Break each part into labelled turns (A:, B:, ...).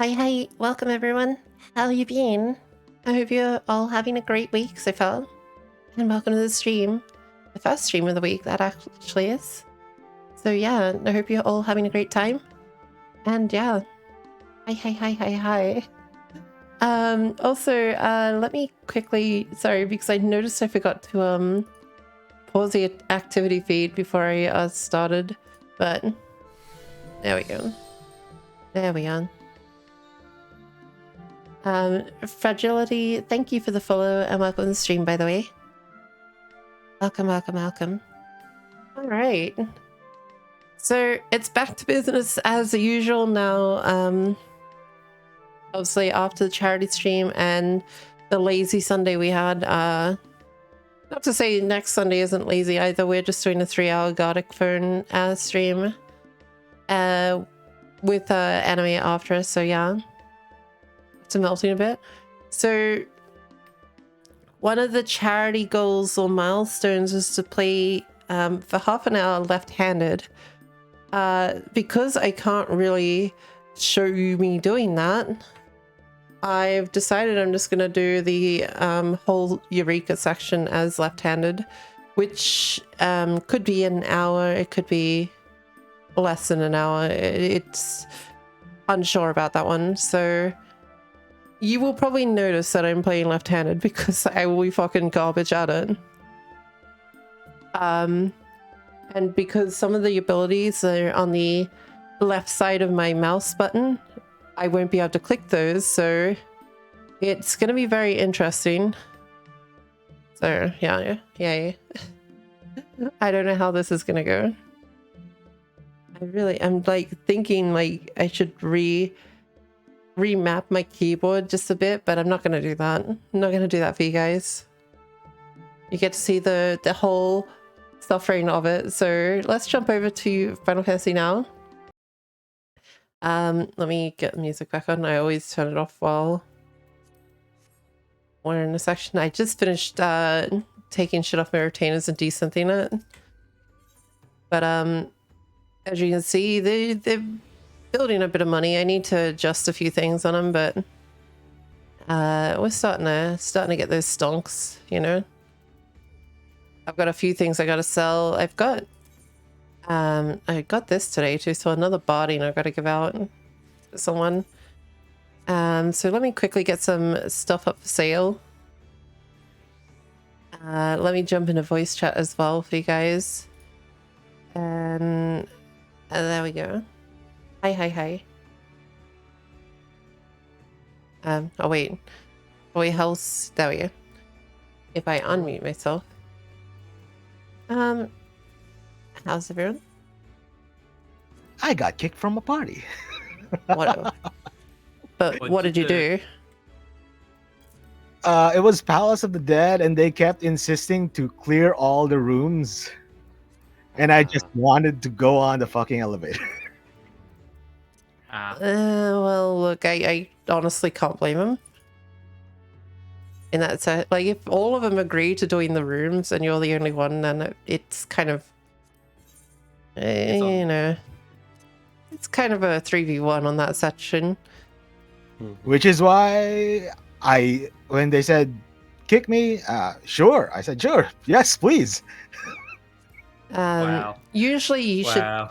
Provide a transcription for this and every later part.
A: Hi, welcome everyone. How you been? I hope you're all having a great week so far. And welcome to the stream. The first stream of the week, that actually is. So yeah, I hope you're all having a great time. And yeah. Hi. Also, let me quickly, sorry, because I noticed I forgot to pause the activity feed before I started, but there we go. There we are. Fragility, thank you for the follow and welcome to the stream, by the way. Welcome. All right. So it's back to business as usual now. Obviously after the charity stream and the lazy Sunday we had. Not to say next Sunday isn't lazy either. We're just doing a 3-hour Gartic Phone stream with anime after us. So yeah. To melting a bit. So one of the charity goals or milestones is to play for half an hour left-handed. Because I can't really show you me doing that, I've decided I'm just going to do the whole Eureka section as left-handed, which could be an hour, it could be less than an hour. It's unsure about that one. So you will probably notice that I'm playing left-handed because I will be fucking garbage at it. And because some of the abilities are on the left side of my mouse button, I won't be able to click those, so it's going to be very interesting. So, yeah. I don't know how this is going to go. I'm like thinking like I should remap my keyboard just a bit, but I'm not going to do that. I'm not going to do that for you guys. You get to see the whole suffering of it. So let's jump over to Final Fantasy now. Let me get the music back on. I always turn it off while we're in a section. I just finished taking shit off my retainers and desynthing it. But as you can see, they're building a bit of money. I need to adjust a few things on them, but we're starting to get those stonks, you know. I've got a few things I gotta sell. I got this today too, so another barding I've got to give out to someone. So let me quickly get some stuff up for sale. Let me jump into voice chat as well for you guys. And there we go. Hi. Oh wait. House. There we go. If I unmute myself. How's everyone?
B: I got kicked from a party.
A: What? But what did you do?
B: It was Palace of the Dead, and they kept insisting to clear all the rooms. And I just wanted to go on the fucking elevator.
A: Well, look, I honestly can't blame him. In that sense, like, if all of them agree to doing the rooms and you're the only one, then it's kind of, you know, it's kind of a 3v1 on that section.
B: Which is why when they said, kick me, sure. I said, sure. Yes, please.
C: Wow.
A: Usually you should,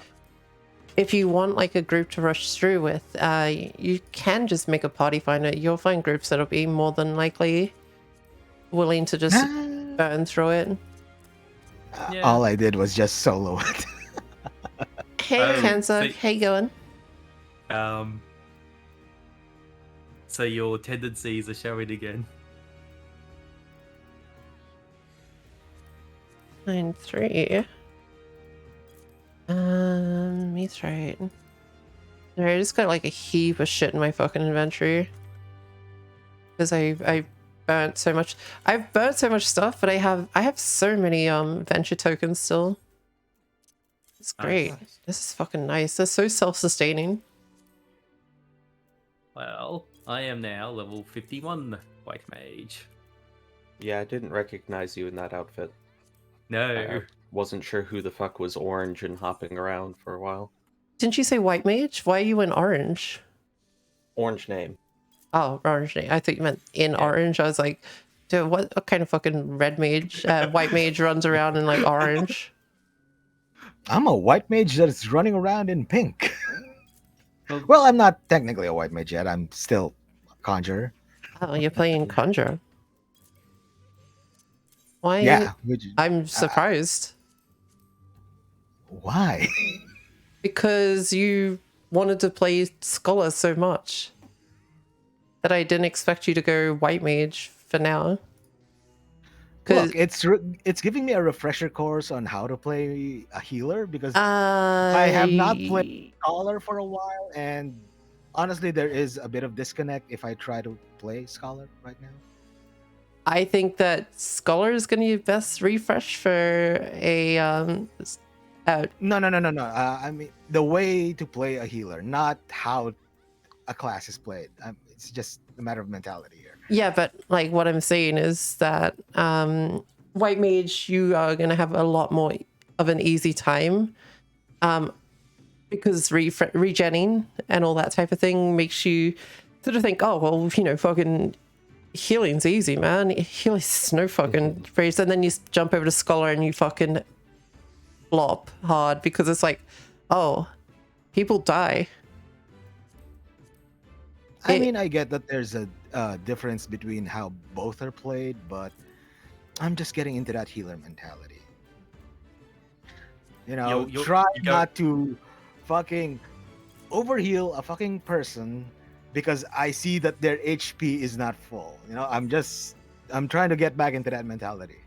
A: if you want like a group to rush through with, you can just make a party finder. You'll find groups that'll be more than likely willing to just burn through it.
B: All I did was just solo it.
A: Hey, Cancer. How you going?
C: So your tendencies are showing again.
A: 9-3. He's right. I just got like a heap of shit in my fucking inventory. Because I burnt so much. I've burnt so much stuff, but I have so many venture tokens still. It's great. Nice. This is fucking nice. They're so self-sustaining.
C: Well, I am now level 51 White Mage.
D: Yeah, I didn't recognize you in that outfit.
C: No.
D: Wasn't sure who the fuck was orange and hopping around for a while.
A: Didn't you say white mage? Why are you in orange?
D: Orange name.
A: Oh, orange name. I thought you meant in orange. I was like, dude, what kind of fucking red mage, white mage runs around in like orange?
B: I'm a white mage that is running around in pink. Well, I'm not technically a white mage yet. I'm still a conjurer.
A: Oh, you're playing conjurer. Why?
B: Yeah.
A: I'm surprised.
B: Why?
A: Because you wanted to play scholar so much that I didn't expect you to go white mage for now.
B: Look, it's giving me a refresher course on how to play a healer because I have not played scholar for a while, and honestly, there is a bit of disconnect if I try to play scholar right now.
A: I think that scholar is going to be best refresh for a
B: No. I mean the way to play a healer, not how a class is played. It's just a matter of mentality here.
A: Yeah, but like what I'm saying is that white mage, you are going to have a lot more of an easy time because regenning and all that type of thing makes you sort of think, oh, well, you know, fucking healing's easy, man. Healing's no fucking breeze. And then you jump over to Scholar and you fucking flop hard because it's like, oh, people die.
B: I mean, I get that there's a difference between how both are played, but I'm just getting into that healer mentality. You know, try not to fucking overheal a fucking person because I see that their HP is not full. You know, I'm trying to get back into that mentality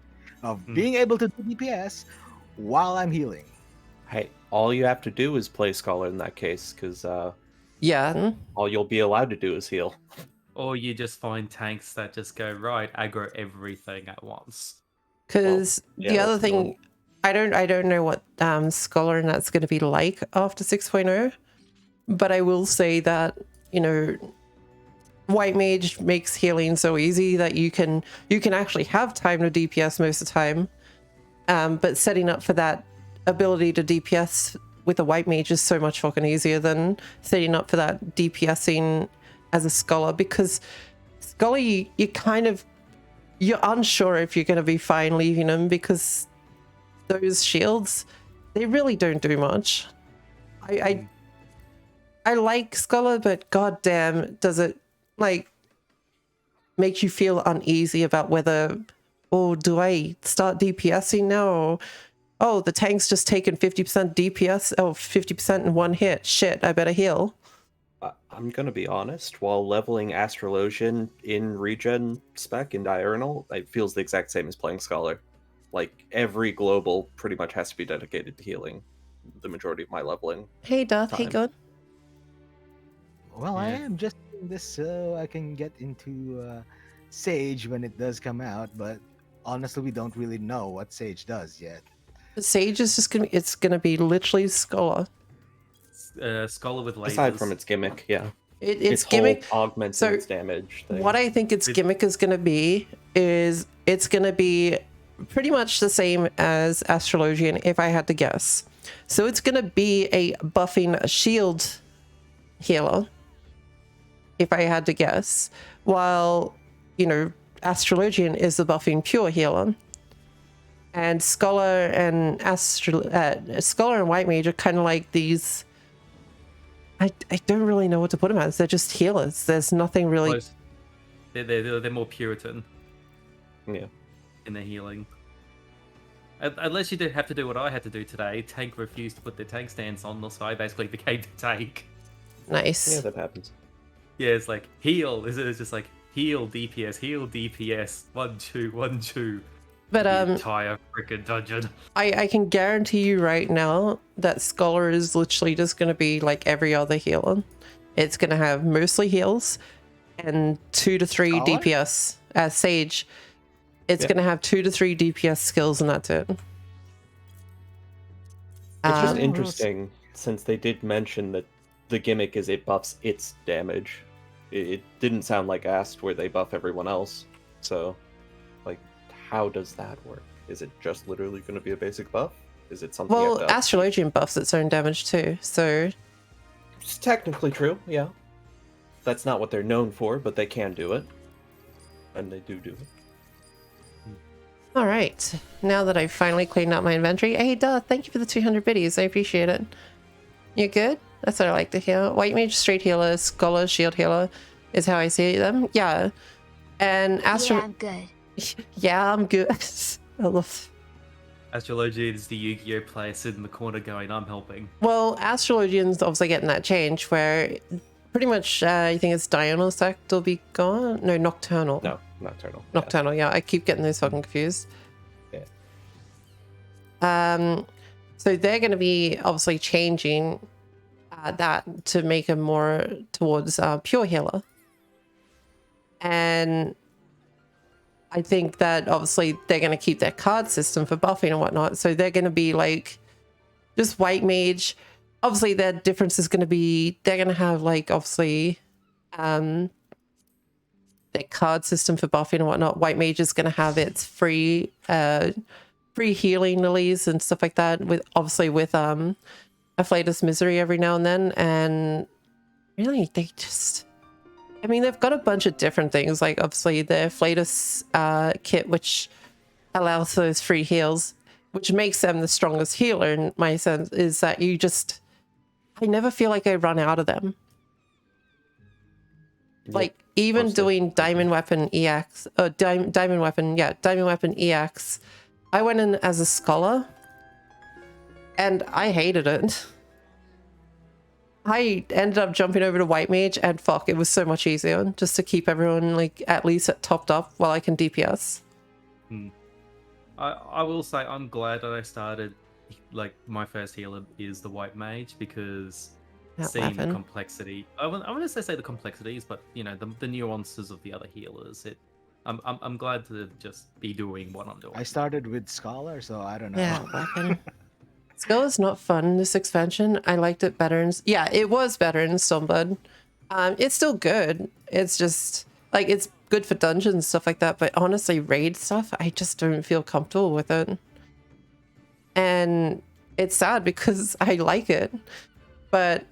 B: of being able to do DPS while I'm healing.
D: Hey, all you have to do is play Scholar in that case, because
A: yeah,
D: all you'll be allowed to do is heal.
C: Or you just find tanks that just go, right, aggro everything at once.
A: Because the other thing, I don't know what Scholar and that's going to be like after 6.0, but I will say that, you know, White Mage makes healing so easy that you can actually have time to DPS most of the time, but setting up for that ability to DPS with a White Mage is so much fucking easier than setting up for that DPSing as a Scholar, because Scholar you're unsure if you're going to be fine leaving them because those shields, they really don't do much. I like Scholar, but goddamn, does it like make you feel uneasy about whether, oh, do I start DPSing now, or oh, the tank's just taken 50% DPS, oh, 50% in one hit. Shit, I better heal.
D: I'm gonna be honest, while leveling Astrologian in regen spec in Diurnal, it feels the exact same as playing Scholar. Like, every global pretty much has to be dedicated to healing the majority of my leveling.
A: Hey Darth, hey good.
B: Well, I am just doing this so I can get into Sage when it does come out, but honestly, we don't really know what Sage does yet.
A: Sage is just gonna be literally Scholar.
C: Scholar with lasers.
D: Aside from its gimmick, yeah.
A: Its gimmick
D: augments its damage thing.
A: What I think its gimmick is gonna be is it's gonna be pretty much the same as Astrologian, if I had to guess. So it's gonna be a buffing shield healer, if I had to guess, while, you know, Astrologian is the buffing pure healer. And Scholar and Scholar and White Mage are kind of like these. I don't really know what to put them as. They're just healers. There's nothing really.
C: They're more Puritan.
D: Yeah.
C: In their healing. Unless you have to do what I had to do today. Tank refused to put their tank stance on, so I basically became the tank.
A: Nice.
D: Yeah, that happens.
C: Yeah, it's like heal. It's just like heal DPS, 1 2 1 2.
A: But
C: the entire freaking dungeon.
A: I can guarantee you right now that Scholar is literally just going to be like every other healer. It's going to have mostly heals and 2 to 3
B: Scholar?
A: DPS. As Sage, it's going to have 2 to 3 DPS skills, and that's it.
D: It's just interesting, since they did mention that the gimmick is it buffs its damage. It didn't sound like Ast where they buff everyone else. So, like, how does that work? Is it just literally going to be a basic buff? Is it something?
A: Well, Astrologian buffs its own damage too, so
D: it's technically true. Yeah, that's not what they're known for, but they can do it, and they do it.
A: All right. Now that I've finally cleaned out my inventory, hey, thank you for the 200 biddies. I appreciate it. You good? That's what I like to hear. White Mage, straight healer, Scholar, shield healer is how I see them. Yeah, and
E: Yeah, I'm good.
A: Yeah, I'm good. I love.
C: Astrologian is the Yu-Gi-Oh player sitting in the corner going, I'm helping.
A: Well, Astrologian's obviously getting that change where pretty much I think it's Diurnal sect will be gone. No, Nocturnal.
D: No, Nocturnal.
A: Nocturnal, yeah. I keep getting those fucking confused.
D: Yeah.
A: So they're going to be obviously changing that to make them more towards pure healer. And I think that obviously they're going to keep their card system for buffing and whatnot. So they're going to be like just White Mage. Obviously their difference is going to be they're going to have like obviously their card system for buffing and whatnot. White Mage is going to have its free healing lilies and stuff like that, with obviously with Afflatus Misery every now and then. And really they just I mean, they've got a bunch of different things, like obviously the Flatus kit, which allows those free heals, which makes them the strongest healer in my sense, is that I never feel like I run out of them.
D: Yep,
A: like even doing Diamond Weapon EX, Diamond Weapon EX, I went in as a scholar and I hated it. I ended up jumping over to White Mage and fuck, it was so much easier just to keep everyone like at least topped up while I can DPS.
C: I will say I'm glad that I started, like, my first healer is the White Mage, because seeing the complexity, I wouldn't say the complexities, but you know, the nuances of the other healers, I'm glad to just be doing what I'm doing.
B: I started with Scholar, so I don't know.
A: Yeah, weapon. Scholar's not fun this expansion. I liked it better yeah, it was better in Stormblood. It's still good. It's just like it's good for dungeons and stuff like that, but honestly raid stuff, I just don't feel comfortable with it. And it's sad because I like it, but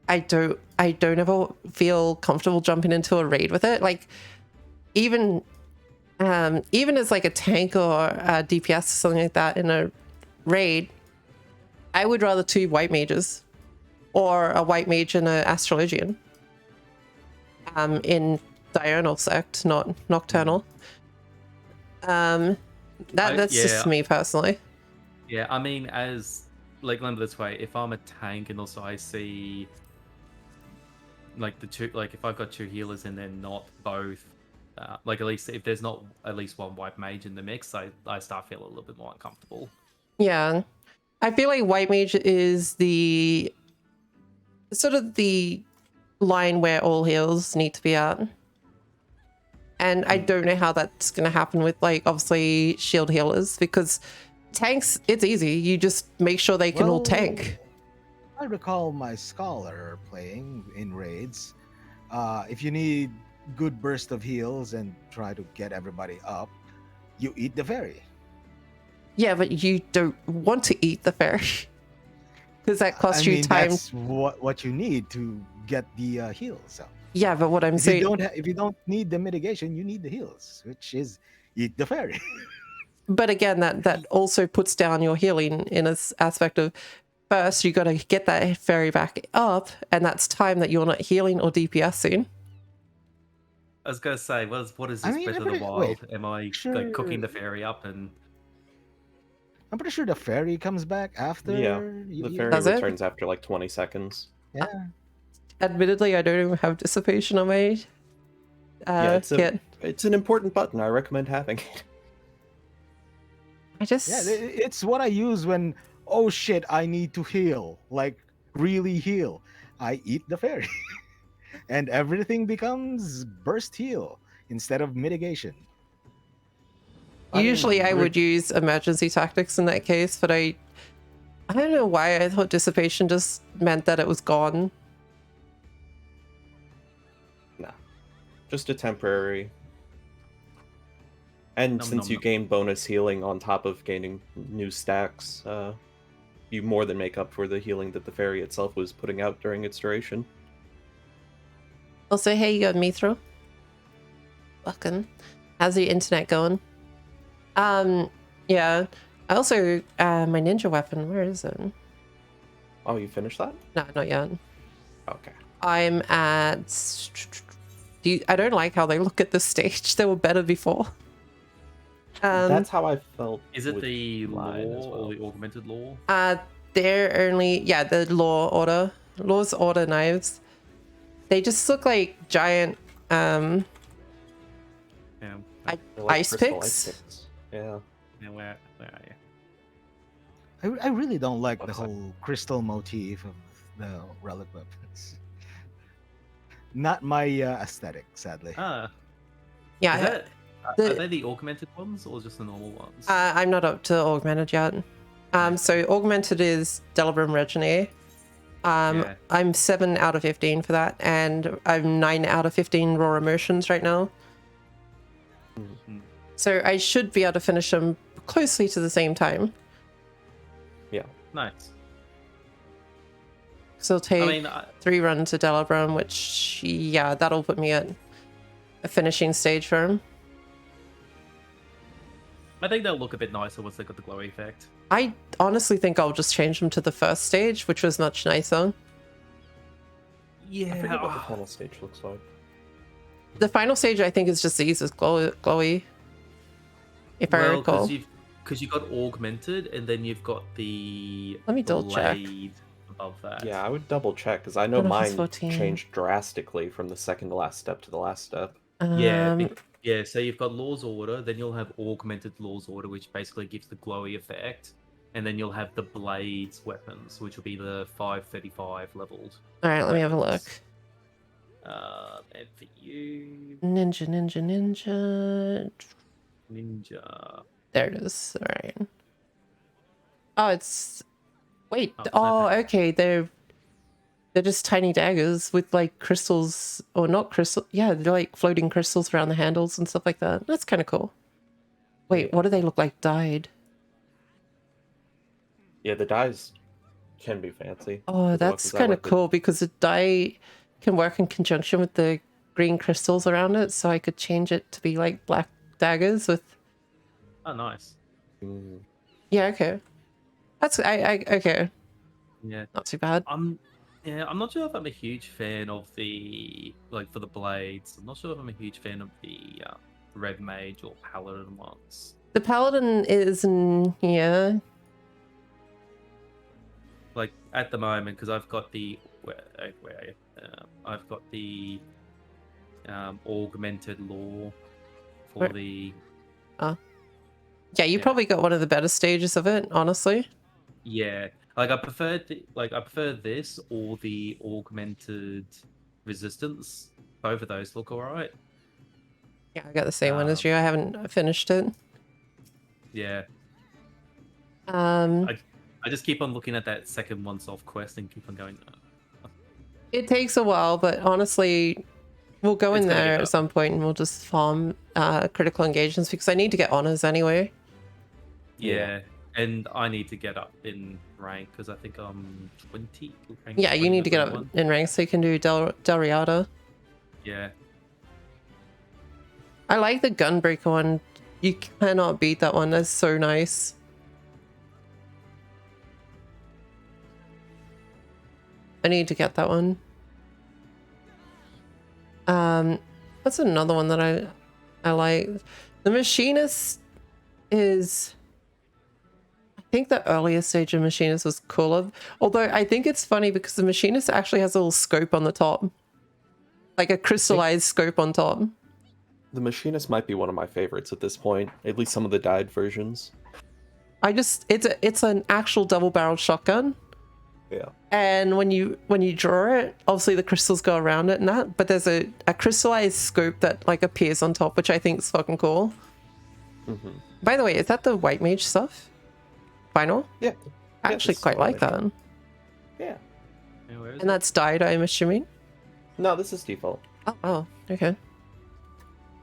A: I don't ever feel comfortable jumping into a raid with it. Like even as like a tank or a DPS or something like that in a raid, I would rather 2 White Mages or a White Mage and an Astrologian in Diurnal Sect, not Nocturnal. That's just me personally.
C: Yeah, I mean, as like, remember this way, if I'm a tank and also I see like the two, like if I've got 2 healers and they're not both, like at least if there's not at least one White Mage in the mix, I start feeling a little bit more uncomfortable. Yeah,
A: I feel like White Mage is the sort of the line where all heals need to be at. And I don't know how that's going to happen with like obviously shield healers, because tanks, it's easy. You just make sure they can all tank.
B: I recall my Scholar playing in raids. If you need good burst of heals and try to get everybody up, you eat the fairy.
A: Yeah, but you don't want to eat the fairy because that costs you time.
B: That's what you need to get the heals up.
A: Yeah, but what I'm saying,
B: if you don't need the mitigation, you need the heals, which is eat the fairy.
A: But again, that also puts down your healing in an aspect of first you got to get that fairy back up, and that's time that you're not healing or DPSing.
C: I was gonna say, what is this Breath of the Wild? Wait, am I like cooking the fairy up? And
B: I'm pretty sure the fairy comes back after.
D: Yeah, the fairy returns after like 20 seconds.
B: Yeah.
A: Admittedly, I don't even have dissipation on my kit.
D: It's an important button. I recommend having it.
B: It's what I use when, oh shit, I need to heal, like really heal. I eat the fairy, and everything becomes burst heal instead of mitigation.
A: Usually, I would use emergency tactics in that case, but I don't know why I thought dissipation just meant that it was gone.
D: Just a temporary. And since you gain bonus healing on top of gaining new stacks, you more than make up for the healing that the fairy itself was putting out during its duration.
A: Also, hey, you got Mithra. Welcome. How's your internet going? Yeah. I also, my ninja weapon, where is it?
D: Oh, you finished that?
A: No, not yet.
D: Okay.
A: I'm at... I don't like how they look at this stage. They were better before.
D: That's how I felt.
C: Is it the law or the augmented law?
A: They're only, the law's order knives. They just look like giant
C: like
A: ice picks.
D: Yeah.
C: Where are you?
B: I really don't like the whole crystal motif of the relic weapons. Not my aesthetic, sadly.
A: Yeah.
C: Are they the augmented ones or just the normal ones?
A: I'm not up to augmented yet. So augmented is Delibram Reginae. I'm 7 out of 15 for that, and I'm 9 out of 15 raw emotions right now.
C: Mm-hmm.
A: So I should be able to finish them closely to the same time.
D: Yeah.
C: Nice.
A: So I'll take 3 runs to Delabrum, which, yeah, that'll put me at a finishing stage for him.
C: I think they'll look a bit nicer once they got the glowy effect.
A: I honestly think I'll just change them to the first stage, which was much nicer.
C: Yeah.
D: I forget what the final stage looks like.
A: The final stage, I think, is just the easiest glowy, if I recall.
C: Because you've got augmented, and then you've got the
A: Let me double check
C: above that.
D: Yeah, I would double check because I know mine changed drastically from the second to last step to the last step.
C: Yeah. So you've got Law's Order, then you'll have augmented Law's Order, which basically gives the glowy effect, and then you'll have the blades weapons, which will be the 535 leveled.
A: All right, let me have a look.
C: And for you,
A: Ninja. There it is. All right. Oh, it's wait. Oh, okay. They're just tiny daggers with like crystals, or not crystal. Yeah, they're like floating crystals around the handles and stuff like that. That's kind of cool. Wait, what do they look like dyed?
D: Yeah, the dyes can be fancy.
A: Oh, that's kind of cool because the dye can work in conjunction with the green crystals around it, so I could change it to be like black daggers with.
C: Oh, nice.
A: Yeah. Okay. That's okay.
C: Yeah.
A: Not too bad.
C: I'm not sure if I'm a huge fan of the for the blades. I'm not sure if I'm a huge fan of the red mage or paladin ones.
A: The paladin is in here.
C: Like at the moment, because I've got the I've got the augmented law for the.
A: Yeah, you probably got one of the better stages of it, honestly.
C: Yeah, I prefer this or the augmented resistance. Both of those look alright.
A: Yeah, I got the same one as you. I haven't finished it.
C: Yeah.
A: I
C: just keep on looking at that second once-off quest and keep on going.
A: It takes a while, but honestly, we'll go in there at some point and we'll just farm critical engagements because I need to get honors anyway.
C: Yeah, and I need to get up in rank because I think I'm 20.
A: Yeah, you need to get up in rank so you can do Del Riata.
C: Yeah.
A: I like the Gunbreaker one. You cannot beat that one. That's so nice. I need to get that one. What's another one that I like? The Machinist is... I think the earlier stage of Machinist was cooler. Although I think it's funny because the Machinist actually has a little scope on the top. Like a crystallized scope on top.
D: The Machinist might be one of my favorites at this point. At least some of the dyed versions.
A: It's an actual double-barreled shotgun.
D: Yeah.
A: And when you draw it, obviously the crystals go around it and that, but there's a crystallized scope that like appears on top, which I think is fucking cool.
D: Mm-hmm.
A: By the way, is that the white mage stuff? Final?
D: Yeah.
A: I actually quite like that.
D: Yeah.
A: And that's dyed, I'm assuming?
D: No, this is default.
A: Oh, okay.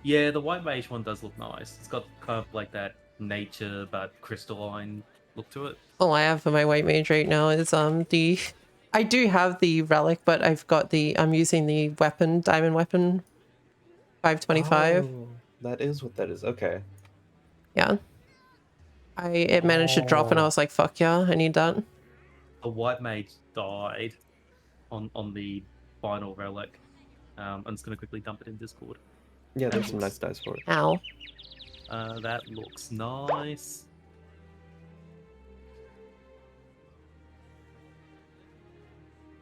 C: Yeah, the white mage one does look nice. It's got kind of like that nature but crystalline look to it.
A: All I have for my white mage right now is I do have the relic, but I'm using the weapon, diamond weapon 525.
D: Oh, that is what that is. Okay.
A: Yeah. It managed to drop and I was like, fuck yeah, I need that.
C: The white mage died on the final relic. I'm just gonna quickly dump it in Discord.
D: Yeah, there's some nice dice for it.
A: Ow.
C: That looks nice.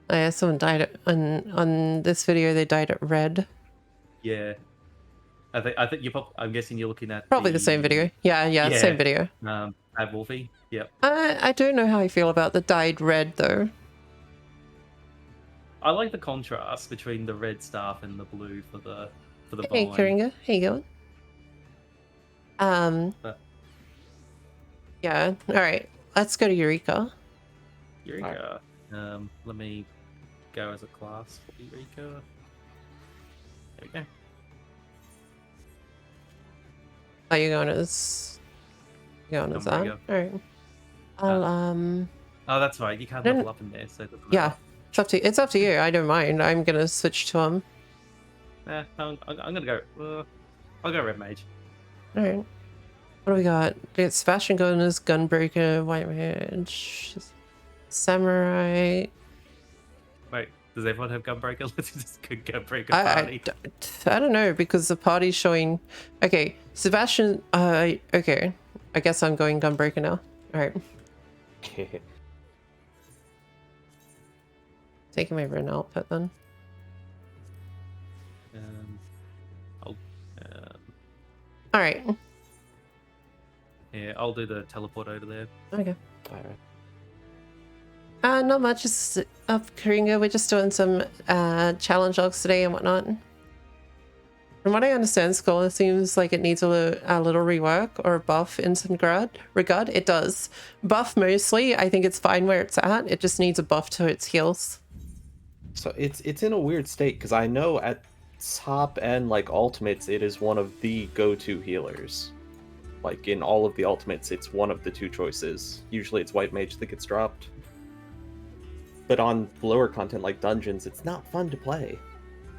A: Yeah, someone died at, on this video. They died at red.
C: Yeah, I think I'm guessing you're looking at
A: probably the same video. Yeah, same video.
C: At Wolfie. Yep.
A: I don't know how I feel about the dyed red though.
C: I like the contrast between the red staff and the blue for the
A: Hey,
C: vine.
A: Karinga, how you going? Yeah. All right. Let's go to Eureka.
C: Eureka. Let me go as a class for Eureka. There we go.
A: Are you going as? Going as that? All right. I'll
C: Oh, that's right. You can't level up in there, so it doesn't matter.
A: Yeah. It's up to you. I don't mind. I'm gonna switch to
C: I'm gonna go. I'll go red mage.
A: All right. What do we got? It's Sebastian Gunners, Gunbreaker, White Mage, Samurai.
C: Wait, does everyone have gunbreaker? Let's just go gunbreaker party.
A: I don't know because the party's showing. Okay, Sebastian. Okay. I guess I'm going Gunbreaker now. All right. Taking my Ren outfit then. All right.
C: Yeah, I'll do the teleport over there.
A: Okay.
D: All right.
A: Not much. Just up Karinga. We're just doing some challenge logs today and whatnot. From what I understand, Scholar seems like it needs a little rework or a buff in some regard. It does. Buff mostly. I think it's fine where it's at. It just needs a buff to its heals.
D: So it's in a weird state because I know at top and like ultimates it is one of the go-to healers. Like in all of the ultimates, it's one of the two choices. Usually it's white mage that gets dropped. But on lower content like dungeons, it's not fun to play.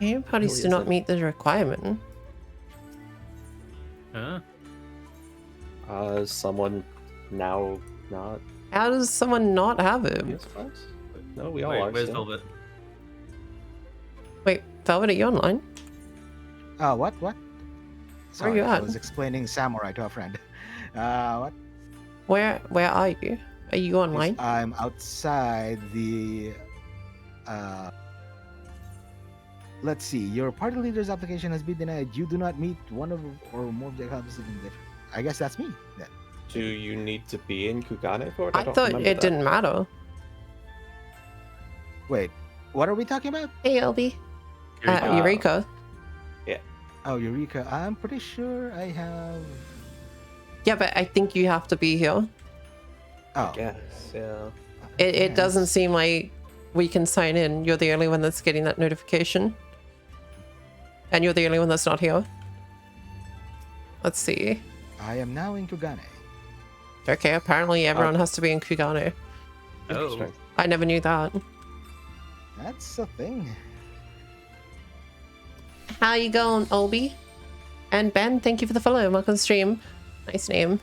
A: Game parties do not meet the requirement.
C: Huh?
D: Someone now not.
A: How does someone not have it?
D: No, we all
C: Wait,
D: are.
C: where's
D: still.
C: Velvet?
A: Wait, Velvet, are you online?
B: What? Sorry,
A: Where are you at?
B: I was explaining Samurai to a friend. What?
A: Where are you? Are you online?
B: I'm outside the. Let's see. Your party leader's application has been denied. You do not meet one of or more objectives. I guess that's me then.
D: Do you need to be in Kugane for it?
A: I thought it didn't matter.
B: Wait, what are we talking about?
A: Hey, LB.
C: Eureka.
A: Eureka.
B: Oh, Eureka. I'm pretty sure I have.
A: Yeah, but I think you have to be here.
B: Oh,
D: Yes, yeah.
A: It doesn't seem like we can sign in. You're the only one that's getting that notification. And you're the only one that's not here. Let's see.
B: I am now in Kugane.
A: Okay, apparently everyone has to be in Kugane.
C: Oh,
D: Interesting.
A: I never knew that.
B: That's a thing.
A: How you going, Olby? And Ben, thank you for the follow. Welcome to the stream. Nice name.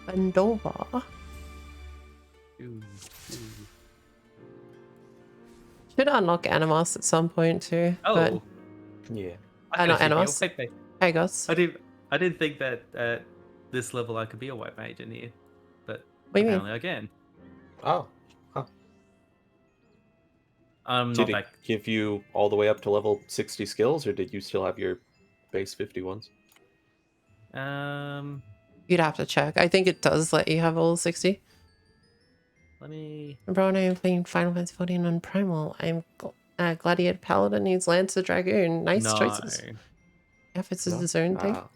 A: Bandova. Should unlock Animus at some point too. But
C: oh,
D: Yeah.
A: I know Animus.
C: White mage.
A: I guess.
C: I didn't think that at this level I could be a white mage in here, but
A: What do you mean?
C: apparently I can.
D: Oh. Huh.
C: I'm
D: Did
C: not
D: it
C: back.
D: give you all the way up to level 60 skills, or did you still have your base 50 ones?
A: You'd have to check. I think it does let you have all 60.
C: Let me.
A: Bro, and I am playing Final Fantasy 14 on Primal. I'm Gladiator Paladin needs Lancer Dragoon. Nice choices. If it's
D: No?
A: his own thing.
D: Ah.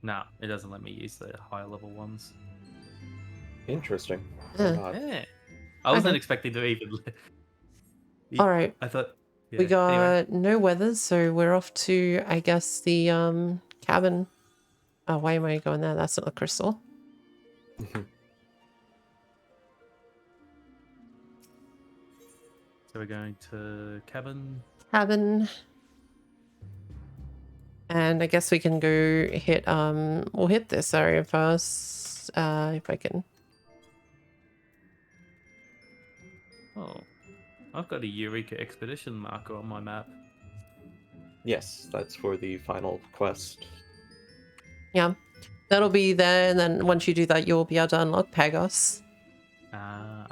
C: No, it doesn't let me use the higher level ones.
D: Interesting.
A: Yeah.
D: Odd.
C: Yeah. I wasn't
A: Okay.
C: expecting to even.
A: All right.
C: I thought. Yeah,
A: We got
C: anyway.
A: no weather, so we're off to, I guess, the cabin. Oh, why am I going there? That's not the crystal.
C: So we're going to cabin.
A: Cabin. And I guess we can go hit we'll hit this area first. If I can.
C: Oh, I've got a Eureka expedition marker on my map.
D: Yes, that's for the final quest.
A: Yeah. That'll be there, and then once you do that you'll be able to unlock Pagos.
C: Ah.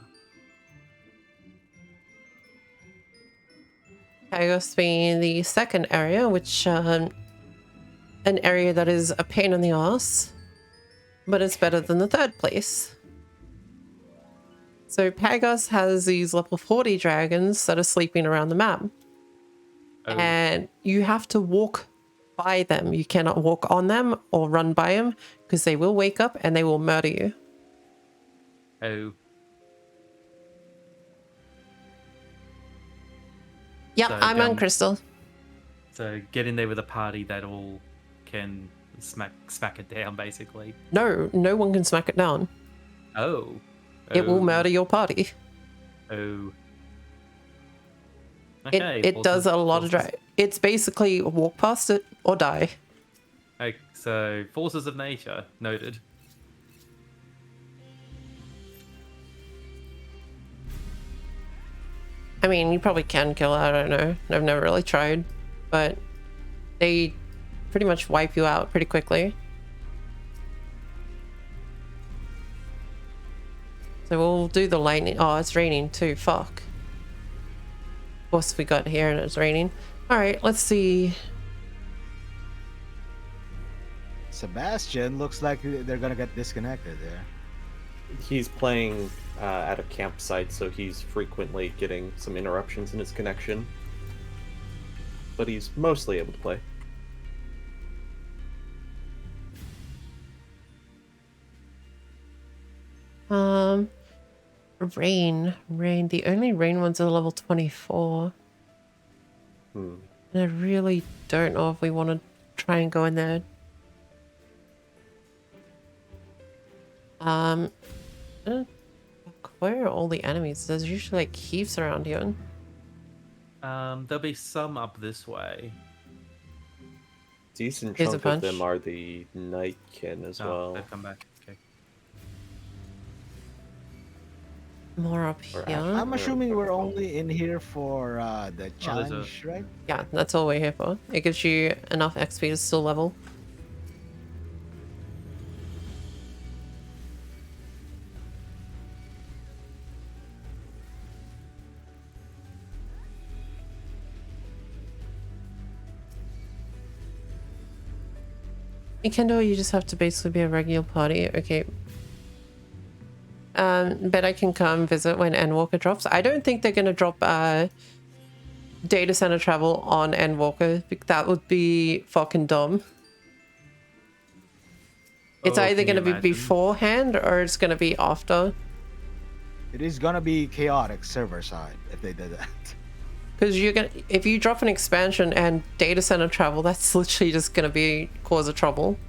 A: Pagos being the second area, which an area that is a pain in the ass, but it's better than the third place. So Pagos has these level 40 dragons that are sleeping around the map.
C: Oh.
A: And you have to walk by them. You cannot walk on them or run by them because they will wake up and they will murder you.
C: Oh.
A: Yep,
C: So
A: I'm on
C: down-
A: Crystal.
C: So get in there with a party that all can smack it down, basically.
A: No one can smack it down.
C: Oh.
A: It will murder your party.
C: Oh. Okay,
A: It does a lot of drag. It's basically walk past it or die.
C: Okay, so forces of nature noted.
A: I mean, you probably can kill it, I don't know. I've never really tried, but they pretty much wipe you out pretty quickly. So we'll do the lightning. Oh, it's raining too. Fuck. Of course, we got here and it's raining. All right, let's see.
B: Sebastian looks like they're gonna get disconnected there.
D: He's playing at a campsite, so he's frequently getting some interruptions in his connection. But he's mostly able to play.
A: Rain. The only rain ones are level 24. And I really don't know if we want to try and go in there. Where are all the enemies? There's usually like heaps around here.
C: There'll be some up this way.
D: Decent chunk of them are the Nightkin as well.
C: They've come back. Okay.
A: More up here.
B: I'm assuming we're only in here for the challenge, right?
A: Yeah, that's all we're here for. It gives you enough XP to still level. You can do it, you just have to basically be a regular party. Okay. But I can come visit when Endwalker drops. I don't think they're going to drop data center travel on Endwalker. That would be fucking dumb. It's either going to be beforehand or it's going to be after.
B: It is going to be chaotic server side if they did that.
A: Because if you drop an expansion and data center travel, that's literally just going to be cause of trouble.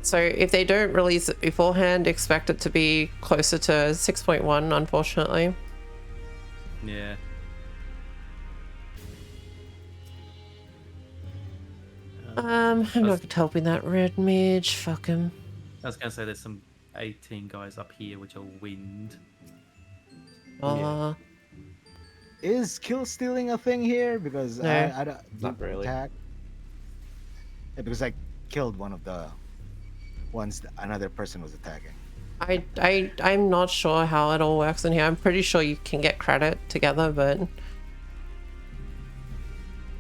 A: So if they don't release it beforehand, expect it to be closer to 6.1, unfortunately.
C: Yeah.
A: I'm not helping that red mage. Fuck him.
C: I was going to say there's some 18 guys up here which are wind.
B: Is kill stealing a thing here? Because
A: no.
B: I don't
D: not really.
B: Attack. Yeah, because I killed one of the ones that another person was attacking.
A: I'm not sure how it all works in here. I'm pretty sure you can get credit together, but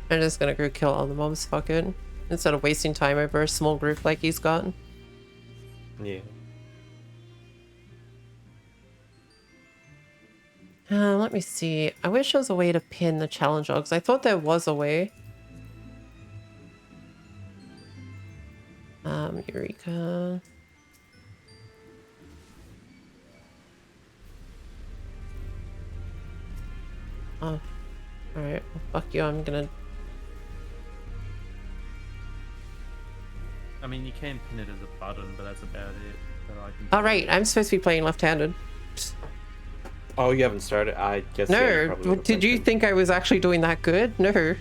A: I'm just gonna go kill all the mobs. Fuck it, instead of wasting time over a small group like he's got.
D: Yeah.
A: Let me see. I wish there was a way to pin the challenge logs. I thought there was a way. Eureka. Oh, alright. Well, fuck you. I'm gonna...
C: I mean, you can pin it as a button, but that's about it.
A: Alright, I'm supposed to be playing left-handed.
D: Oh, you haven't started? I guess.
A: No, did you think I was actually doing that good? No.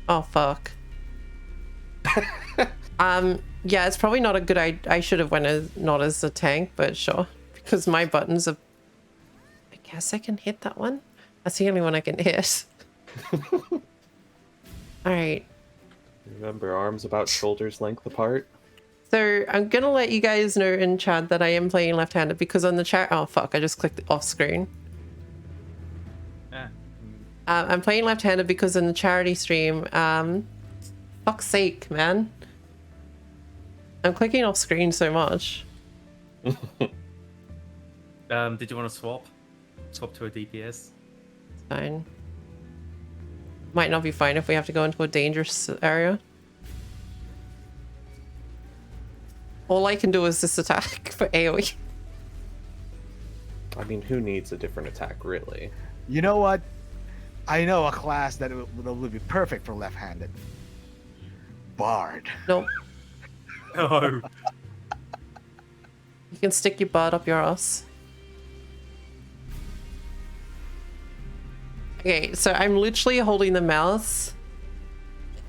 A: Oh, fuck. Yeah, it's probably not a good idea. I should have went as not as a tank, but sure. Because my buttons are... I guess I can hit that one. That's the only one I can hit. Alright.
D: Remember, arms about shoulders length apart.
A: So I'm gonna let you guys know in chat that I am playing left-handed because on the chat... Oh, fuck. I just clicked off screen. I'm playing left-handed because in the charity stream... fuck's sake, man. I'm clicking off screen so much.
C: Did you want to swap? Swap to a DPS?
A: It's fine. Might not be fine if we have to go into a dangerous area. All I can do is this attack for AoE.
D: I mean, who needs a different attack, really?
B: You know what? I know a class that would be perfect for left-handed. Bard.
A: Nope.
C: No.
A: You can stick your butt up your ass. Okay, so I'm literally holding the mouse.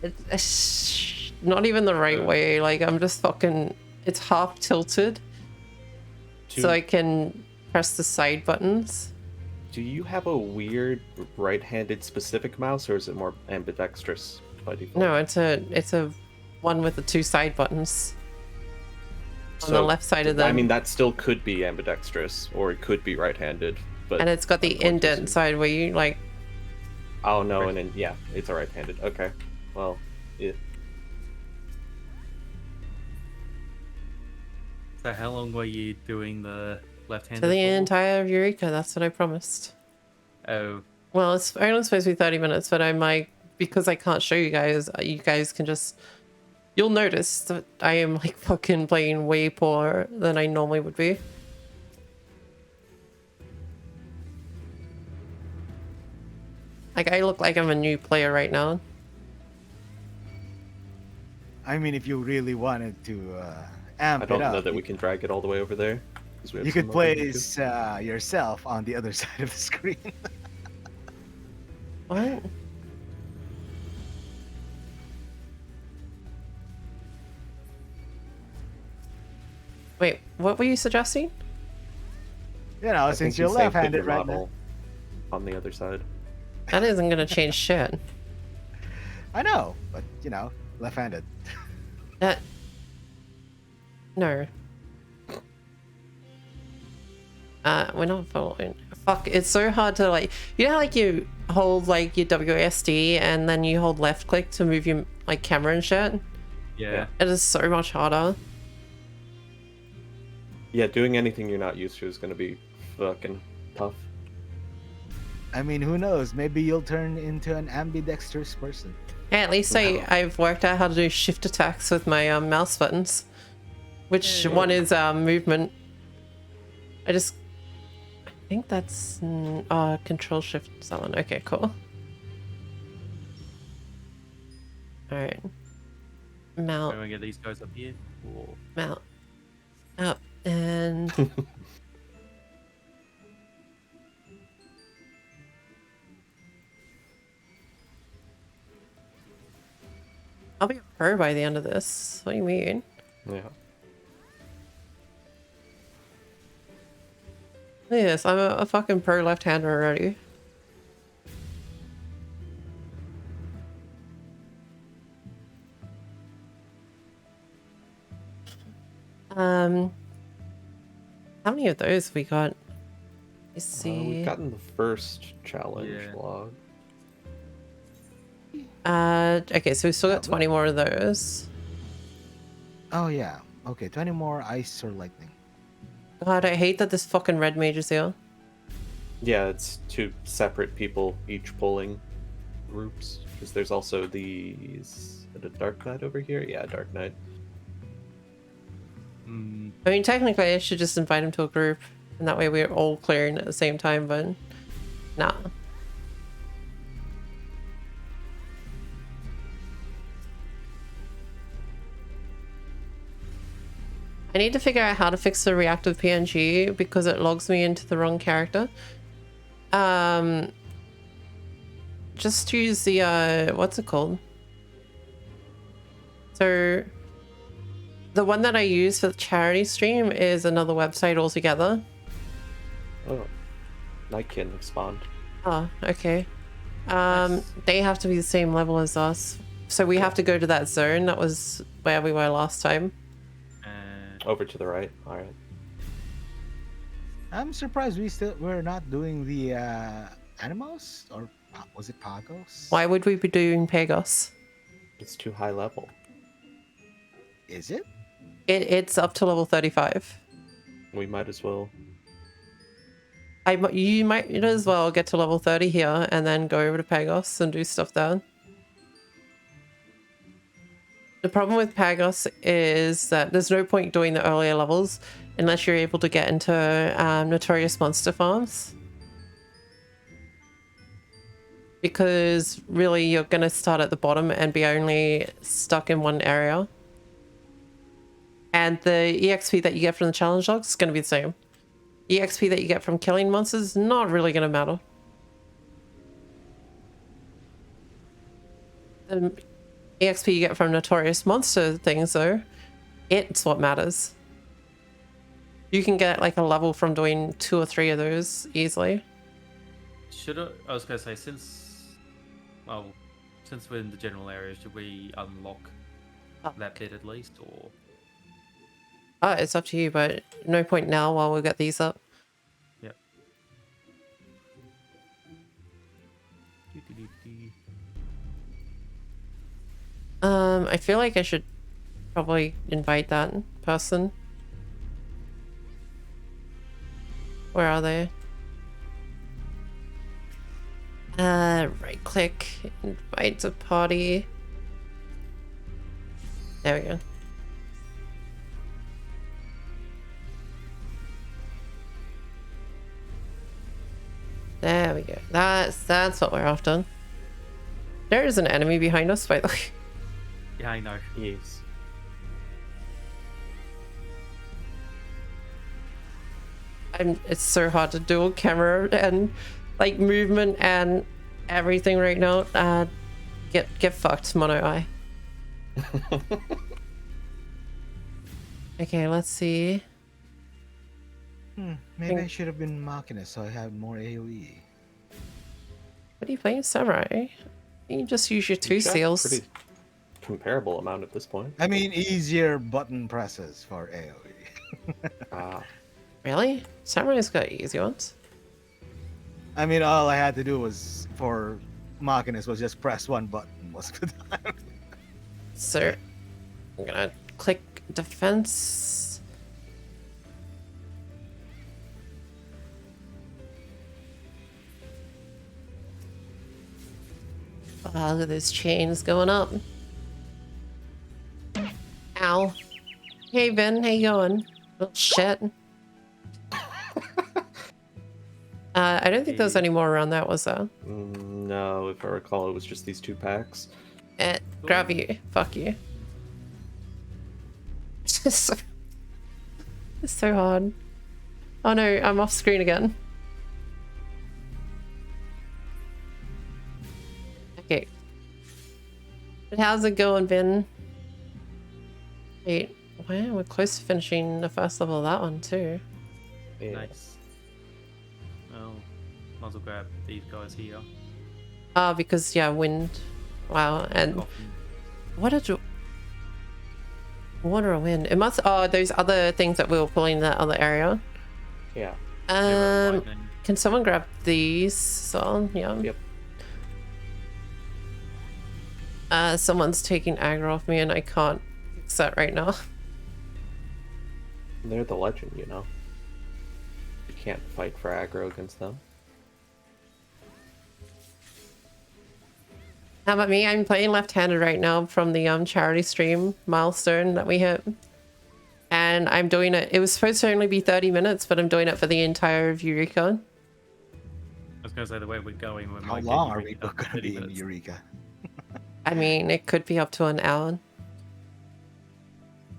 A: It's not even the right way. Like, I'm just fucking... It's half tilted. So I can press the side buttons.
D: Do you have a weird right-handed specific mouse, or is it more ambidextrous by default?
A: No, it's a one with the 2 side buttons. On the left side of them.
D: I mean, that still could be ambidextrous, or it could be right-handed. But
A: and it's got the indent side where you, like...
D: Oh, no, and then, yeah, it's a right-handed. Okay, well, yeah.
C: So how long were you doing the left-handed?
A: To the entire Eureka, that's what I promised.
C: Oh.
A: Well, it's only supposed to be 30 minutes, but I'm like, because I can't show you guys can just... You'll notice that I am like fucking playing way poorer than I normally would be. Like, I look like I'm a new player right now.
B: I mean, if you really wanted to amp it up...
D: I don't know that we can drag it all the way over there.
B: You could place yourself on the other side of the screen.
A: What? Wait, what were you suggesting?
B: You know, since you're left-handed right now.
D: On the other side.
A: That isn't gonna change shit.
B: I know, but you know, left-handed.
A: That... No. We're not following. Fuck, it's so hard to like... You know how like you hold like your WSD and then you hold left click to move your like camera and shit?
C: Yeah.
A: It is so much harder.
D: Yeah, doing anything you're not used to is going to be fucking tough.
B: I mean, who knows? Maybe you'll turn into an ambidextrous person.
A: Yeah, at least I've worked out how to do shift attacks with my mouse buttons. Which one is movement. I think that's control shift someone. Okay, cool. Alright. Mount.
C: Can we get these guys up here? Or...
A: Mount. Up. And I'll be a pro by the end of this. What do you mean?
D: Yeah.
A: Yes, I'm a fucking pro left-hander already. How many of those have we got? Let's see.
D: We've gotten the first challenge log.
A: Okay, so we've still got 20 more of those.
B: Oh yeah. Okay, 20 more ice or lightning.
A: God, I hate that this fucking red mage is here.
D: Yeah, it's 2 separate people each pulling groups. Because there's also these... Is it a Dark Knight over here? Yeah, Dark Knight.
A: I mean, technically, I should just invite him to a group, and that way we're all clearing at the same time, but nah. I need to figure out how to fix the reactive PNG because it logs me into the wrong character. Just use the, what's it called? So... The one that I use for the charity stream is another website altogether.
D: Oh, Nightkin have spawned.
A: Oh, okay.
C: Nice.
A: They have to be the same level as us. So we have to go to that zone. That was where we were last time.
D: Over to the right. All right.
B: I'm surprised we're not doing the Animos, or was it Pagos?
A: Why would we be doing Pagos?
D: It's too high level.
B: Is it?
A: It's up to level 35.
D: We might as well.
A: You might as well get to level 30 here and then go over to Pagos and do stuff there. The problem with Pagos is that there's no point doing the earlier levels unless you're able to get into Notorious Monster Farms. Because really you're going to start at the bottom and be only stuck in one area. And the EXP that you get from the challenge logs is going to be the same. EXP that you get from killing monsters is not really going to matter. The EXP you get from notorious monster things, though, it's what matters. You can get like a level from doing 2 or 3 of those easily.
C: I was going to say, since we're in the general area, should we unlock that bit at least, or?
A: It's up to you, but no point now while we got these up.
C: Yep.
A: I feel like I should probably invite that person. Where are they? Right click, invite to party. There we go. There we go. That's what we're after. There is an enemy behind us, by the way.
C: Yeah, I know.
D: Yes.
A: It's so hard to dual camera and like movement and everything right now. Get fucked, mono eye. Okay, let's see.
B: Maybe I should have been Machinist so I have more AoE.
A: What are you playing, Samurai? You just use your 2 seals.
D: Pretty comparable amount at this point.
B: I mean, easier button presses for AoE.
A: Really? Samurai's got easy ones.
B: I mean, all I had to do was for Machinist was just press one button most of the time.
A: So, I'm gonna click defense. Oh, look at those chains going up. Ow. Hey, Ben, how you going? Little shit. I don't think there was any more around that, was there?
D: No, if I recall, it was just these 2 packs.
A: Grab you. Fuck you. It's so hard. Oh no, I'm off screen again. Okay. But how's it going, Ben? Wait, wow, we're close to finishing the first level of that one too.
D: Yeah.
C: Nice. Well, might as well grab these guys here.
A: Because yeah, wind. Wow, and what did you? Water or wind? It must. Oh, those other things that we were pulling in that other area.
D: Yeah.
A: Can someone grab these? So yeah.
D: Yep.
A: Someone's taking aggro off me, and I can't fix that right now.
D: They're the legend, you know. You can't fight for aggro against them.
A: How about me? I'm playing left-handed right now from the charity stream milestone that we hit. And I'm doing it. It was supposed to only be 30 minutes, but I'm doing it for the entire of Eureka.
C: I was going to say, the way we're going...
B: How long are we going to be in Eureka?
A: I mean, it could be up to an hour.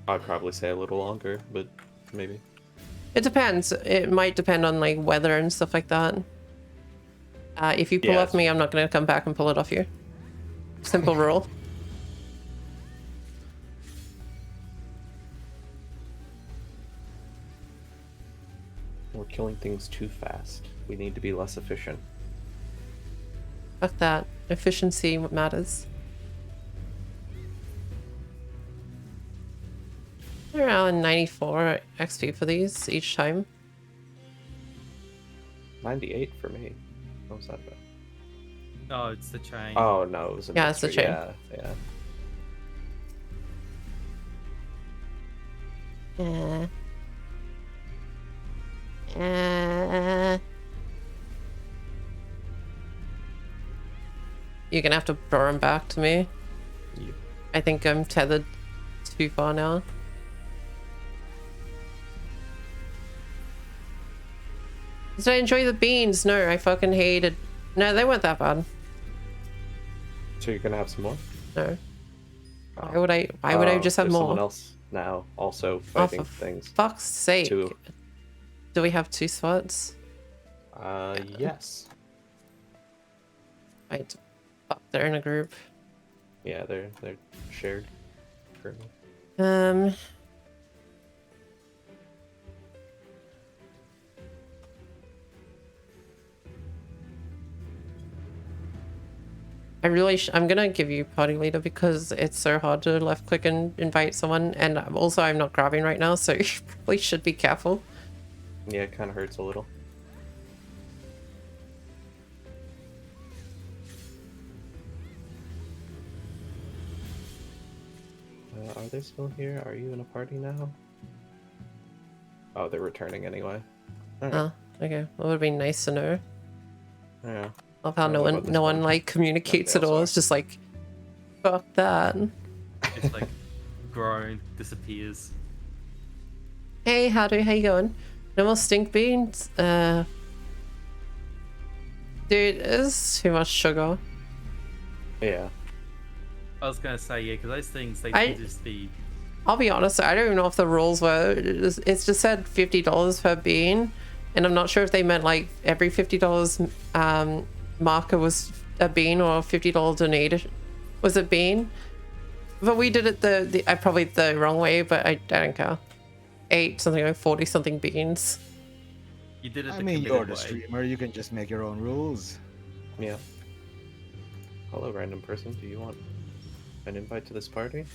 D: I'd probably say a little longer, but maybe.
A: It depends. It might depend on like weather and stuff like that. If you pull off me, I'm not going to come back and pull it off you. Simple rule.
D: We're killing things too fast. We need to be less efficient.
A: Fuck that. Efficiency matters. Around 94 XP for these each time.
D: 98 for me. What was that about?
C: Oh, it's the chain.
D: Oh no, it was a
A: it's the chain.
D: Yeah.
A: You're gonna have to burn back to me.
D: Yep.
A: I think I'm tethered too far now. Did I enjoy the beans? No, I fucking hated. No, they weren't that bad.
D: So you're gonna have some more?
A: No. Why would I? Why would I just have more?
D: Someone else. now, also fighting
A: for
D: things.
A: Fuck's sake.
D: Two.
A: Do we have 2 spots?
D: Yes.
A: Right. Fuck, they're in a group.
D: Yeah, they're shared currently.
A: I'm gonna give you party leader because it's so hard to left click and invite someone, and also I'm not grabbing right now, so you probably should be careful.
D: Yeah, it kind of hurts a little. Are they still here? Are you in a party now? Oh, they're returning anyway. Right.
A: Oh, okay. Well, it would have been nice to know.
D: Yeah.
A: Love how no one like communicates at all. It's just like, fuck that.
C: It's like grown, disappears.
A: Hey, how you going? No more stink beans? Dude, it's too much sugar.
D: Yeah.
C: I was gonna say, yeah, because those things, they can just be...
A: I'll be honest, I don't even know if the rules were... It's just said $50 per bean, and I'm not sure if they meant like every $50 marker was a bean or $50 donated was a bean. But we did it I probably the wrong way, but I don't care. 8 something like 40 something beans.
C: You did it.
B: I mean, you're the streamer. You can just make your own rules.
D: Yeah. Hello, random person. Do you want an invite to this party?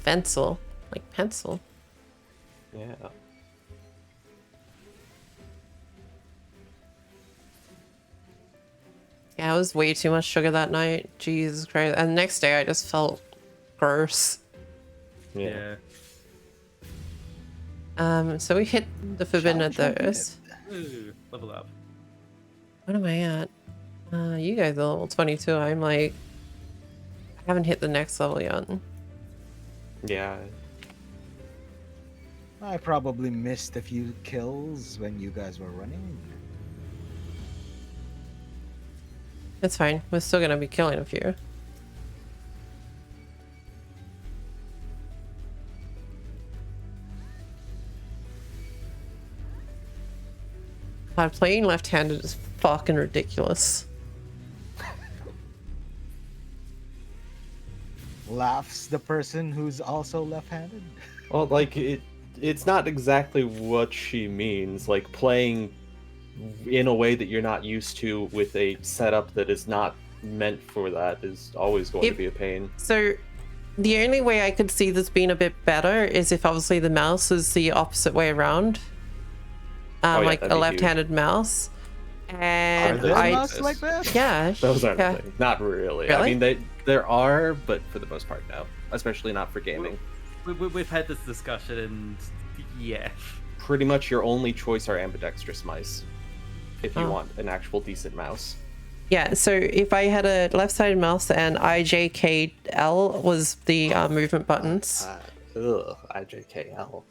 A: Pencil, like pencil.
D: Yeah.
A: Yeah, it was way too much sugar that night. Jesus Christ. And the next day I just felt gross.
D: Yeah.
A: So we hit the forbidden at those.
C: Ooh, level up.
A: What am I at? You guys are level 22. I'm like, I haven't hit the next level yet.
D: Yeah.
B: I probably missed a few kills when you guys were running.
A: It's fine. We're still gonna be killing a few. Playing left-handed is fucking ridiculous.
B: Laughs the person who's also left-handed.
D: Well, like it's not exactly what she means. Like playing in a way that you're not used to with a setup that is not meant for that is always going to be a pain.
A: So the only way I could see this being a bit better is if obviously the mouse is the opposite way around. Like a left-handed mouse. And
B: are there mouse like that?
A: Yeah.
D: Those aren't a thing. Not really.
A: Really?
D: I mean, there are, but for the most part, no. Especially not for gaming.
C: We've had this discussion, and yeah.
D: Pretty much your only choice are ambidextrous mice. If you want an actual decent mouse.
A: Yeah, so if I had a left-sided mouse and IJKL was the movement buttons.
D: IJKL.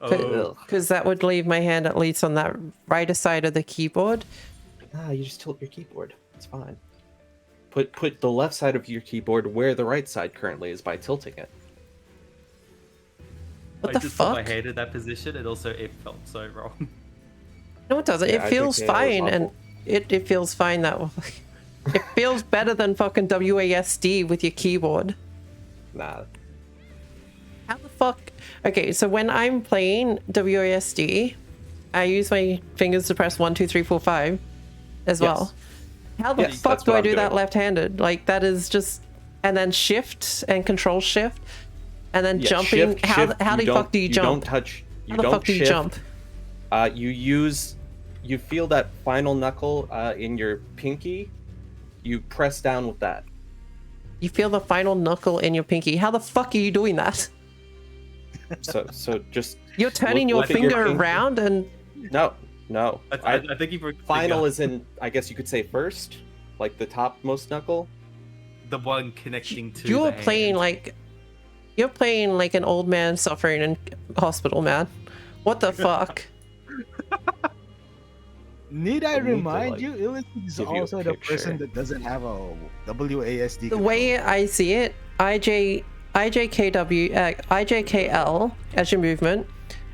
A: Because that would leave my hand at least on that right side of the keyboard.
D: You just tilt your keyboard. It's fine. Put the left side of your keyboard where the right side currently is by tilting it.
A: What the fuck?
C: I hated that position, and also it felt so wrong.
A: No, it doesn't.
D: Yeah,
A: it feels fine, and it feels fine that way. It feels better than fucking WASD with your keyboard.
D: Nah.
A: How the fuck? Okay, so when I'm playing WASD, I use my fingers to press 1, 2, 3, 4, 5 as well. How the fuck do I do that left-handed? Like that is just, and then shift and control shift, and then jumping. How the fuck do you jump?
D: You don't touch. You
A: how the fuck do you jump?
D: You feel that final knuckle in your pinky. You press down with that.
A: You feel the final knuckle in your pinky. How the fuck are you doing that?
D: So just
A: you're turning your finger around and
D: no.
C: I think you
D: final is in. I guess you could say first, like the topmost knuckle.
C: The one connecting to.
A: You're playing like an old man suffering in hospital, man. What the fuck?
B: Need I remind you, Illicit is
D: give you a
B: also the person
D: picture.
B: that doesn't have a WASD
A: The
B: control.
A: way I see it, IJKL as your movement,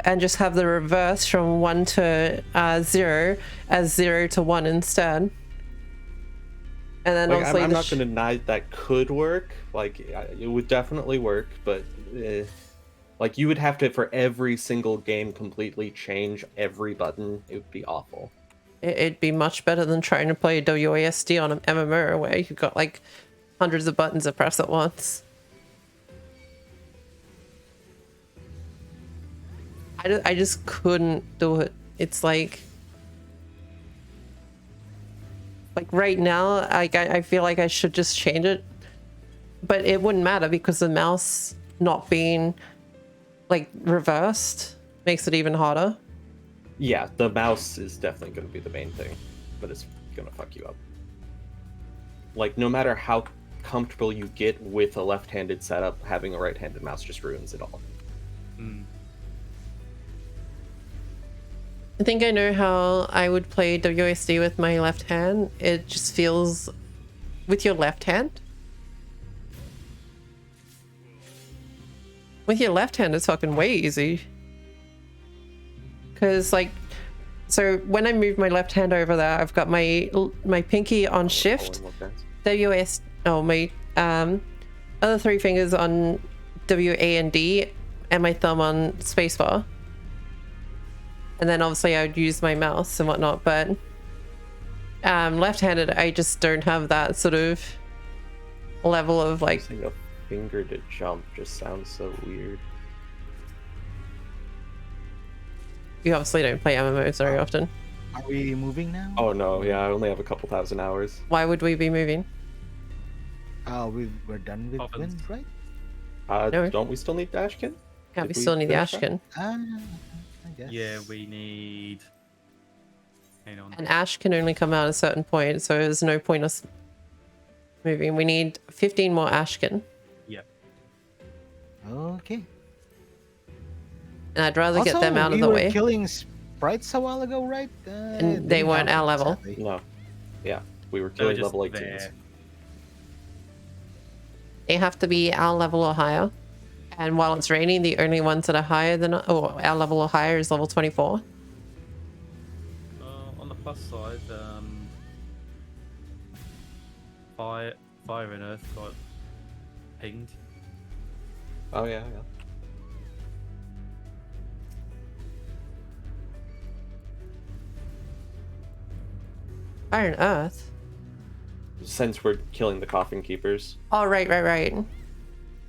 A: and just have the reverse from 1 to 0 as 0 to 1 instead. And then
D: Like,
A: obviously
D: I'm not going to deny that could work. Like, it would definitely work, but like you would have to, for every single game, completely change every button. It would be awful.
A: it'd be much better than trying to play WASD on an MMO where you've got like hundreds of buttons to press at once. I just couldn't do it. It's like right now, I feel like I should just change it, but it wouldn't matter because the mouse not being like reversed makes it even harder.
D: Yeah, the mouse is definitely going to be the main thing, but it's going to fuck you up. Like, no matter how comfortable you get with a left-handed setup, having a right-handed mouse just ruins it all.
A: I think I know how I would play WSD with my left hand. It just feels with your left hand. With your left hand, it's fucking way easy. Because like, so when I move my left hand over there, I've got my pinky on shift, my other 3 fingers on W, A, and D, and my thumb on spacebar. And then obviously I would use my mouse and whatnot, but left-handed, I just don't have that sort of level of like...
D: Using a finger to jump just sounds so weird.
A: You obviously don't play MMOs very often.
B: Are we moving now?
D: Oh no, yeah, I only have a couple thousand hours.
A: Why would we be moving?
B: We're done with Wind, right?
A: No.
D: Don't we still need Dashkin?
A: Yeah,
D: Did
A: we still need the
D: finish that?
A: Ashkin.
B: I guess.
C: Yeah, we need. Hang on.
A: And Ash can only come out at a certain point, so there's no point us moving. We need 15 more Ashkin.
C: Yep.
B: Okay.
A: And I'd rather
B: Also,
A: get them out of
B: we
A: the
B: were
A: way.
B: killing sprites a while ago, right?
A: And they weren't our level.
B: Sadly.
D: No. Yeah, we were
C: They were
D: killing
C: just
D: level 18s.
C: there.
A: They have to be our level or higher. And while it's raining, the only ones that are higher than our level or higher is level 24.
C: On the plus side, fire and earth got pinged.
D: Oh yeah, yeah.
A: Fire and earth.
D: Since we're killing the coffin keepers.
A: Oh, right. I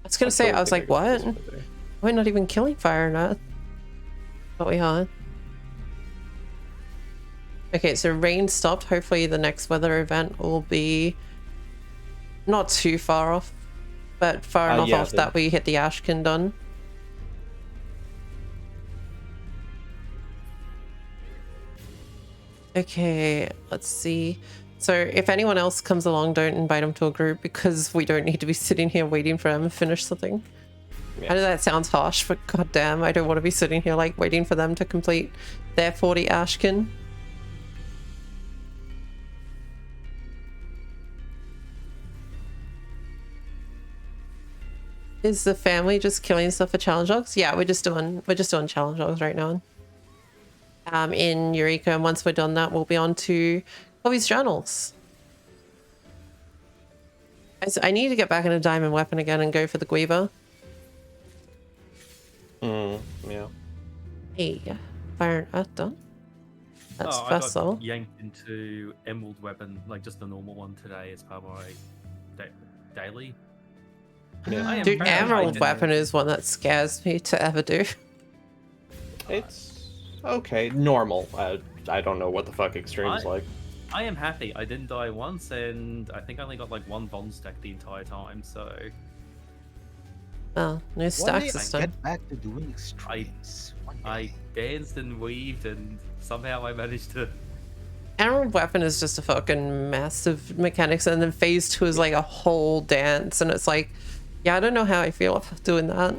A: was gonna say, I was like, what? We're not even killing fire and earth. But we are. Okay, so rain stopped. Hopefully the next weather event will be not too far off, but far enough off that we hit the Ashkin done. Okay, let's see. So if anyone else comes along, don't invite them to a group because we don't need to be sitting here waiting for them to finish something. Yeah. I know that sounds harsh, but goddamn, I don't want to be sitting here like waiting for them to complete their 40 Ashkin. Is the family just killing stuff for challenge logs? Yeah, we're just doing challenge logs right now. In Eureka, and once we're done that, we'll be on to Khloe's journals. I need to get back in a diamond weapon again and go for the Guiva.
D: Yeah.
A: Hey, fire and earth done. That's
C: I
A: vessel.
C: got yanked into emerald weapon, like just the normal one today as part of my daily.
D: Yeah.
A: Dude, emerald weapon is one that scares me to ever do.
D: It's okay, normal. I don't know what the fuck extreme's like.
C: I am happy. I didn't die once, and I think I only got like 1 Von stack the entire time, so...
A: Oh, no stacks this time.
B: Get back to doing extremes.
C: I danced and weaved, and somehow I managed to...
A: Emerald weapon is just a fucking massive mechanics, and then phase 2 is like a whole dance, and it's like, yeah, I don't know how I feel about doing that.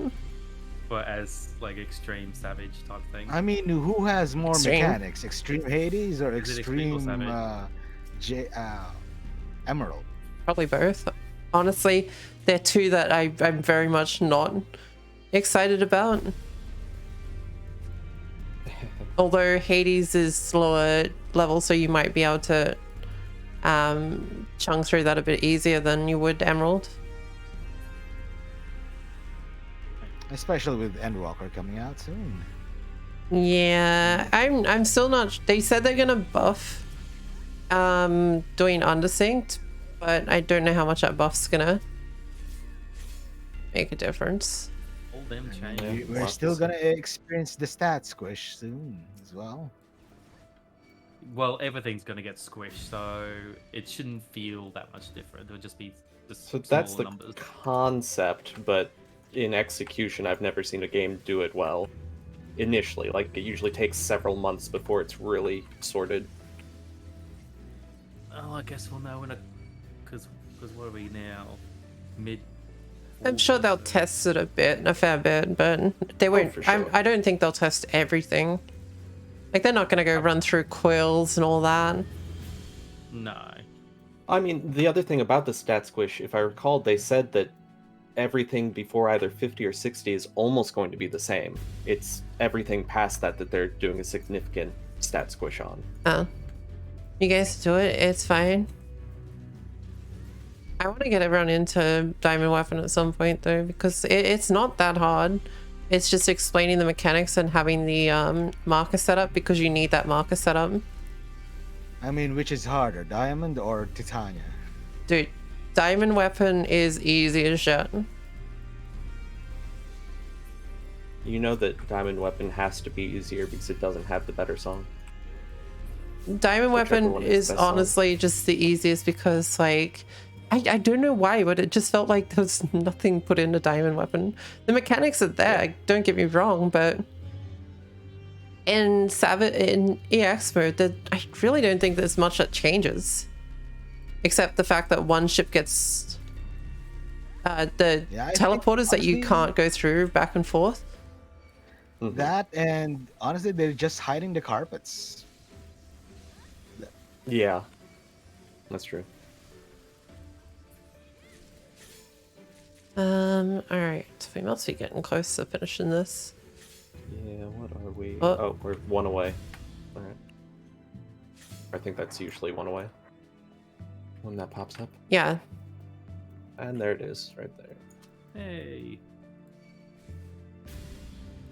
C: for as like extreme savage type thing.
B: I mean, who has more
A: Extreme.
B: mechanics, Extreme Hades or
C: Is it extreme or
B: Extreme
C: savage?
B: Emerald?
A: Probably both. Honestly, they're two that I'm very much not excited about. Although Hades is slower level, so you might be able to chunk through that a bit easier than you would Emerald.
B: Especially with Endwalker coming out soon.
A: Yeah, I'm still not. They said they're gonna buff doing undersynced, but I don't know how much that buff's gonna make a difference.
C: All them
B: I
C: change.
B: mean, we're still gonna experience the stat squish soon as well.
C: Well, everything's gonna get squished, so it shouldn't feel that much different. It'll just be just
D: So that's
C: small
D: the
C: numbers.
D: concept, but in execution, I've never seen a game do it well. Initially, like, it usually takes several months before it's really sorted.
C: Oh, I guess we'll know in a because what are we now? Mid.
A: I'm sure they'll
C: August,
A: test it a fair bit, but they won't.
D: for sure.
A: I don't think they'll test everything. Like, they're not gonna go run through coils and all that.
C: No.
D: I mean, the other thing about the stat squish, if I recall, they said that everything before either 50 or 60 is almost going to be the same. It's everything past that they're doing a significant stat squish on.
A: Oh, you guys do it. It's fine. I want to get everyone into Diamond Weapon at some point though, because it's not that hard. It's just explaining the mechanics and having the marker setup, because you need that marker setup.
B: I mean, which is harder, Diamond or Titania?
A: Dude, Diamond Weapon is easy as shit.
D: You know that Diamond Weapon has to be easier because it doesn't have the better song.
A: Diamond
D: Whichever
A: Weapon
D: one
A: is
D: the best song.
A: honestly just the easiest because, like, I don't know why, but it just felt like there was nothing put into Diamond Weapon. The mechanics are there,
D: Yeah.
A: don't get me wrong, but in EX mode, I really don't think there's much that changes. Except the fact that one ship gets the
B: Yeah, I think,
A: teleporters that you
B: honestly,
A: can't go through back and forth.
D: Mhm.
B: That, and honestly, they're just hiding the carpets.
D: Yeah, that's true.
A: Alright, we must be getting close to finishing this.
D: Yeah, what are we?
A: Oh.
D: Oh, we're one away. Alright. I think that's usually one away. When that pops up.
A: Yeah.
D: And there it is, right there.
C: Hey.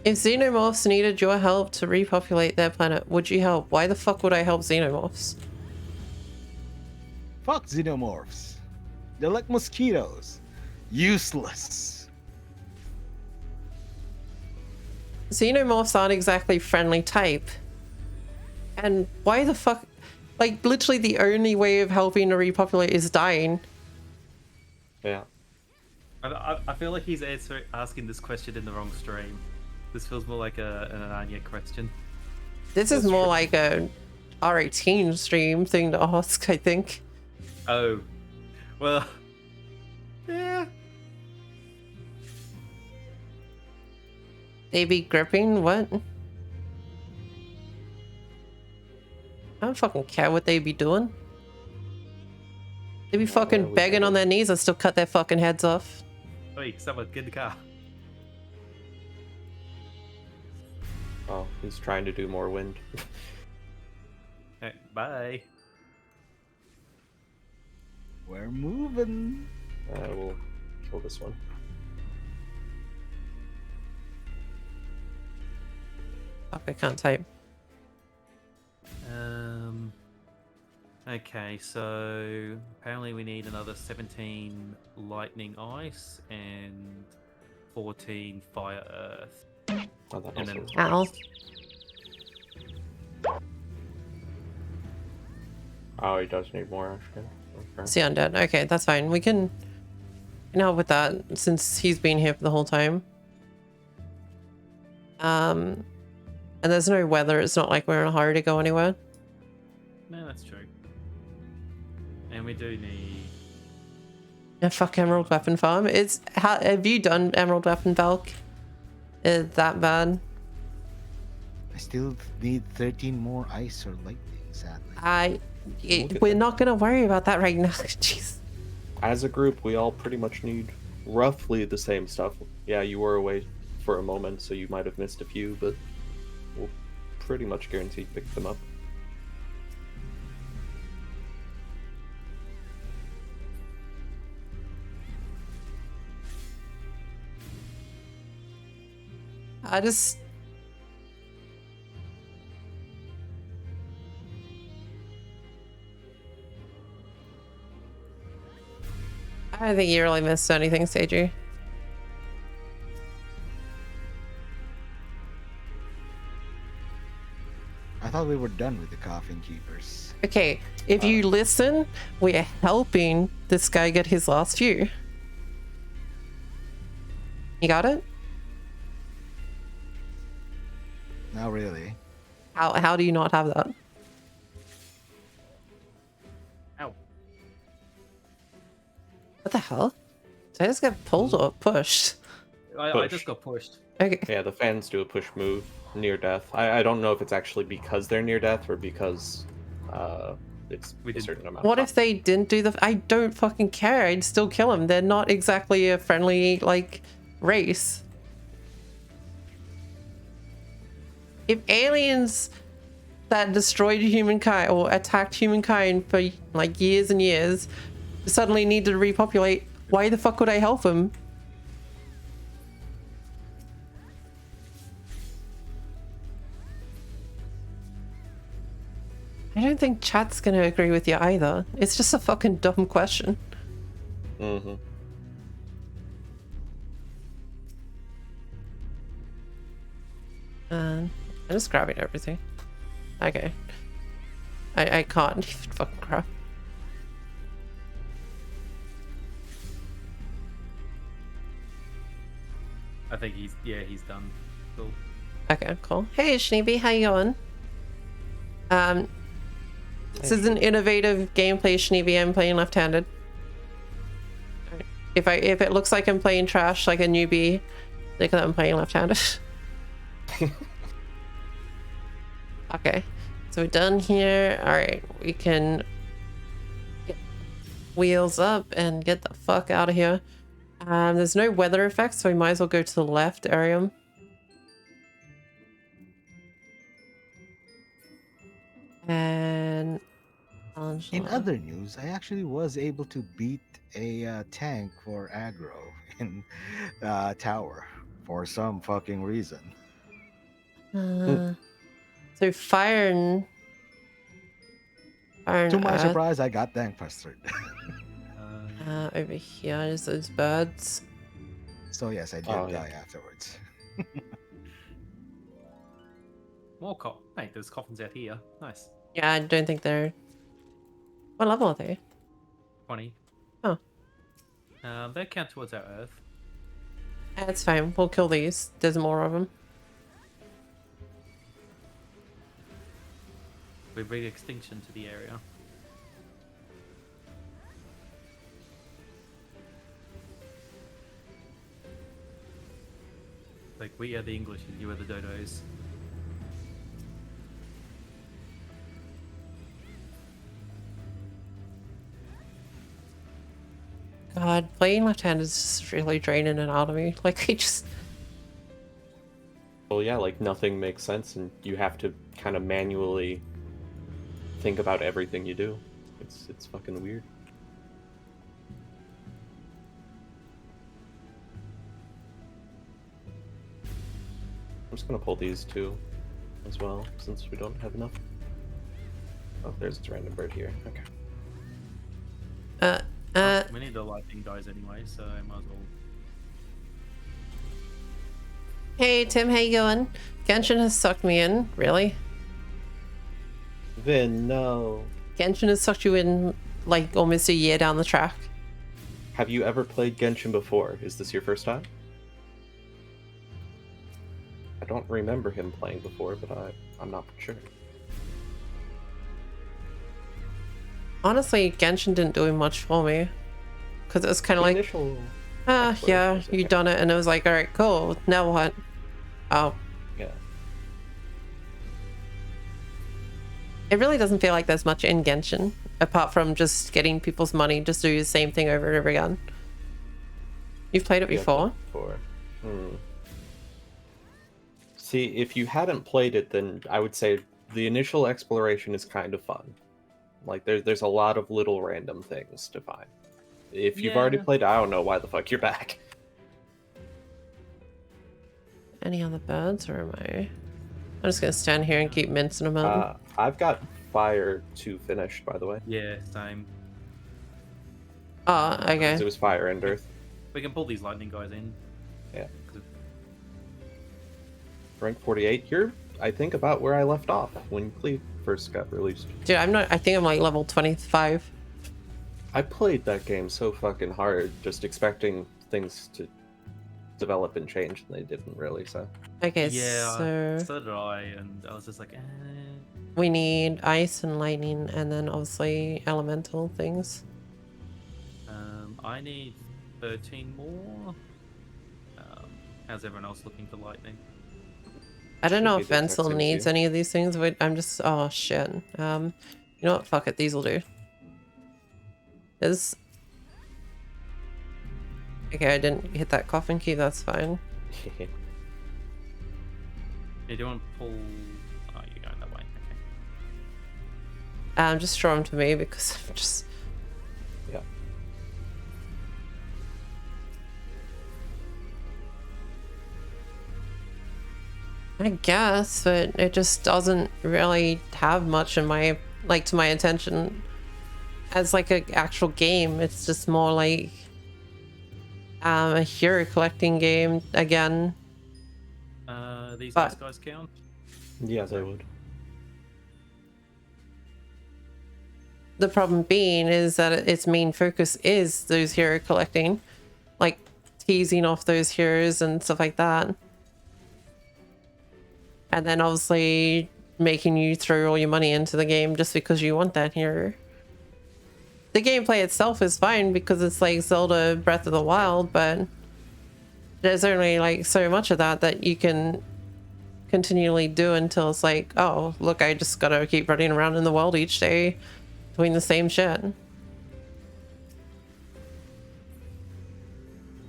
A: If xenomorphs needed your help to repopulate their planet, would you help? Why the fuck would I help xenomorphs?
B: Fuck xenomorphs. They're like mosquitoes. Useless.
A: Xenomorphs aren't exactly friendly type. And why the fuck? Like, literally the only way of helping to repopulate is dying.
D: Yeah.
C: I feel like he's asking this question in the wrong stream. This feels more like an Anya question.
A: This is
D: That's
A: more
D: true.
A: like a R18 stream thing to ask, I think.
C: Oh. Well. Yeah.
A: They be gripping? What? I don't fucking care what they be doing. They be fucking
D: we
A: begging
D: can-
A: on their knees and still cut their fucking heads off.
C: Hey, someone get in the car.
D: Oh, he's trying to do more wind.
C: Hey, bye.
B: We're moving.
D: We'll kill this one.
A: Fuck, I can't type.
C: Okay, so apparently we need another 17 lightning ice and 14 fire earth.
D: Oh, that
C: And
D: also
C: then-
D: was
A: Ow.
D: Oh, he does need more actually. Okay.
A: See undead. Okay, that's fine. We can help with that since he's been here for the whole time. And there's no weather. It's not like we're in a hurry to go anywhere.
C: No, that's true. And we do need.
A: Yeah, fuck Emerald Weapon Farm. Have you done Emerald Weapon, Valk? that bad.
B: I still need 13 more ice or lightning, sadly.
A: We're not gonna worry about that right now. Jeez.
D: As a group, we all pretty much need roughly the same stuff. Yeah, you were away for a moment, so you might have missed a few, but we'll pretty much guarantee pick them up.
A: I don't think you really missed anything, Seiju.
B: I thought we were done with the coffin keepers.
A: Okay, if you listen, we're helping this guy get his last few. You got it?
B: Not really.
A: How do you not have that?
C: Ow.
A: What the hell? Did I just get pulled or pushed?
C: I just got pushed.
A: Okay.
D: Yeah, the fans do a push move near death. I don't know if it's actually because they're near death or because it's a certain amount.
A: What if they didn't do the? I don't fucking care. I'd still kill them. They're not exactly a friendly like race. If aliens that destroyed humankind or attacked humankind for like years and years suddenly needed to repopulate, why the fuck would I help them? I don't think chat's gonna agree with you either. It's just a fucking dumb question.
D: Mm-hmm.
A: I'm just grabbing everything. Okay. I can't even fucking grab.
C: I think he's done. Cool.
A: Okay, cool. Hey Shneeby, how you going? This is an innovative gameplay, Shneeby. I'm playing left-handed. If it looks like I'm playing trash like a newbie, think that I'm playing left-handed. Okay, so we're done here. All right, we can get wheels up and get the fuck out of here. There's no weather effects, so we might as well go to the left area. And
B: in other news, I actually was able to beat a tank for aggro in tower for some fucking reason.
A: So fire
B: to my surprise, I got tank pestered.
A: Over here is those birds.
B: So yes, I did die afterwards.
C: More coffins. Hey, there's coffins out here. Nice.
A: Yeah, I don't think they're... What level are they?
C: 20.
A: Oh.
C: They count towards our Earth.
A: That's fine. We'll kill these. There's more of them.
C: We bring extinction to the area. Like, we are the English and you are the dodos.
A: God, playing left-handed is just really draining it out of me. Like, I just...
D: Well, yeah, like, nothing makes sense, and you have to kind of manually think about everything you do. It's fucking weird. I'm just gonna pull these two as well, since we don't have enough. Oh, there's a random bird here. Okay.
C: We need the lightning guys anyway, so I might as well.
A: Hey Tim, how you going? Genshin has sucked me in. Really?
D: Vin, no.
A: Genshin has sucked you in like almost a year down the track.
D: Have you ever played Genshin before? Is this your first time? I don't remember him playing before, but I'm not sure.
A: Honestly, Genshin didn't do much for me. Because it was kind of like,
D: initial
A: yeah, you done it. And it was like, all right, cool. Now what? Oh.
D: Yeah.
A: It really doesn't feel like there's much in Genshin, apart from just getting people's money, just do the same thing over and over again. You've played it before?
D: See, if you hadn't played it, then I would say the initial exploration is kind of fun. Like, there's a lot of little random things to find. If you've already played it, I don't know why the fuck you're back.
A: Any other birds, or am I... I'm just gonna stand here and keep mincing them up.
D: I've got Fire 2 finished, by the way.
C: Yeah, same.
A: Oh, okay.
D: It was Fire and Earth.
C: We can pull these lightning guys in.
D: Yeah. Rank 48. You're, I think, about where I left off when Khloe first got released.
A: Dude, I think I'm like level 25.
D: I played that game so fucking hard, just expecting things to develop and change, and they didn't really, so...
A: Okay,
C: yeah, so did I, and I was just like,
A: We need ice and lightning, and then obviously elemental things.
C: I need 13 more. How's everyone else looking for lightning?
A: I don't know if Vensil needs any of these things. I'm just... Oh, shit. You know what? Fuck it. These will do. Okay, I didn't hit that coffin key. That's fine.
C: You don't want to pull... Oh, you're going that way. Okay.
A: Just throw them to me because I'm just...
D: Yeah.
A: I guess, but it just doesn't really have much in my... Like, to my attention as, like, an actual game. It's just more like... a hero collecting game, again.
C: These nice guys count?
D: Yeah, they would.
A: The problem being is that its main focus is those hero collecting, like teasing off those heroes and stuff like that, and then obviously making you throw all your money into the game just because you want that hero. The gameplay itself is fine because it's like Zelda Breath of the Wild, but there's only like so much of that you can continually do until it's like, oh, look, I just gotta keep running around in the world each day doing the same shit.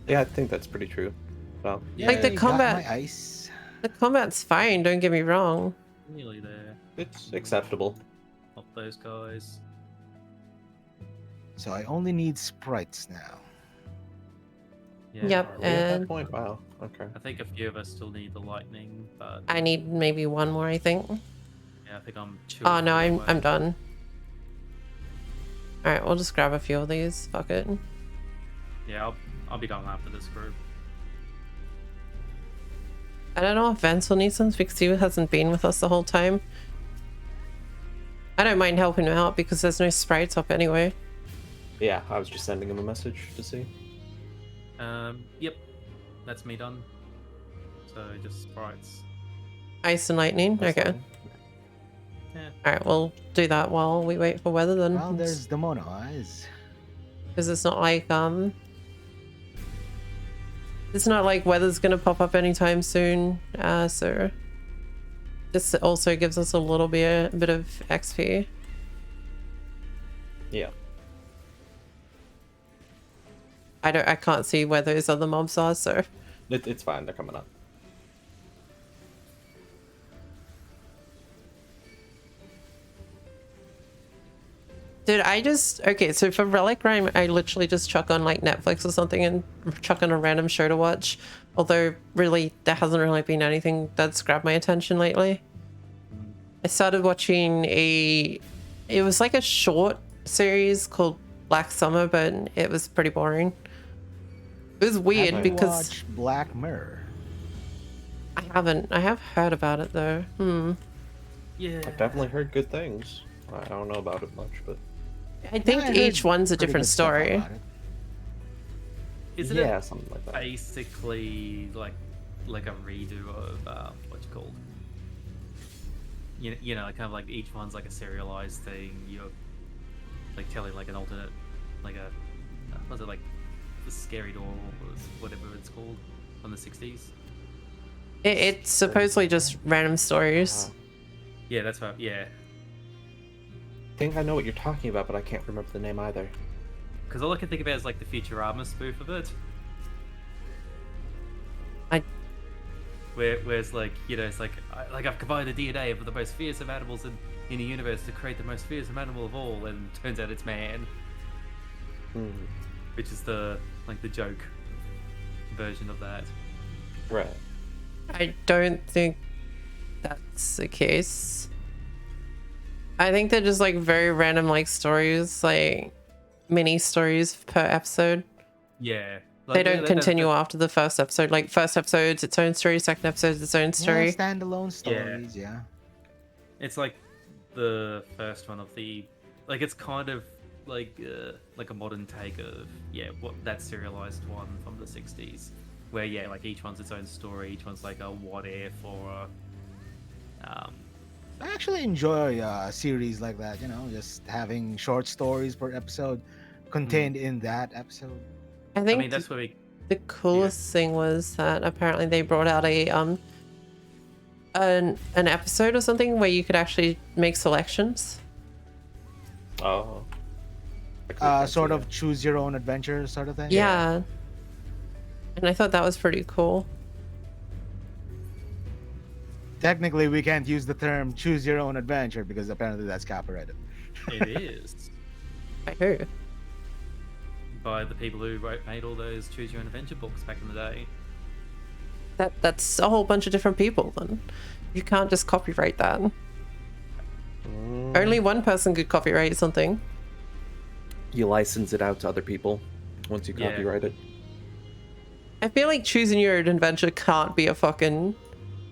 D: Yeah, I think that's pretty true. Well,
B: yeah,
A: like the combat,
B: ice.
A: The combat's fine, don't get me wrong.
C: Nearly there.
D: It's acceptable.
C: Not those guys.
B: So I only need sprites now.
C: Yeah,
A: Yep,
D: Are we at that
A: and
D: point? Wow. Okay.
C: I think a few of us still need the lightning, but
A: I need maybe one more, I think.
C: yeah, I think I'm 2.
A: Oh no, I'm done. All right, we'll just grab a few of these. Fuck it.
C: Yeah, I'll be done after this group.
A: I don't know if Vensil needs some because he hasn't been with us the whole time. I don't mind helping him out because there's no sprites up anyway.
D: Yeah, I was just sending him a message to see.
C: Yep, that's me done. So just sprites.
A: Ice and lightning.
D: That's
A: Okay.
D: fine.
C: Yeah.
A: All right, we'll do that while we wait for weather then.
B: Well, there's the mono eyes.
A: Because it's not like it's not like weather's gonna pop up anytime soon. So this also gives us a little bit of XP.
D: Yeah.
A: I can't see where those other mobs are, so
D: It's fine. They're coming up.
A: dude, okay, so for Relic Rhyme, I literally just chuck on like Netflix or something and chuck on a random show to watch. Although really there hasn't really been anything that's grabbed my attention lately. I started watching it was like a short series called Black Summer, but it was pretty boring. It was weird
B: Have you
A: because
B: watched Black Mirror?
A: I haven't. I have heard about it though.
C: Yeah.
D: I've definitely heard good things. I don't know about it much, but
A: I think
B: I
A: each
B: heard
A: one's a
B: pretty
A: different
B: good stuff
A: story.
B: about it.
C: Isn't
D: yeah,
C: it
D: something like that.
C: basically like a redo of what's it called? You know, kind of like each one's like a serialized thing. You're like telling like an alternate, like a was it like the Scary Door or whatever it's called from the 60s?
A: It's supposedly just random stories.
C: Yeah, that's right. Yeah.
D: I think I know what you're talking about, but I can't remember the name either.
C: Because all I can think about is like the Futurama spoof of it. Where it's like, you know, it's like I've combined the DNA of the most fearsome animals in the universe to create the most fearsome animal of all, and turns out it's man. Which is the joke version of that.
D: Right.
A: I don't think that's the case. I think they're just like very random like stories, like mini stories per episode.
C: Yeah.
A: They don't continue after the first episode. Like first episode's its own story, second episode's its own story.
B: Yeah, standalone stories, yeah.
C: It's like the first one of the it's kind of like a modern take of what that serialized one from the 60s, where like each one's its own story, each one's like a what if or
B: I actually enjoy a series like that, you know, just having short stories per episode contained in that episode.
A: I think
C: that's where
A: the coolest thing was that apparently they brought out an episode or something where you could actually make selections.
D: Oh.
B: Sort of choose your own adventure sort of thing.
A: Yeah. And I thought that was pretty cool.
B: Technically, we can't use the term choose your own adventure because apparently that's copyrighted.
C: It is.
A: By who?
C: By the people who made all those choose your own adventure books back in the day.
A: That's a whole bunch of different people then. You can't just copyright that. Only one person could copyright something.
D: You license it out to other people once you copyright it.
A: I feel like choosing your own adventure can't be a fucking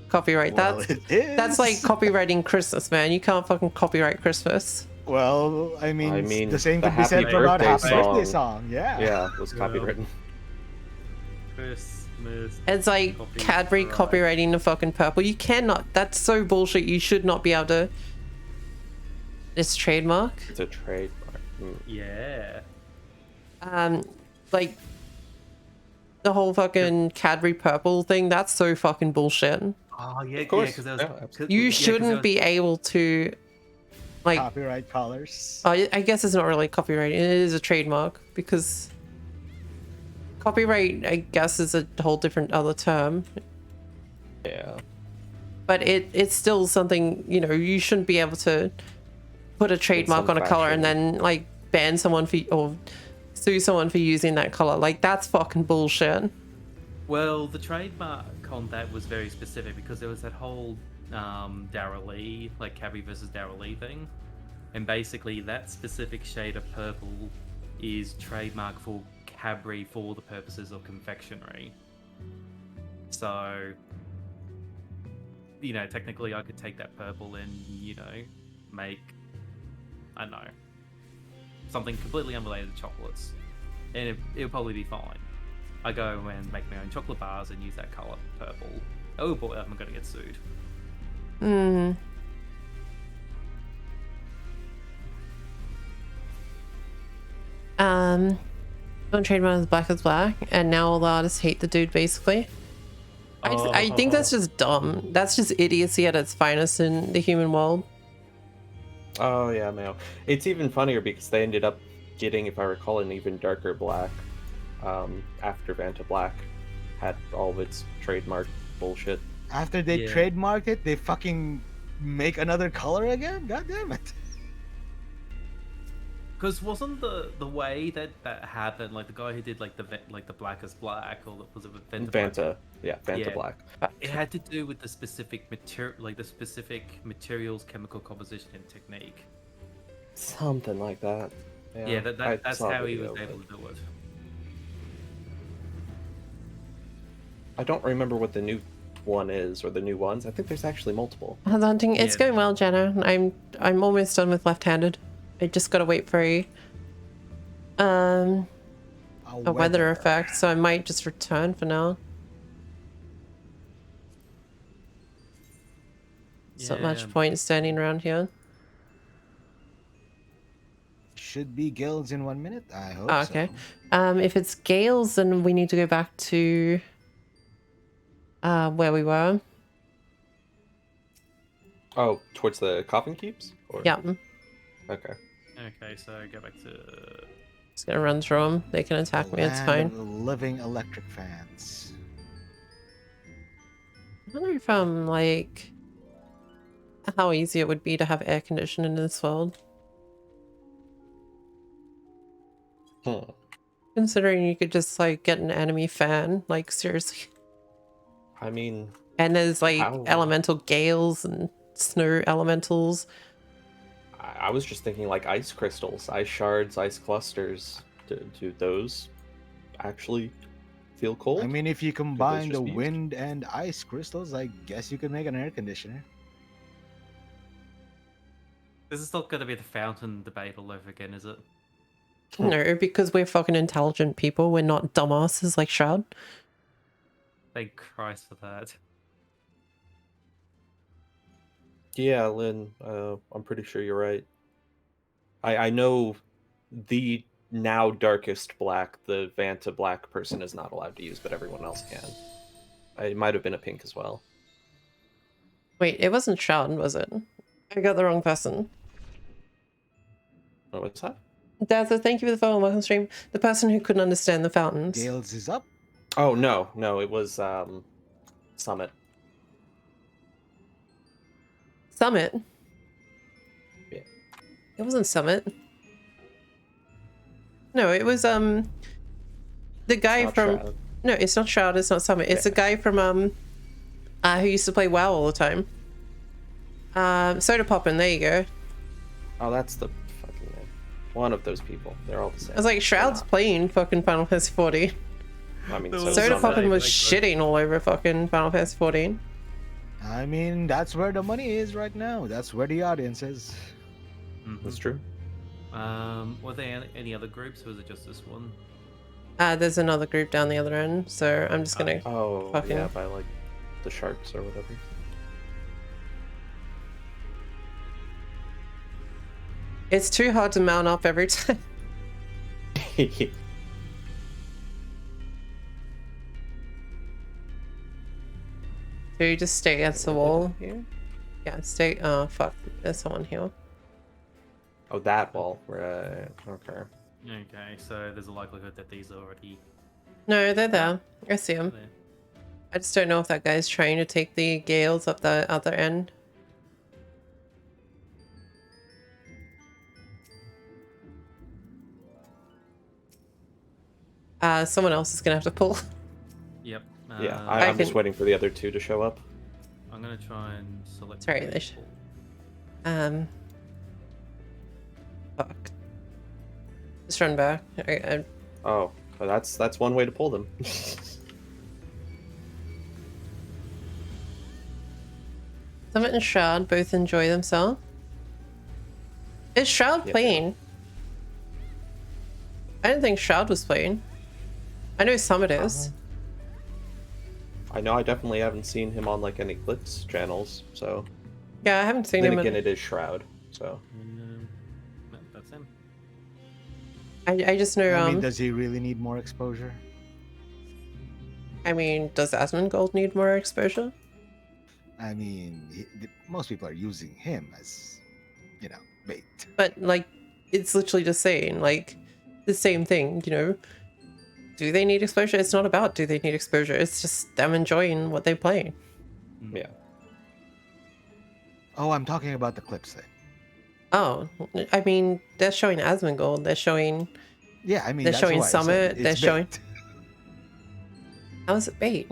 A: copyright.
B: Well, it is.
A: That's like copywriting Christmas, man. You can't fucking copyright Christmas.
B: Well, I mean the same could be said about Happy Birthday song. Yeah,
D: was copywritten.
C: Christmas.
A: It's like Cadbury copywriting the fucking purple. You cannot. That's so bullshit. You should not be able to. It's trademark.
D: It's a trademark.
C: Yeah.
A: Like the whole fucking Cadbury purple thing. That's so fucking bullshit.
C: Oh yeah,
D: of course.
A: You shouldn't be able to. Like
B: copyright colors.
A: I guess it's not really copyright. It is a trademark because copyright, I guess, is a whole different other term.
D: Yeah.
A: But it's still something, you know, you shouldn't be able to put a trademark on a color and then like ban someone or sue someone for using that color. Like that's fucking bullshit.
C: Well, the trademark on that was very specific because there was that whole Dara Lee, like Cadbury versus Dara Lee thing, and basically that specific shade of purple is trademark for Cadbury for the purposes of confectionery. So, you know, technically I could take that purple and, you know, make, I don't know, something completely unrelated to chocolates, and it'll probably be fine. I go and make my own chocolate bars and use that color purple. Oh boy, I'm gonna get sued.
A: Don't trademark as black, and now all the artists hate the dude. Basically, I think that's just dumb. That's just idiocy at its finest in the human world.
D: Oh yeah, Mayo. It's even funnier because they ended up getting, if I recall, an even darker black after Vanta Black had all of its trademark bullshit.
B: After they trademarked it, they fucking make another color again? God damn it.
C: Because wasn't the way that happened, like the guy who did like the Blackest Black, or was it Vanta?
D: Vanta Black.
C: It had to do with the specific material, like the specific materials, chemical composition, and technique.
D: Something like that.
C: Yeah, that's how he was able to do it.
D: I don't remember what the new one is, or the new ones. I think there's actually multiple.
A: Hunting, it's going well, Jenna. I'm almost done with left-handed. I just gotta wait for a weather effect, so I might just return for now. There's not much point standing around here.
B: Should be guilds in 1 minute. I hope.
A: Oh, okay. So. If it's gales, then we need to go back to Where we were.
D: Oh, towards the coffin keeps? Or...
A: Yeah.
D: Okay.
C: Okay, so go back to...
A: Just gonna run through them. They can attack me, it's fine.
B: Living electric fans.
A: I wonder if, like... how easy it would be to have air conditioning in this world. Considering you could just, like, get an enemy fan. Like, seriously.
D: I mean...
A: And there's, like, elemental gales and snow elementals.
D: I was just thinking, like, ice crystals, ice shards, ice clusters. Do those actually feel cold?
B: I mean, if you combine the wind and ice crystals, I guess you could make an air conditioner.
C: This is not going to be the fountain debate all over again, is it?
A: No, because we're fucking intelligent people. We're not dumbasses like Shroud.
C: Thank Christ for that.
D: Yeah, Lynn, I'm pretty sure you're right. I know the now darkest black, the Vanta black person is not allowed to use, but everyone else can. It might have been a pink as well.
A: Wait, it wasn't Shroud, was it? I got the wrong person.
D: What was that?
A: Dazzler, thank you for the follow. Welcome stream. The person who couldn't understand the fountains.
B: Gales is up.
D: Oh, no, it was Summit.
A: Summit?
D: Yeah.
A: It wasn't Summit. No, it was the guy from Shroud. No, it's not Shroud, it's not Summit. It's a guy from who used to play WoW all the time. Soda Poppin', there you go.
D: Oh, that's the fucking one of those people. They're all the same.
A: I was like, Shroud's playing fucking Final Fantasy 14.
D: I mean,
A: Soda Poppin' was shitting all over fucking Final Fantasy 14.
B: I mean, that's where the money is right now. That's where the audience is.
D: That's true.
C: Were there any other groups, or was it just this one?
A: There's another group down the other end, so I'm just gonna fucking...
D: yeah, by like the sharks or whatever.
A: It's too hard to mount up every time. So you just stay against the wall here? Yeah, stay. Oh, fuck. There's someone here.
D: Oh, that wall. Right. Okay.
C: Okay, so there's a likelihood that these are already...
A: No, they're there. I see them. I just don't know if that guy's trying to take the gales up the other end. Someone else is gonna have to pull.
C: Yep.
D: Yeah, I'm just waiting for the other two to show up.
C: I'm gonna try and select.
A: Sorry, they should. Fuck. Just run back.
D: Oh, that's one way to pull them.
A: Summit and Shroud both enjoy themselves. Is Shroud playing? I didn't think Shroud was playing. I know Summit is.
D: I know I definitely haven't seen him on like any Eclipse channels, so.
A: Yeah, I haven't seen him.
D: Then again, it is Shroud, so.
C: That's him.
A: I just know.
B: I mean, does he really need more exposure?
A: I mean, does Asmongold need more exposure?
B: I mean, most people are using him as, bait.
A: But like, it's literally just saying like the same thing, Do they need exposure? It's not about do they need exposure. It's just them enjoying what they play.
D: Yeah.
B: Oh, I'm talking about the clips thing.
A: Oh, I mean, they're showing Asmongold. They're showing.
B: Yeah, I mean,
A: they're showing Summit. They're showing. How is it bait?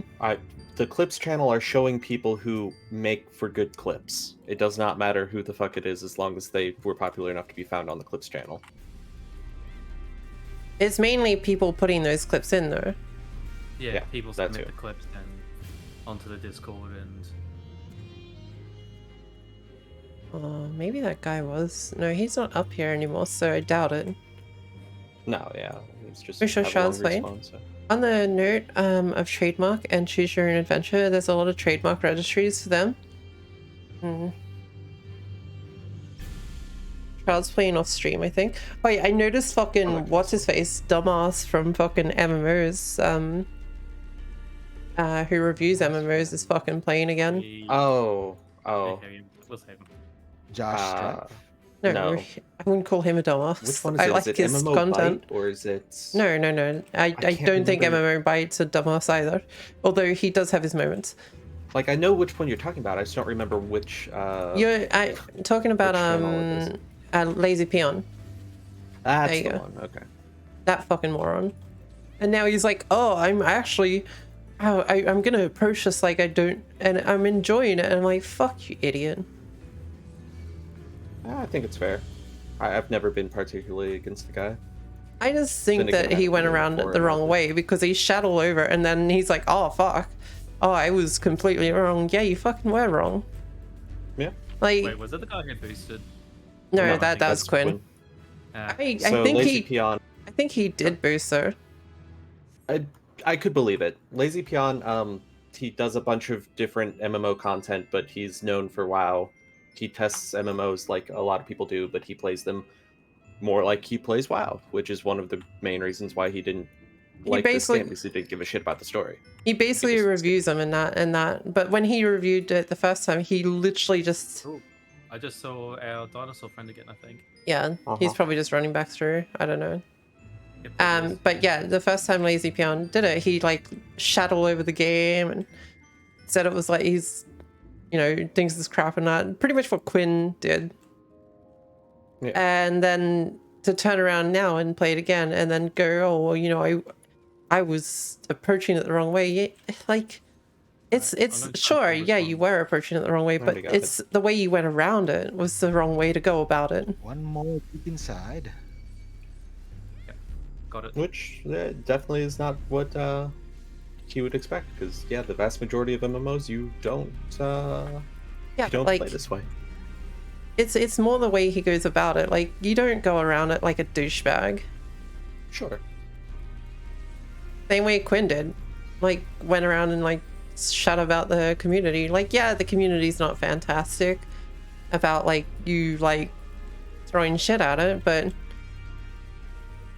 D: The clips channel are showing people who make for good clips. It does not matter who the fuck it is as long as they were popular enough to be found on the clips channel.
A: It's mainly people putting those clips in though.
C: Yeah, people submit the clips then onto the Discord and...
A: maybe that guy was. No, he's not up here anymore, so I doubt it.
D: No, yeah. It's just
A: Pretty sure Shroud's playing. On the note of trademark and choose your own adventure, there's a lot of trademark registries for them. Shroud's playing off stream, I think. Oh yeah, I noticed fucking what's his face, dumbass from fucking MMOs, who reviews MMOs is fucking playing again.
D: Oh.
C: Okay, we'll save him.
B: Josh Streff?
A: No, I wouldn't call him a dumbass.
D: Which one is
A: I
D: it?
A: like
D: Is it
A: his
D: MMO
A: content.
D: Byte, or is it?
A: No. I don't think
D: remember.
A: MMO Byte's a dumbass either. Although he does have his moments.
D: Like, I know which one you're talking about. I just don't remember which.
A: You're talking about Lazy Peon.
D: That's the one. Okay.
A: That fucking moron. And now he's like, oh, I'm gonna approach this like I don't, and I'm enjoying it. And I'm like, fuck you, idiot.
D: I think it's fair. I've never been particularly against the guy.
A: I just think that he went around it the wrong way because he shat all over, and then he's like, oh fuck, oh I was completely wrong. Yeah, you fucking were wrong.
D: Yeah.
A: Like,
C: wait, was it the guy who boosted?
A: No, that was Quinn. I think he did boost her.
D: I could believe it. Lazy Peon, he does a bunch of different MMO content, but he's known for WoW. He tests MMOs like a lot of people do, but he plays them more like he plays WoW, which is one of the main reasons why he didn't like this game, because he didn't give a shit about the story.
A: He basically reviews them and that. But when he reviewed it the first time, he literally just...
C: Ooh, I just saw our dinosaur friend again, I think.
A: Yeah, he's probably just running back through. I don't know. But yeah, the first time Lazy Peon did it, he like shat all over the game and said it was like he's, you know, thinks it's crap and that. Pretty much what Quinn did. Yeah. And then to turn around now and play it again and then go, oh well, you know, I was approaching it the wrong way. Yeah, like it's sure, yeah, you were approaching it the wrong way, but it's the way you went around it was the wrong way to go about it.
B: One more deep inside.
C: Got it.
D: Which definitely is not what he would expect, because yeah, the vast majority of MMOs you don't play this way.
A: It's more the way he goes about it. Like, you don't go around it like a douchebag.
D: Sure.
A: Same way Quinn did. Like, went around and like shut about the community. Like, yeah, the community's not fantastic about like you like throwing shit at it, but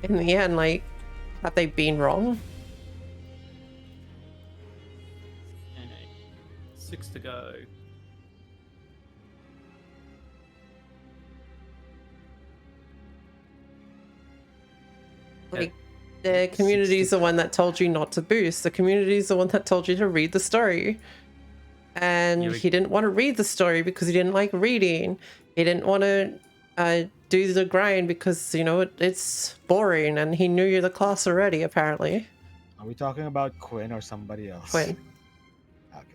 A: in the end, like, have they been wrong?
C: 6 to go.
A: Like, the community's the one that told you not to boost. The community's the one that told you to read the story. And he didn't want to read the story because he didn't like reading. He didn't want to do the grind because, you know, it's boring, and he knew you're the class already, apparently.
B: Are we talking about Quinn or somebody else?
A: Quinn.
B: Okay.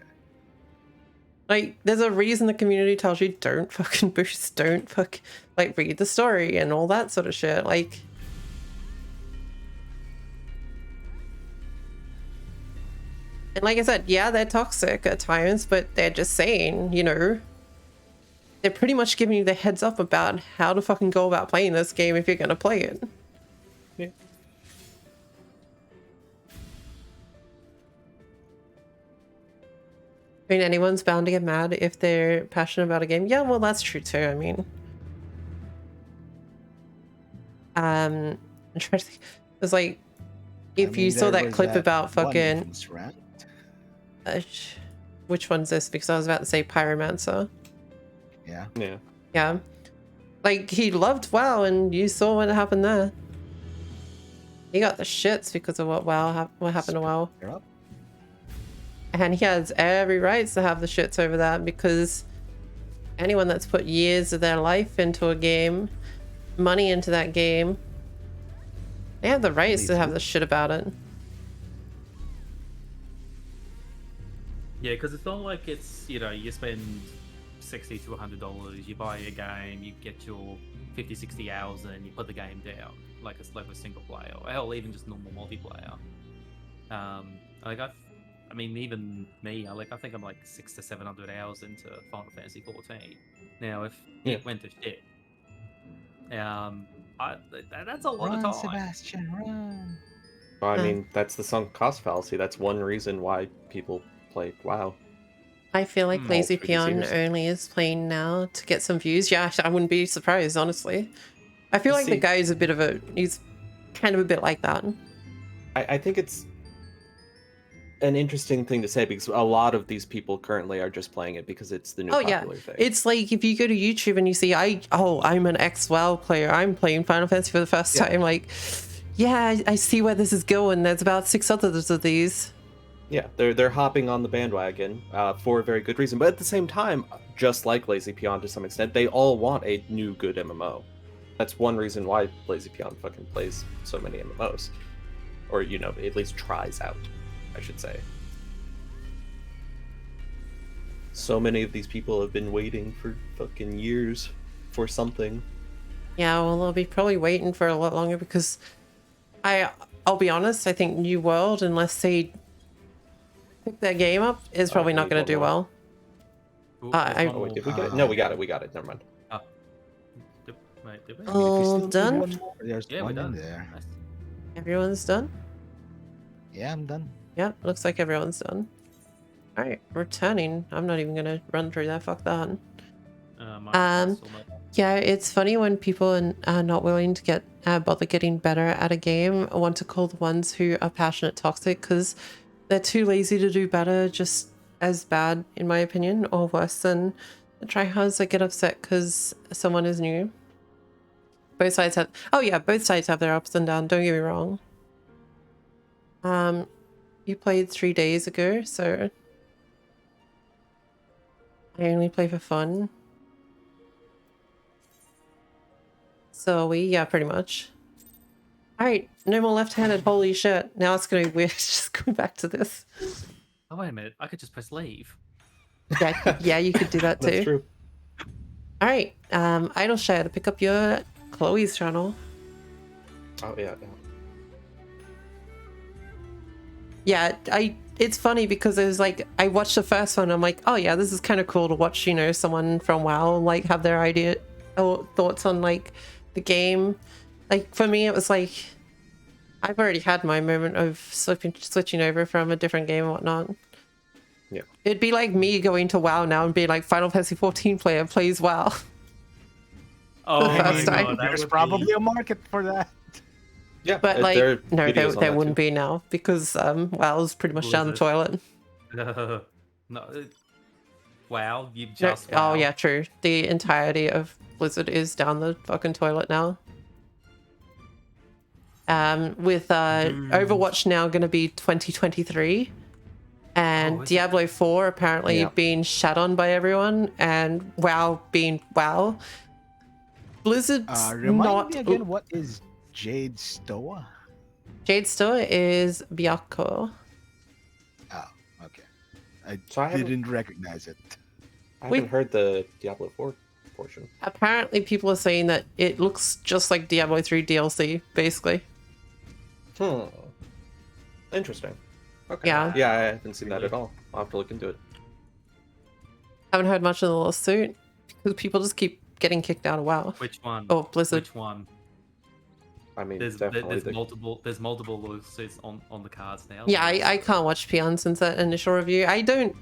A: Like, there's a reason the community tells you don't fucking boost, don't like read the story and all that sort of shit. Like, and like I said, yeah, they're toxic at times, but they're just saying, you know, they're pretty much giving you the heads up about how to fucking go about playing this game if you're going to play it.
D: Yeah.
A: I mean, anyone's bound to get mad if they're passionate about a game. Yeah, well, that's true too. I mean, I'm trying to think. It was like, if you saw that clip about fucking... which one's this? Because I was about to say Pyromancer.
B: Yeah.
D: Yeah.
A: Yeah. Like, he loved WoW, and you saw what happened there. He got the shits because of what happened to WoW. And he has every right to have the shits over that, because anyone that's put years of their life into a game, money into that game, they have the rights to have the shit about it.
C: Yeah, because it's not like it's, you know, you spend $60 to $100, you buy a game, you get your 50, 60 hours and you put the game down, like a single player, or hell, even just normal multiplayer. Like I mean, even me, I think I'm like 600 to 700 hours into Final Fantasy 14. Now, if it went to shit, that's a lot of time.
B: Sebastian, run!
D: Well, I mean, that's the sunk cost fallacy. That's one reason why people play WoW.
A: I feel like Lazy Peon only is playing now to get some views. Yeah, I wouldn't be surprised, honestly. I feel like the guy is he's kind of a bit like that.
D: I think it's an interesting thing to say because a lot of these people currently are just playing it because it's the new popular thing.
A: It's like if you go to YouTube and you see I'm an ex-WoW player, I'm playing Final Fantasy for the first time, like I see where this is going. There's about 6 others of these.
D: Yeah, they're hopping on the bandwagon for a very good reason. But at the same time, just like Lazy Peon to some extent, they all want a new good MMO. That's one reason why Lazy Peon fucking plays so many MMOs. Or, at least tries out, I should say. So many of these people have been waiting for fucking years for something.
A: Yeah, well, they'll be probably waiting for a lot longer because I'll be honest, I think New World, unless they pick their game up, is probably not going to do well.
C: Ooh,
D: did we get it? No, we got it. Never mind.
C: Wait, did we?
A: All done?
B: There's
C: Yeah, we're
B: one in
C: done.
B: there.
C: Nice.
A: Everyone's done?
B: Yeah, I'm done.
A: Yeah, looks like everyone's done. Alright, returning. I'm not even going to run through that. Fuck that. Yeah, it's funny when people are not willing to bother getting better at a game. I want to call the ones who are passionate toxic because they're too lazy to do better, just as bad, in my opinion, or worse than the tryhards that get upset because someone is new. Both sides have... Oh yeah, both sides have their ups and downs, don't get me wrong. You played 3 days ago, so... I only play for fun. So yeah, pretty much. Alright, no more left-handed, holy shit. Now it's gonna be weird just going back to this.
C: Oh, wait a minute. I could just press leave.
A: Yeah, you could do that too.
D: That's true.
A: Alright, Idle Share to pick up your Khloe's channel.
D: Oh, yeah.
A: Yeah, it's funny because it was like, I watched the first one, I'm like, oh yeah, this is kind of cool to watch, someone from WoW, like, have their idea or thoughts on, like, the game. Like, for me, it was like, I've already had my moment of switching over from a different game and whatnot.
D: Yeah.
A: It'd be like me going to WoW now and being like, Final Fantasy 14 player plays WoW.
C: Oh,
A: the first time.
B: There's probably a market for that.
D: Yeah,
A: but like, no, there wouldn't
D: too.
A: be now because WoW's pretty much down the toilet.
C: No. WoW, you just
A: No,
C: WoW.
A: Oh yeah, true. The entirety of Blizzard is down the fucking toilet now. With Overwatch now going to be 2023, and Diablo 4 apparently being shat on by everyone, and WoW being WoW. Blizzard's
B: remind me again, what is Jade Stoa?
A: Jade Stoa is Byakko.
B: Oh, okay. I didn't recognize it.
D: I haven't heard the Diablo 4 portion.
A: Apparently people are saying that it looks just like Diablo 3 DLC, basically.
D: Interesting. Okay.
A: Yeah.
D: Yeah, I haven't seen that at all. I'll have to look into it.
A: Haven't heard much of the lawsuit because people just keep getting kicked out of WoW.
C: Which one?
A: Oh, Blizzard.
C: Which one?
D: I mean,
C: there's multiple lawsuits on the cards now.
A: Yeah, I can't watch Peon since that initial review. I don't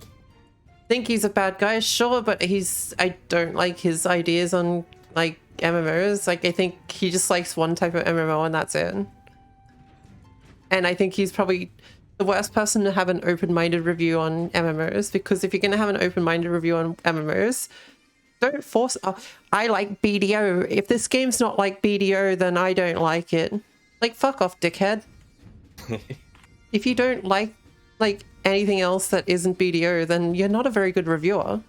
A: think he's a bad guy, sure, but I don't like his ideas on like MMOs. Like, I think he just likes one type of MMO and that's it. And I think he's probably the worst person to have an open-minded review on MMOs, because if you're going to have an open-minded review on MMOs, don't force... Oh, I like BDO. If this game's not like BDO, then I don't like it. Like, fuck off, dickhead. If you don't like anything else that isn't BDO, then you're not a very good reviewer.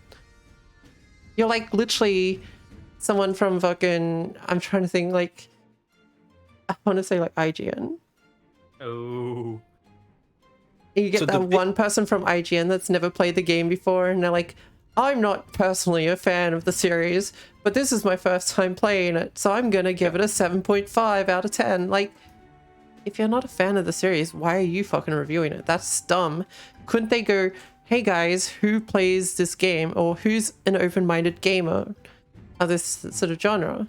A: You're like literally someone from fucking... I'm trying to think, like... I want to say like IGN.
C: Oh.
A: You get that one person from IGN that's never played the game before, and they're like, I'm not personally a fan of the series, but this is my first time playing it, so I'm gonna give it a 7.5 out of 10. Like, if you're not a fan of the series, why are you fucking reviewing it? That's dumb. Couldn't they go, hey guys, who plays this game, or who's an open-minded gamer of this sort of genre?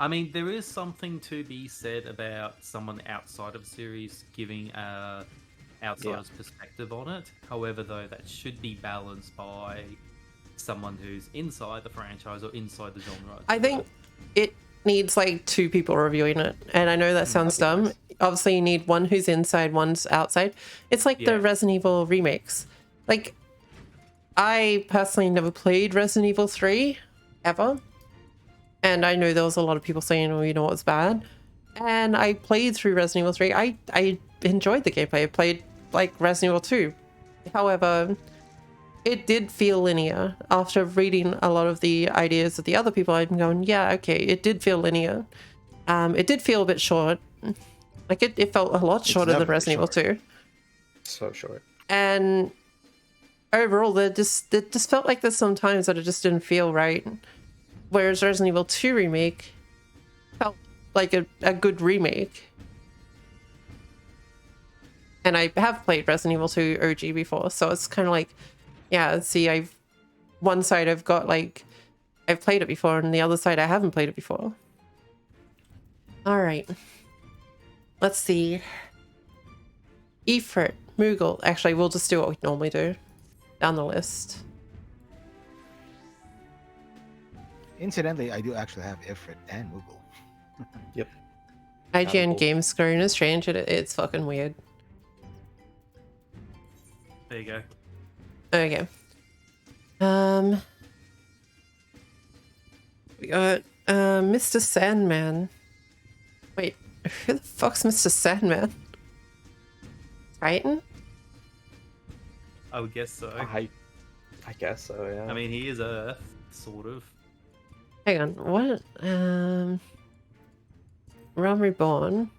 C: I mean, there is something to be said about someone outside of the series giving a outsider's perspective on it. However, though, that should be balanced by someone who's inside the franchise or inside the genre.
A: I think it needs like 2 people reviewing it, and I know that sounds dumb. obviously you need one who's inside, one's outside. It's like the Resident Evil remakes. Like, I personally never played Resident Evil 3 ever. And I know there was a lot of people saying, oh, you know what's bad. And I played through Resident Evil 3. I enjoyed the gameplay. I played like Resident Evil 2. However, it did feel linear. After reading a lot of the ideas of the other people, I'm going, yeah, okay, it did feel linear. It did feel a bit short. Like it felt a lot shorter than Resident Evil 2.
D: So short.
A: And overall, it just felt like there's some times that it just didn't feel right. Whereas Resident Evil 2 remake felt like a good remake. And I have played Resident Evil 2 OG before, so it's kind of like, yeah, see, one side I've got like, I've played it before, and the other side I haven't played it before. All right. Let's see. Ifrit, Moogle. Actually, we'll just do what we normally do. Down the list.
B: Incidentally, I do actually have Ifrit and Moogle.
D: Yep.
A: IGN game scoring is strange. It's fucking weird.
C: There you go.
A: Okay. We got Mr. Sandman. Wait, who the fuck's Mr. Sandman? Titan?
C: I would guess so.
D: I guess so, yeah.
C: I mean, he is Earth, sort of.
A: Hang on, what? Realm Reborn.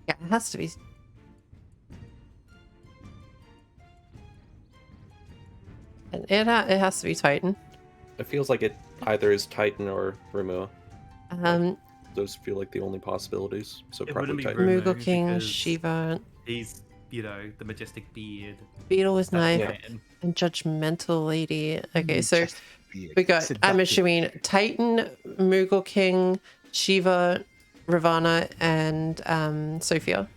A: Yeah, it has to be. And it has to be Titan.
D: It feels like it either is Titan or Rumua. Those feel like the only possibilities. So probably Titan.
A: Moogle King, Shiva.
C: He's, the majestic beard.
A: Beetle with knife and judgmental lady. Okay, so we got, I'm assuming Titan, Moogle King, Shiva, Ravana, and Sophia.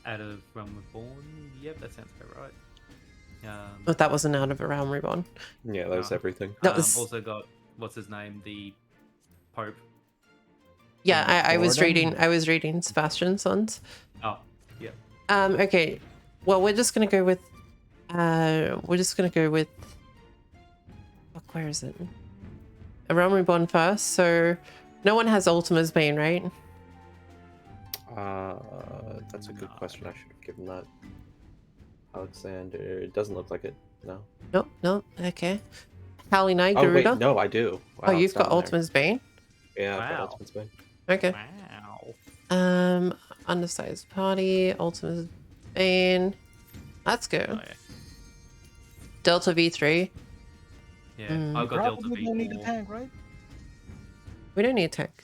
C: Out of Realm Reborn? Yep, that sounds about right.
A: But that wasn't out of a Realm Reborn.
D: Yeah, that was everything.
A: That was
C: also got, what's his name? The Pope.
A: Yeah, I was reading Sebastian's Sons.
C: Oh, yeah.
A: Okay. Well, we're just gonna go with fuck, where is it? A Realm Reborn first, so no one has Ultima's Bane, right?
D: That's a good question. I should have given that. Alexander, it doesn't look like it. No.
A: Nope. Okay. Kali Knight,
D: Oh
A: Garuda.
D: wait, no, I do. Wow,
A: oh, you've got Ultima's Bane.
D: Yeah, I've got Ultima's Bane.
A: Okay.
C: Wow.
A: Undersized Party, Ultima's Bane. Let's go.
C: Oh, yeah.
A: Delta V3.
C: Yeah, I've got Delta
B: V4. Don't need a tank, right?
A: We don't need a tank.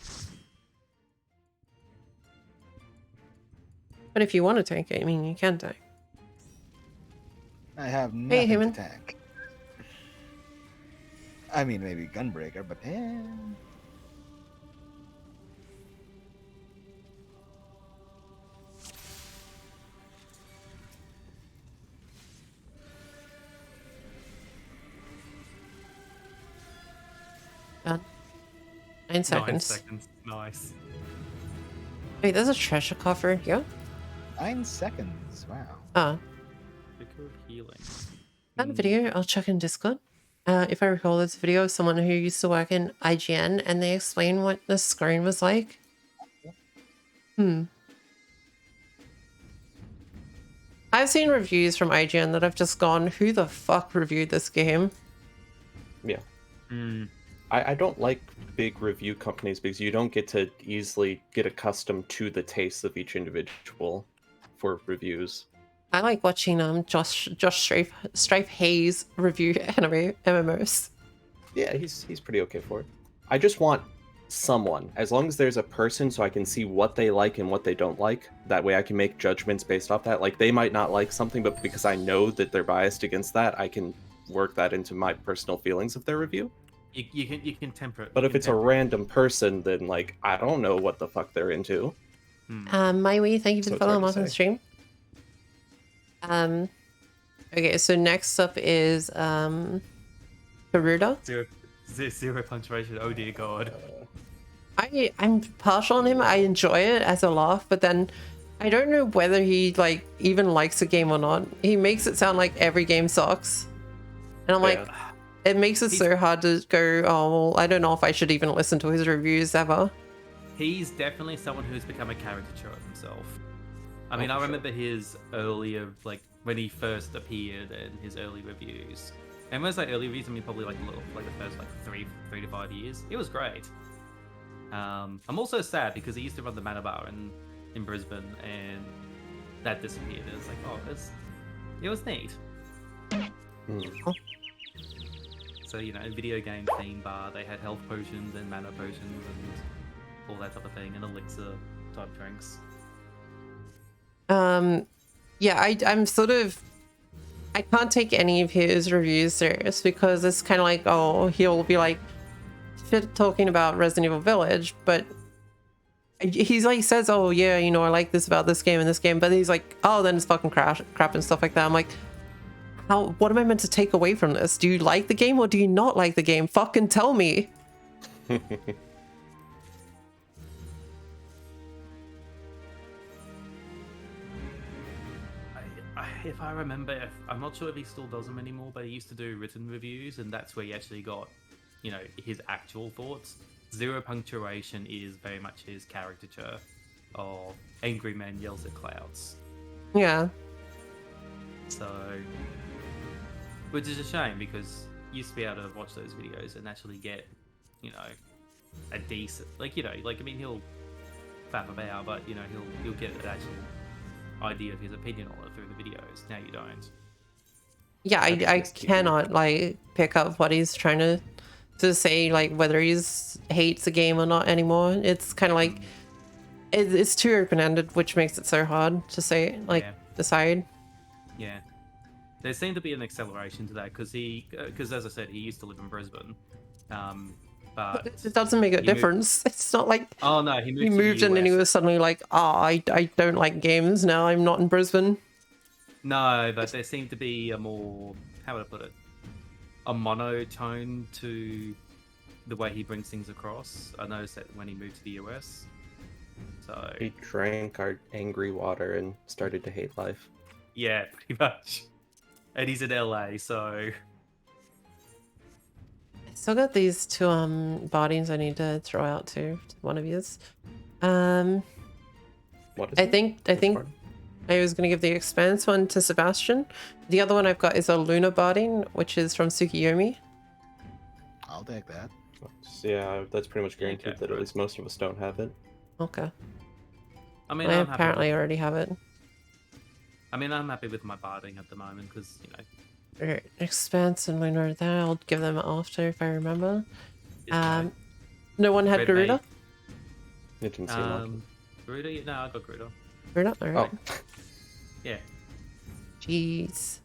A: But if you want to tank it, I mean, you can tank.
B: I have nothing
A: Human.
B: to tank. I mean, maybe Gunbreaker, but
A: Done. 9 seconds.
C: 9 seconds. Nice.
A: Wait, there's a treasure coffer here?
B: 9 seconds. Wow.
A: Ah.
C: Liquid healing.
A: That video, I'll check in Discord. If I recall, there's a video of someone who used to work in IGN and they explain what the screen was like. I've seen reviews from IGN that I've just gone, who the fuck reviewed this game?
D: Yeah. I don't like big review companies because you don't get to easily get accustomed to the tastes of each individual for reviews.
A: I like watching Josh Strife Hayes review anime MMOs.
D: Yeah, he's pretty okay for it. I just want someone, as long as there's a person, so I can see what they like and what they don't like. That way I can make judgments based off that. Like, they might not like something, but because I know that they're biased against that, I can work that into my personal feelings of their review.
C: You can temper it.
D: But if it's a random person, then like I don't know what the fuck they're into.
A: Mywee, thank you for the follow on the stream. Okay, so next up is Garuda.
C: Zero punctuation. Oh dear God.
A: I'm partial on him. I enjoy it as a laugh, but then I don't know whether he like even likes the game or not. He makes it sound like every game sucks, and I'm like, it makes it so hard to go, oh well, I don't know if I should even listen to his reviews ever.
C: He's definitely someone who's become a caricature of himself. I mean, I remember his earlier, like when he first appeared and his early reviews. And when I say early reviews, I mean probably like the first like three to 5 years. It was great. I'm also sad because he used to run the Manor Bar in Brisbane, and that disappeared. It was like, oh, it was neat. So, you know, video game theme bar, they had health potions and mana potions and all that type of thing, and elixir type drinks.
A: Yeah, I'm sort of, I can't take any of his reviews serious because it's kind of like, oh, he'll be like talking about Resident Evil Village, but he's like says, oh yeah, you know, I like this about this game and this game, but he's like, oh, then it's fucking crap and stuff like that. I'm like, what am I meant to take away from this? Do you like the game or do you not like the game? Fucking tell me.
C: If I remember, I'm not sure if he still does them anymore, but he used to do written reviews, and that's where he actually got, you know, his actual thoughts. Zero punctuation is very much his caricature of angry man yells at clouds.
A: Yeah.
C: So, which is a shame because you used to be able to watch those videos and actually get, you know, a decent, like, you know, like, I mean, he'll faff about, but, you know, he'll get an actual idea of his opinion on it through the videos. Now you don't.
A: Yeah, I cannot like pick up what he's trying to say, like whether he's hates the game or not anymore. It's kind of like it's too open-ended, which makes it so hard to say, like, decide.
C: Yeah, there seemed to be an acceleration to that because as I said, he used to live in Brisbane, but
A: it doesn't make a difference. It's not like,
C: oh no, he
A: moved in and he was suddenly like, oh, I don't like games now, I'm not in Brisbane.
C: No, but there seemed to be a more, how would I put it, a monotone to the way he brings things across. I noticed that when he moved to the US. So
D: he drank our angry water and started to hate life.
C: Yeah, pretty much. And he's in LA, so
A: Still got these two bodies I need to throw out to one of yous.
D: What is
A: I think I was gonna give the Expanse one to Sebastian. The other one I've got is a Luna Barding, which is from Tsukiyomi.
B: I'll take that.
D: Yeah, that's pretty much guaranteed that at least most of us don't have it.
A: Okay.
C: I mean,
A: I apparently already have it.
C: I mean, I'm happy with my barding at the moment because, you know.
A: Alright, Expanse and Lunar there. I'll give them after if I remember. No one had Garuda?
D: It didn't seem like it.
C: Garuda? No, I got Garuda.
A: Garuda? Alright.
D: Oh.
C: Yeah.
A: Jeez.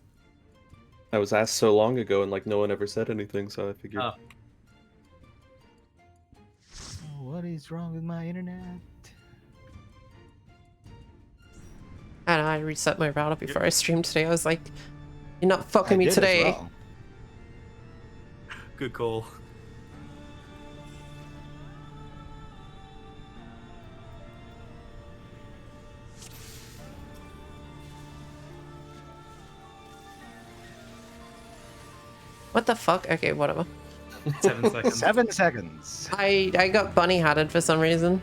D: I was asked so long ago and like no one ever said anything, so I figured.
C: Oh.
B: What is wrong with my internet?
A: I don't know, I reset my router before I streamed today. I was like, you're not fucking me today.
B: Well.
C: Good call.
A: What the fuck? Okay, whatever.
C: 7 seconds.
B: 7 seconds.
A: I got bunny hatted for some reason.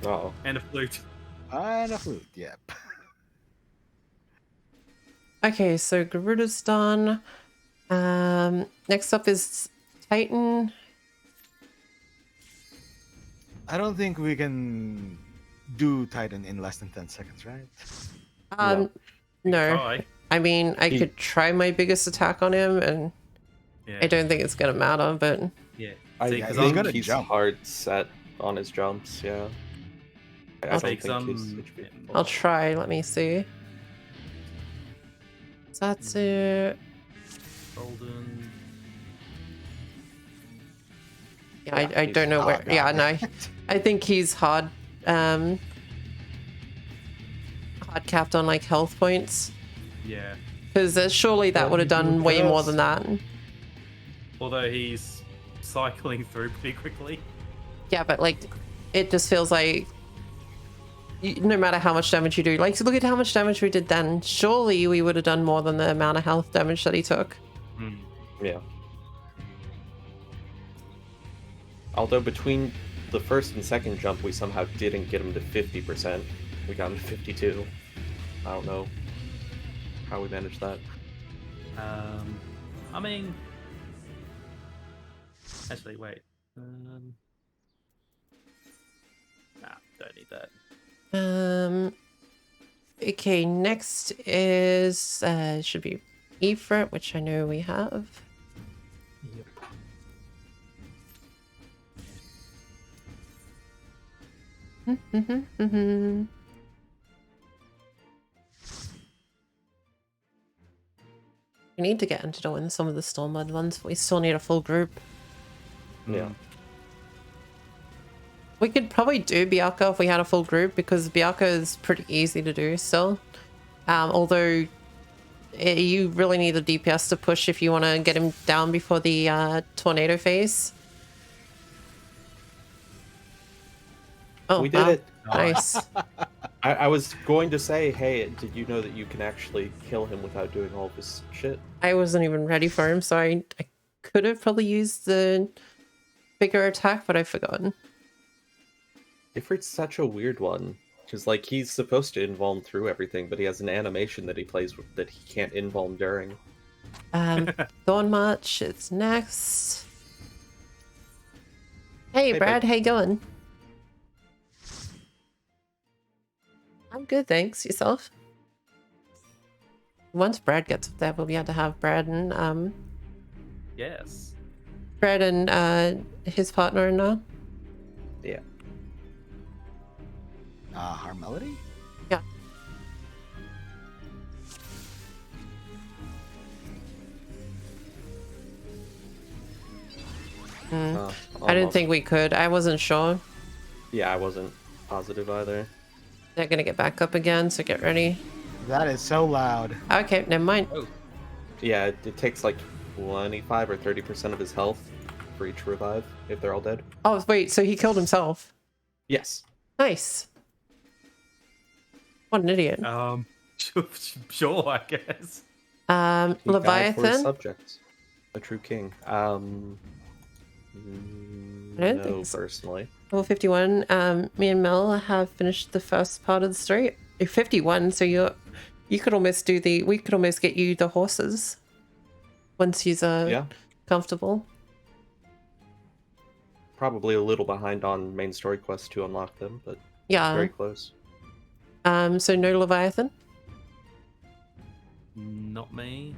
D: Oh.
C: And a flute.
B: And a flute, yep.
A: Okay, so Garuda's done. Next up is Titan.
B: I don't think we can do Titan in less than 10 seconds, right?
A: No.
C: Try.
A: I mean, I could try my biggest attack on him, and
C: Yeah.
A: I don't think it's gonna matter, but
C: Yeah.
D: I
C: See, 'cause
D: think
B: gonna
D: he's
B: jump.
D: hard set on his jumps, yeah. I don't
C: take
D: think he's
C: some.
D: HP.
A: I'll try. Let me see. Satsu.
C: Golden.
A: Yeah, I don't know where.
B: God.
A: Yeah, no. I think he's hard capped on like health points.
C: Yeah.
A: Because surely that would have done way more than that.
C: Although he's cycling through pretty quickly.
A: Yeah, but like, it just feels like no matter how much damage you do, like, look at how much damage we did then. Surely we would have done more than the amount of health damage that he took.
D: Yeah. Although between the first and second jump, we somehow didn't get him to 50%. We got him to 52. I don't know how we managed that.
C: I mean, actually, wait. Nah, don't need that.
A: Okay, next is should be Efret, which I know we have.
B: Yep.
A: We need to get into doing some of the Stormwood ones, but we still need a full group.
D: Yeah.
A: We could probably do Bianca if we had a full group, because Bianca is pretty easy to do still. Although you really need the DPS to push if you want to get him down before the tornado phase. Oh,
D: We did
A: wow.
D: it.
A: Nice.
D: I was going to say, hey, did you know that you can actually kill him without doing all this shit?
A: I wasn't even ready for him, so I could have probably used the bigger attack, but I've forgotten.
D: Ifrit's such a weird one. Because, like, he's supposed to invuln through everything, but he has an animation that he plays with that he can't invuln during.
A: Thorn March, it's next. Hey,
D: Hey,
A: Brad,
D: bud.
A: how you going? I'm good, thanks. Yourself? Once Brad gets up there, we'll be able to have Brad and
C: Yes.
A: his partner in now.
D: Yeah.
B: Harmelody?
A: Yeah. I didn't think we could. I wasn't sure.
D: Yeah, I wasn't positive either.
A: They're gonna get back up again, so get ready.
B: That is so loud.
A: Okay, never mind.
C: Oh.
D: Yeah, it takes like 25 or 30% of his health for each revive if they're all dead.
A: Oh, wait, so he killed himself.
D: Yes.
A: Nice. What an idiot.
C: Sure, I guess.
D: He died for his
A: Leviathan?
D: subjects. A true king.
A: I don't
D: No,
A: think so.
D: personally.
A: Level 51. Me and Mel have finished the first part of the story. You're 51, so you could almost do we could almost get you the horses once he's comfortable.
D: Probably a little behind on main story quests to unlock them, but
A: Yeah.
D: very close.
A: So no Leviathan?
C: Not me.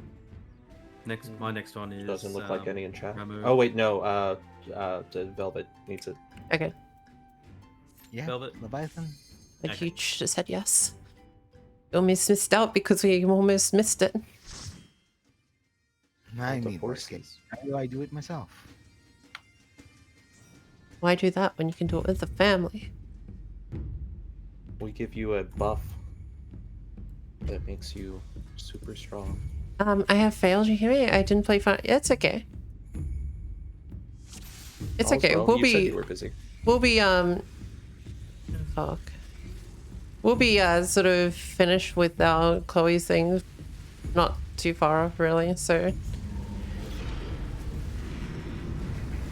C: My next one is.
D: Doesn't look like any in chat.
C: Ramu.
D: Oh wait, no. The Velvet needs it.
A: Okay.
B: Yeah,
C: Velvet.
B: Leviathan.
A: Like
C: Okay.
A: you just said yes. You almost missed out because we almost missed it.
B: I
D: The
B: mean, worst case.
D: horses.
B: How do I do it myself?
A: Why do that when you can do it with the family?
D: We give you a buff that makes you super strong.
A: I have failed. You hear me? I didn't play fun. It's okay. It's
D: All's
A: okay.
D: well. You said you were busy.
A: We'll be fuck. We'll be sort of finished with our Khloe's thing. Not too far off really, so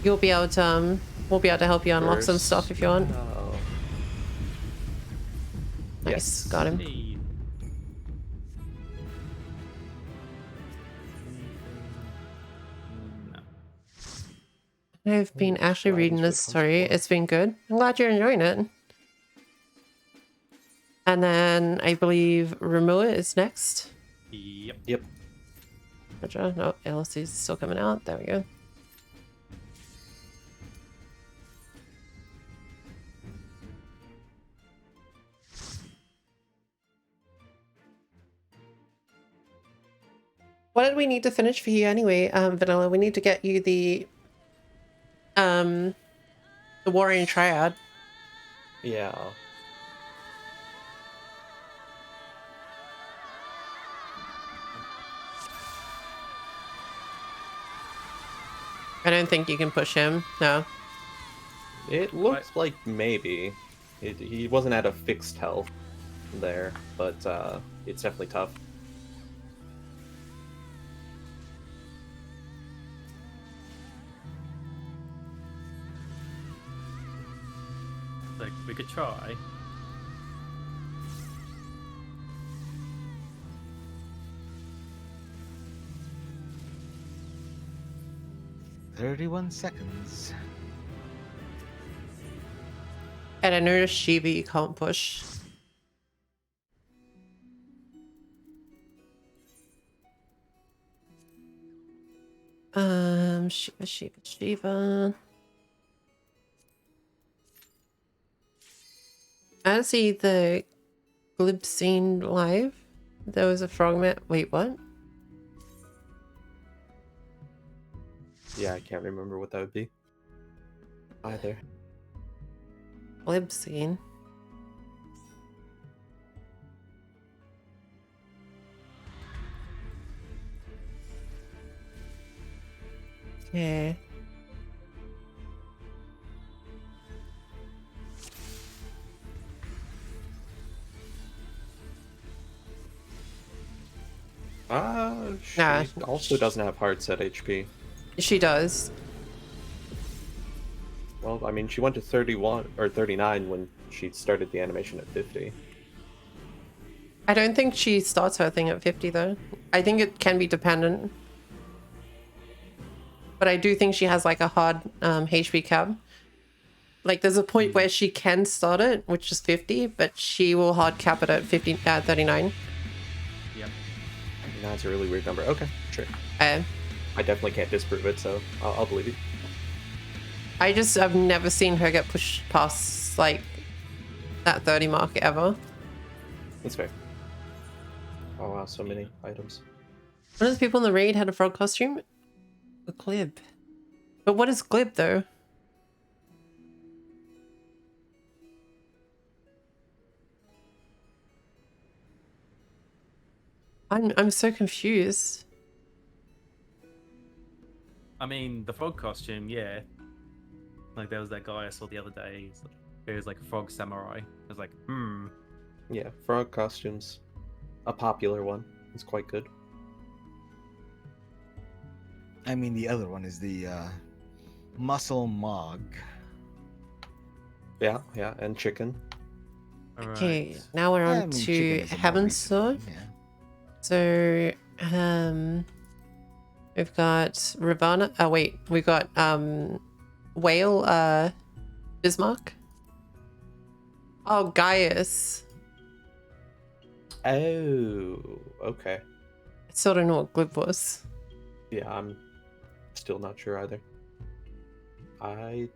A: you'll be able to we'll be able to help you unlock some stuff if you want.
D: Oh.
A: Nice,
D: Yes.
A: got him.
C: Hey. No.
A: I've been actually reading this story. It's been good. I'm glad you're enjoying it. And then I believe Ramua is next.
C: Yep.
D: Yep.
A: Roger. No, LC is still coming out. There we go. What did we need to finish for you anyway, Vanilla? We need to get you the Warrior Triad.
D: Yeah.
A: I don't think you can push him. No.
D: It looks like maybe. He wasn't at a fixed health there, but it's definitely tough.
C: Like, we could try.
B: $31 seconds.
A: And I noticed Shiva you can't push. Shiva. I don't see the glib scene live. There was a frogman. Wait, what?
D: Yeah, I can't remember what that would be either.
A: Glib scene. Okay.
D: She also doesn't have hard set HP.
A: She does.
D: Well, I mean, she went to 31 or 39 when she started the animation at 50.
A: I don't think she starts her thing at 50 though. I think it can be dependent. But I do think she has like a hard HP cap. Like there's a point where she can start it, which is 50, but she will hard cap it at 39.
C: Yep.
D: That's a really weird number. Okay, sure.
A: I
D: definitely can't disprove it, so I'll believe you.
A: I've never seen her get pushed past like that 30 mark ever.
D: That's fair. Oh wow, so many items.
A: One of the people in the raid had a frog costume. A glib. But what is glib though? I'm so confused.
C: I mean, the frog costume, yeah. Like there was that guy I saw the other day. He was like a frog samurai. I was like,
D: Yeah, frog costumes. A popular one. It's quite good.
B: I mean, the other one is the muscle mog.
D: Yeah, and chicken.
A: Okay, now we're on to Heaven's Sword.
B: Yeah.
A: So, we've got Ravana. Oh wait, we got Whale Bismarck. Oh, Gaius.
D: Oh, okay.
A: I still don't know what glib was.
D: Yeah, I'm still not sure either. I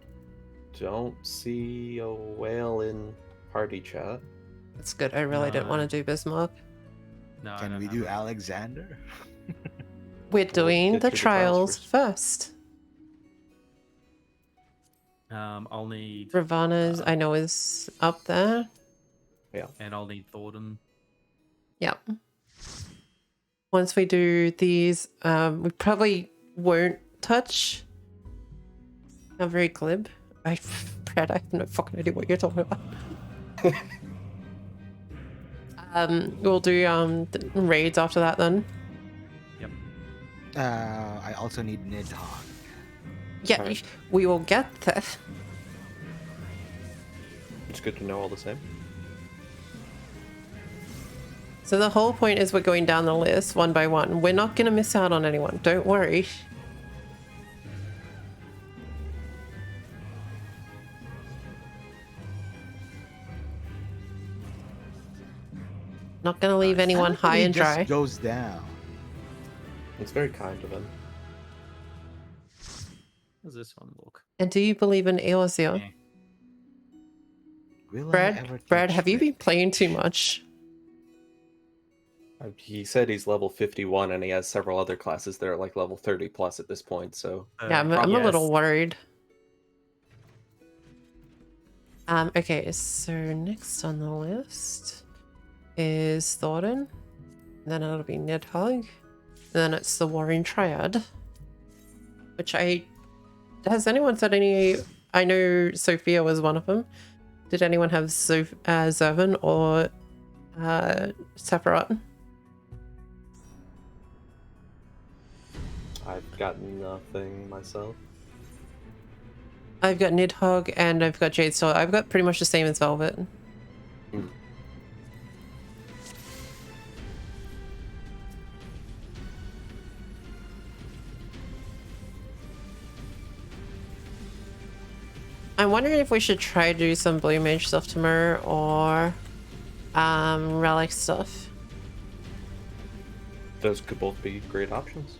D: don't see a whale in party chat.
A: That's good. I really didn't want to do Bismarck.
C: no.
B: Can we do Alexander?
A: We're doing the trials first.
C: I'll need
A: Ravana's, I know, is up there.
D: Yeah.
C: And I'll need Thornton.
A: Yep. Once we do these, we probably won't touch. I'm very glib. Brad, I have no fucking idea what you're talking about. We'll do the raids after that then.
C: Yep.
B: I also need Nidhogg.
A: Yeah,
D: Right.
A: we will get there.
D: It's good to know all the same.
A: So the whole point is we're going down the list one by one. We're not going to miss out on anyone. Don't worry. Not going to leave anyone high and dry.
B: Just goes down.
D: It's very kind of him.
C: How does this one look?
A: And do you believe in Eorzea?
C: Yeah.
B: Will I ever
A: Brad,
B: teach
A: have you been
B: Rick?
A: playing too much?
D: He said he's level 51 and he has several other classes that are like level 30 plus at this point, so...
A: Yeah, I'm a little worried. Okay, so next on the list is Thornton. Then it'll be Nidhogg. Then it's the Warring Triad. Which I has anyone said any? I know Sophia was one of them. Did anyone have Zervin or Sephiroth?
D: I've got nothing myself.
A: I've got Nidhogg and I've got Jade Soul. I've got pretty much the same as Velvet.
D: Mm.
A: I'm wondering if we should try to do some Blue Mage stuff tomorrow or Relic stuff.
D: Those could both be great options.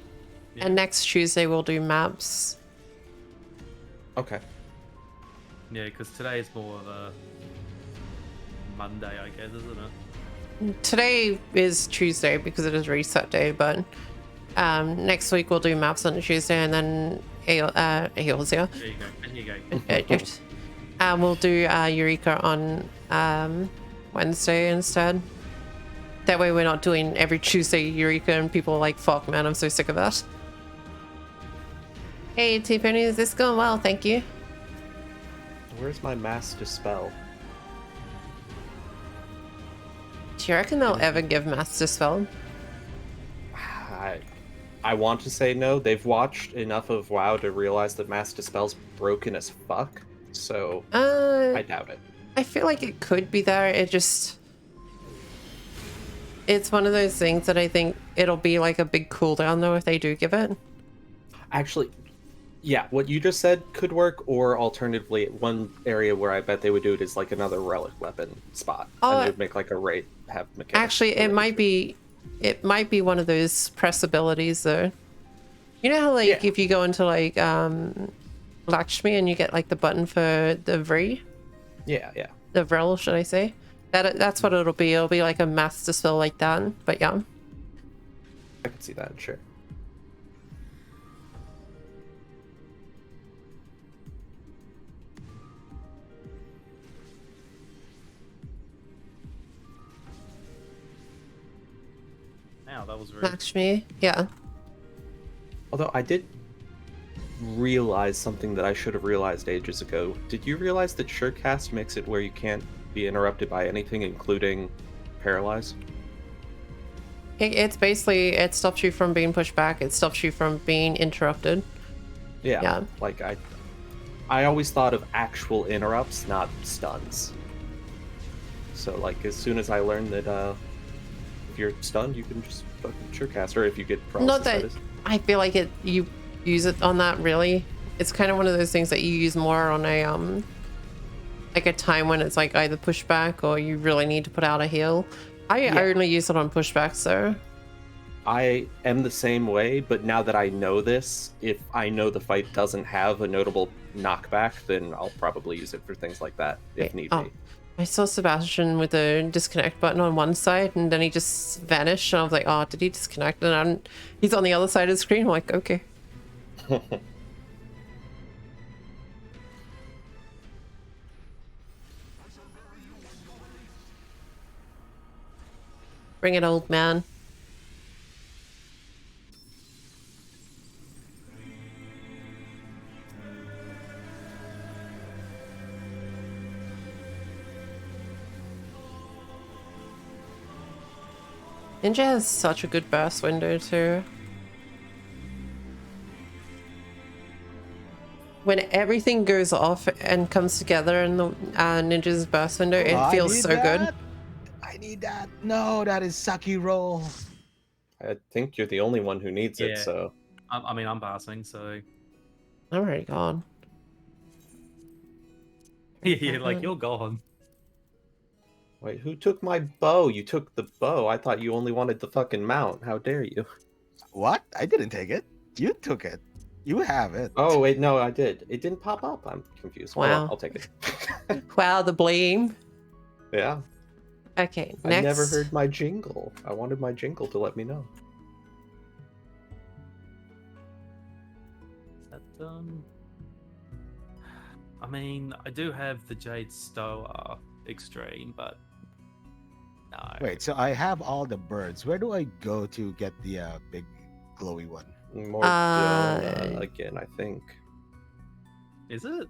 C: Yeah.
A: And next Tuesday we'll do maps.
D: Okay.
C: Yeah, because today is more of a Monday, I guess, isn't it?
A: Today is Tuesday because it is reset day, but next week we'll do maps on Tuesday and then Eagles here.
C: There you go. There you go.
A: We'll do Eureka on Wednesday instead. That way we're not doing every Tuesday Eureka and people are like, fuck man, I'm so sick of that. Hey T-Penny, is this going well? Thank you.
D: Where's my Mass Dispel?
A: Do you reckon they'll ever give Mass Dispel?
D: I want to say no. They've watched enough of WoW to realize that Mass Dispel's broken as fuck, so I doubt it.
A: I feel like it could be there. It's one of those things that I think it'll be like a big cooldown though if they do give it.
D: Actually, yeah, what you just said could work, or alternatively, one area where I bet they would do it is like another relic weapon spot, and they would make like a raid have mechanics.
A: Actually, it might be one of those press abilities though. You know how like if you go into like Lakshmi and you get like the button for the Vril?
D: Yeah.
A: The Vril, should I say? That's what it'll be. It'll be like a Mass Dispel like that, but yeah.
D: I can see that, sure.
C: Wow, that was very...
A: Lakshmi, yeah.
D: Although I did realize something that I should have realized ages ago. Did you realize that Surecast makes it where you can't be interrupted by anything, including paralyze?
A: It's basically, it stops you from being pushed back. It stops you from being interrupted.
D: Yeah. Like I always thought of actual interrupts, not stuns. So like as soon as I learned that if you're stunned, you can just fucking Surecast, or if you get paralysis.
A: Not that I feel like you use it on that really. It's kind of one of those things that you use more on a like a time when it's like either pushback or you really need to put out a heal. I only use it on pushback, so
D: I am the same way, but now that I know this, if I know the fight doesn't have a notable knockback, then I'll probably use it for things like that if need be.
A: I saw Sebastian with the disconnect button on one side and then he just vanished and I was like, oh, did he disconnect? And he's on the other side of the screen. I'm like, okay. Bring it, old man. Ninja has such a good burst window too. When everything goes off and comes together in the Ninja's burst window, it feels so good.
B: I need that. No, that is sucky roll.
D: I think you're the only one who needs it, so...
C: I mean, I'm passing, so...
A: I'm already gone.
C: Yeah, like, you're gone.
D: Wait, who took my bow? You took the bow. I thought you only wanted the fucking mount. How dare you?
B: What? I didn't take it. You took it. You have it.
D: Oh, wait, no, I did. It didn't pop up. I'm confused.
A: Wow.
D: Hold on, I'll take it.
A: Wow, the blame.
D: Yeah.
A: Okay, next.
D: I never heard my jingle. I wanted my jingle to let me know.
C: Is that done? I mean, I do have the Jade Stoa Extreme, but no.
B: Wait, so I have all the birds. Where do I go to get the big glowy one?
D: More again, I think.
C: Is it?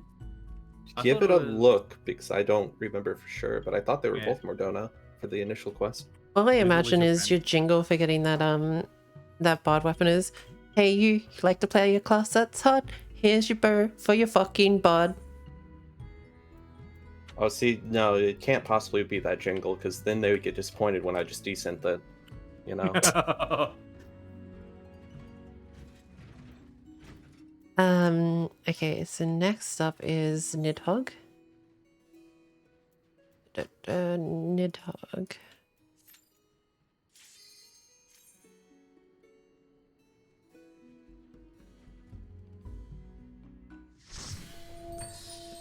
D: Give it a look, because I don't remember for sure, but I thought they were both Mordona for the initial quest.
A: All I imagine is your jingle for getting that that bard weapon is, hey you like to play your class that's hot? Here's your bow for your fucking bard.
D: Oh, see, no, it can't possibly be that jingle, because then they would get disappointed when I just desynth that, you know.
A: Okay, so next up is Nidhogg. Nidhogg.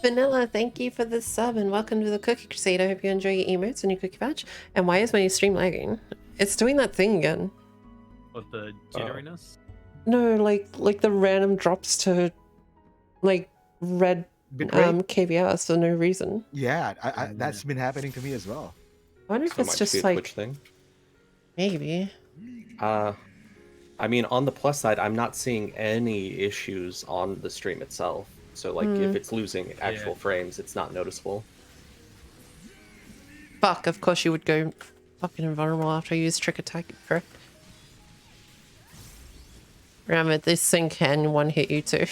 A: Vanilla, thank you for the sub and welcome to the Cookie Crusade. I hope you enjoy your emotes and your cookie patch. And why is my stream lagging? It's doing that thing again.
C: What, the jitteriness?
A: No, like the random drops to like red KVRs for no reason.
B: Yeah, I that's been happening to me as well.
A: I wonder if it's just like
D: Twitch thing.
A: Maybe.
D: I mean, on the plus side, I'm not seeing any issues on the stream itself. So, like, if it's losing actual frames, it's not noticeable.
A: Fuck, of course you would go fucking invulnerable after I use Trick Attack, correct? Remember, this thing can one-hit you too.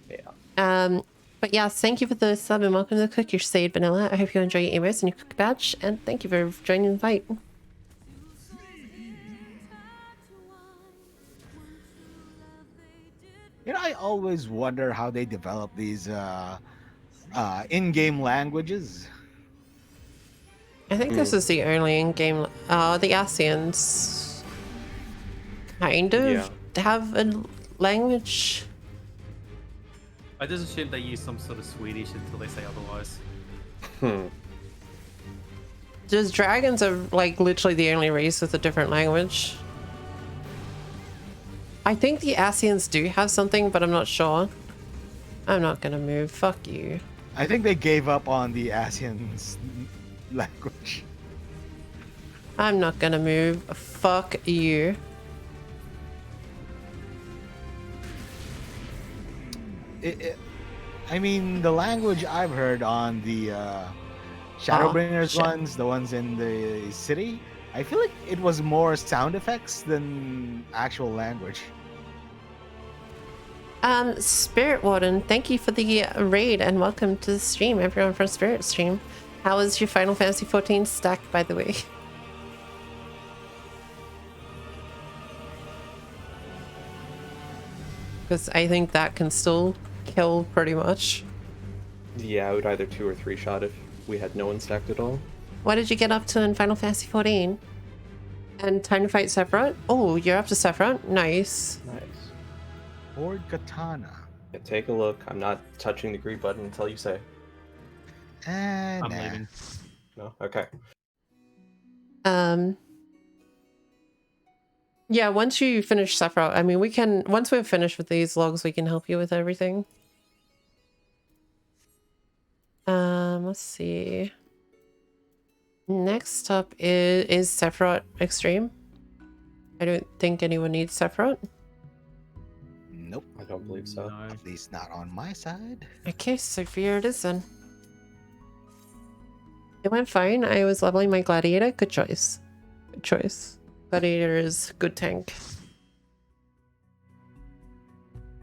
D: Yeah.
A: But yeah, thank you for the sub and welcome to the Cookie Crusade, Vanilla. I hope you enjoy your emotes and your cookie badge, and thank you for joining the fight.
B: You know, I always wonder how they develop these in-game languages.
A: I think this is the only in-game. The Asians kind of have a language.
C: I just assume they use some sort of Swedish until they say otherwise.
A: Just dragons are like literally the only race with a different language. I think the Asians do have something, but I'm not sure. I'm not gonna move. Fuck you.
B: I think they gave up on the Asians language.
A: I'm not gonna move. Fuck you.
B: I mean, the language I've heard on the Shadowbringers ones, the ones in the city, I feel like it was more sound effects than actual language.
A: Spirit Warden, thank you for the raid and welcome to the stream, everyone from Spirit Stream. How was your Final Fantasy 14 stack, by the way? Because I think that can still kill pretty much.
D: Yeah, I would either 2 or 3 shot if we had no one stacked at all.
A: What did you get up to in Final Fantasy 14? And time to fight Sephiroth? Oh, you're up to Sephiroth? Nice.
D: Nice.
B: Horde Katana.
D: Yeah, take a look. I'm not touching the green button until you say.
C: I'm leaving.
D: No? Okay.
A: Yeah, once you finish Sephiroth, I mean, we can, once we're finished with these logs, we can help you with everything. Let's see. Next up is Sephiroth Extreme. I don't think anyone needs Sephiroth.
B: Nope.
D: I don't believe so.
C: No.
B: At least not on my side.
A: Okay, so here it is then. It went fine. I was leveling my Gladiator. Good choice. Good choice. Gladiator is good tank.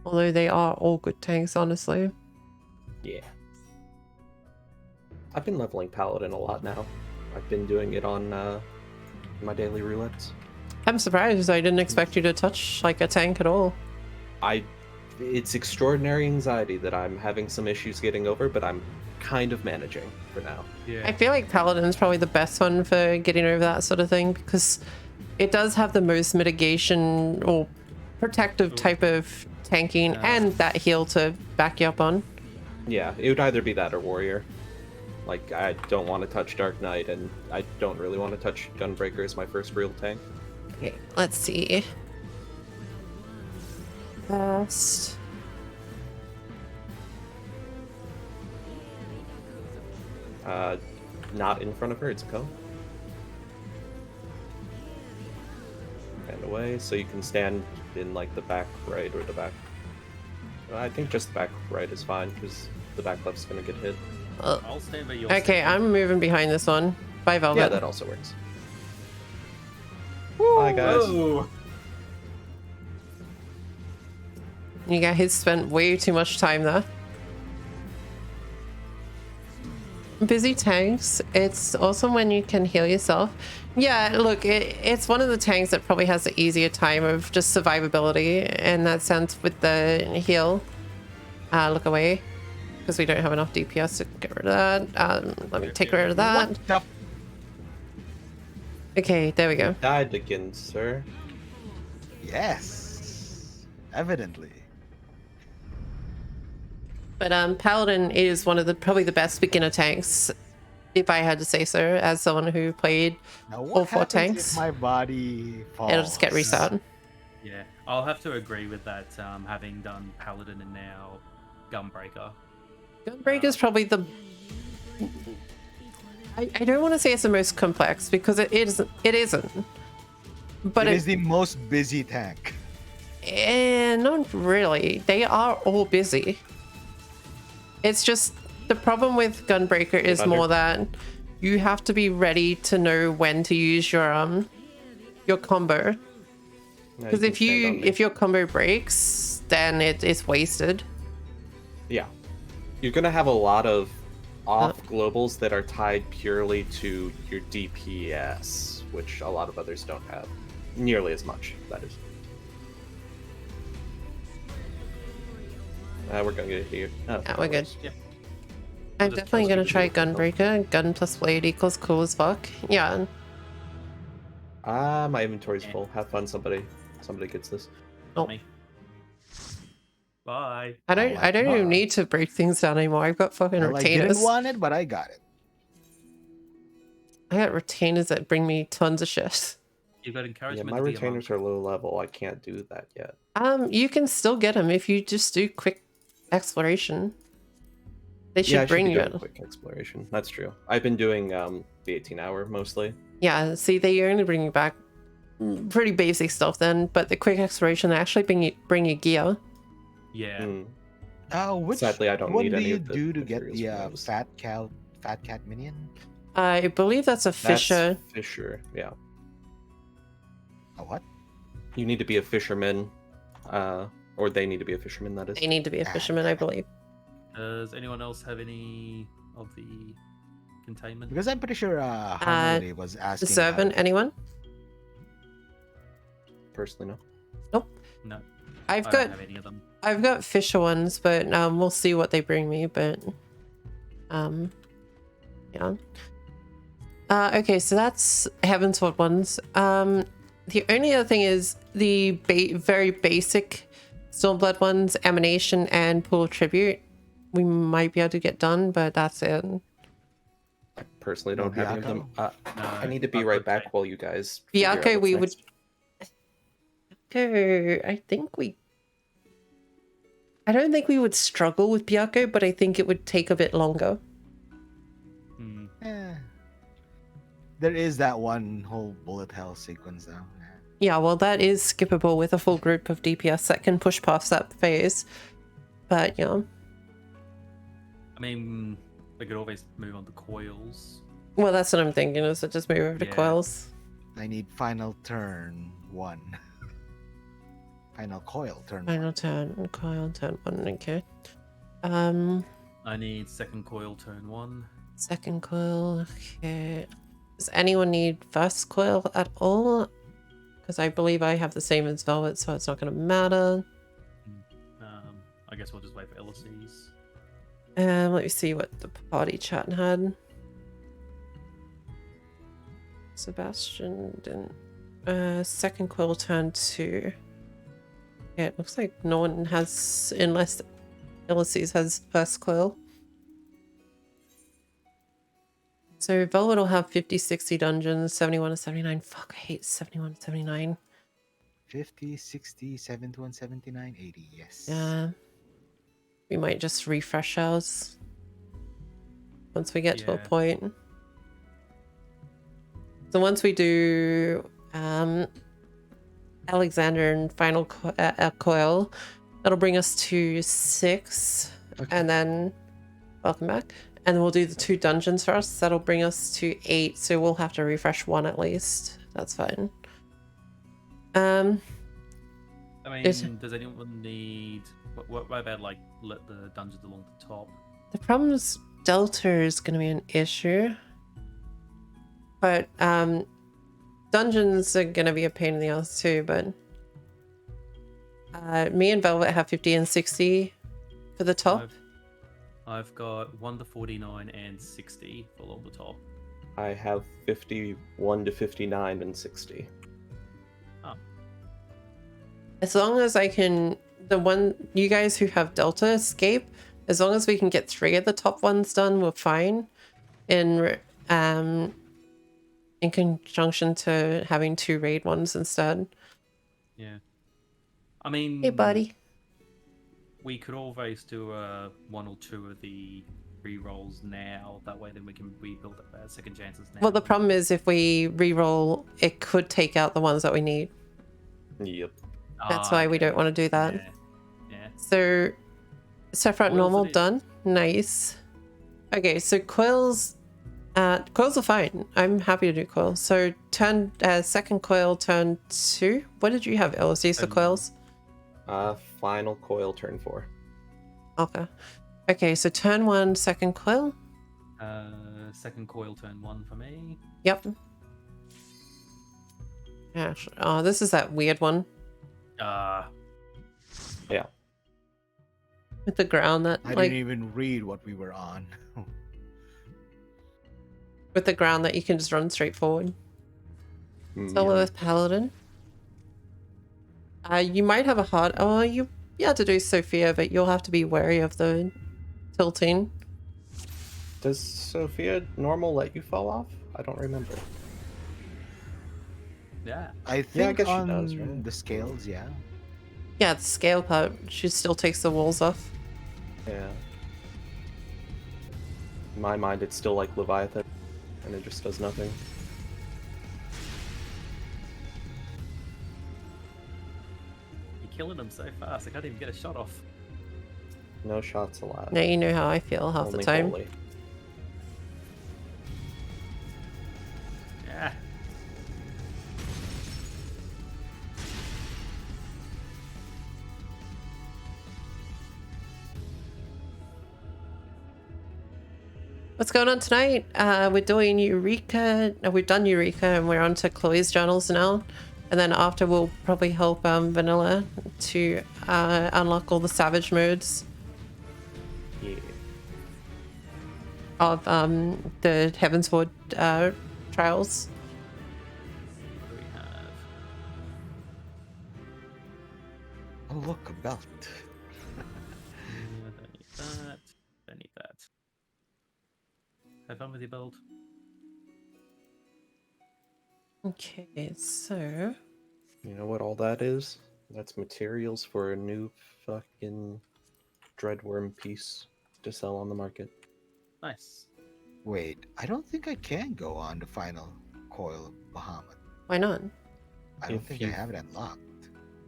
A: Although they are all good tanks, honestly.
D: Yeah. I've been leveling Paladin a lot now. I've been doing it on my daily roulettes.
A: I'm surprised. I didn't expect you to touch like a tank at all.
D: It's extraordinary anxiety that I'm having some issues getting over, but I'm kind of managing for now.
C: Yeah.
A: I feel like Paladin is probably the best one for getting over that sort of thing because it does have the most mitigation or protective type of tanking and that heal to back you up on.
D: Yeah, it would either be that or Warrior. Like, I don't want to touch Dark Knight, and I don't really want to touch Gunbreaker as my first real tank.
A: Okay, let's see. Fast.
D: Not in front of her, it's a cone. And away, so you can stand in, like, the back right or the back I think just the back right is fine because the back left's gonna get hit.
C: I'll stand by your
A: Okay, I'm moving behind this one. Bye, Velvet.
D: Yeah, that also works. Hi guys.
E: Whoa.
A: You guys spent way too much time there. Busy tanks. It's awesome when you can heal yourself. Yeah, look, it's one of the tanks that probably has the easier time of just survivability in that sense with the heal. Look away. Because we don't have enough DPS to get rid of that. Let me take rid of that.
B: What the?
A: Okay, there we go.
D: Died again, sir.
B: Yes, evidently.
A: But Paladin is one of the probably the best beginner tanks, if I had to say so, as someone who played
B: Now, what
A: all 4
B: happens
A: tanks.
B: if my body falls?
A: It'll just get reset.
C: Yeah, I'll have to agree with that. Having done Paladin and now Gunbreaker.
A: Gunbreaker's probably the... I don't want to say it's the most complex because it isn't. But
B: it is the most busy tank.
A: Not really. They are all busy. It's just the problem with Gunbreaker is more that you have to be ready to know when to use your combo. Because if your combo breaks, then it's wasted.
D: Yeah. You're gonna have a lot of off globals that are tied purely to your DPS, which a lot of others don't have nearly as much, that is. We're gonna get here. Oh,
A: Yeah, we're good.
C: Yeah.
A: I'm
C: just
A: definitely
C: kill
A: gonna try
D: people.
A: Gunbreaker. Gun plus blade equals cool as fuck. Yeah.
D: My inventory's full. Have fun, somebody. Somebody gets this.
A: Oh.
C: Me. Bye.
A: I don't even need to break things down anymore. I've got fucking
B: Well, I
A: retainers.
B: didn't want it, but I got it.
A: I got retainers that bring me tons of shit.
C: You've got
D: Yeah,
C: encouragement.
D: my
C: to be a
D: retainers
C: monk.
D: are low level. I can't do that yet.
A: You can still get them if you just do quick exploration. They should
D: Yeah, I
A: bring
D: be
A: you
D: doing quick exploration. That's true. I've been doing the 18-hour mostly.
A: Yeah, see, they only bring you back pretty basic stuff then, but the quick exploration they actually bring you gear.
C: Yeah.
B: Which
D: Sadly, I don't
B: one
D: need
B: do
D: any
B: you
D: of the
B: do to get
D: materials
B: the
D: from those.
B: fat cat minion?
A: I believe that's a fisher.
D: That's Fisher, yeah.
B: A what?
D: You need to be a fisherman, or they need to be a fisherman, that is.
A: They need to be a fisherman, I believe.
C: Does anyone else have any of the containment?
B: Because I'm pretty sure Himedae was asking.
A: Servant, anyone?
D: Personally, no.
A: Nope.
C: No.
A: I've
C: I
A: got
C: don't have any of them.
A: I've got fisher ones, but we'll see what they bring me. But yeah. Okay, so that's Heavensward ones. The only other thing is the very basic Stormblood ones, Emanation and Pool of Tribute. We might be able to get done, but that's it.
D: I personally don't have any of them.
C: No,
D: I need to be
C: I've
D: right
C: got
D: back
C: tape.
D: while you guys. figure out
A: Biako,
D: what's
A: we
D: next.
A: would. I don't think we would struggle with Biako, but I think it would take a bit longer.
C: Hmm.
B: There is that one whole bullet hell sequence though.
A: Yeah, well, that is skippable with a full group of DPS that can push past that phase. But yeah.
C: I mean, they could always move on to coils.
A: Well, that's what I'm thinking, is just move over to
C: Yeah.
A: coils.
B: I need final turn 1. Final coil turn.
A: Final turn, coil, turn 1, okay.
C: I need second coil turn 1.
A: Second coil, okay. Does anyone need first coil at all? Because I believe I have the same as Velvet, so it's not going to matter.
C: I guess we'll just wait for LSEs.
A: Let me see what the party chat had. Sebastian didn't. Second coil turn 2. Yeah, it looks like no one has, unless Ulysses has first coil. So Velvet will have 50, 60 dungeons, 71 to 79. Fuck, I hate 71 to 79.
B: 50, 60, 71, 79, 80. Yes.
A: Yeah. We might just refresh ours once we get to a
C: Yeah.
A: point. So once we do Alexander and final coil, That'll bring us to 6.
D: Okay.
A: And then, welcome back. And then we'll do the 2 dungeons first. That'll bring us to 8. So we'll have to refresh 1 at least. That's fine.
C: I mean, does anyone need... What about, like, let the dungeons along the top?
A: The problem is Delta is going to be an issue. But dungeons are going to be a pain in the ass too, but me and Velvet have 50 and 60 for the top.
C: I've got 1 to 49 and 60 along the top.
D: I have 51 to 59 and 60.
C: Oh.
A: As long as I can, you guys who have Delta escape, as long as we can get 3 of the top ones done, we're fine. In conjunction to having 2 raid ones instead.
C: Yeah. I mean...
A: Hey, buddy.
C: We could always do 1 or 2 of the re-rolls now. That way then we can rebuild second chances now.
A: Well, the problem is if we re-roll, it could take out the ones that we need.
D: Yep.
A: That's why we don't want to do that.
C: Yeah.
A: So, Sephiroth normal done. Nice. Okay, so coils... coils are fine. I'm happy to do coils. So second coil, turn 2. What did you have, LSDs for coils?
D: Final coil, turn 4.
A: Okay. Okay, so turn 1, second coil.
C: Second coil, turn 1 for me.
A: Yep. Yeah. Oh, this is that weird one.
D: Yeah.
A: With the ground that
B: I didn't even read what we were on.
A: With the ground that you can just run straight forward. Solo with Paladin. You might have a hard... Oh, you have to do Sophia, but you'll have to be wary of the tilting.
D: Does Sophia normal let you fall off? I don't remember.
C: Yeah.
B: I think
D: I guess
B: on
D: she does, right?
B: the scales, yeah.
A: Yeah, the scale part, she still takes the walls off.
D: Yeah. In my mind, it's still like Leviathan, and it just does nothing.
C: You're killing them so fast, I can't even get a shot off.
D: No shots allowed.
A: Now you know how I feel half
D: Only
A: the time.
D: holy.
C: Yeah.
A: What's going on tonight? We're doing Eureka. We've done Eureka and we're on to Khloe's journals now. And then after we'll probably help Vanilla to unlock all the savage modes.
D: Yeah.
A: Of the Heavensward trials.
C: What do we have?
B: Oh, look, a belt.
C: Don't need that. Don't need that. Have fun with your build.
A: Okay, so...
D: You know what all that is? That's materials for a new fucking Dreadworm piece to sell on the market.
C: Nice.
B: Wait, I don't think I can go on the final coil of Bahamut.
A: Why not?
B: I don't
D: If
B: think
D: you-
B: I have it unlocked.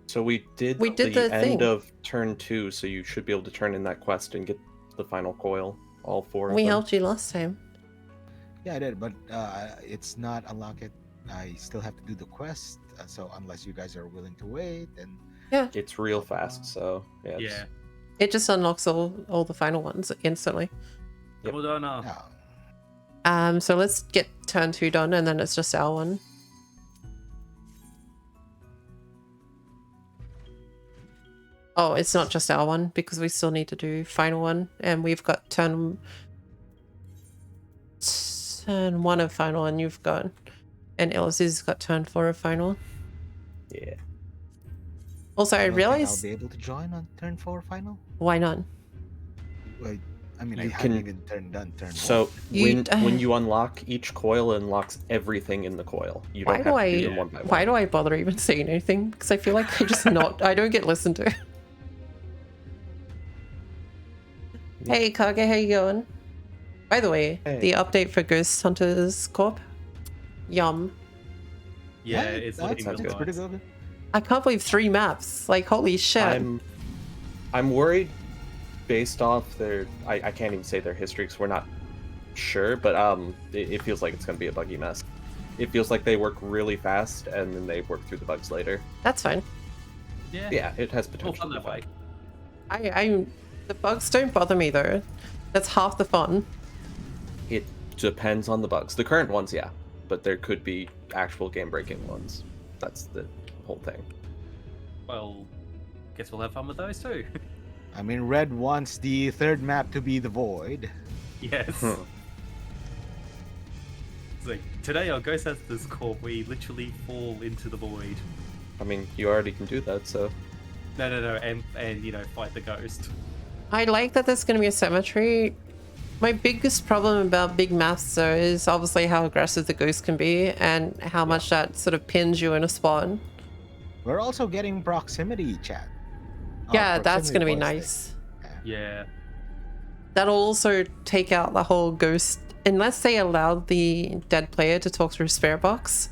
D: So we did
A: the
D: end
A: thing.
D: of turn 2, so you should be able to turn in that quest and get the final coil. All 4 of
A: We
D: them.
A: helped you last time.
B: Yeah, I did, but it's not unlocked. I still have to do the quest. So unless you guys are willing to wait, then
D: It's real fast, so yeah.
C: Yeah.
A: It just unlocks all the final ones instantly.
D: Yep.
C: Well done.
B: no.
A: So let's get turn 2 done and then it's just our one. Oh, it's not just our one because we still need to do final one and we've got turn 1 of final and you've got, and Ellis's got turn 4 of final.
D: Yeah.
A: Also, I
B: don't think
A: realized,
B: I'll be able to join on turn 4 final.
A: why not?
B: Wait, I mean, I
D: You
B: haven't
D: can-
B: even done turn
D: So
B: 1.
D: when you unlock each coil, it unlocks everything in the coil. You don't
A: Why
D: have
A: do
D: to do
A: I-
D: them one by one.
A: Why do I bother even saying anything? Because I feel like I just I don't get listened to. Hey Kage, how you going? By the way,
D: Hey.
A: the update for Ghost Hunters Corp. Yum.
C: Yeah, it's
B: that
C: looking
D: sounds
C: real
B: it's
D: good.
B: pretty
C: nice.
B: good.
A: I can't believe 3 maps. Like, holy shit.
D: I'm I'm worried based off their... I can't even say their history because we're not sure, but it feels like it's going to be a buggy mess. It feels like they work really fast and then they work through the bugs later.
A: That's fine.
D: Yeah, it has potential.
C: That way.
A: The bugs don't bother me though. That's half the fun.
D: It depends on the bugs. The current ones, yeah, but there could be actual game-breaking ones. That's the whole thing.
C: Well, guess we'll have fun with those too.
B: I mean, Red wants the third map to be the Void.
C: Yes. It's like, today our Ghost Hunters Corp, we literally fall into the void.
D: I mean, you already can do that, so...
C: No, and you know, fight the ghost.
A: I like that there's going to be a cemetery. My biggest problem about big maps though is obviously how aggressive the ghost can be and how much that sort of pins you in a spot.
B: We're also getting proximity chat.
A: Yeah, that's going to be nice.
C: Yeah.
A: That'll also take out the whole ghost, unless they allow the dead player to talk through spirit box.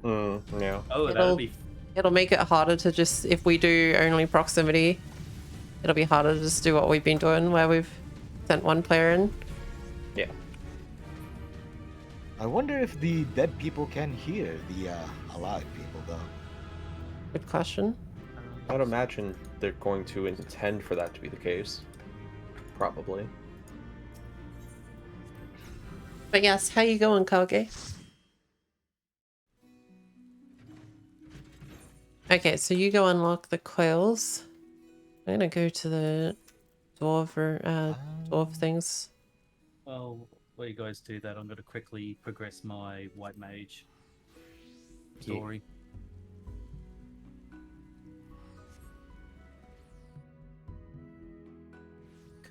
D: Yeah.
C: Oh, that'll be...
A: It'll make it harder to just, if we do only proximity, it'll be harder to just do what we've been doing where we've sent one player in.
D: Yeah.
B: I wonder if the dead people can hear the alive people, though.
A: Good question.
D: I'd imagine they're going to intend for that to be the case. Probably.
A: But yes, how you going, Kage? Okay, so you go unlock the coils. I'm gonna go to the dwarf things.
C: Well, while you guys do that, I'm going to quickly progress my white mage story.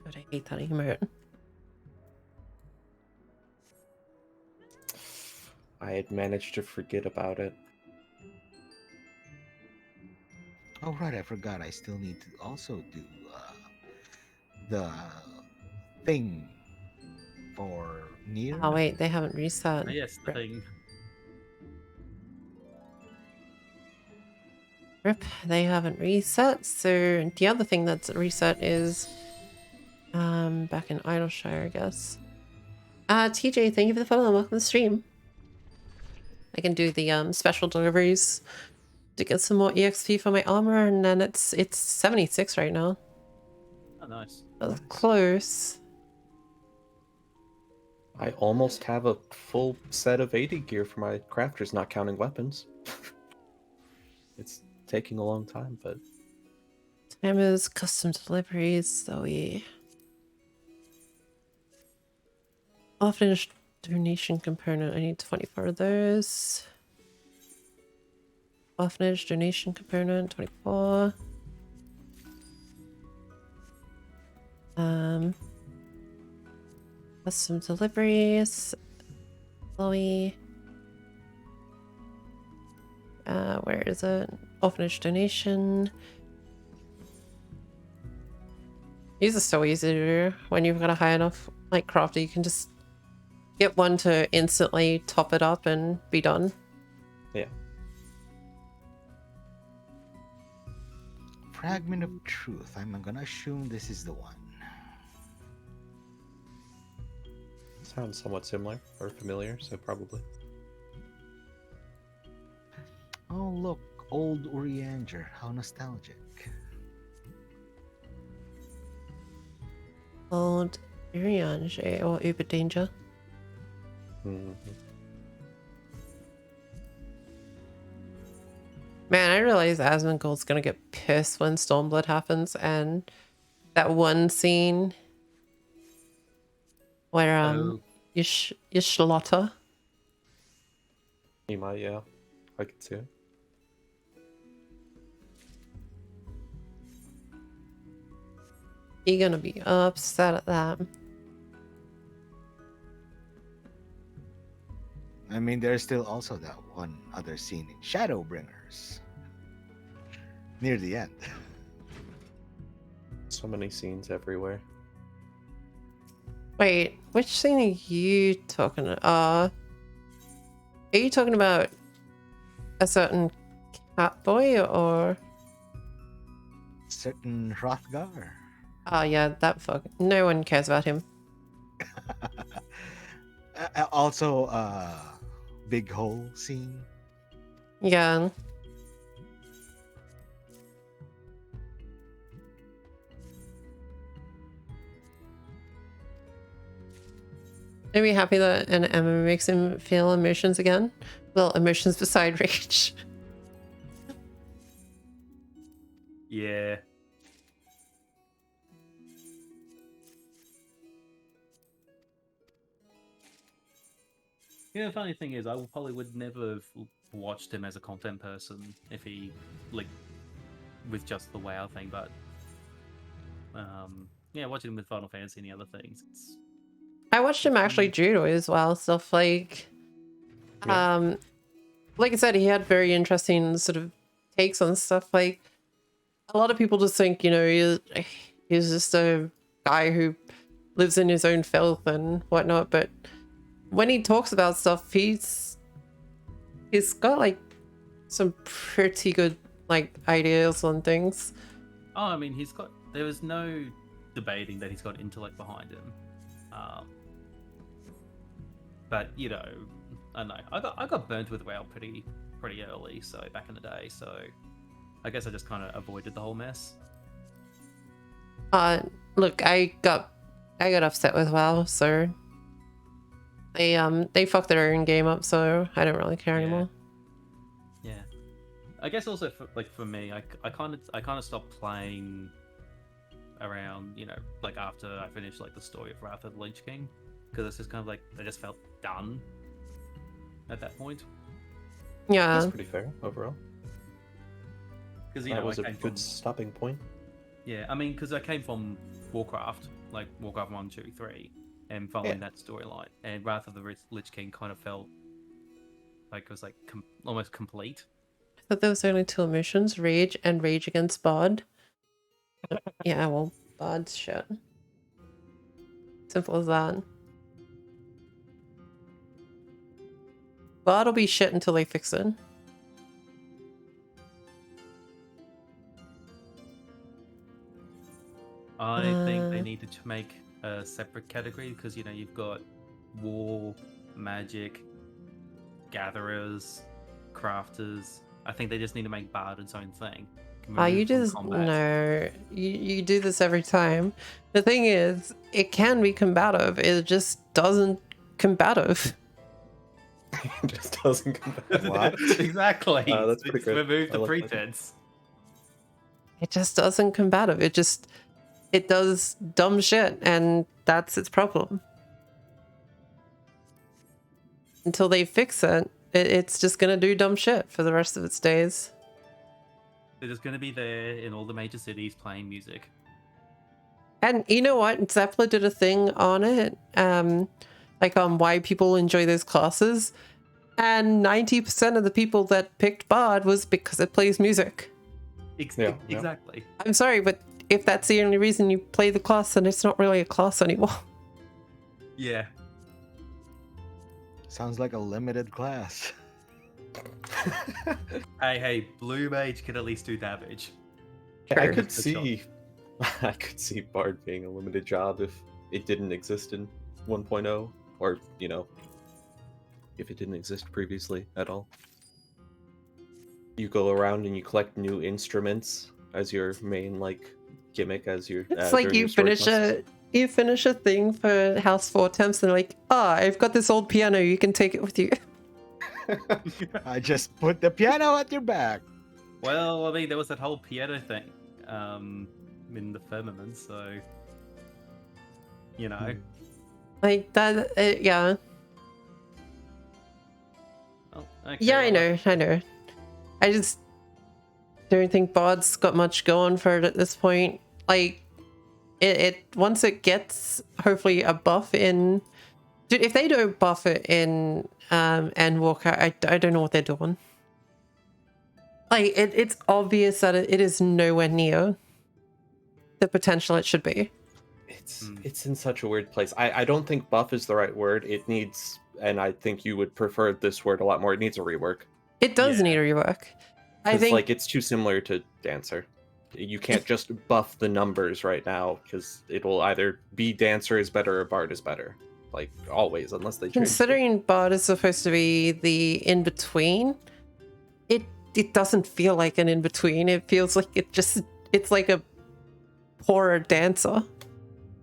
A: God, I hate that emote.
D: I had managed to forget about it.
B: Oh, right, I forgot. I still need to also do the thing for Nier.
A: Oh wait, they haven't reset.
C: Oh, yes, the thing.
A: Rip, they haven't reset. So the other thing that's reset is back in Idleshire, I guess. TJ, thank you for the follow and welcome to the stream. I can do the special deliveries to get some more EXP for my armor, and then it's 76 right now.
C: Oh, nice.
A: That's close.
D: I almost have a full set of 80 gear for my crafters, not counting weapons. It's taking a long time, but...
A: Time is custom deliveries, Zoe. Orphanage donation component, I need 24 of those. Orphanage donation component, 24. Custom deliveries, Chloe. Where is it? Orphanage donation. These are so easy to do when you've got a high enough like crafter. You can just get one to instantly top it up and be done.
D: Yeah.
B: Fragment of Truth. I'm gonna assume this is the one.
D: Sounds somewhat similar or familiar, so probably.
B: Oh look, old Urianger. How nostalgic.
A: Old Urianger or Uber Danger.
D: Mm-hmm.
A: Man, I realize Asmongold's gonna get pissed when Stormblood happens, and that one scene where Yishlotta.
D: He might, yeah. I could see it.
A: You're gonna be upset at that.
B: I mean, there's still also that one other scene in Shadowbringers. Near the end.
D: So many scenes everywhere.
A: Wait, which scene are you talking about? Are you talking about a certain cat boy or?
B: certain Hrothgar.
A: Oh yeah, that fuck. No one cares about him.
B: Also, big hole scene.
A: Yeah. Are we happy that an MMO makes him feel emotions again? Well, emotions beside rage.
C: Yeah. Yeah, the funny thing is, I probably would never have watched him as a content person if he, like, with just the WoW thing, but, yeah, watching him with Final Fantasy and the other things,
A: I watched him actually judo as well, stuff like, like I said, he had very interesting sort of takes on stuff. Like, a lot of people just think, you know, he's just a guy who lives in his own filth and whatnot, but when he talks about stuff, he's got like some pretty good like ideas on things.
C: Oh, I mean, there was no debating that he's got intellect behind him. But you know, I don't know. I got burnt with WoW pretty early, so back in the day. So I guess I just kind of avoided the whole mess.
A: Look, I got upset with WoW, so they fucked their own game up, so I don't really care anymore.
C: Yeah, I guess also for me, I kind of stopped playing around, you know, like after I finished like the story of Wrath of the Lich King, because it's just kind of like I just felt done at that point.
A: Yeah,
D: that's pretty fair overall.
C: Because you
D: that
C: know,
D: was a good stopping point.
C: Yeah, I mean, because I came from Warcraft, like Warcraft 1, 2, 3, and following that storyline, and Wrath of the Lich King kind of felt like it was like almost complete.
A: I thought there was only two emotions: rage and rage against Bard. Yeah, well, Bard's shit. Simple as that. Bard'll be shit until they fix it.
C: I think they needed to make a separate category because, you know, you've got war, magic, gatherers, crafters. I think they just need to make Bard its own thing.
A: You just no, you do this every time. The thing is, it can be combative. It just doesn't combative.
D: It just doesn't combative.
C: What? Exactly.
D: That's pretty good.
C: Remove the pretense.
A: It just doesn't combative. It does dumb shit, and that's its problem. Until they fix it, it's just gonna do dumb shit for the rest of its days.
C: They're just gonna be there in all the major cities playing music.
A: And you know what? Zeppler did a thing on it, like on why people enjoy those classes, and 90% of the people that picked Bard was because it plays music.
C: Exactly.
A: I'm sorry, but if that's the only reason you play the class, then it's not really a class anymore.
C: Yeah.
B: Sounds like a limited class.
C: Hey, Blue Mage can at least do damage.
D: I could see Bard being a limited job if it didn't exist in 1.0, or, you know, if it didn't exist previously at all. You go around and you collect new instruments as your main, like, gimmick as your.
A: It's like you finish a thing for House 4 Temps and like, I've got this old piano, you can take it with you.
B: I just put the piano at your back.
C: Well, I mean, there was that whole piano thing in the Firmament, so you know,
A: like that. Yeah.
C: Oh, okay,
A: yeah, I know. I just don't think Bard's got much going for it at this point. Like, it once it gets hopefully a buff in. Dude, if they don't buff it in Endwalker, I don't know what they're doing. Like, it's obvious that it is nowhere near the potential it should be.
D: It's in such a weird place. I don't think buff is the right word. It needs, and I think you would prefer this word a lot more, it needs a rework.
A: It does need a rework. I think
D: like it's too similar to Dancer. You can't just buff the numbers right now because it'll either be Dancer is better or Bard is better. Like always, unless they change
A: Considering Bard is supposed to be the in-between, it doesn't feel like an in-between. It feels like it's like a poorer Dancer.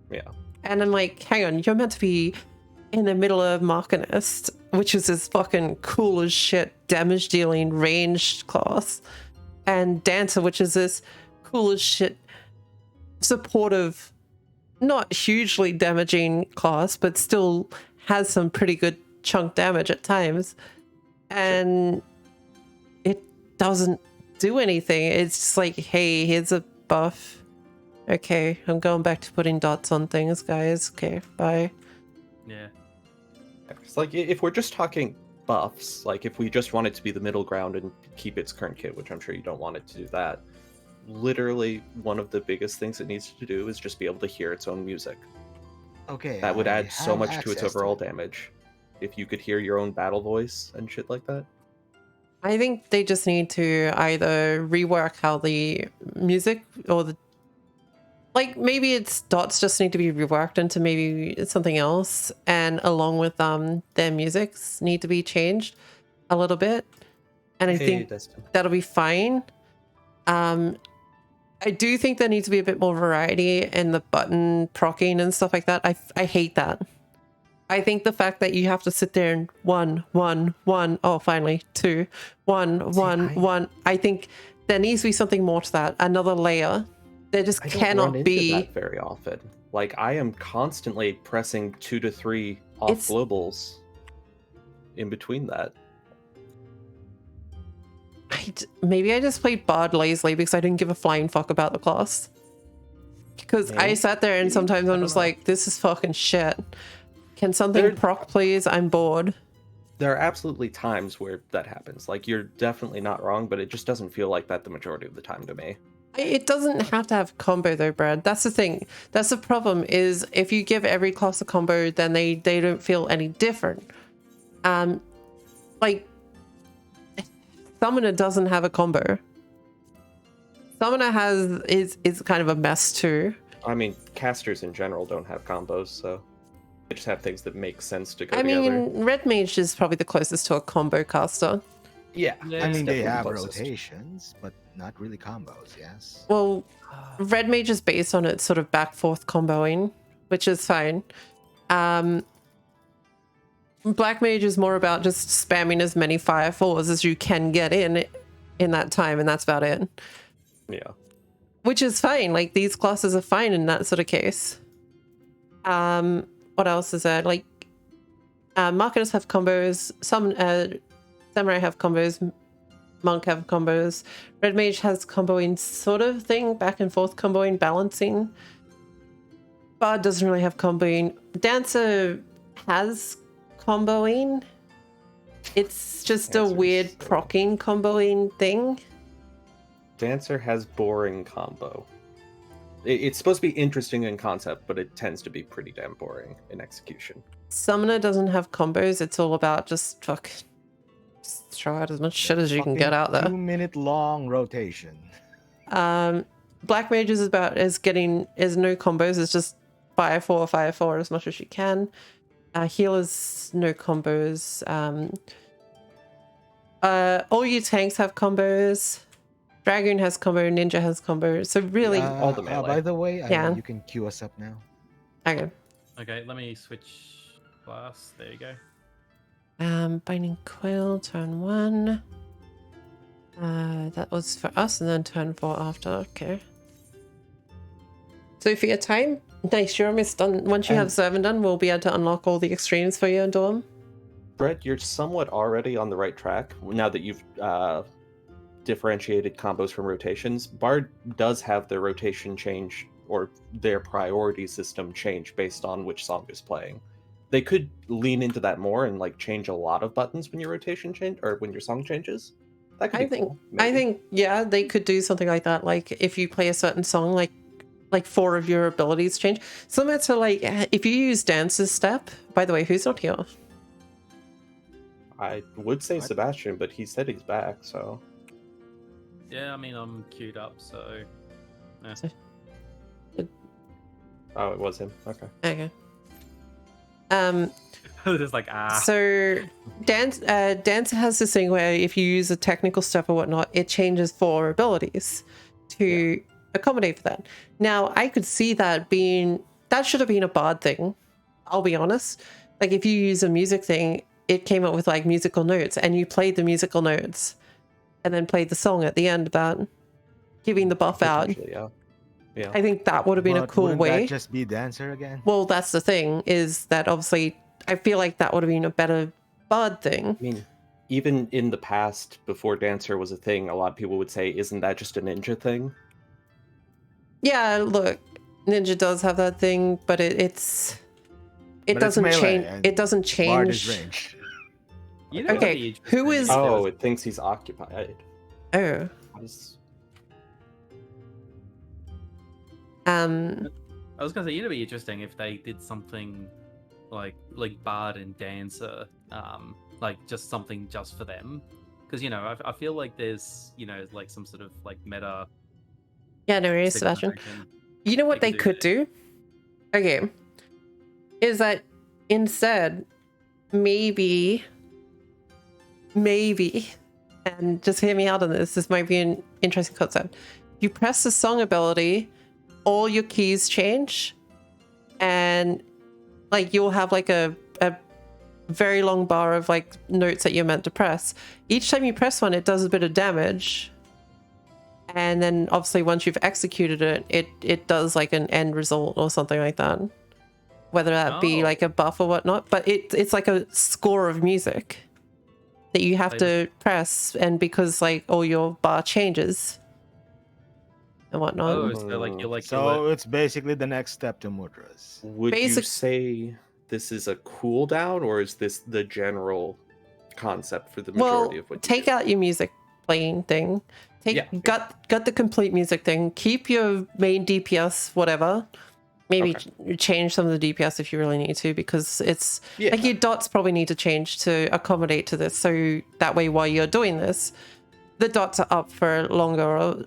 D: Yeah.
A: And I'm like, hang on, you're meant to be in the middle of Machinist, which is this fucking cool as shit damage dealing ranged class, and Dancer, which is this cool as shit supportive, not hugely damaging class, but still has some pretty good chunk damage at times. And it doesn't do anything. It's just like, hey, here's a buff. Okay, I'm going back to putting dots on things, guys. Okay, bye.
C: Yeah.
D: It's like if we're just talking buffs, like if we just want it to be the middle ground and keep its current kit, which I'm sure you don't want it to do that, literally one of the biggest things it needs to do is just be able to hear its own music.
B: Okay.
D: That would add so much to its overall damage. If you could hear your own battle voice and shit like that.
A: I think they just need to either rework how the music or the maybe its dots just need to be reworked into maybe something else, and along with their musics need to be changed a little bit, and I think that'll be fine. I do think there needs to be a bit more variety in the button procking and stuff like that. I hate that. I think the fact that you have to sit there and 1 1 1, oh finally 2 1 1 1, I think there needs to be something more to that, another layer. There just cannot be
D: that very often. Like I am constantly pressing 2 to 3 off globals in between that.
A: Maybe I just played Bard lazily because I didn't give a flying fuck about the class. Because I sat there and sometimes I'm just like, this is fucking shit. Can something proc please? I'm bored.
D: There are absolutely times where that happens. Like you're definitely not wrong, but it just doesn't feel like that the majority of the time to me.
A: It doesn't have to have combo though, Brad. That's the thing. That's the problem, is if you give every class a combo, then they don't feel any different. Like Summoner doesn't have a combo. Summoner is kind of a mess too.
D: I mean, casters in general don't have combos, so they just have things that make sense to go
A: together. I
D: mean,
A: Red Mage is probably the closest to a combo caster.
B: Yeah, I mean they have rotations, but not really combos. Yes.
A: Well, Red Mage is based on its sort of back forth comboing, which is fine. Black Mage is more about just spamming as many Fire 4s as you can get in that time, and that's about it.
D: Yeah.
A: Which is fine. Like these classes are fine in that sort of case. What else is there? Like Marketers have combos. Some Samurai have combos. Monk have combos. Red Mage has comboing sort of thing, back and forth comboing, balancing. Bard doesn't really have comboing. Dancer has comboing. It's just a weird procking comboing thing.
D: Dancer has boring combo. It's supposed to be interesting in concept, but it tends to be pretty damn boring in execution.
A: Summoner doesn't have combos. It's all about just throw out as much shit as you can get out there.
B: 2-minute long rotation.
A: Black Mage is about no combos. It's just fire 4 as much as you can. Healers, no combos. All you tanks have combos. Dragoon has combo, Ninja has combo. So really,
D: all the melee.
B: By the way, you can queue us up now.
A: Okay.
C: Okay, let me switch class. There you go.
A: Binding Coil, turn 1. That was for us, and then turn 4 after. Okay. So for your time, nice. You're almost done. Once you have 7 done, we'll be able to unlock all the extremes for you and do them.
D: Brett, you're somewhat already on the right track now that you've differentiated combos from rotations. Bard does have their rotation change, or their priority system change based on which song is playing. They could lean into that more and like change a lot of buttons when your rotation change or when your song changes. That could be cool,
A: I think yeah, they could do something like that. Like if you play a certain song, like 4 of your abilities change. Similar to like if you use Dancer's Step. By the way, who's not here?
D: I would say Sebastian, but he said he's back, so.
C: Yeah, I mean, I'm queued up, so...
D: Oh, it was him. Okay.
A: Okay.
C: Just like
A: So dance has this thing where if you use the technical stuff or whatnot, it changes for abilities to accommodate for that. Now I could see that should have been a bard thing. I'll be honest. Like if you use a music thing, it came up with like musical notes, and you played the musical notes, and then played the song at the end of that, giving the buff out.
D: Yeah.
A: I think that would have been a cool way.
B: Wouldn't that just be Dancer again?
A: Well, that's the thing, is that obviously I feel like that would have been a better bard thing.
D: I mean, even in the past, before Dancer was a thing, a lot of people would say, isn't that just a ninja thing?
A: Yeah, look, Ninja does have that thing, but it doesn't change. It doesn't change.
B: Bard is ranged.
C: You know,
A: okay, who is?
D: Oh, it thinks he's occupied.
A: Oh.
C: I was gonna say, it'd be interesting if they did something like Bard and Dancer, like just something just for them, because I feel like there's like some sort of like meta.
A: Yeah, no worries, Sebastian. You know what they could do? Okay, is that instead maybe, and just hear me out on this. This might be an interesting concept. You press the song ability, all your keys change, and like you'll have like a very long bar of like notes that you're meant to press. Each time you press one, it does a bit of damage, and then obviously once you've executed it does like an end result or something like that, whether that be like a buff or whatnot. But it's like a score of music that you have to press, and because like all your bar changes and whatnot.
C: Oh,
B: so it's basically the next step to mudras.
D: Would you say this is a cooldown, or is this the general concept for the majority of what you
A: take
D: do?
A: out your music playing thing. Got the complete music thing. Keep your main DPS, whatever. Maybe change some of the DPS if you really need to, because it's like your dots probably need to change to accommodate to this. So that way, while you're doing this, the dots are up for longer, or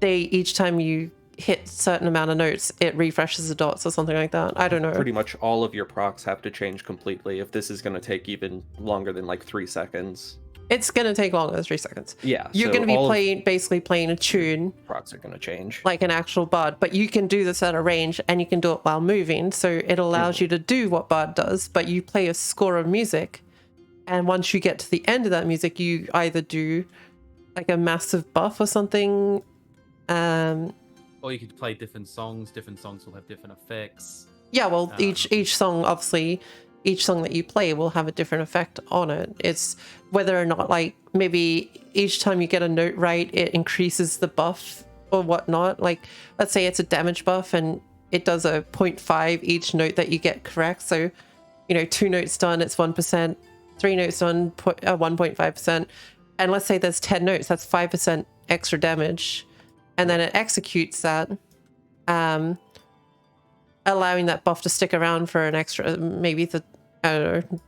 A: each time you hit a certain amount of notes, it refreshes the dots or something like that. I don't know.
D: Pretty much all of your procs have to change completely if this is going to take even longer than like 3 seconds.
A: It's going to take longer than 3 seconds.
D: Yeah.
A: You're going to be basically playing a tune.
D: Procs are going to change.
A: Like an actual bard, but you can do this at a range, and you can do it while moving. So it allows you to do what bard does, but you play a score of music. And once you get to the end of that music, you either do like a massive buff or something.
C: Or you could play different songs. Different songs will have different effects.
A: Yeah, well, each song, obviously, each song that you play will have a different effect on it. It's whether or not, like, maybe each time you get a note right, it increases the buff or whatnot. Like, let's say it's a damage buff and it does a 0.5 each note that you get correct. So, 2 notes done, it's 1%. 3 notes done, 1.5%. And let's say there's 10 notes, that's 5% extra damage. And then it executes that, allowing that buff to stick around for an extra, maybe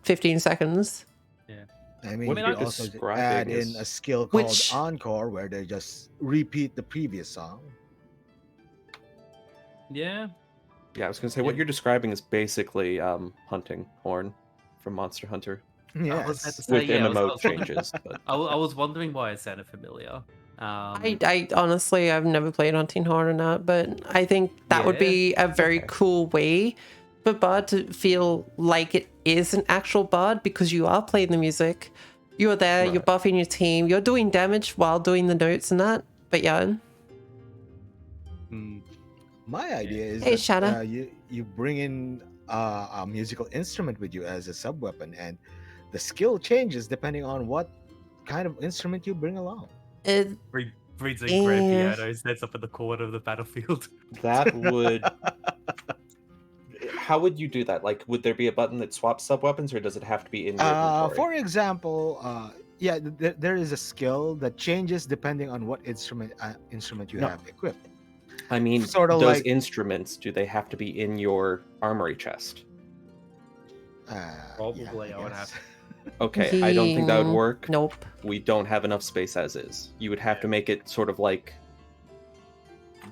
A: 15 seconds.
B: Yeah. I mean, you also add in a skill called Encore, where they just repeat the previous song.
C: Yeah.
D: Yeah, I was going to say, what you're describing is basically hunting horn from Monster Hunter.
B: Yeah.
D: With emote changes. But...
C: I was wondering why it sounded familiar.
A: I honestly, I've never played on Teen Horn or not, but I think that would be a very cool way for bard to feel like it is an actual bard, because you are playing the music, you're there, you're buffing your team, you're doing damage while doing the notes and that. But yeah.
B: My idea is
A: that
B: you bring in a musical instrument with you as a sub weapon, and the skill changes depending on what kind of instrument you bring along.
C: Breeds a grand piano, sets up in the corner of the battlefield.
D: That would... How would you do that? Like, would there be a button that swaps sub-weapons, or does it have to be in your inventory?
B: For example, there is a skill that changes depending on what instrument you have equipped.
D: I mean,
B: sort of
D: those instruments, do they have to be in your armory chest?
C: Probably, I would have to.
D: Okay, I don't think that would work.
A: Nope.
D: We don't have enough space as is. You would have to make it sort of like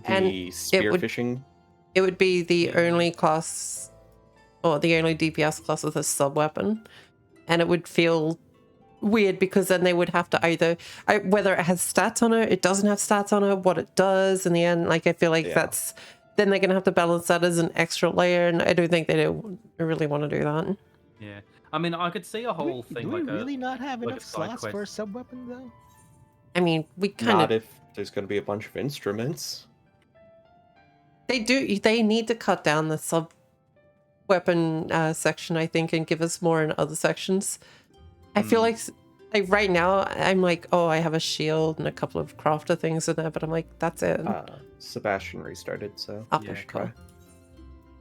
D: The spearfishing.
A: It would be the only class, or the only DPS class with a sub weapon, and it would feel weird because then they would have to either whether it has stats on it, it doesn't have stats on it, what it does in the end. Like I feel like that's then they're gonna have to balance that as an extra layer, and I don't think they really want to do that.
C: Yeah, I mean, I could see a whole thing.
B: Do we really not have
C: like
B: enough slots for a sub weapon though?
A: I mean, we kind of.
D: Not if there's going to be a bunch of instruments.
A: They do. They need to cut down the sub weapon section, I think, and give us more in other sections. I feel like right now I'm like, oh, I have a shield and a couple of crafter things in there, but I'm like, that's it.
D: Sebastian restarted, so
A: cool.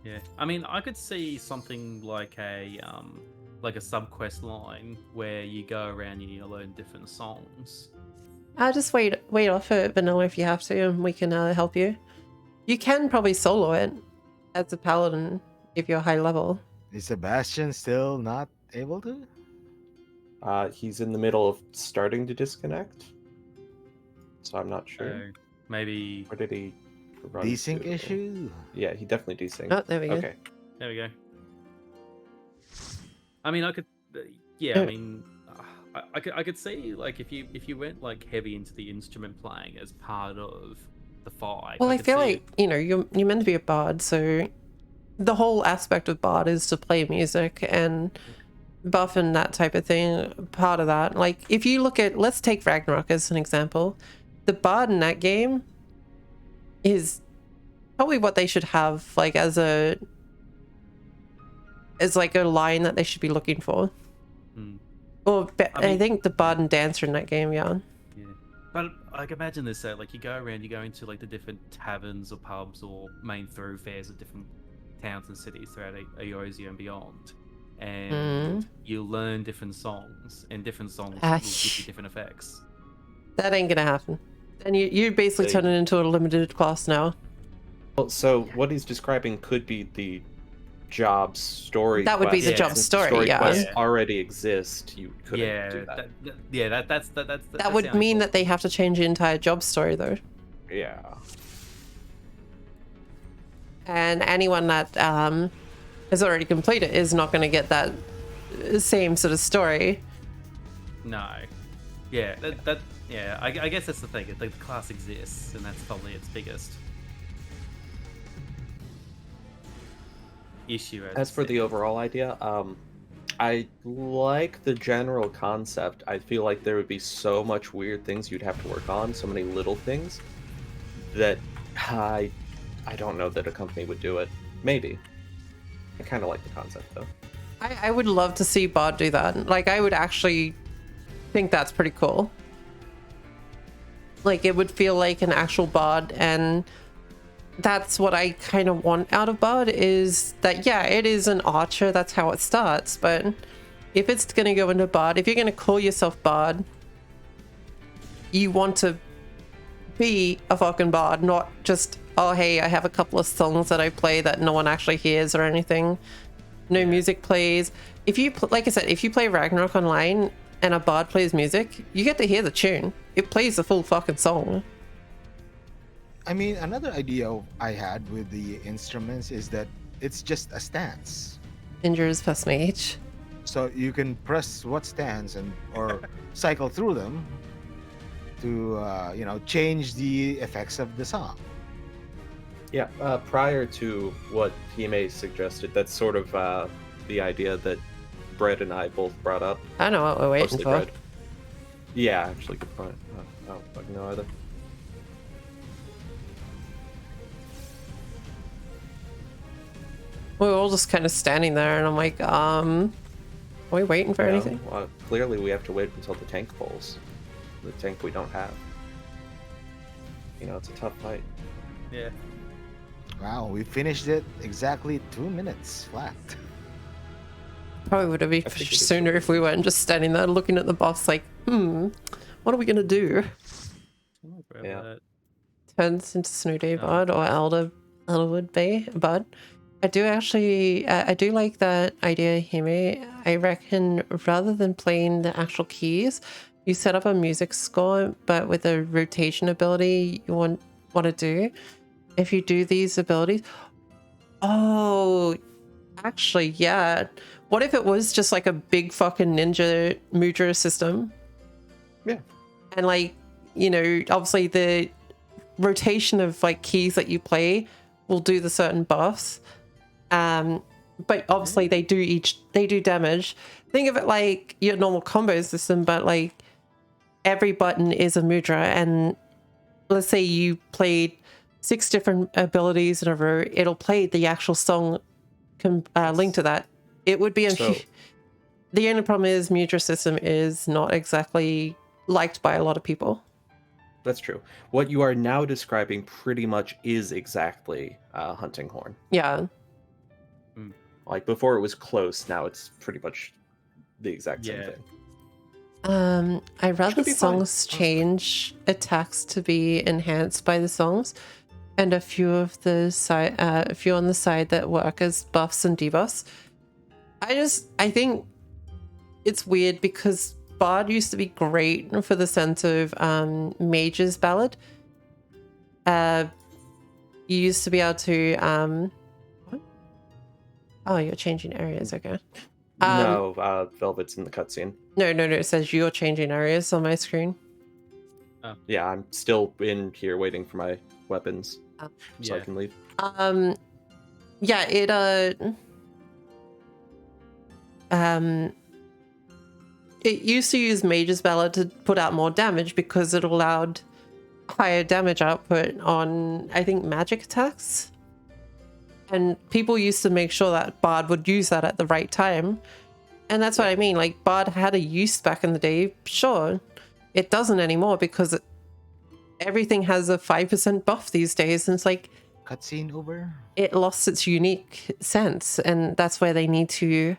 C: Yeah, I mean, I could see something like a sub-quest line where you go around and you learn different songs.
A: Just wait off it, vanilla, if you have to, and we can help you. You can probably solo it as a paladin if you're high level.
B: Is Sebastian still not able to?
D: He's in the middle of starting to disconnect, so I'm not sure.
C: Maybe.
D: Where did he run?
B: Desync issue?
D: Yeah, he definitely desynced.
A: Oh, there we go.
D: Okay.
C: There we go. I mean, I could. Yeah, I mean, I could see like if you went like heavy into the instrument playing as part of the fight.
A: Well, I feel like you're meant to be a bard, so the whole aspect of bard is to play music and buff and that type of thing. Part of that, like if you look at, let's take Ragnarok as an example, the bard in that game is probably what they should have like as like a line that they should be looking for. Or I think the bard and dancer in that game, yeah.
C: But like imagine this, like you go around, you go into like the different taverns or pubs or main thoroughfares of different towns and cities throughout Eorzea and beyond, and you learn different songs, and different songs will give you different effects.
A: That ain't gonna happen. And you basically turn it into a limited class now.
D: Well, so what he's describing could be the job story.
A: That would be the job story, yeah.
D: Quests already exist. You couldn't do that.
A: That would mean that they have to change the entire job story, though.
D: Yeah.
A: And anyone that has already completed is not going to get that same sort of story.
C: No. Yeah. Yeah. I guess that's the thing. The class exists, and that's probably its biggest issue.
D: As for the overall idea, I like the general concept. I feel like there would be so much weird things you'd have to work on, so many little things, that I don't know that a company would do it. Maybe. I kind of like the concept, though.
A: I would love to see Bard do that. Like, I would actually think that's pretty cool. Like, it would feel like an actual Bard, and that's what I kind of want out of Bard, is that, yeah, it is an archer, that's how it starts, but if it's going to go into Bard, if you're going to call yourself Bard, you want to be a fucking Bard, not just, oh, hey, I have a couple of songs that I play that no one actually hears or anything. No music plays. If you, like I said, if you play Ragnarok online and a Bard plays music, you get to hear the tune. It plays the full fucking song.
B: I mean, another idea I had with the instruments is that it's just a stance.
A: Injures plus mage.
B: So you can press what stance or cycle through them to change the effects of the song.
D: Yeah, prior to what Himedae suggested, that's sort of the idea that Brett and I both brought up.
A: I know what we're waiting for.
D: Brett. Yeah, actually, good point. I don't fucking know either.
A: We were all just kind of standing there, and I'm like, are we waiting for anything?
D: Well, clearly we have to wait until the tank pulls. The tank we don't have. You know, it's a tough fight.
C: Yeah.
B: Wow, we finished it exactly 2 minutes flat.
A: Probably would have been sooner if we weren't just standing there looking at the boss like, what are we going to do?
D: Yeah.
A: Turns into Snooty Bud or Elderwood Bay Bud. I do like that idea, Hime. I reckon rather than playing the actual keys, you set up a music score, but with a rotation ability you want to do. if you do these abilities. Oh, actually, yeah. What if it was just like a big fucking ninja mudra system?
D: Yeah.
A: And like, you know, obviously the rotation of like keys that you play will do the certain buffs. But obviously they do damage. Think of it like your normal combo system, but like every button is a mudra, and let's say you played 6 different abilities in a row, it'll play the actual song linked to that. It would be the only problem is mudra system is not exactly liked by a lot of people.
D: That's true. What you are now describing pretty much is exactly hunting horn.
A: Yeah.
D: Like before it was close, now it's pretty much the exact same thing.
A: I'd rather songs change attacks to be enhanced by the songs, and a few on the side that work as buffs and debuffs. I think it's weird because Bard used to be great for the sense of Mage's Ballad. You used to be able to what? Oh, you're changing areas, okay.
D: No, Velvet's in the cutscene.
A: No, it says you're changing areas on my screen.
D: Oh. Yeah, I'm still in here waiting for my weapons, so I can leave.
A: Yeah, it used to use Mage's Ballad to put out more damage because it allowed higher damage output on, I think, magic attacks. And people used to make sure that Bard would use that at the right time. And that's what I mean. Like, Bard had a use back in the day. Sure, it doesn't anymore because everything has a 5% buff these days. And it's like...
B: Cutscene over?
A: It lost its unique sense. And that's where they need to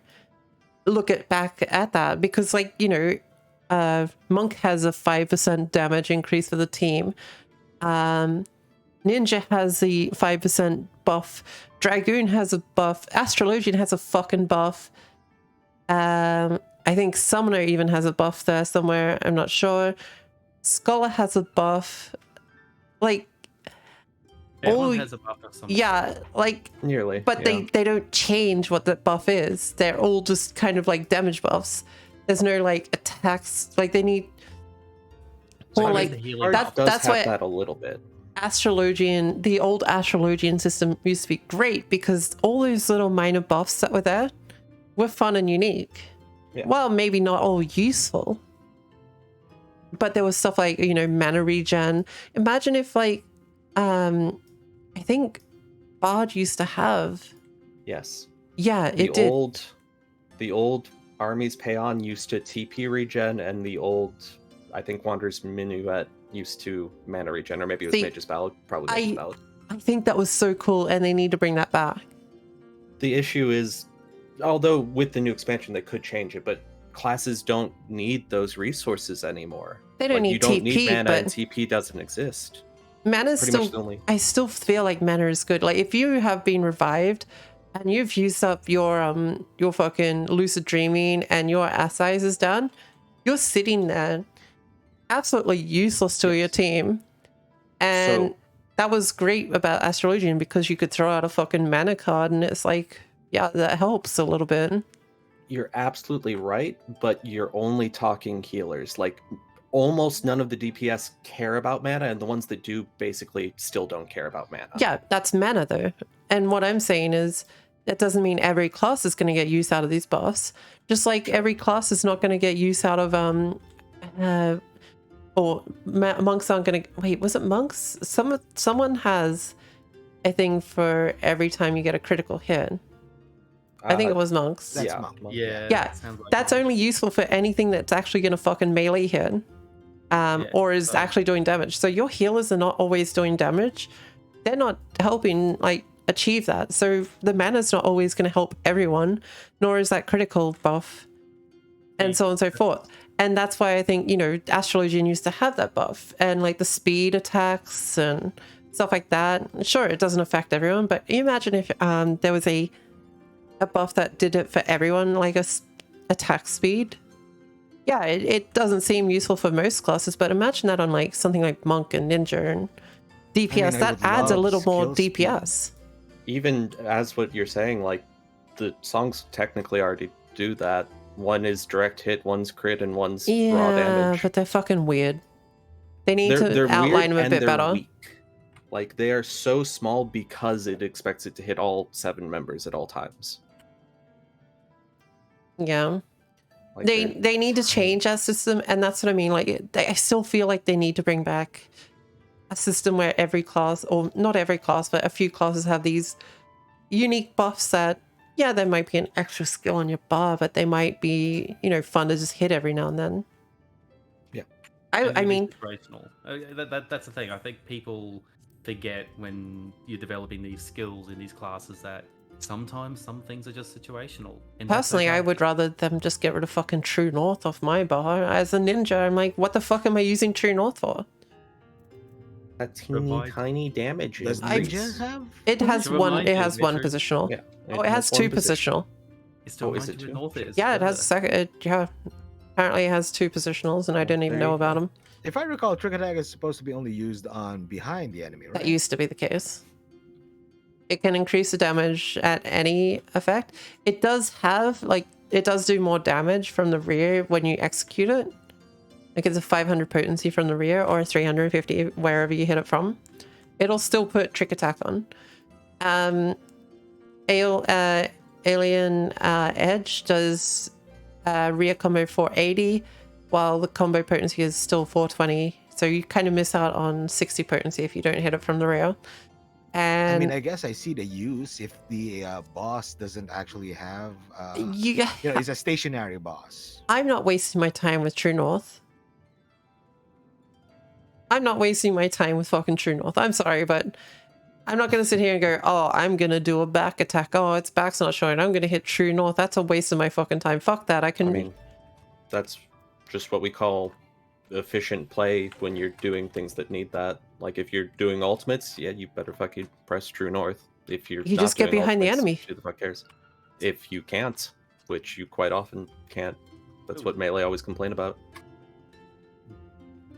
A: look back at that. Because, like, you know, Monk has a 5% damage increase for the team. Ninja has the 5% buff. Dragoon has a buff. Astrologian has a fucking buff. I think Summoner even has a buff there somewhere. I'm not sure. Scholar has a buff. Like,
C: everyone has a buff of some
A: yeah, like
D: nearly.
A: But they don't change what the buff is. They're all just kind of like damage buffs. There's no like attacks. Like they need.
C: So
A: like
D: that's why that a little bit.
A: Astrologian, the old Astrologian system used to be great because all those little minor buffs that were there were fun and unique.
D: Yeah.
A: Well, maybe not all useful, but there was stuff like, you know, mana regen. Imagine if like, I think Bard used to have.
D: Yes.
A: Yeah, it did.
D: The old Army's Payon used to TP regen, and the old, I think, Wanderer's Minuet used to mana regen, or maybe it was Mage's Ballad. Probably Mage's Ballad.
A: I think that was so cool, and they need to bring that back.
D: The issue is, although with the new expansion they could change it, but classes don't need those resources anymore.
A: They don't need
D: you don't
A: TP,
D: need mana,
A: but
D: and TP doesn't exist.
A: Mana's I still feel like mana is good. Like if you have been revived and you've used up your fucking lucid dreaming and your assays is done, you're sitting there absolutely useless to your team. And that was great about Astrologian because you could throw out a fucking mana card and it's like, yeah, that helps a little bit.
D: You're absolutely right, but you're only talking healers. Like almost none of the DPS care about mana, and the ones that do basically still don't care about mana.
A: Yeah, that's mana though. And what I'm saying is that doesn't mean every class is going to get use out of these buffs. Just like every class is not going to get use out of monks aren't going to wait, was it monks? Someone has a thing for every time you get a critical hit. I think it was monks.
B: That's
D: monk.
A: Yeah. That's only useful for anything that's actually going to fucking melee hit. Or is actually doing damage. So your healers are not always doing damage. They're not helping like achieve that. So the mana's not always going to help everyone, nor is that critical buff, and so on and so forth. And that's why I think, you know, Astrologian used to have that buff and like the speed attacks and stuff like that. Sure, it doesn't affect everyone, but you imagine if there was a buff that did it for everyone, like a attack speed. Yeah, it doesn't seem useful for most classes, but imagine that on like something like Monk and Ninja and DPS. That adds a little more DPS.
D: Even as what you're saying, like, the songs technically already do that. One is direct hit, one's crit, and one's raw damage.
A: But they're fucking weird. They need to outline them a bit better.
D: Weak. Like, they are so small because it expects it to hit all 7 members at all times.
A: Yeah. Like they need to change that system, and that's what I mean. Like, I still feel like they need to bring back a system where every class, or not every class, but a few classes have these unique buffs that, yeah, there might be an extra skill on your bar, but they might be, you know, fun to just hit every now and then.
B: Yeah.
A: I mean...
C: That's the thing. I think people forget when you're developing these skills in these classes that sometimes some things are just situational. And
A: personally, I would rather them just get rid of fucking True North off my bar. As a ninja, I'm like, what the fuck am I using True North for?
D: That teeny tiny damage.
B: Does ninja have?
A: It has one. It has one positional.
D: Yeah.
A: Oh, it has 2 positional.
C: Oh, is it 2?
A: Yeah, it has second. Yeah, apparently it has 2 positionals, and I didn't even know about them.
B: If I recall, Trick Attack is supposed to be only used on behind the enemy, right?
A: That used to be the case. It can increase the damage at any effect. It does have, like, it does do more damage from the rear when you execute it. Like, it's a 500 potency from the rear, or 350 wherever you hit it from. It'll still put Trick Attack on. Alien Edge does rear combo 480, while the combo potency is still 420. So you kind of miss out on 60 potency if you don't hit it from the rear. And
B: I mean, I guess I see the use if the boss doesn't actually have, it's a stationary boss.
A: I'm not wasting my time with True North. I'm not wasting my time with fucking True North. I'm sorry, but I'm not going to sit here and go, oh, I'm going to do a back attack. Oh, its back's not showing. I'm going to hit True North. That's a waste of my fucking time. Fuck that. I mean,
D: that's just what we call efficient play when you're doing things that need that. Like, if you're doing ultimates, yeah, you better fucking press True North. If you're
A: you
D: not
A: just get behind the enemy.
D: Who the fuck cares? If you can't, which you quite often can't, that's what Melee always complain about.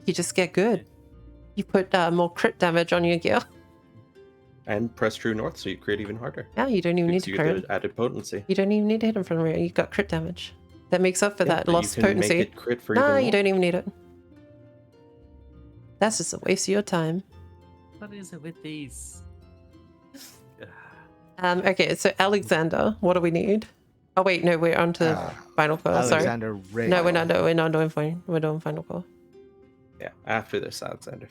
A: You just get good. You put more crit damage on your gear.
D: And press True North so you crit even harder.
A: Yeah, you don't even need to crit.
D: Added potency.
A: You don't even need to hit him from the rear. You got crit damage. That makes up for that lost potency.
D: Make it crit for
A: no, you don't even need it. That's just a waste of your time.
C: What is it with these?
A: Okay, so Alexander, what do we need? Oh wait, no, we're on to Final Core.
B: Alexander
A: sorry.
B: Ray.
A: No, we're not doing fine. We're doing Final Core.
D: Yeah, after this, Alexander.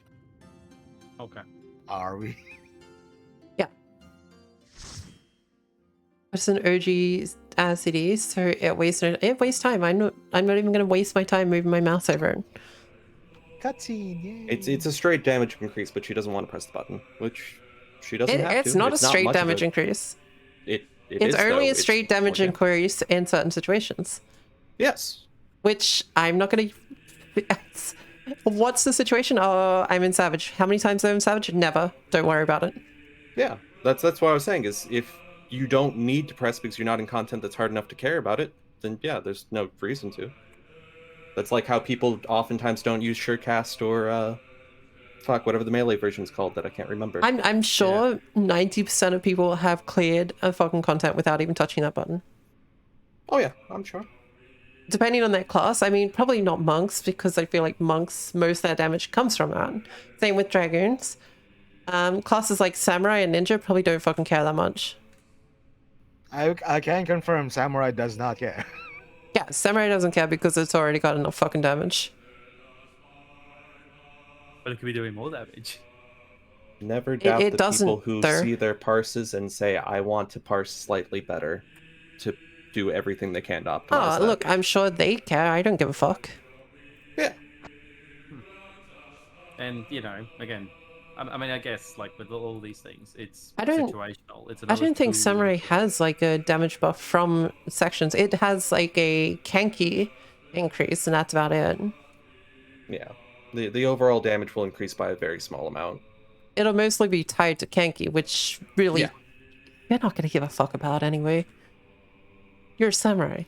C: Okay.
B: Are we?
A: Yeah. It's an OG CD, so it wastes time. I'm not even going to waste my time moving my mouse over it.
B: Cutscene.
D: It's a straight damage increase, but she doesn't want to press the button, which she doesn't have to.
A: It's not a straight damage increase.
D: It's
A: only a straight damage increase in certain situations.
D: Yes. Which
A: I'm not going to... What's the situation? Oh, I'm in Savage. How many times am I in Savage? Never. Don't worry about it.
D: Yeah, that's what I was saying, is if you don't need to press because you're not in content that's hard enough to care about it, then yeah, there's no reason to. That's like how people oftentimes don't use Surecast or whatever the Melee version is called that I can't remember.
A: I'm sure 90% of people have cleared a fucking content without even touching that button.
D: Oh yeah, I'm sure.
A: Depending on their class, I mean, probably not monks, because I feel like monks, most of their damage comes from that. Same with dragoons. Classes like samurai and ninja probably don't fucking care that much.
B: I can confirm samurai does not care.
A: Yeah, samurai doesn't care because it's already got enough fucking damage.
C: But it could be doing more damage.
D: Never doubt the people who see their parses and say, I want to parse slightly better to do everything they can to optimize.
A: Oh, look, I'm sure they care. I don't give a fuck.
D: Yeah.
C: And, you know, again, I mean, I guess, like, with all these things, it's situational.
A: I don't think Samurai has, like, a damage buff from sections. It has, like, a Kanki increase, and that's about it.
D: Yeah. The overall damage will increase by a very small amount.
A: It'll mostly be tied to Kanki, which really you're not going to give a fuck about anyway. You're a samurai.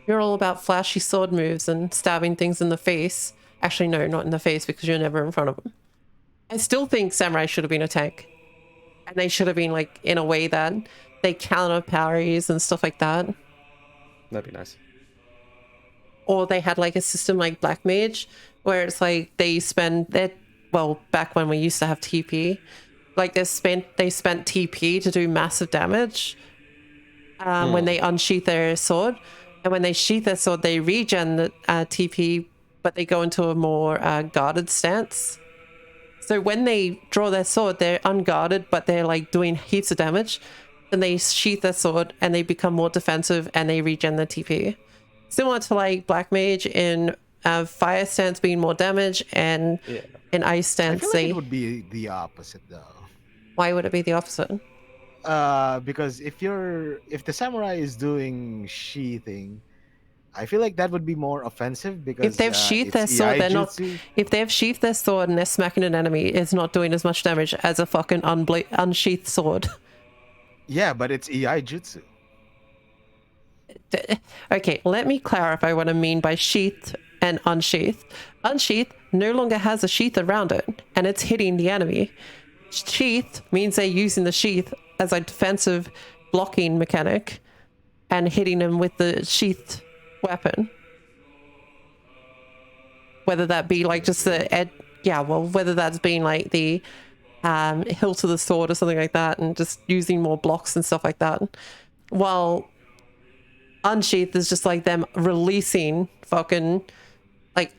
A: You're all about flashy sword moves and stabbing things in the face. Actually, no, not in the face, because you're never in front of them. I still think Samurai should have been a tank. And they should have been like in a way that they counter parries and stuff like that.
D: That'd be nice.
A: Or they had like a system like Black Mage where it's like they spend their, well, back when we used to have TP, like they spent TP to do massive damage when they unsheath their sword. And when they sheath their sword, they regen the TP, but they go into a more guarded stance. So when they draw their sword, they're unguarded, but they're like doing heaps of damage. Then they sheath their sword and they become more defensive and they regen the TP. Similar to like Black Mage in fire stance being more damage and in ice stance.
B: I feel like it would be the opposite though.
A: Why would it be the opposite?
B: Because if the samurai is doing sheathing, I feel like that would be more offensive because
A: if they've sheathed their sword, they're not. If they've sheathed their sword and they're smacking an enemy, it's not doing as much damage as a fucking unsheathed sword.
B: Yeah, but it's EI jutsu.
A: Okay, let me clarify what I mean by sheath and unsheath. Unsheath no longer has a sheath around it, and it's hitting the enemy. Sheath means they're using the sheath as a defensive blocking mechanic and hitting them with the sheathed weapon. Whether that be like just the whether that's being like the hilt of the sword or something like that, and just using more blocks and stuff like that. While unsheath is just like them releasing fucking like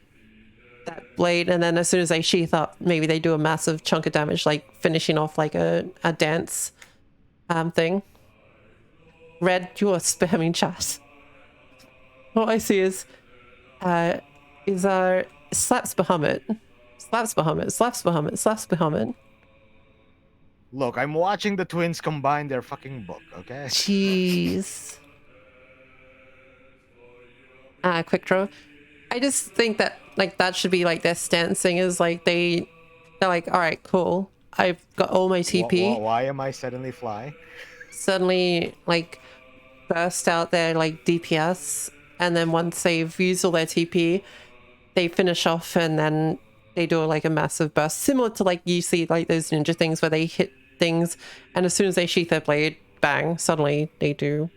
A: that blade, and then as soon as they sheath up, maybe they do a massive chunk of damage, like finishing off like a dance thing. Red, you are spamming chat. What I see is our slaps Bahamut. Slaps Bahamut, slaps Bahamut, slaps Bahamut.
B: Look, I'm watching the twins combine their fucking book, okay?
A: Jeez. Quick draw. I just think that like that should be like their stance thing is like they're like, all right, cool. I've got all my TP.
B: Why am I suddenly fly?
A: Suddenly like burst out their like DPS, and then once they've used all their TP, they finish off and then they do like a massive burst, similar to like you see like those ninja things where they hit things and as soon as they sheath their blade, bang, suddenly they do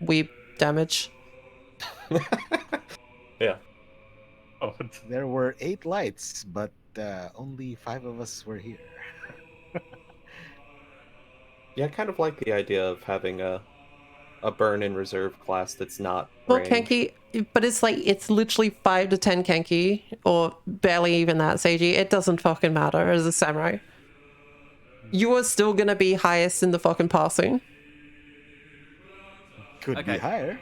A: weeb damage.
D: Yeah.
C: Oh.
B: There were 8 lights, but only 5 of us were here.
D: Yeah, I kind of like the idea of having a burn in reserve class that's not
A: well Kenki, but it's like it's literally 5 to 10 Kenki, or barely even that, Seiji. It doesn't fucking matter as a samurai. You are still gonna be highest in the fucking passing.
B: Could be higher.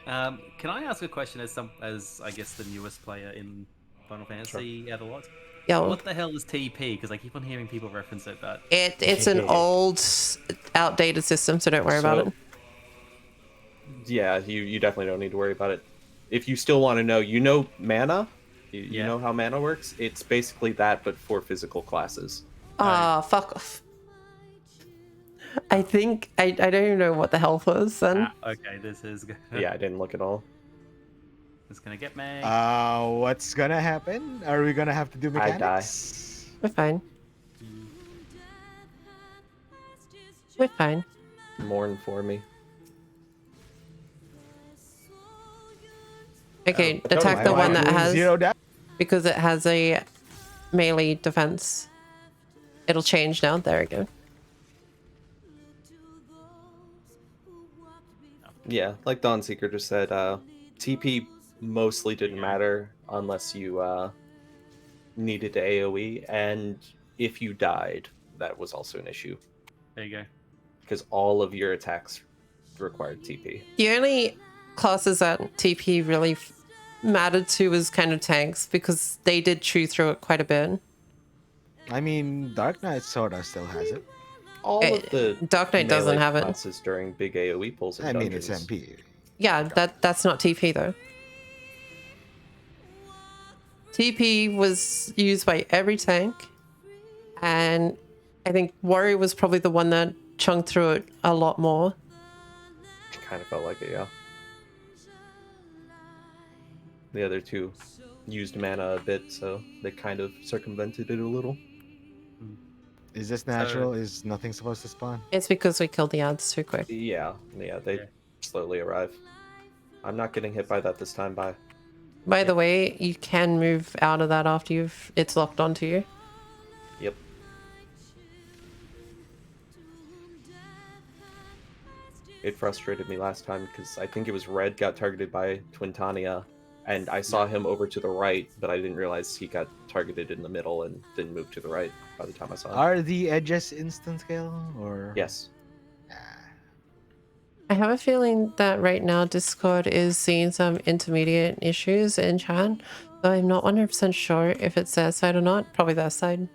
C: Can I ask a question as I guess the newest player in Final Fantasy out of lot?
A: Yo.
C: What the hell is TP? Because I keep on hearing people reference it, but
A: it's an old, outdated system, so don't worry about it.
D: Yeah, you definitely don't need to worry about it. If you still want to know, you know mana? You know how mana works? It's basically that, but for physical classes.
A: Fuck off. I think I don't even know what the health was then.
C: Okay, this is good.
D: Yeah, I didn't look at all.
C: It's gonna get me.
B: What's gonna happen? Are we gonna have to do mechanics?
A: We're fine. We're fine.
D: Mourn for me.
A: Okay, attack the one that has
B: 0 damage?
A: because it has a melee defense. It'll change now. There we go.
D: Yeah, like Dawnseeker just said, TP mostly didn't matter unless you needed to AoE, and if you died, that was also an issue.
C: There you go.
D: Because all of your attacks required TP.
A: The only classes that TP really mattered to was kind of tanks, because they did chew through it quite a bit.
B: I mean, Dark Knight sorta still has it.
D: All of the
A: Dark Knight doesn't have it
D: during big AoE pulls.
B: I mean, it's MP.
A: Yeah, that's not TP though. TP was used by every tank, and I think Warrior was probably the one that chunked through it a lot more.
D: Kind of felt like it, yeah. The other two used mana a bit, so they kind of circumvented it a little.
B: Is this natural? Is nothing supposed to spawn?
A: It's because we killed the ads too quick.
D: Yeah, they slowly arrive. I'm not getting hit by that this time. Bye.
A: By the way, you can move out of that after it's locked onto you.
D: Yep. It frustrated me last time because I think it was Red got targeted by Twintania, and I saw him over to the right, but I didn't realize he got targeted in the middle and didn't move to the right by the time I saw him.
B: Are the edges instant scale or?
D: Yes.
A: I have a feeling that right now Discord is seeing some intermediate issues in chat, but I'm not 100% sure if it's their side or not. Probably their side.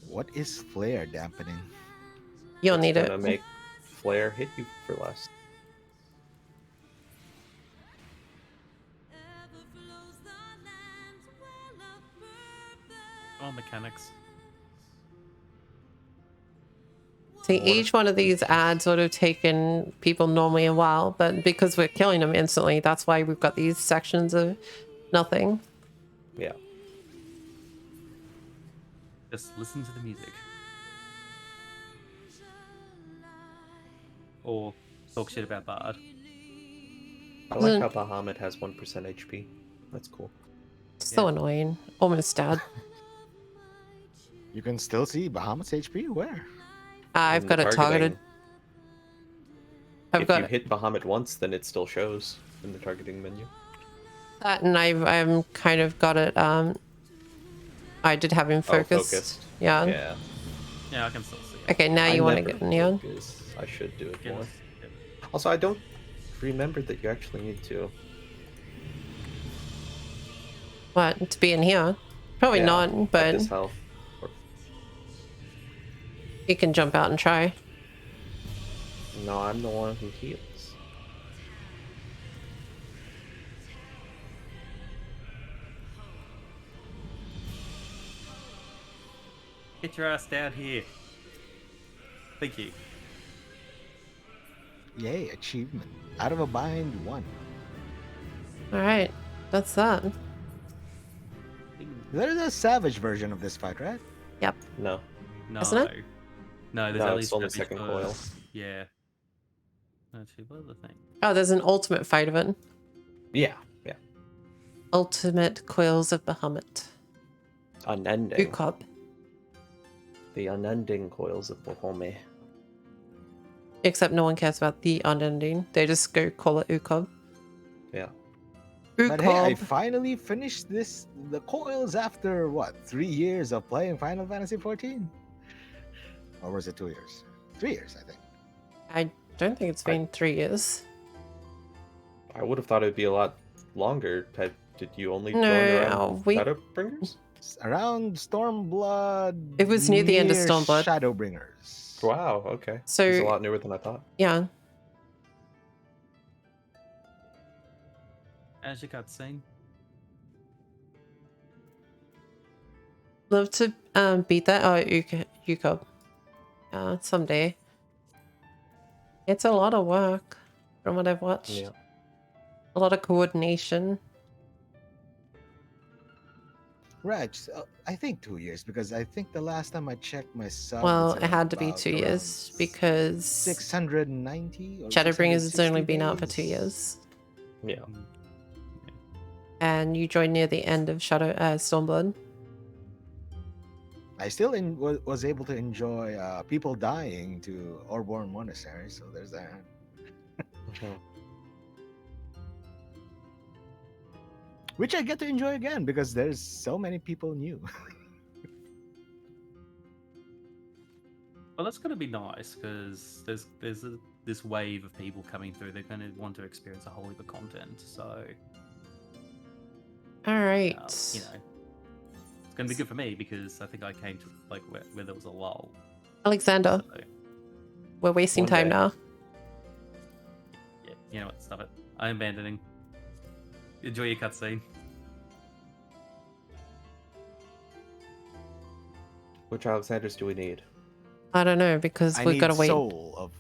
B: What is flare dampening?
A: You'll need it.
D: Gonna make flare hit you for less.
C: Oh, mechanics.
A: See, each one of these ads would have taken people normally a while, but because we're killing them instantly, that's why we've got these sections of nothing.
D: Yeah.
C: Just listen to the music. Or talk shit about Bard.
D: I like how Bahamut has 1% HP. That's cool.
A: So annoying. Almost dead.
B: You can still see Bahamut's HP? Where?
A: I've got it targeted.
D: If you hit Bahamut once, then it still shows in the targeting menu.
A: That, and I'm kind of got it. I did have him focused. Yeah.
C: Yeah, I can still see it.
A: Okay, now you want to get Neon?
D: I should do it more. Also, I don't remember that you actually need to.
A: What? To be in here? Probably not, but
D: This health.
A: you can jump out and try.
D: No, I'm the one who heals.
C: Get your ass down here. Thank you.
B: Yay, achievement. Out of a bind, 1.
A: Alright, that's that.
B: There's a savage version of this fight, right?
A: Yep.
D: No.
C: No.
A: Isn't it?
C: No, there's
D: No,
C: at
D: it's
C: least
D: only
C: Savage
D: second
C: first.
D: coil.
C: Yeah. Actually, what other thing?
A: Oh, there's an ultimate fight of it.
D: Yeah.
A: Ultimate Coils of Bahamut.
D: Unending.
A: Ukop.
D: The unending coils of Bohome.
A: Except no one cares about the unending. They just go call it Ukop.
D: Yeah.
B: But hey, I finally finished the coils after, what, 3 years of playing Final Fantasy XIV? Or was it 2 years? 3 years, I think.
A: I don't think it's been 3 years.
D: I would have thought it would be a lot longer. Did you only join around Shadowbringers?
B: Around Stormblood.
A: It was near the end of Stormblood.
B: Shadowbringers.
D: Wow, okay.
A: So
D: it's a lot newer than I thought.
A: Yeah.
C: As you got seen.
A: Love to beat that. Oh, Ukop. Someday. It's a lot of work from what I've watched.
D: Yeah.
A: A lot of coordination.
B: Right. So I think 2 years, because I think the last time I checked my sub.
A: Well, it had to be 2 years because
B: 690.
A: Shadowbringers has only been out for 2 years.
D: Yeah.
A: And you joined near the end of Stormblood.
B: I still was able to enjoy people dying to Orborn Monastery, so there's that. Which I get to enjoy again because there's so many people new.
C: Well, that's going to be nice because there's this wave of people coming through. They're going to want to experience a whole heap of content. So,
A: all right,
C: you know, it's going to be good for me because I think I came to like where there was a lull.
A: Alexander, so, we're wasting time now.
C: Yeah, you know what? Stop it. I'm abandoning. Enjoy your cutscene.
D: Which Alexanders do we need?
A: I don't know because we've got to wait.
B: Soul of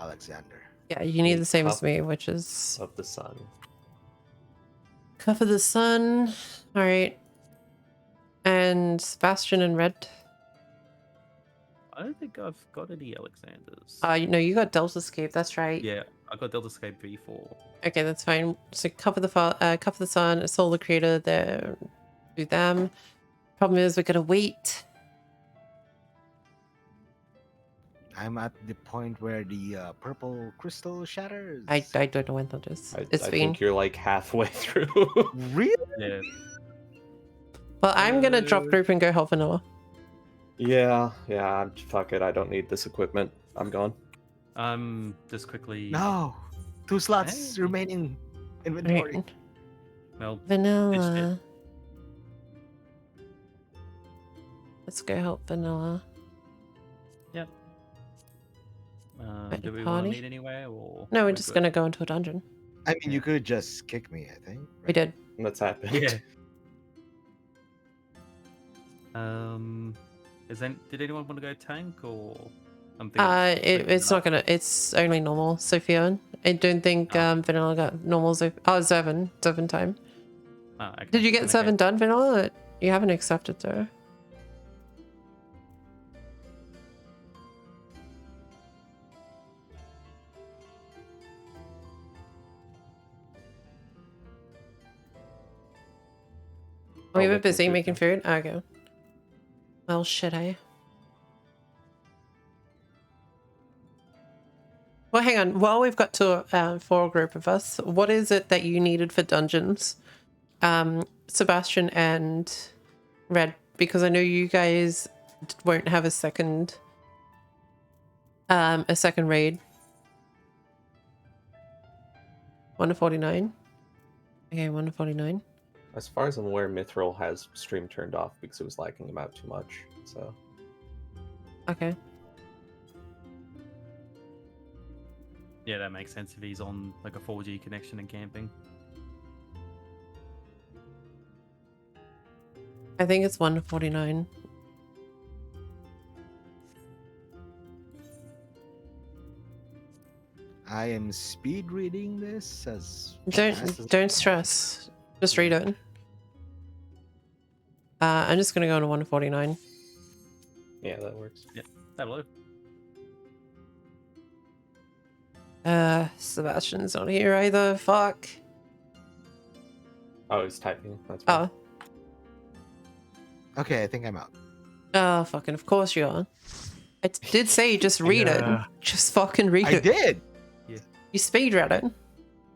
B: Alexander.
A: Yeah, you need the same as me, which is
D: of the sun.
A: Cup of the Sun. All right. And Sebastian and Red.
C: I don't think I've got any Alexanders.
A: No, you got Delta Scape. That's right.
C: Yeah, I got Delta Scape V4.
A: Okay, that's fine. So Cup of the Sun, Solar Creator. There, do them. Problem is, we gotta wait.
B: I'm at the point where the purple crystal shatters.
A: I don't know when that is.
D: I
A: It's fine.
D: think you're like halfway through.
B: Really?
C: Yeah.
A: Well, I'm gonna drop group and go help Vanilla.
D: Yeah, fuck it. I don't need this equipment. I'm gone.
C: Just quickly.
B: No, 2 slots
C: Hey.
B: remaining inventory.
A: Right.
C: Well,
A: Vanilla. Let's go help Vanilla.
C: Yep.
A: At
C: Do
A: the
C: we want
A: party?
C: to meet anywhere, or
A: No, we're
C: we're
A: just
C: good?
A: gonna go into a dungeon.
B: I mean, you could just kick me, I think.
A: We did.
D: That's happened.
C: Yeah. Did anyone want to go tank or? I'm thinking
A: It's not gonna. It's only normal. Sophia, I don't think Vanilla got normal. Zevin time.
C: Okay.
A: Did you get
C: Okay.
A: 7 done, Vanilla? You haven't accepted though. We
D: I'll
A: were
D: make
A: busy
D: food
A: making
D: now.
A: food. Okay. Well, shit, Well, hang on. While we've got to for a group of us, what is it that you needed for dungeons, Sebastian and Red? Because I know you guys won't have a second raid. 1 to 49. Okay, 1 to 49.
D: As far as I'm aware, Mithril has stream turned off because it was lagging him out too much. So
A: Okay.
C: Yeah, that makes sense if he's on like a 4G connection and camping.
A: I think it's 1 to 49.
B: I am speed reading this as
A: Don't stress. Just read it. I'm just gonna go into 1 to 49.
D: yeah, that works.
C: That'll do.
A: Sebastian's not here either. Fuck.
D: Oh, he's typing. That's fine.
B: Okay, I think I'm out.
A: Oh, fucking of course you are. I did say just read it. Just fucking read
B: I
A: it.
B: did.
A: You speed read it.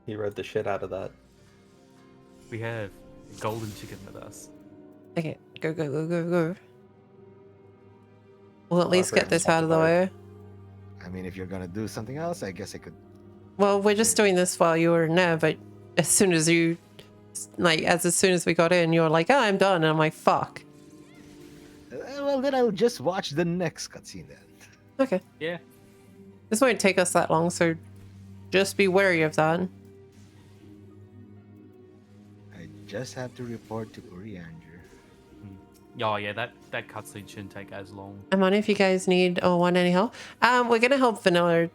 D: He read the shit out of that.
C: We have golden chicken with us.
A: Okay, go, go, go, go, go. We'll at least
D: I've
A: get this
D: written
A: out of the
D: something
A: way.
B: I mean, if you're gonna do something else, I guess I could.
A: Well, we're just doing this while you were in there, but as soon as you, as soon as we got in, you were like, oh, I'm done. And I'm like, fuck.
B: Well, then I'll just watch the next cutscene then.
A: Okay.
C: Yeah.
A: This won't take us that long, so just be wary of that.
B: I just have to report to Coriander.
C: Oh yeah, that cutscene shouldn't take as long.
A: I'm on if you guys need or want any help. We're gonna help Vanilla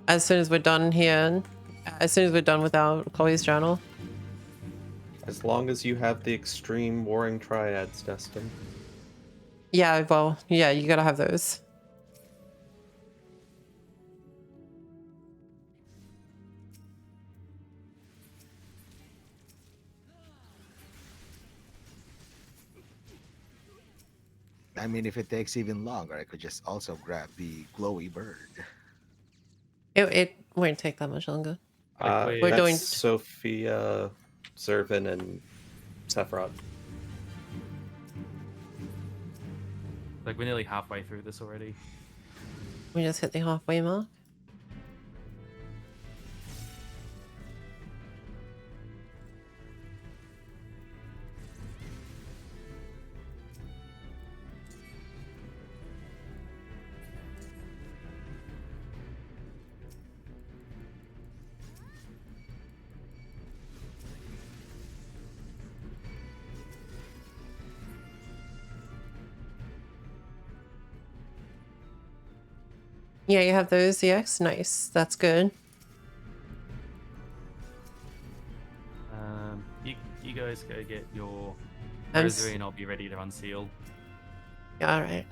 A: as soon as we're done here. As soon as we're done with our Chloe's journal.
D: As long as you have the extreme warring triads, Destin.
A: Yeah, well, yeah, you gotta have those.
B: I mean, if it takes even longer, I could just also grab the glowy bird.
A: It won't take that much longer.
C: We're
A: We're
D: That's
A: doing-
D: Sophia, Zervin, and Sephiroth.
C: Like we're nearly halfway through this already.
A: We just hit the halfway mark. Yeah, you have those EX. Nice. That's good.
C: You guys go get your rosary and I'll be ready to unseal.
A: Yeah, all right.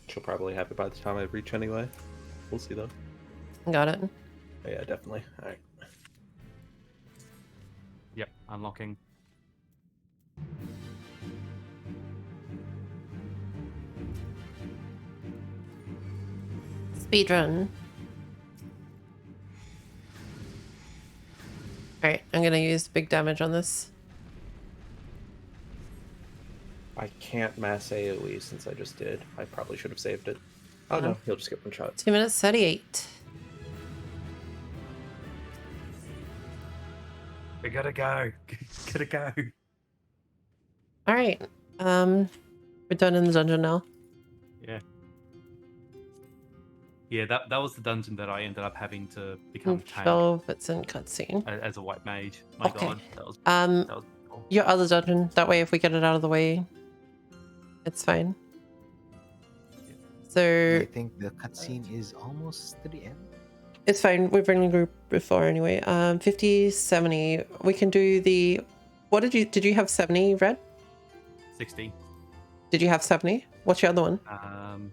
D: She'll probably have it by the time I reach anyway. We'll see though.
A: Got it.
D: Yeah, definitely. All right.
C: Yep, unlocking.
A: Speedrun. Alright, I'm gonna use big damage on this.
D: I can't mass AoE since I just did. I probably should have saved it. Oh no, he'll just get one shot.
A: 2 minutes 38.
C: We gotta go. Gotta go.
A: Alright. We're done in the dungeon now.
C: Yeah. Yeah, that was the dungeon that I ended up having to become tank
A: 12, it's in cutscene.
C: as a white mage. My
A: Okay.
C: god, that was cool.
A: Your other dungeon. That way, if we get it out of the way, it's fine. So
B: I think the cutscene is almost to the end.
A: it's fine. We've only grouped before anyway. 50, 70. We can do the. What did you have 70, Red?
C: 60.
A: Did you have 70? What's your other one?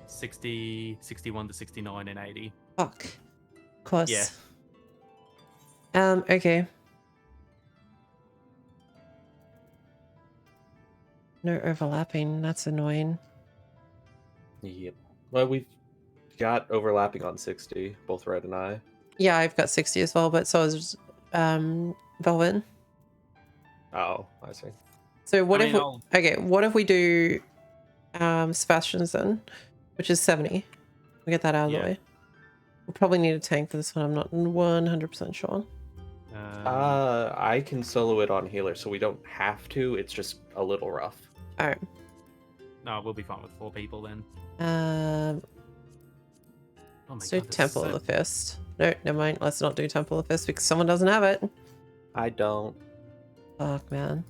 C: 60, 61 to 69 and 80.
A: Fuck. Close.
C: Yeah.
A: Okay. No overlapping. That's annoying.
D: Yep. Well, we've got overlapping on 60, both Red and I.
A: Yeah, I've got 60 as well, but so is Velvet.
D: Oh, I see.
A: So what
C: I
A: if
C: mean,
A: we, okay, what if we do Sebastian's then, which is 70. We get that out of the way. We'll probably need a tank for this one. I'm not 100% sure.
D: I can solo it on healer, so we don't have to. It's just a little rough.
A: All right.
C: No, we'll be fine with 4 people then.
A: Oh my so God, Temple of the Fist. No, never mind. Let's not do Temple of the Fist because someone doesn't have it.
D: I don't.
A: Fuck, man.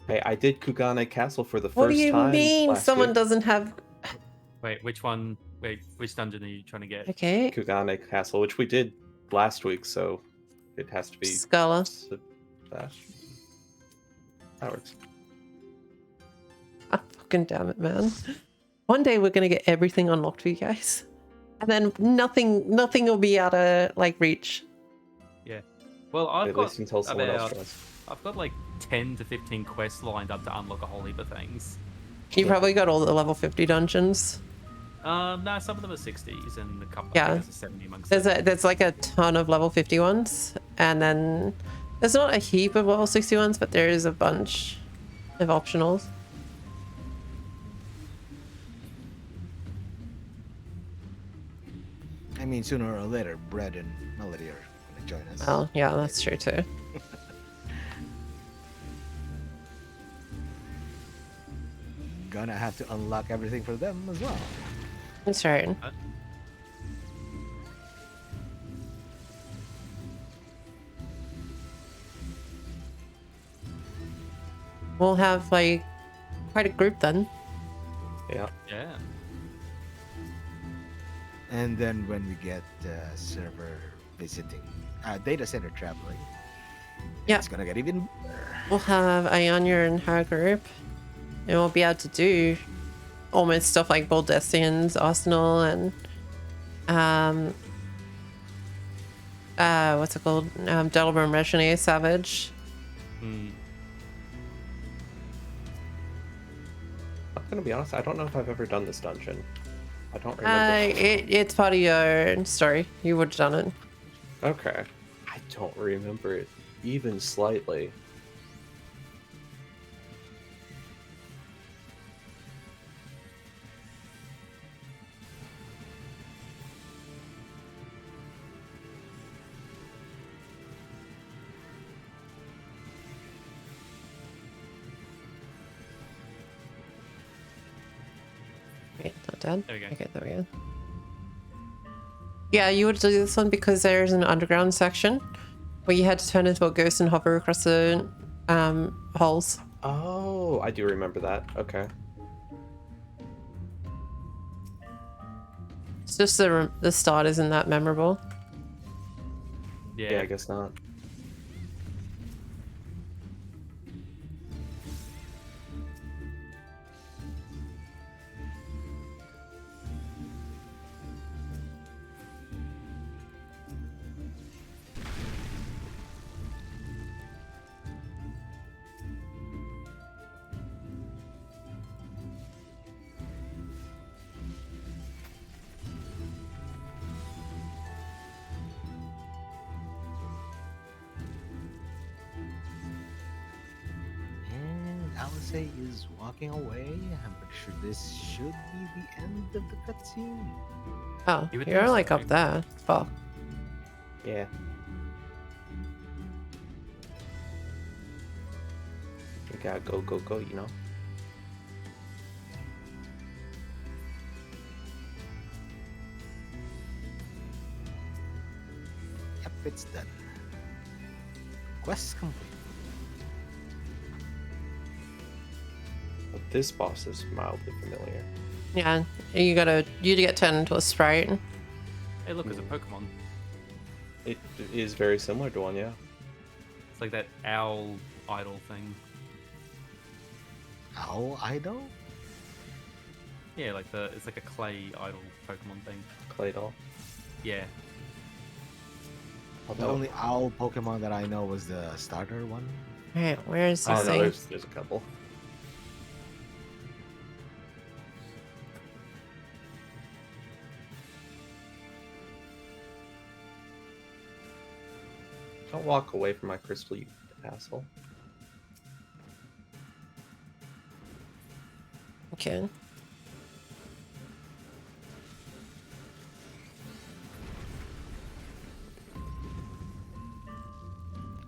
D: Hey, I did Kugane Castle for the first time.
A: What do you mean someone doesn't have...
C: Wait, which one? Wait, which dungeon are you trying to get?
A: Okay.
D: Kugane Castle, which we did last week, so it has to be...
A: Scala.
D: That works.
A: Oh, fucking damn it, man. One day we're gonna get everything unlocked for you guys. And then nothing will be out of, like, reach.
C: Yeah. Well, I've got
D: least until someone else tries.
C: I've got like 10 to 15 quests lined up to unlock a whole heap of things.
A: You probably got all the level 50 dungeons.
C: No, some of them are 60s and a couple
A: of
C: are 70 amongst
A: there's like a ton of level 50 ones, and then there's not a heap of level 60 ones, but there is a bunch of optionals.
B: I mean, sooner or later, Brad and Melody are gonna join us.
A: Oh, yeah, that's true too.
B: Gonna have to unlock everything for them as well.
A: That's right. We'll have like quite a group then.
D: Yeah.
C: Yeah.
B: And then when we get server visiting, data center traveling, it's gonna get even better.
A: We'll have Ionia in her group, and we'll be able to do almost stuff like Baldestians, Arsenal, and what's it called? Delaware Mercenary Savage.
D: I'm gonna be honest, I don't know if I've ever done this dungeon. I don't remember.
A: It's part of your story. You would have done it.
D: Okay. I don't remember it even slightly.
A: Wait, not dead?
C: There we go.
A: Okay, there we go. Yeah, you would do this one because there's an underground section where you had to turn into a ghost and hover across the holes.
D: Oh, I do remember that. Okay.
A: It's just the start isn't that memorable.
D: Yeah, I guess not.
B: Alice is walking away. I'm pretty sure this should be the end of the cutscene.
A: Oh,
C: You would
A: you're
C: think
A: like
C: so.
A: up there. Fuck.
D: Yeah. You gotta go, go, go, you know?
B: Yep, it's done. Quest complete.
D: But this boss is mildly familiar.
A: Yeah, you get turned into a sprite.
C: Hey, look, there's a Pokemon.
D: It is very similar to one, yeah.
C: It's like that owl idol thing.
B: Owl idol?
C: Yeah, like it's like a clay idol Pokemon thing.
D: Clay doll.
C: Yeah.
B: The only owl Pokemon that I know was the starter one.
A: Right, where is this
D: Oh, no,
A: thing?
D: there's a couple. Don't walk away from my crystal, you asshole.
A: Okay.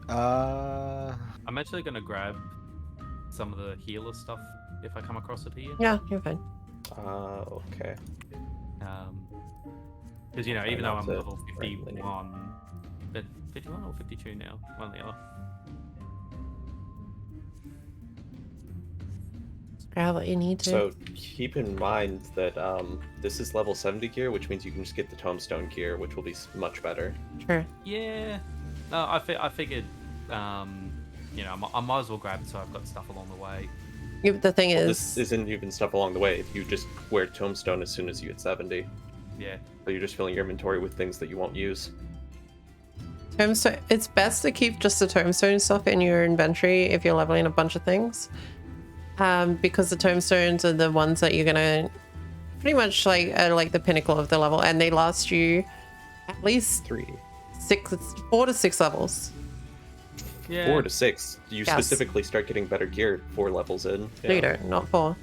C: I'm actually gonna grab some of the healer stuff if I come across it here.
A: Yeah, you're fine.
D: Okay.
C: Because you know,
D: Try
C: even though
D: not
C: I'm
D: to
C: level
D: randomly
C: 51, but 51 or 52 now, one or the other.
A: Grab what you need to.
D: So keep in mind that this is level 70 gear, which means you can just get the tombstone gear, which will be much better.
A: Sure.
C: Yeah. No, I figured, you know, I might as well grab it so I've got stuff along the way.
A: The thing is,
D: This isn't even stuff along the way. You just wear tombstone as soon as you hit 70.
C: Yeah.
D: So you're just filling your inventory with things that you won't use.
A: tombstone. It's best to keep just the tombstone stuff in your inventory if you're leveling a bunch of things, because the tombstones are the ones that you're gonna pretty much like are like the pinnacle of the level, and they last you at least 4 to 6 levels.
C: Yeah.
D: 4 to 6. You
A: Yes.
D: specifically start getting better gear 4 levels in.
A: No, you don't. Not 4.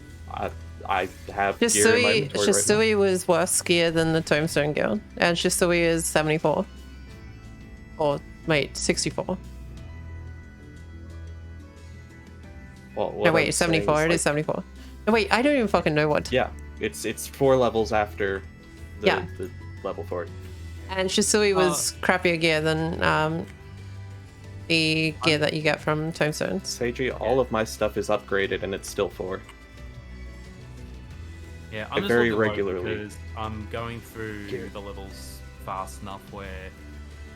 D: I have gear in my inventory right
A: Shisui was worse gear than the Tombstone Guild, and Shisui is 74. Or wait, 64.
D: now. Well,
A: No,
D: what
A: wait,
D: I'm
A: 74.
D: saying
A: It is 74. No, wait, I don't even fucking know what.
D: Yeah, it's 4 levels after the level 4.
A: And Shisui was crappier gear than the gear that you get from Tombstones.
D: Seiji, all of my stuff is upgraded and it's still 4.
C: Yeah,
D: Like,
C: I'm just
D: very
C: looking low
D: regularly.
C: because I'm going through the levels fast enough where,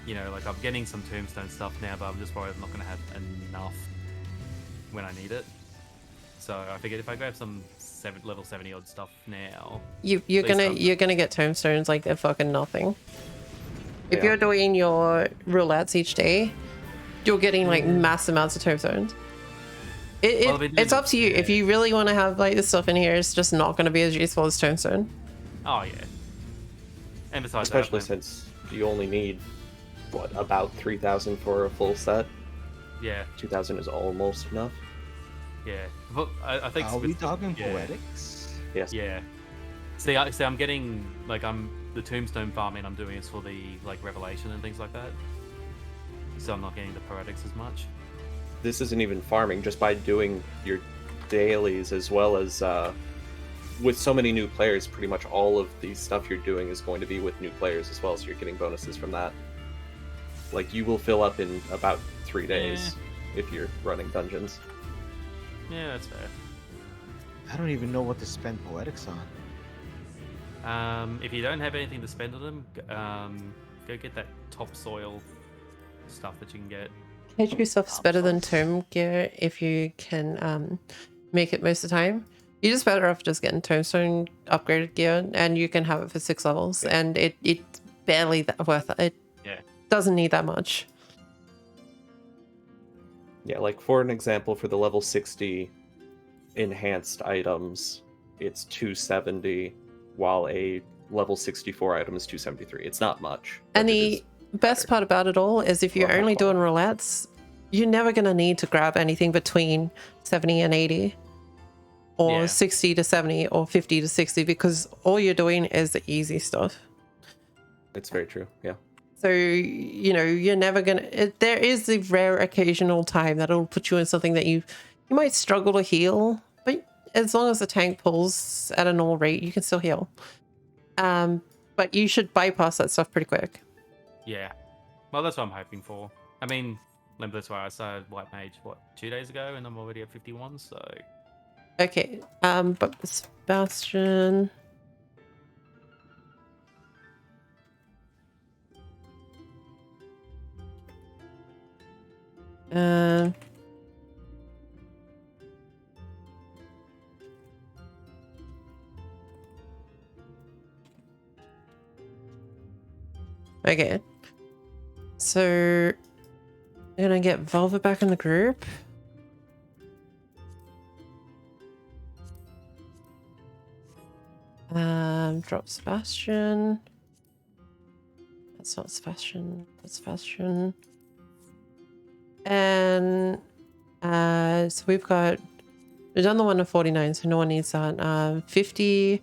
C: you know, like I'm getting some tombstone stuff now, but I'm just worried I'm not going to have enough when I need it. So I figured if I grab some level 70 odd stuff now,
A: You're
C: least
A: gonna get Tombstones like they're fucking nothing. If
D: Yeah.
A: you're doing your roulettes each day, you're getting like mass amounts of Tombstones. It's up to you. If you really want to have like this stuff in here, it's just not going to be as useful as Tombstone.
C: oh yeah. And besides
D: Especially
C: that,
D: since you only need, what, about 3,000 for a full set?
C: yeah,
D: 2,000 is almost enough.
C: yeah. But I think
B: Are we
C: with-
B: talking
C: yeah.
B: poetics?
D: Yes.
C: Yeah. See, I'm getting like the tombstone farming I'm doing is for the like revelation and things like that. So I'm not getting the poetics as much.
D: This isn't even farming, just by doing your dailies as well as with so many new players, pretty much all of the stuff you're doing is going to be with new players as well, so you're getting bonuses from that. Like, you will fill up in about 3 days if you're running dungeons.
C: Yeah, that's fair.
B: I don't even know what to spend poetics on.
C: If you don't have anything to spend on them, go get that topsoil stuff that you can get.
A: HQ stuff's better than Tome gear if you can make it most of the time. You're just better off just getting Tombstone upgraded gear, and you can have it for 6 levels, and it's barely that worth it. It doesn't need that much.
D: Yeah, like for an example, for the level 60 enhanced items, it's 270, while a level 64 item is 273. It's not much.
A: And the best part about it all is if you're only doing roulettes, you're never going to need to grab anything between 70 and 80. Or 60 to 70 or 50 to 60, because all you're doing is the easy stuff.
D: It's very true, yeah.
A: So, you know, you're never going to... There is the rare occasional time that it'll put you in something that you might struggle to heal, but as long as the tank pulls at a normal rate, you can still heal. But you should bypass that stuff pretty quick.
C: Yeah. Well, that's what I'm hoping for. I mean, that's why I started White Mage, 2 days ago, and I'm already at 51, so...
A: Okay, but Sebastian. Okay. So, I'm gonna get Velvet back in the group. Drop Sebastian. That's not Sebastian. That's Sebastian. And so we've done the one of 49, so no one needs that. 50.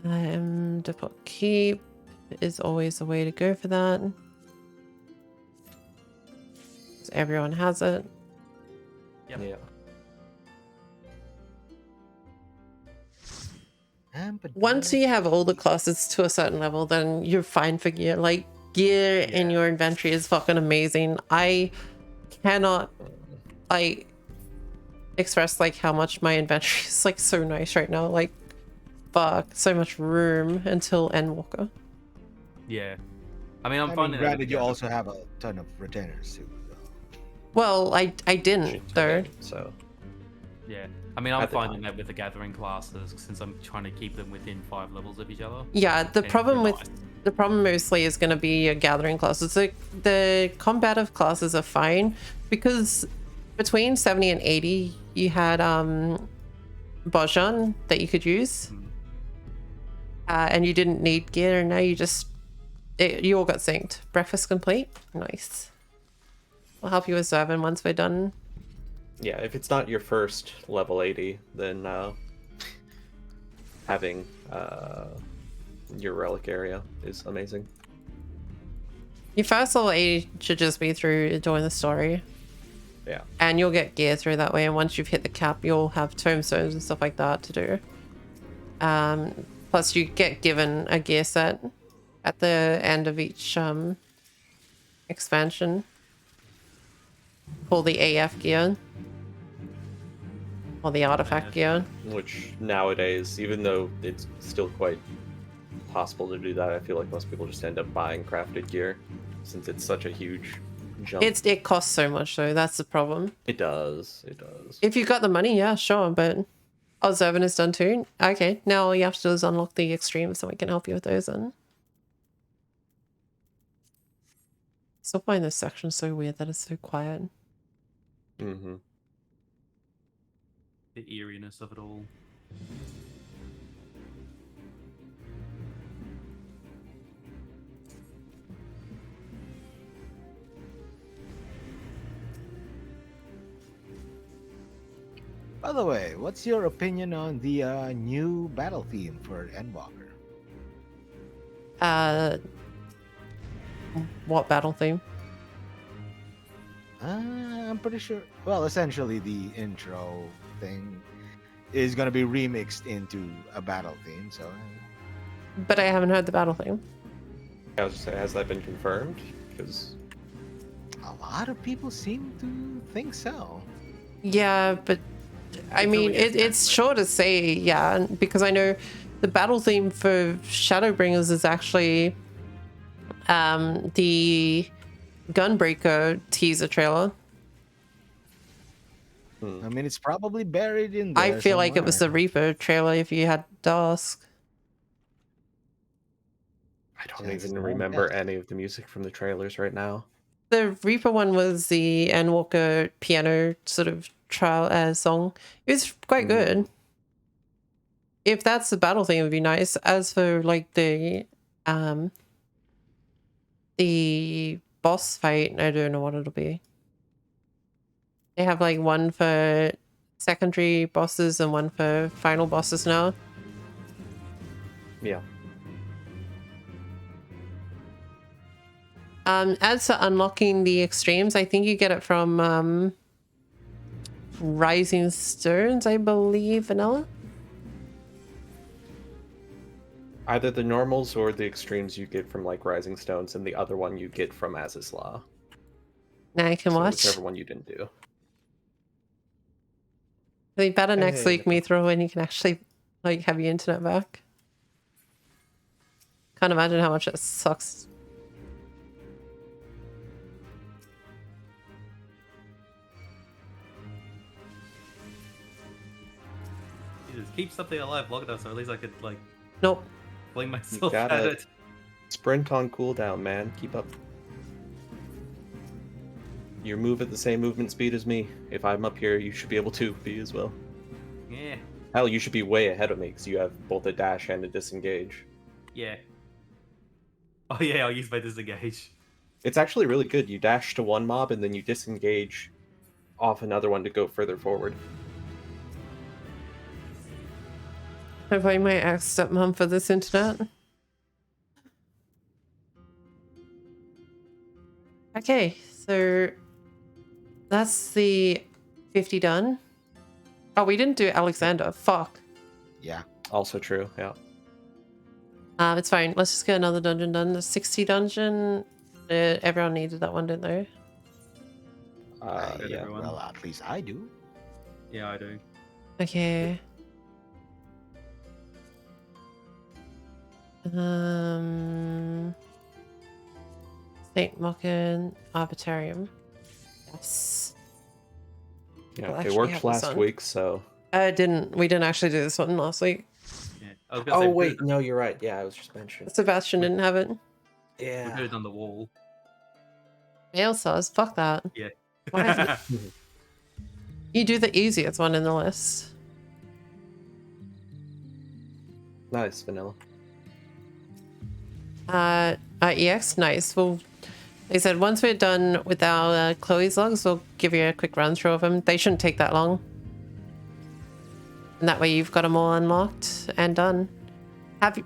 A: To put keep is always the way to go for that. So everyone has it.
C: Yep.
D: Yeah.
A: Once you have all the classes to a certain level, then you're fine for gear. Like, gear in your inventory is fucking amazing. I cannot express like how much my inventory is like so nice right now. Like, fuck, so much room until Endwalker.
C: Yeah. I mean, I'm finding
B: granted, you also have a ton of retainers too. So.
A: Well, I didn't though.
D: So
C: yeah. I mean, I'm finding that with the gathering classes, since I'm trying to keep them within 5 levels of each other.
A: Yeah, the problem mostly is going to be your gathering classes. The combative classes are fine because between 70 and 80, you had Bojan that you could use, and you didn't need gear. And now you all got synced. Breakfast complete. Nice. I'll help you with Zervin once we're done.
D: Yeah, if it's not your first level 80, then having your relic area is amazing.
A: Your first level 80 should just be through doing the story.
D: Yeah.
A: And you'll get gear through that way, and once you've hit the cap, you'll have tombstones and stuff like that to do. Plus you get given a gear set at the end of each expansion. Called the AF gear. Or the artifact gear.
D: Which nowadays, even though it's still quite possible to do that, I feel like most people just end up buying crafted gear since it's such a huge jump.
A: It costs so much though, that's the problem.
D: It does.
A: If you've got the money, yeah, sure, but Zervin is done too. Okay, now all you have to do is unlock the extremes so we can help you with those then. Still find this section so weird that it's so quiet.
D: Mm-hmm.
C: The eeriness of it all.
B: By the way, what's your opinion on the new battle theme for Endwalker?
A: What battle theme?
B: I'm pretty sure. Well, essentially, the intro thing is going to be remixed into a battle theme. So,
A: but I haven't heard the battle theme.
D: I was just saying, has that been confirmed? Because
B: a lot of people seem to think so.
A: Yeah, but I mean, it's sure to say, yeah, because I know the battle theme for Shadowbringers is actually the Gunbreaker teaser trailer.
B: I mean, it's probably buried in
A: I
B: there
A: feel like it was the
B: somewhere.
A: Reaper trailer if you had to ask.
D: I don't
B: That's
D: even
B: the
D: remember
B: best.
D: any of the music from the trailers right now.
A: The Reaper one was the Endwalker piano sort of trial song. It was quite good. If that's the battle theme, it would be nice. As for like the boss fight, I don't know what it'll be. They have like one for secondary bosses and one for final bosses now.
D: Yeah.
A: As for unlocking the extremes, I think you get it from Rising Stones, I believe, vanilla.
D: Either the normals or the extremes you get from like Rising Stones, and the other one you get from Az's Law.
A: Now I can watch.
D: Whichever one you didn't do.
A: I think better next
D: Hey,
A: week, me throw when you can actually like have your internet back. Can't imagine how much it sucks.
C: Jesus, keep something alive long enough so at least I could like
A: Nope.
C: fling myself at
D: gotta
C: it.
D: sprint on cooldown, man. Keep up. You move at the same movement speed as me. If I'm up here, you should be able to be as well.
C: Yeah.
D: Hell, you should be way ahead of me because you have both a dash and a disengage.
C: Yeah. Oh yeah, I'll use my disengage.
D: It's actually really good. You dash to one mob and then you disengage off another one to go further forward.
A: I blame my ex-stepmom for this internet. Okay, so that's the 50 done. Oh, we didn't do Alexander. Fuck.
B: Yeah.
D: Also true, yeah.
A: It's fine. Let's just get another dungeon done. The 60 dungeon. Everyone needed that one, didn't they?
D: Yeah.
C: Everyone.
B: Well, at least I do.
C: Yeah, I do.
A: Okay. Saint Mocken Arbitrarium. Yes.
D: Yeah,
A: We'll
D: it
A: actually
D: worked
A: have this
D: last
A: on.
D: week, so...
A: We didn't actually do this one last week.
C: Yeah. I was gonna say,
D: wait, no, you're right. Yeah, I was just mentioning.
A: Sebastian didn't have it.
C: we
D: Yeah.
C: put it on the wall.
A: Mail saws, fuck that.
C: Yeah.
A: Why? You do the easiest one in the list.
D: Nice, vanilla.
A: EX, nice. Well, like I said, once we're done with our Khloe's logs, we'll give you a quick run through of them. They shouldn't take that long. And that way you've got them all unlocked and done. Have you,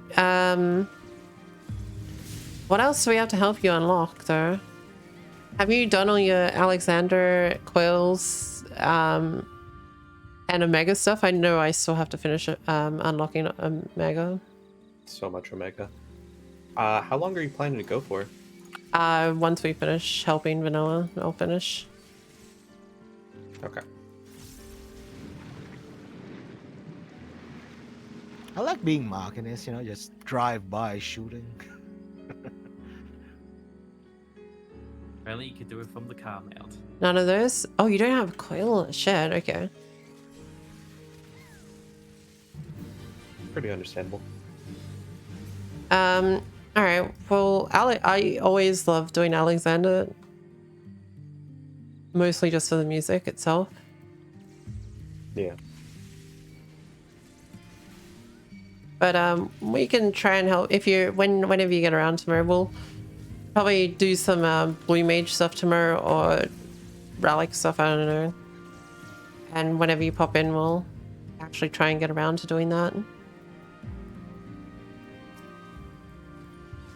A: what else do we have to help you unlock though? Have you done all your Alexander coils and Omega stuff? I know I still have to finish unlocking Omega.
D: So much Omega. How long are you planning to go for?
A: Once we finish helping Vanilla, I'll finish.
D: Okay.
B: I like being Machinist, just drive by shooting.
C: Apparently you could do it from the car mount.
A: None of those? Oh, you don't have a coil shed, okay.
D: Pretty understandable.
A: Alright, well, I always love doing Alexander. Mostly just for the music itself.
D: Yeah.
A: But we can try and help if you whenever you get around tomorrow. We'll probably do some blue mage stuff tomorrow or relic stuff, I don't know. And whenever you pop in, we'll actually try and get around to doing that. I'm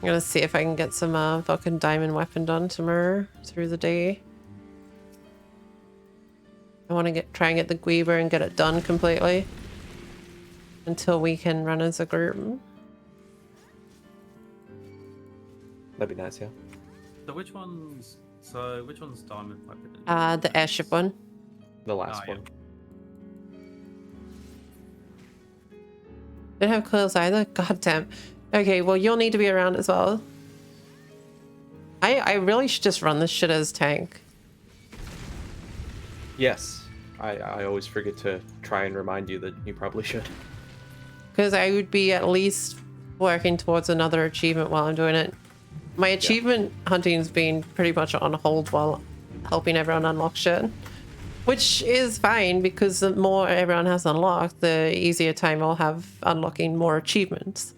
A: gonna see if I can get some fucking diamond weapon done tomorrow through the day. I want to try and get the Guiber and get it done completely until we can run as a group.
D: That'd be nice, yeah.
C: So which one's diamond weapon?
A: The airship one.
D: The last
C: yeah.
D: one.
A: Don't have coils either? God damn. Okay, well, you'll need to be around as well. I really should just run this shit as tank.
D: Yes. I always forget to try and remind you that you probably should.
A: Because I would be at least working towards another achievement while I'm doing it. My achievement hunting's been pretty much on hold while helping everyone unlock shit. Which is fine, because the more everyone has unlocked, the easier time I'll have unlocking more achievements.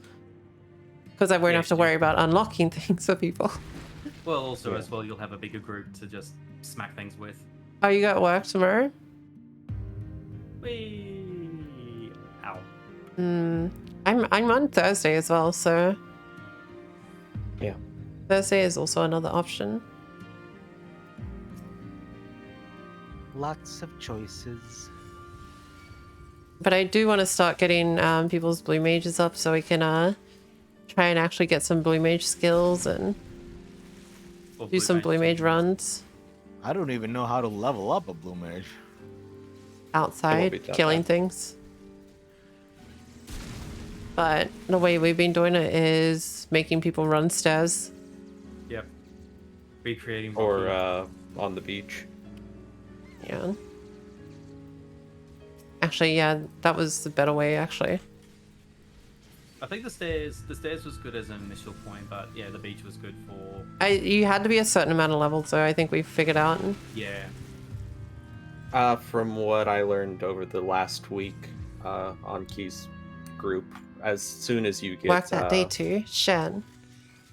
A: Because I won't have to worry about unlocking things for people.
C: Well, also as well, you'll have a bigger group to just smack things with.
A: Oh, you got work tomorrow?
C: Whee! Ow.
A: I'm on Thursday as well, so
D: Yeah.
A: Thursday is also another option.
B: Lots of choices.
A: But I do want to start getting people's blue mages up so we can try and actually get some blue mage skills and do some blue mage runs.
B: I don't even know how to level up a blue mage.
A: Outside, killing things. But the way we've been doing it is making people run stairs.
C: Yep. Recreating.
D: Or on the beach.
A: Yeah. Actually, yeah, that was the better way, actually.
C: I think the stairs was good as an initial point, but yeah, the beach was good for...
A: You had to be a certain amount of levels, so I think we figured out.
C: Yeah.
D: From what I learned over the last week on Key's group, as soon as you get...
A: Work that day too. Shen.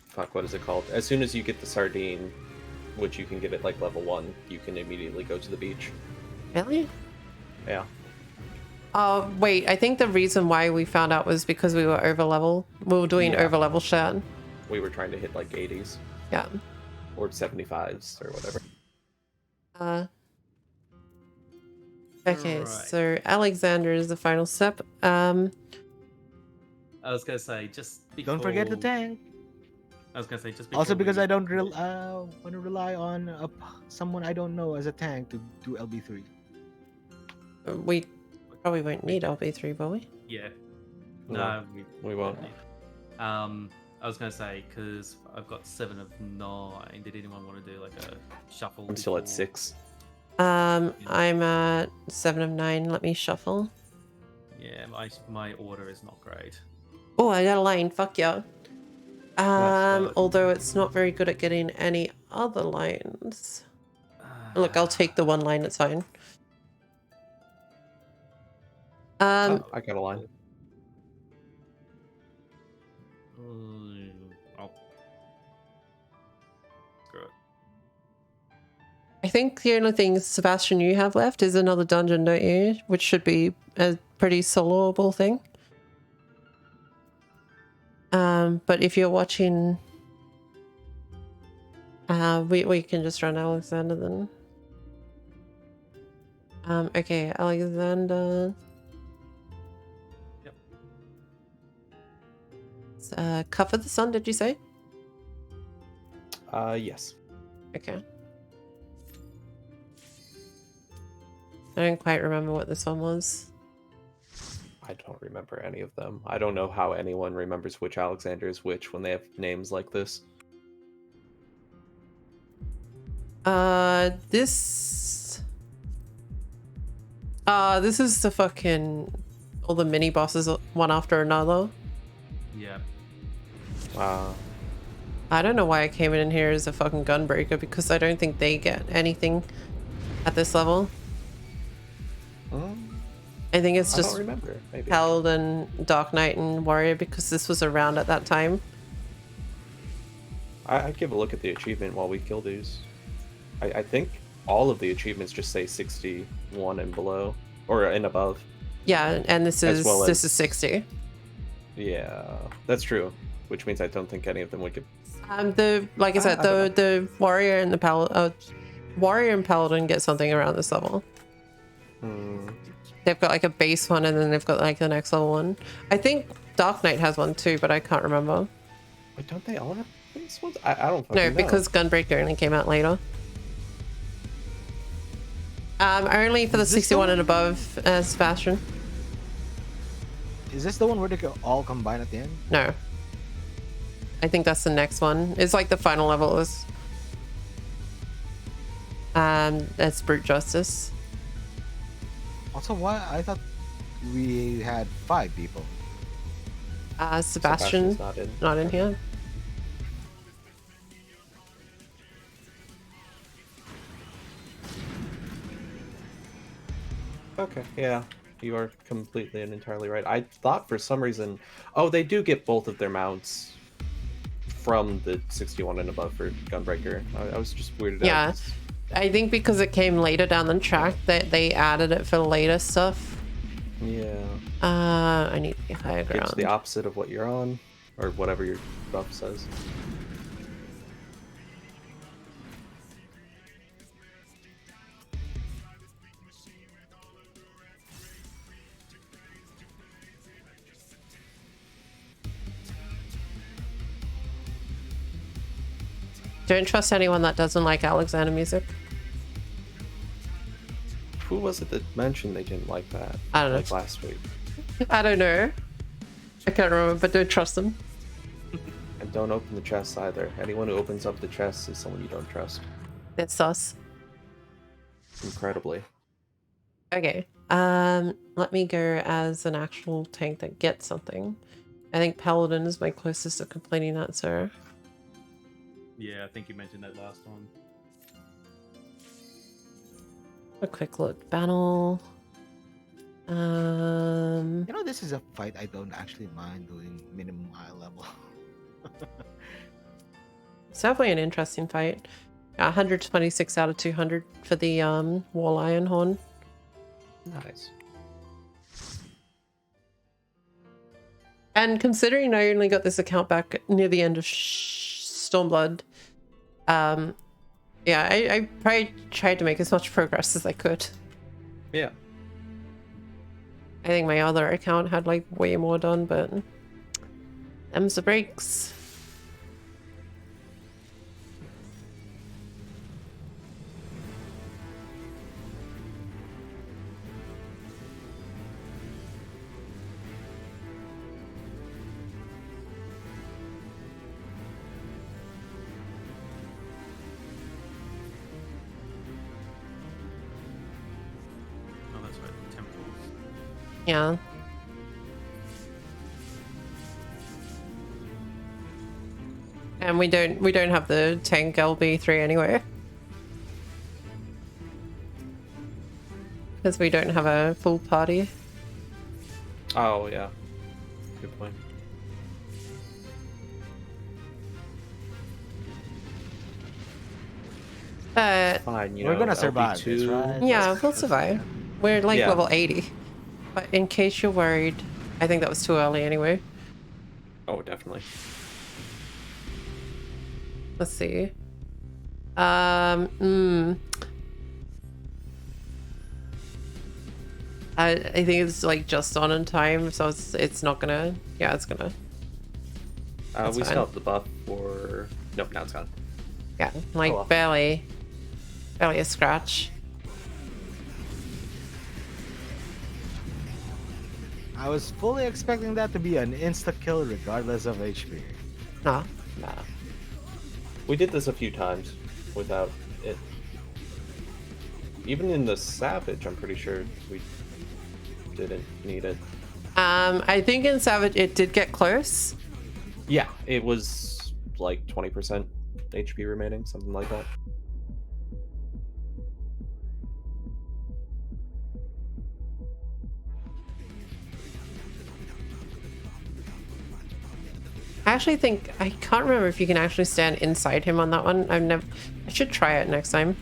D: Fuck, what is it called? As soon as you get the sardine, which you can get at like level 1, you can immediately go to the beach.
A: Really?
D: Yeah.
A: Oh, wait, I think the reason why we found out was because we were over level. We were doing over level shit.
D: We were trying to hit like 80s.
A: Yeah.
D: Or 75s or whatever.
A: Okay,
C: Right.
A: so Alexander is the final step.
C: I was gonna say just before...
B: Don't forget the tank.
C: I was gonna say just before
B: Also, because I don't want to rely on someone I don't know as a tank to do LB3.
A: We probably won't need LB3, will we?
C: Yeah.
D: No, we won't.
C: I was gonna say because I've got 7 of 9. Did anyone want to do like a shuffle?
D: I'm still at 6.
A: I'm at 7 of 9. Let me shuffle.
C: Yeah, my order is not great.
A: Oh, I got a line. Fuck yeah. Although it's not very good at getting any other lines. Look, I'll take the one line. It's fine.
D: I got a line.
C: Oh. Screw it.
A: I think the only thing, Sebastian, you have left is another dungeon, don't you? Which should be a pretty soloable thing. But if you're watching, we can just run Alexander then. Okay, Alexander.
C: Yep.
A: Cover the sun, did you say?
D: Yes.
A: Okay. I don't quite remember what this one was.
D: I don't remember any of them. I don't know how anyone remembers which Alexander is which when they have names like this.
A: This is the fucking all the mini bosses one after another.
C: Yeah.
D: Wow.
A: I don't know why I came in here as a fucking gunbreaker, because I don't think they get anything at this level. I think it's just Paladin, Dark Knight, and Warrior, because this was around at that time.
D: I'd give a look at the achievement while we kill these. I think all of the achievements just say 61 and below, or and above.
A: Yeah, and this is
D: this
A: is 60.
D: Yeah, that's true. Which means I don't think any of them would get.
A: Like I said, the Warrior and the Warrior and Paladin get something around this level. They've got like a base one, and then they've got like the next level one. I think Dark Knight has one too, but I can't remember.
D: Wait, don't they all have base ones? I don't fucking
A: know.
D: No,
A: because Gunbreaker only came out later. Only for the 61 and above, Sebastian.
B: Is this the one where they can all combine at the end?
A: No. I think that's the next one. It's like the final level is. That's Brute Justice.
B: Also, why I thought we had 5 people.
A: Sebastian's not in here.
D: Okay, yeah, you are completely and entirely right. I thought for some reason, oh, they do get both of their mounts from the 61 and above for Gunbreaker. I was just weirded out.
A: Yeah, I think because it came later down the track that they added it for later stuff.
D: Yeah.
A: I need to be higher ground.
D: It's the opposite of what you're on, or whatever your buff says.
A: Don't trust anyone that doesn't like Alexander music.
D: Who was it that mentioned they didn't like that?
A: I don't know.
D: Like last week.
A: I don't know. I can't remember, but don't trust them.
D: And don't open the chest either. Anyone who opens up the chest is someone you don't trust.
A: It's sus.
D: Incredibly.
A: Okay. Let me go as an actual tank that gets something. I think Paladin is my closest to completing that, sir.
C: Yeah, I think you mentioned that last one.
A: A quick look. Battle.
B: You know, this is a fight I don't actually mind doing minimum eye level.
A: It's definitely an interesting fight. 126 out of 200 for the Wall Iron Horn.
D: Nice.
A: And considering I only got this account back near the end of Stormblood, yeah, I probably tried to make as much progress as I could.
D: Yeah.
A: I think my other account had like way more done, but them's the breaks.
C: Oh, that's right. Temples.
A: Yeah. And we don't have the tank LB3 anyway. Because we don't have a full party.
D: Oh, yeah. Good point.
A: But
D: Fine,
B: We're gonna survive this, right?
A: yeah, we'll survive. We're like
D: Yeah.
A: level 80. But in case you're worried, I think that was too early anyway.
D: Oh, definitely.
A: Let's see. I think it's like just on in time, so it's not gonna. Yeah, it's gonna.
D: We
A: fine.
D: still have the buff for. Nope, now it's gone.
A: Yeah, like
D: well.
A: barely a scratch.
B: I was fully expecting that to be an insta kill regardless of HP.
A: Nah.
D: We did this a few times without it. Even in the Savage, I'm pretty sure we didn't need it.
A: I think in Savage it did get close.
D: Yeah, it was like 20% HP remaining, something like that.
A: I actually think I can't remember if you can actually stand inside him on that one. I should try it next time.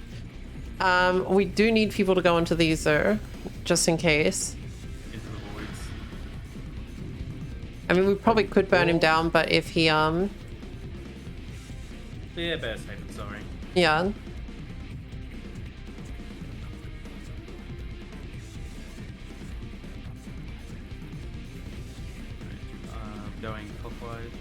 A: We do need people to go into these though, just in case.
C: Into the voids.
A: I mean, we probably could burn him down, but if he
C: Yeah, better safe than sorry.
A: yeah.
C: Going clockwise.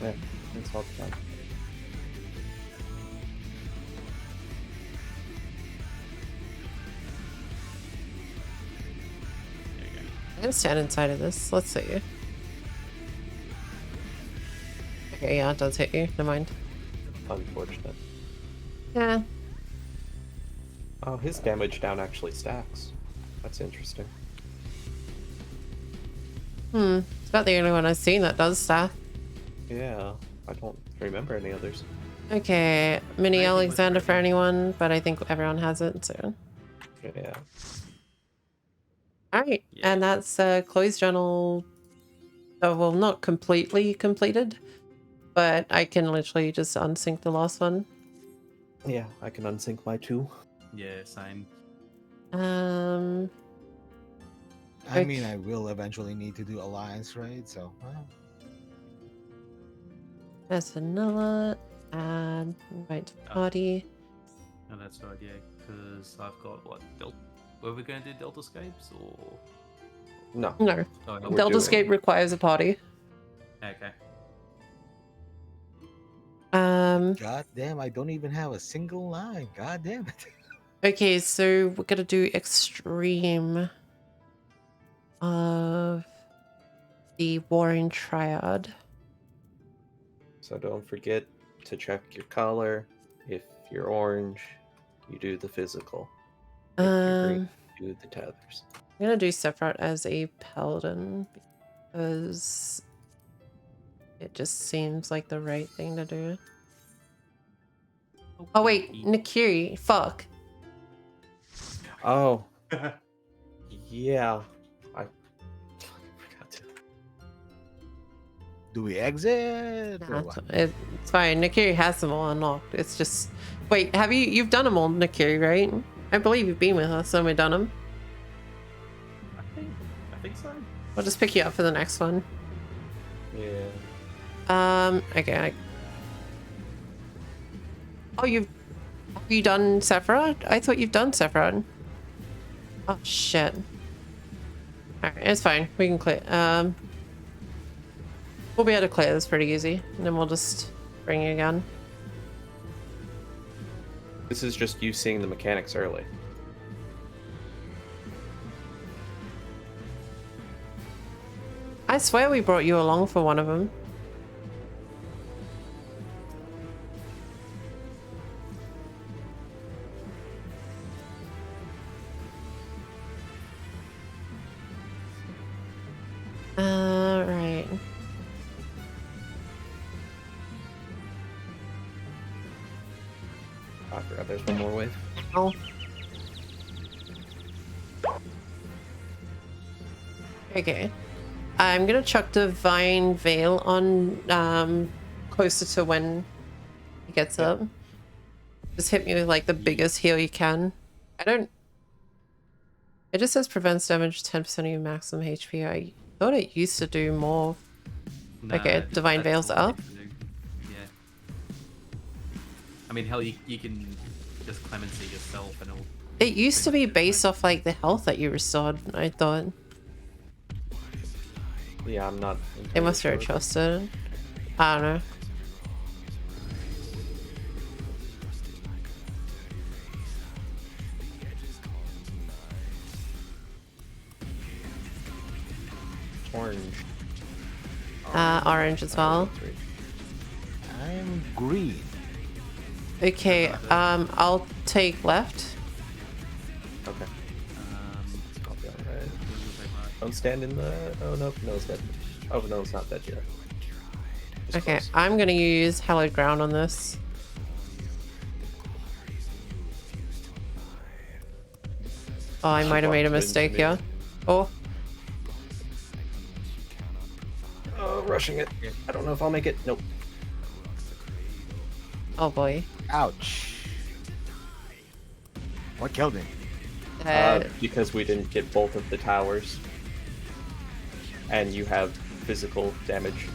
D: Yeah, that's all the time.
A: gonna stand inside of this. Let's see. Okay, yeah, it does hit you. Never mind.
D: Unfortunate.
A: Yeah.
D: Oh, his damage down actually stacks. That's interesting.
A: It's about the only one I've seen that does stack.
D: Yeah, I don't remember any others.
A: Okay, Mini Alexander for anyone, but I think everyone has it, so.
D: Yeah.
A: Alright,
C: Yeah.
A: and that's Khloe's journal. Oh, well, not completely completed, but I can literally just unsync the last one.
D: Yeah, I can unsync my 2.
C: Yeah, same.
B: I mean, I will eventually need to do alliance, right? So, well.
A: That's vanilla, and invite to party.
C: No, that's right, yeah, because I've got what? Were we going to do Delta Scapes or?
D: No.
A: No,
C: Oh, no,
A: Delta Scape requires a party.
C: Okay.
B: God damn, I don't even have a single line. God damn it.
A: Okay, so we're gonna do extreme of the Warring Triad.
D: So don't forget to check your color. If you're orange, you do the physical. If you're green, you do the tethers.
A: I'm gonna do Sephiroth as a paladin because it just seems like the right thing to do. Oh wait, Nikiri, fuck.
D: Oh. Yeah. I forgot to.
B: Do we exit? Or
A: Nah,
B: what?
A: it's fine. Nikiri has them all unlocked. It's just wait, you've done them all, Nikiri, right? I believe you've been with us when we've done them.
C: I think so.
A: We'll just pick you up for the next one.
D: Yeah.
A: Okay. Oh, have you done Sephiroth? I thought you've done Sephiroth. Oh shit. Alright, it's fine. We can clear. We'll be able to clear this pretty easy, and then we'll just bring you again.
D: This is just you seeing the mechanics early.
A: I swear we brought you along for one of them. Right.
D: I forgot there's one more wave.
A: Oh. Okay. I'm gonna chuck Divine Veil on closer to when he gets up. Just hit me with like the biggest heal you can. It just says prevents damage 10% of your maximum HP. I thought it used to do more.
C: Nah,
A: Okay, Divine
C: that's
A: Veil's
C: all
A: up.
C: you can do. Yeah. I mean, hell, you can just clemency yourself and it'll...
A: It used to be based off like the health that you restored, I thought.
D: Yeah, I'm not.
A: They must have trusted. I don't know.
D: Orange.
A: Orange as well.
B: I'm green.
A: Okay, I'll take left.
D: Okay. I'll be alright.
C: Like,
D: Don't stand in the. Oh no, no, it's dead. Oh no, it's not dead yet. Just
A: Okay,
D: close.
A: I'm gonna use Hallowed Ground on this. Oh, I might have made a mistake here. Oh,
D: Oh, rushing it. I don't know if I'll make it. Nope.
A: oh boy.
B: Ouch. What killed him?
D: Because we didn't get both of the towers. And you have physical damage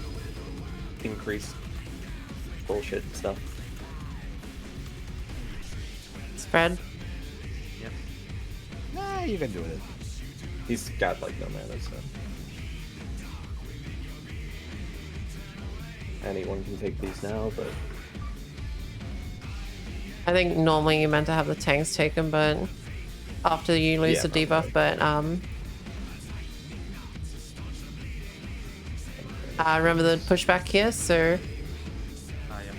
D: increase. Bullshit stuff.
A: Spread.
C: Yep.
B: Nah, you can do it.
D: He's got like no mana, so. Anyone can take these now, but
A: I think normally you meant to have the tanks taken, but after you lose
D: Yeah,
A: the debuff,
D: probably.
A: but Remember the pushback here, so
C: I am.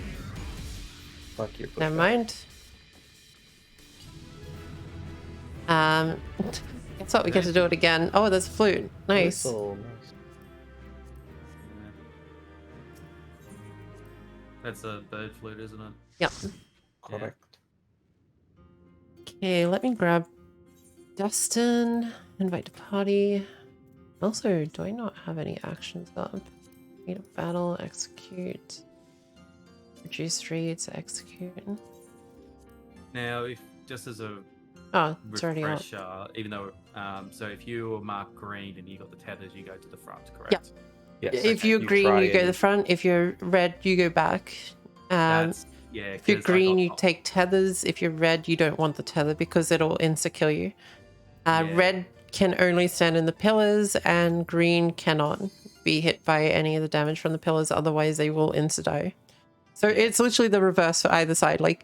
D: Fuck your
A: never
D: pushback.
A: mind. Guess what? We get to do it again. Oh, there's a flute. Nice.
D: Whistle, nice.
C: That's a bird flute, isn't it?
A: Yep.
D: Correct.
A: Okay, let me grab Dustin. Invite to party. Also, do I not have any actions up? Need a battle, execute. Reduce reads, execute.
C: Now, if just as a
A: Oh, it's already up.
C: refresher, even though so if you mark green and you got the tethers, you go to the front, correct?
D: Yes.
A: If you're green,
D: try
A: you go to the
D: and-
A: front. If you're red, you go back.
C: That's yeah.
A: If you're
C: 'cause I
A: green,
C: got-
A: you take tethers. If you're red, you don't want the tether because it'll insta-kill you.
C: Yeah.
A: Red can only stand in the pillars, and green cannot be hit by any of the damage from the pillars. Otherwise, they will insta-die. So it's literally the reverse for either side. Like,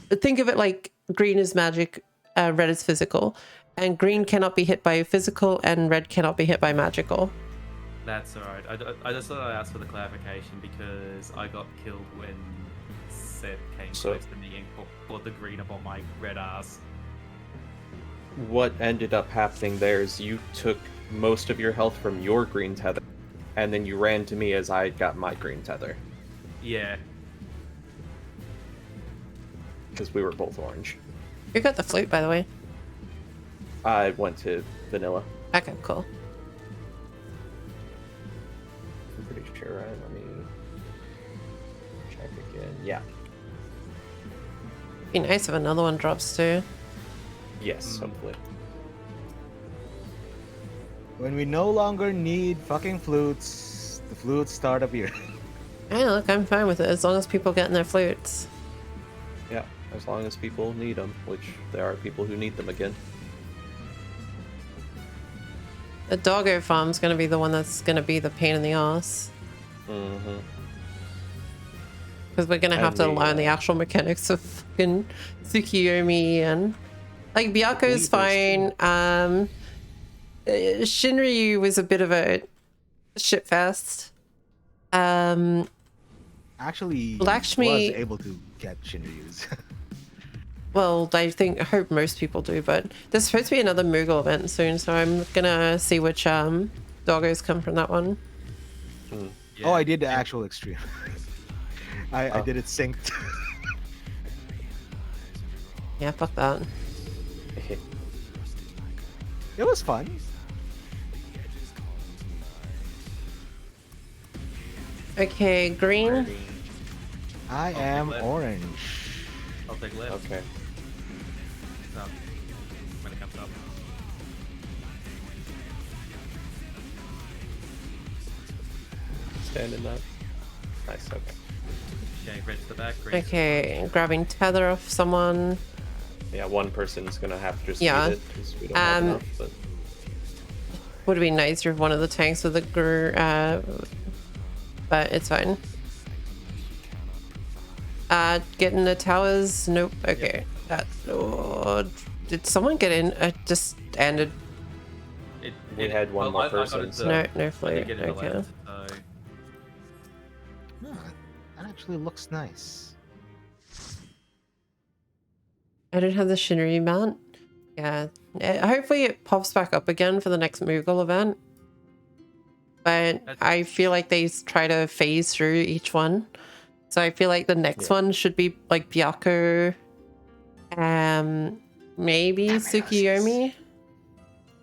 A: think of it like green is magic, red is physical. And green cannot be hit by physical, and red cannot be hit by magical.
C: That's alright. I just thought I'd ask for the clarification because I got killed when Seth came
D: So-
C: close to me and put the green up on my red ass.
D: What ended up happening there is you took most of your health from your green tether, and then you ran to me as I got my green tether,
C: Yeah.
D: because we were both orange.
A: Who got the flute, by the way?
D: I went to vanilla.
A: Okay, cool.
D: I'm pretty sure, right? Let me check again. Yeah.
A: Be nice if another one drops too.
D: Yes, hopefully.
B: When we no longer need fucking flutes, the flutes start appearing.
A: Hey, look, I'm fine with it as long as people get in their flutes.
D: Yeah, as long as people need them, which there are people who need them again.
A: The doggo farm's gonna be the one that's gonna be the pain in the ass.
D: Mm-hmm.
A: Because we're gonna have to
D: And the,
A: learn the actual mechanics of fucking Tsukiyomi and like Byaku's fine. Shinryu was a bit of a shitfest.
B: Actually,
A: Lakshmi-
B: was able to get Shinryu's.
A: Well, I hope most people do, but there's supposed to be another Moogle event soon, so I'm gonna see which doggos come from that one.
C: Yeah.
B: Oh, I did the actual extreme. I did it synced.
A: Yeah, fuck that.
B: It was fun.
A: Okay, green.
B: I
C: Oh,
B: am
C: left.
B: orange.
C: I'll take left.
D: Okay.
C: When it comes up.
D: Stand in that. Nice, okay.
C: Okay, red to the back. Green.
A: Okay, grabbing tether off someone.
D: Yeah, one person's gonna have to just
A: Yeah.
D: eat it, because we don't have enough, but...
A: Would have been nicer if one of the tanks with the but it's fine. Getting the towers. Nope. Okay. Did someone get in? Just ended.
D: We had one more person, so-
A: No
C: I
A: flare.
C: did get it
A: Okay.
C: left, so
B: Huh, that actually looks nice.
A: I don't have the Shinryu mount. Yeah. Hopefully it pops back up again for the next Moogle event. But I feel like they try to phase through each one. So I feel like the next one should be like Byaku. Maybe Tsukiyomi.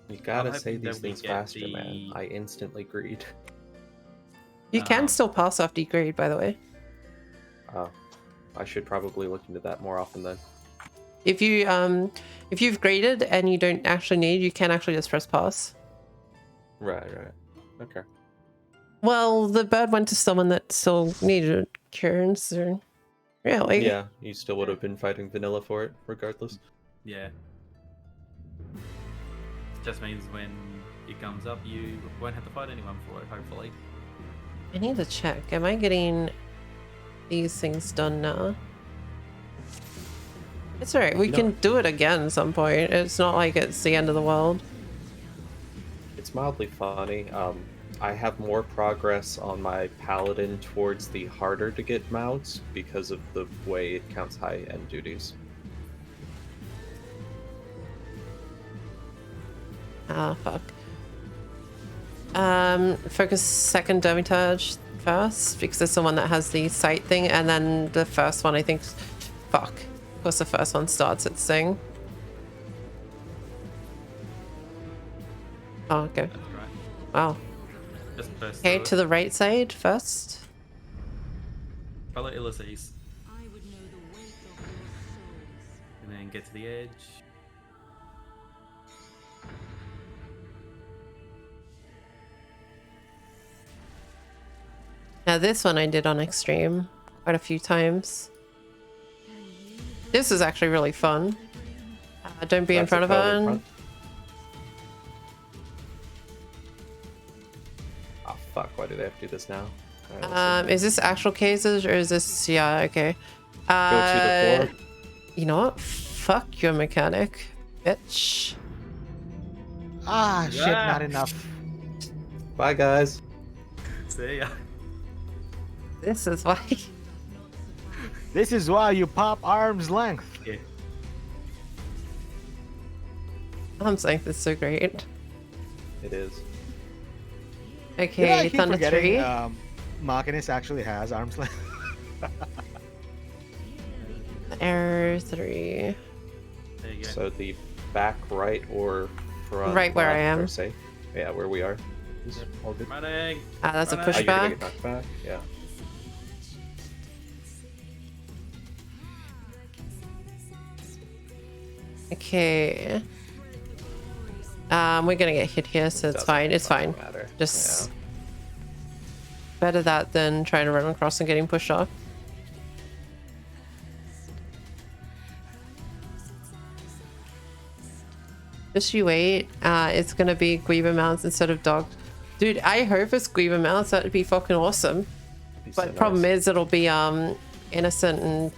D: You gotta
C: I'm
D: say
C: hoping that
D: these
C: we
D: things
C: get
D: faster, man.
C: the-
D: I instantly greed.
A: You can still pass off degrade, by the way.
D: Oh. I should probably look into that more often then.
A: If you've graded and you don't actually need, you can actually just press pass.
D: Right. Okay.
A: Well, the bird went to someone that still needed cure, so really.
D: Yeah, you still would have been fighting vanilla for it, regardless.
C: yeah. Just means when it comes up, you won't have to fight anyone for it. Hopefully.
A: I need to check. Am I getting these things done now? It's alright. We
D: No.
A: can do it again at some point. It's not like it's the end of the world.
D: It's mildly funny. I have more progress on my paladin towards the harder to get mounts because of the way it counts high-end duties.
A: Ah, fuck. Focus second Hermitage first, because it's the one that has the sight thing, and then the first one, I think... Fuck. Of course the first one starts its thing. Oh, okay.
C: That's right.
A: Wow.
C: Just first.
A: Okay, to the right side first.
C: Follow Illuses. And then get to the edge.
A: Now this one I did on extreme quite a few times. This is actually really fun. Don't be in front of her.
D: Oh fuck, why do they have to do this now?
A: Right, is this actual cases or is this... Yeah, okay.
D: Go to the floor.
A: You know what? Fuck your mechanic, bitch.
B: Ah, shit, not enough.
D: Bye, guys.
C: See ya.
A: This is why...
B: This is why you pop arm's length.
C: Yeah.
A: Arm's length is so great.
D: It is.
A: Okay,
B: I keep
A: Thunder
B: forgetting,
A: 3.
B: Machinist actually has arm's length.
A: Error 3.
C: There you go.
D: So the back right or front
A: Right where I
D: left,
A: am.
D: or say, yeah, where we are. Is all good.
C: Running.
A: Ah, that's a
C: Running.
D: Oh, you're gonna
A: pushback.
D: get knocked back? Yeah.
A: Okay. We're gonna get hit here, so it's fine. It's fine.
D: Matter.
A: Just better that than trying to run across and getting pushed off. Just you wait. It's gonna be Guiva mounts instead of dog. Dude, I hope it's Guiva mounts. That'd be fucking awesome.
D: Yeah.
A: But problem is it'll be Innocent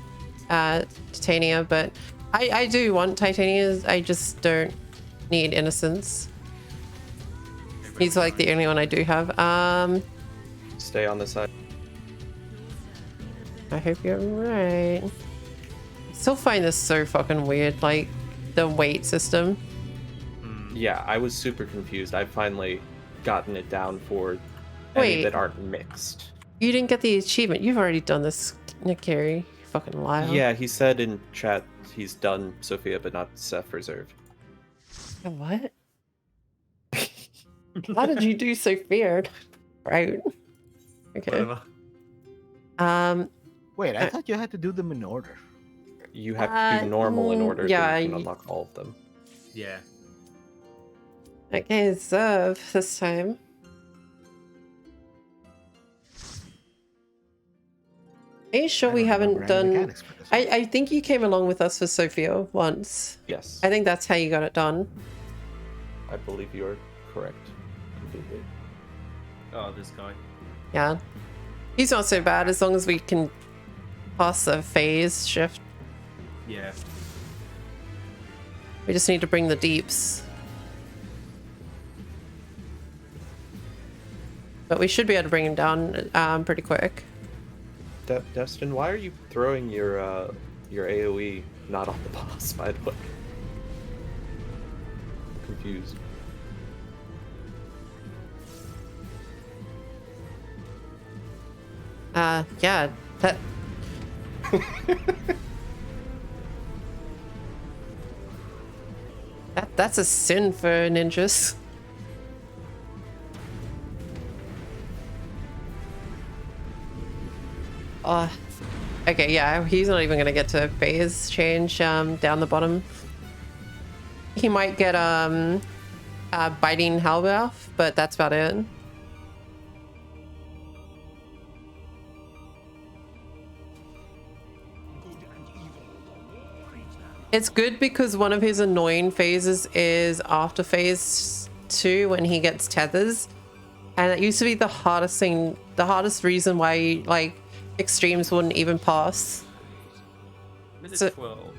A: and Titania, but I do want Titania's. I just don't need Innocence. He's like the only one I do have.
D: Stay on the side.
A: I hope you're right. Still find this so fucking weird, like the weight system.
D: Yeah, I was super confused. I've finally gotten it down for
A: Wait.
D: any that aren't mixed.
A: You didn't get the achievement. You've already done this, Nick Carey. You fucking liar.
D: Yeah, he said in chat he's done Sophia, but not Seth Reserve.
A: What? How did you do so weird? Right. Okay.
C: Whatever.
B: Wait, I thought you had to do them in order.
D: You have to do normal in order
A: yeah,
D: so you can unlock all of them.
C: Yeah.
A: Okay, Zev this time. Are you sure we haven't done... I think you came along with us for Sophia once.
D: Yes,
A: I think that's how you got it done.
D: I believe you're correct. Completely.
C: Oh, this guy.
A: Yeah. He's not so bad as long as we can pass the phase shift.
C: Yeah.
A: We just need to bring the deeps. But we should be able to bring him down pretty quick.
D: Destin, why are you throwing your AoE not on the boss, by the way? I'm confused.
A: Yeah, that... That's a sin for ninjas. Okay, yeah, he's not even gonna get to phase change down the bottom. He might get biting Halberth, but that's about it. It's good because one of his annoying phases is after phase 2 when he gets tethers. And it used to be the hardest thing, the hardest reason why like extremes wouldn't even pass.
C: Minute
A: So-
C: 12.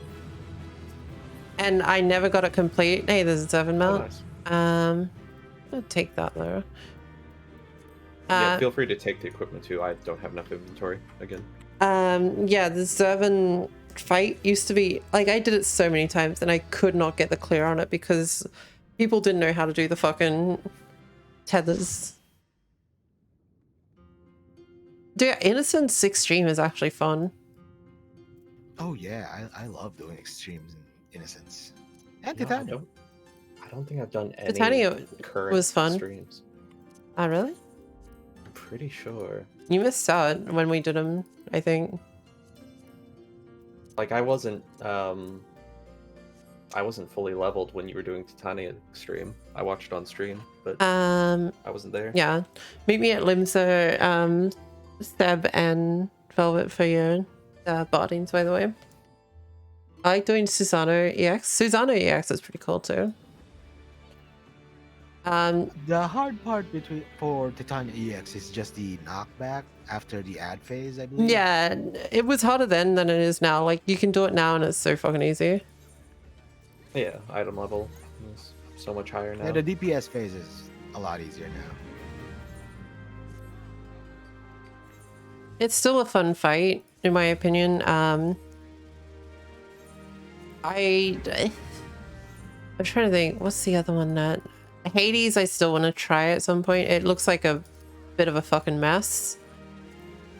A: And I never got it complete. Hey, there's a 7 mount.
D: nice.
A: I'll take that though.
D: Yeah, feel free to take the equipment too. I don't have enough inventory again.
A: Yeah, the Zervan fight used to be like, I did it so many times and I could not get the clear on it because people didn't know how to do the fucking tethers. Dude, Innocence Extreme is actually fun.
B: Oh yeah, I love doing extremes in Innocence. And
D: No,
B: Titanium.
D: I don't think I've done any
A: Titanium
D: current
A: was fun.
D: streams.
A: Oh, really?
D: I'm pretty sure.
A: You missed out when we did them, I think.
D: Like I wasn't fully leveled when you were doing Titania stream. I watched on stream, but I wasn't there.
A: Yeah. Meet me at Limsa, Seb and Velvet for your bardings, by the way. I like doing Susano EX. Susano EX is pretty cool too.
B: The hard part for Titania EX is just the knockback after the ad phase, I believe.
A: Yeah, it was harder then than it is now. Like, you can do it now and it's so fucking easy.
D: Yeah, item level is so much higher now.
B: Yeah, the DPS phase is a lot easier now.
A: It's still a fun fight, in my opinion. I'm trying to think, what's the other one that... Hades, I still want to try at some point. It looks like a bit of a fucking mess.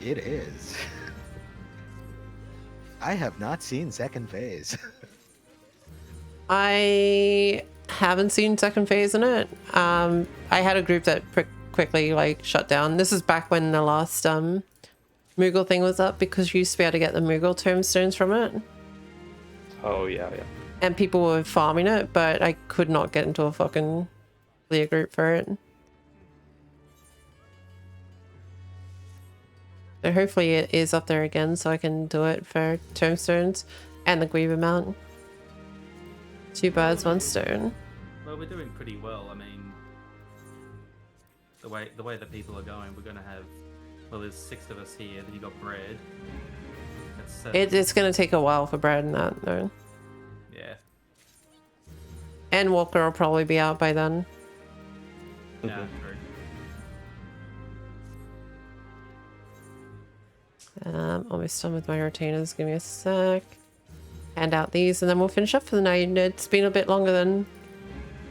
B: It is. I have not seen second phase.
A: I haven't seen second phase in it. I had a group that quickly like shut down. This is back when the last Moogle thing was up, because you used to be able to get the Moogle tombstones from it.
D: Oh yeah.
A: And people were farming it, but I could not get into a fucking clear group for it. So hopefully it is up there again so I can do it for tombstones and the Griever Mount. 2 birds, 1 stone.
C: Well, we're doing pretty well. I mean, the way that people are going, we're gonna have, well, there's 6 of us here. Then you got bread. That's 7.
A: It's gonna take a while for bread and that, though.
C: Yeah.
A: And Walker will probably be out by then.
C: Yeah, true.
A: Almost done with my retainers. Give me a sec. Hand out these and then we'll finish up for the night. It's been a bit longer than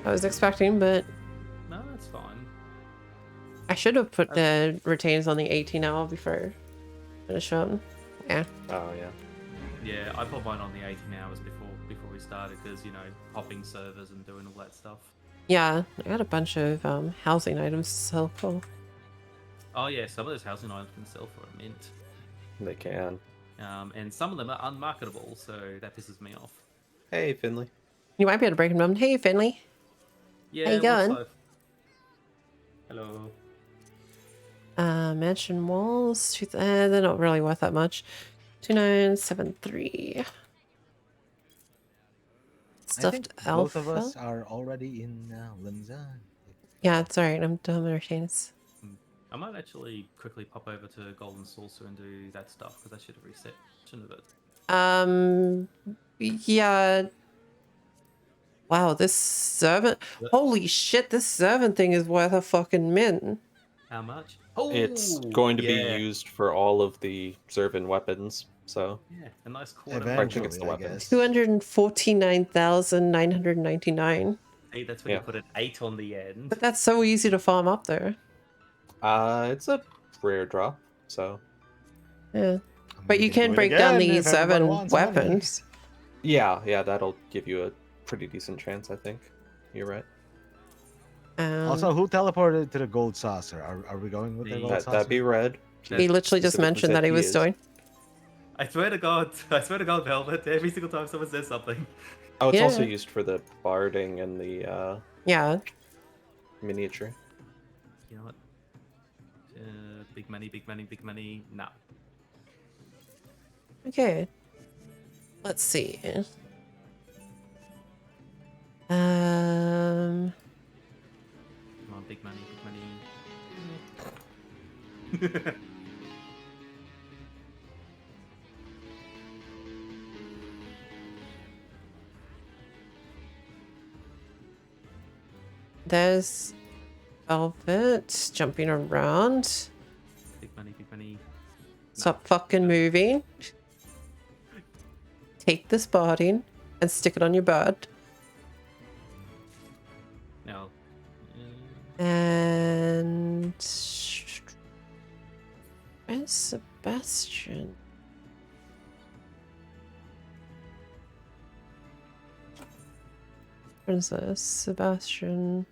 A: I was expecting, but
C: No, that's fine.
A: I should have put the retainers on the 18-hour before I finish up. Yeah.
D: Oh yeah.
C: Yeah, I put mine on the 18 hours before we started because, you know, hopping servers and doing all that stuff.
A: Yeah, I got a bunch of housing items to sell for.
C: Oh yeah, some of those housing items can sell for a mint.
D: They can.
C: And some of them are unmarketable, so that pisses me off.
D: Hey, Finley.
A: You might be able to break them down. Hey, Finley.
C: Yeah,
A: how you going?
C: like... Hello.
A: Mansion walls. They're not really worth that much. 2973. Stuffed
B: I think
A: alpha.
B: both of us are already in Limsa.
A: Yeah, it's alright. I'm done with retainers.
C: I might actually quickly pop over to Golden Saucer and do that stuff because I should have reset, shouldn't have it?
A: Yeah. Wow, this servant. Holy shit, this servant thing is worth a fucking mint.
C: How much? Oh,
D: it's going to be used for all of the Zervan weapons, so.
C: Yeah, a nice quarter.
D: I think it's the weapons.
A: 249,999.
C: Hey, that's when you put an 8 on the end.
A: But that's so easy to farm up there.
D: It's a rare drop, so.
A: Yeah. But you can break down the 7 weapons.
D: Yeah, that'll give you a pretty decent chance, I think. You're right.
B: Also, who teleported to the gold saucer? Are we going with the gold saucer?
D: That'd be Red.
A: He literally just mentioned that he was doing.
C: I swear to God, Velvet, every single time someone says something.
D: Oh, it's also used for the barding and the miniature.
C: You know what? Big money, big money, big money. Nah.
A: Okay. Let's see.
C: Come on, big money, big money.
A: There's Velvet, jumping around.
C: Big money, big money.
A: Stop fucking moving. Take this body and stick it on your butt.
C: No.
A: And where's Sebastian? Where's this? Sebastian.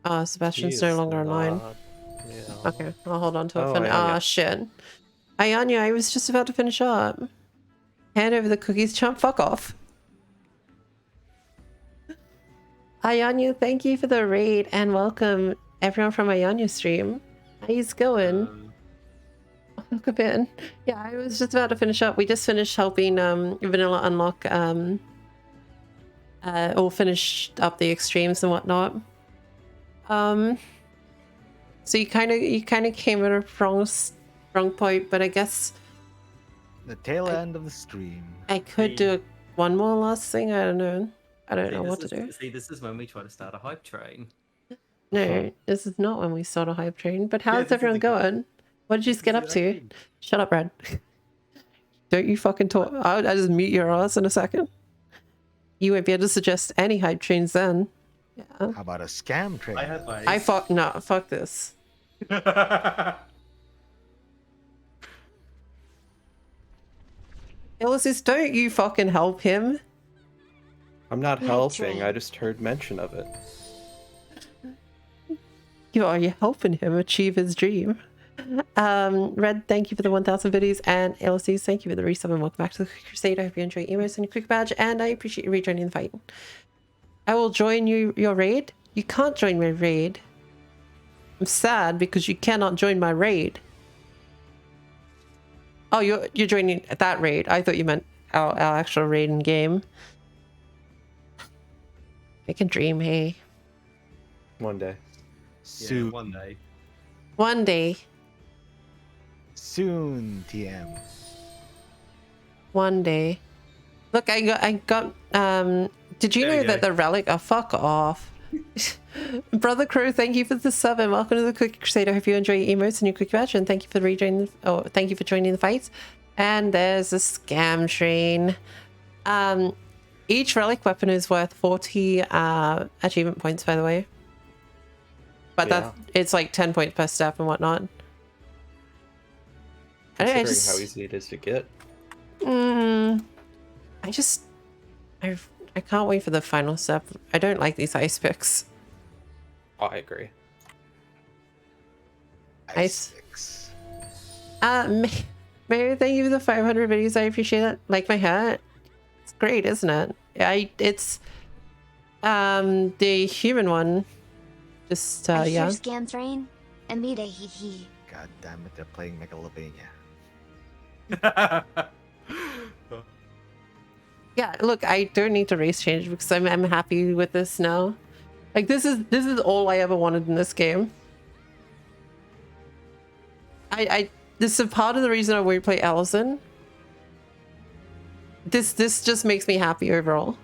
A: Oh, Sebastian's no longer online.
D: Yeah.
A: Okay, I'll hold on to it
D: Oh,
A: for now.
D: Ayanya.
A: Ah, shit. Ayanya, I was just about to finish up. Hand over the cookies, chump. Fuck off. Ayanya, thank you for the raid and welcome everyone from Ayanya stream. How's going? Welcome in. Yeah, I was just about to finish up. We just finished helping Vanilla unlock or finished up the extremes and whatnot. So you kind of came at a wrong point, but I guess
B: the tail end of the stream.
A: I could do one more last thing. I don't know. I don't know what to do.
C: See, this is when we try to start a hype train.
A: No, this is not when we start a hype train. But how's
C: this
A: everyone
C: is exactly-
A: going? What did you just get up to? Shut up, Brad. Don't you fucking talk. I'll just mute your ass in a second. You won't be able to suggest any hype trains then. Yeah.
B: How about a scam train?
A: Fuck this. Ulysses, don't you fucking help him.
D: I'm not helping, I just heard mention of it.
A: You're helping him achieve his dream. Red, thank you for the 1,000 videos, and LCs, thank you for the resub, and welcome back to the Crusade. I hope you enjoy emotes and your quick badge, and I appreciate you rejoining the fight. I will join your raid. You can't join my raid. I'm sad because you cannot join my raid. Oh, you're joining that raid. I thought you meant our actual raid in game. Make a dream, hey.
D: One day.
B: Soon.
C: Yeah, one day.
A: One day.
B: Soon, TM.
A: One day. Look, I got did you know that the relic, oh fuck off. Brother Crow, thank you for the sub and welcome to the Cookie Crusade. I hope you enjoy your emotes and your quick badge, and thank you for rejoining thank you for joining the fights. And there's a scam train. Each relic weapon is worth 40 achievement points, by the way. But it's like 10 points per step and whatnot.
D: Considering how easy it is to get.
A: I can't wait for the final step. I don't like these ice picks.
D: Oh, I agree.
B: Ice picks.
A: Mary, thank you for the 500 videos. I appreciate it. Like my hat. It's great, isn't it? It's the human one. Just
E: I
A: yeah.
E: hear scam train. Himedae, hee hee.
B: God damn it, they're playing Megalovania.
A: Yeah, look, I don't need to race change because I'm happy with this now. Like this is all I ever wanted in this game. This is a part of the reason I won't play Allison. This just makes me happy overall.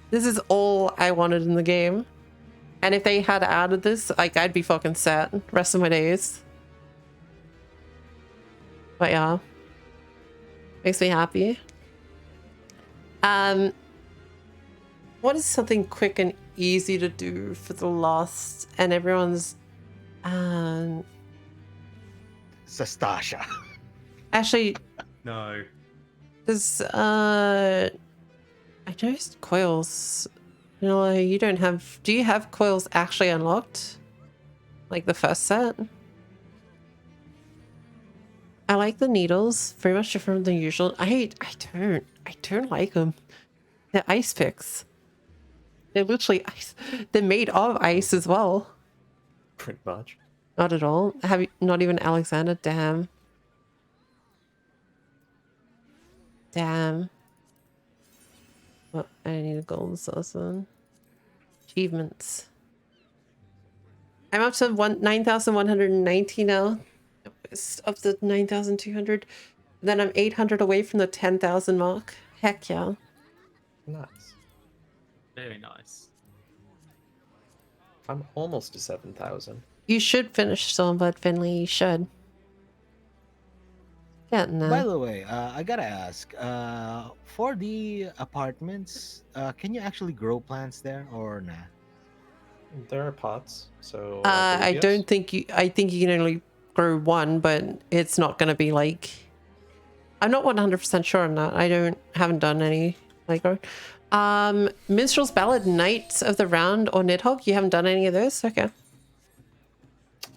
A: This is all I wanted in the game. And if they had added this, like I'd be fucking set rest of my days. But yeah. Makes me happy. What is something quick and easy to do for the Lost and everyone's
B: Sastasha.
A: Actually
C: No.
A: there's I noticed coils. You know, you don't have, do you have coils actually unlocked? Like the first set? I like the needles, very much different than usual. I don't like them. They're ice picks. They're literally ice. They're made of ice as well.
D: Pretty much.
A: Not at all. Have you, not even Alexander? Damn. Damn. Well, I need a golden saucer. Achievements. I'm up to 9,190 now. It's up to 9,200. Then I'm 800 away from the 10,000 mark. Heck yeah.
D: Nice.
C: Very nice.
D: I'm almost to 7,000.
A: You should finish Stormblood, Finley. You should. Getting there.
B: By the way, I gotta ask, for the apartments, can you actually grow plants there or nah?
D: There are pots, so
A: I
D: yes.
A: don't think you. I think you can only grow one, but it's not going to be like. I'm not 100% sure on that. Haven't done any like. Minstrel's Ballad, Knights of the Round, or Nidhogg. You haven't done any of those, okay?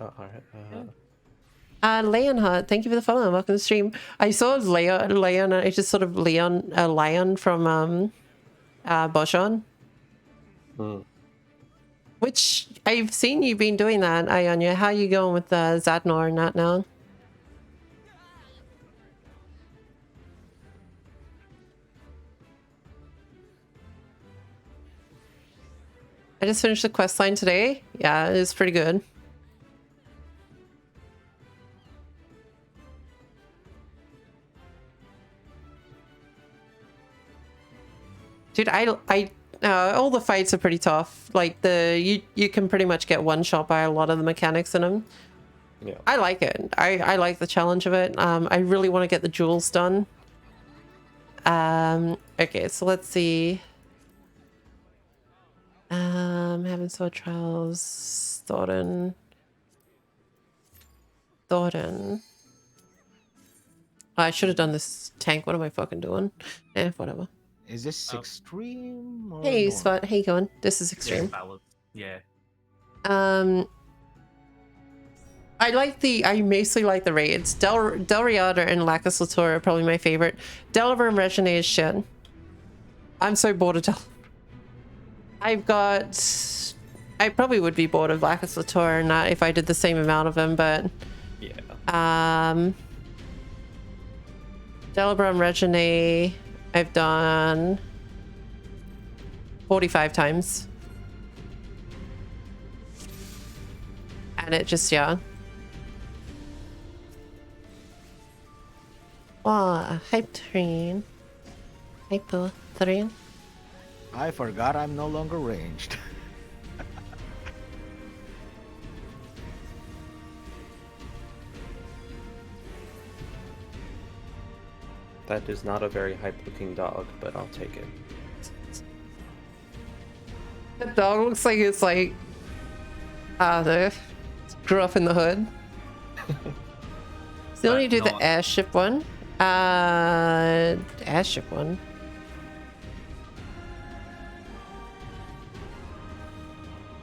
D: All right.
A: Leonhardt, thank you for the follow and welcome to the stream. I saw Leon. It's just sort of Lion from Boschon. Which I've seen you've been doing that, Ionia. How are you going with Zadnor and that now? I just finished the quest line today. Yeah, it was pretty good. Dude, all the fights are pretty tough. Like you can pretty much get one shot by a lot of the mechanics in them.
D: Yeah.
A: I like it. I like the challenge of it. I really want to get the jewels done. Okay, so let's see. Heaven Sword Trials, Thornton. I should have done this tank. What am I fucking doing? Whatever.
B: Is this extreme? Or
A: Hey,
B: normal?
A: Spot. Hey, going. This is extreme.
C: Yeah.
A: I mostly like the raids. Del Riata and Lacus Latour are probably my favorite. Delver and Regine is shit. I'm so bored of Del. I probably would be bored of Lacus Latour and that if I did the same amount of them, but
D: yeah.
A: Delver and Regine I've done 45 times. And it just, yeah. Oh, hype train. Hyper train.
B: I forgot I'm no longer ranged.
D: That is not a very hype-looking dog, but I'll take it.
A: The dog looks like it's like, I don't know, grew up in the hood. Still need to do the airship one. Airship one.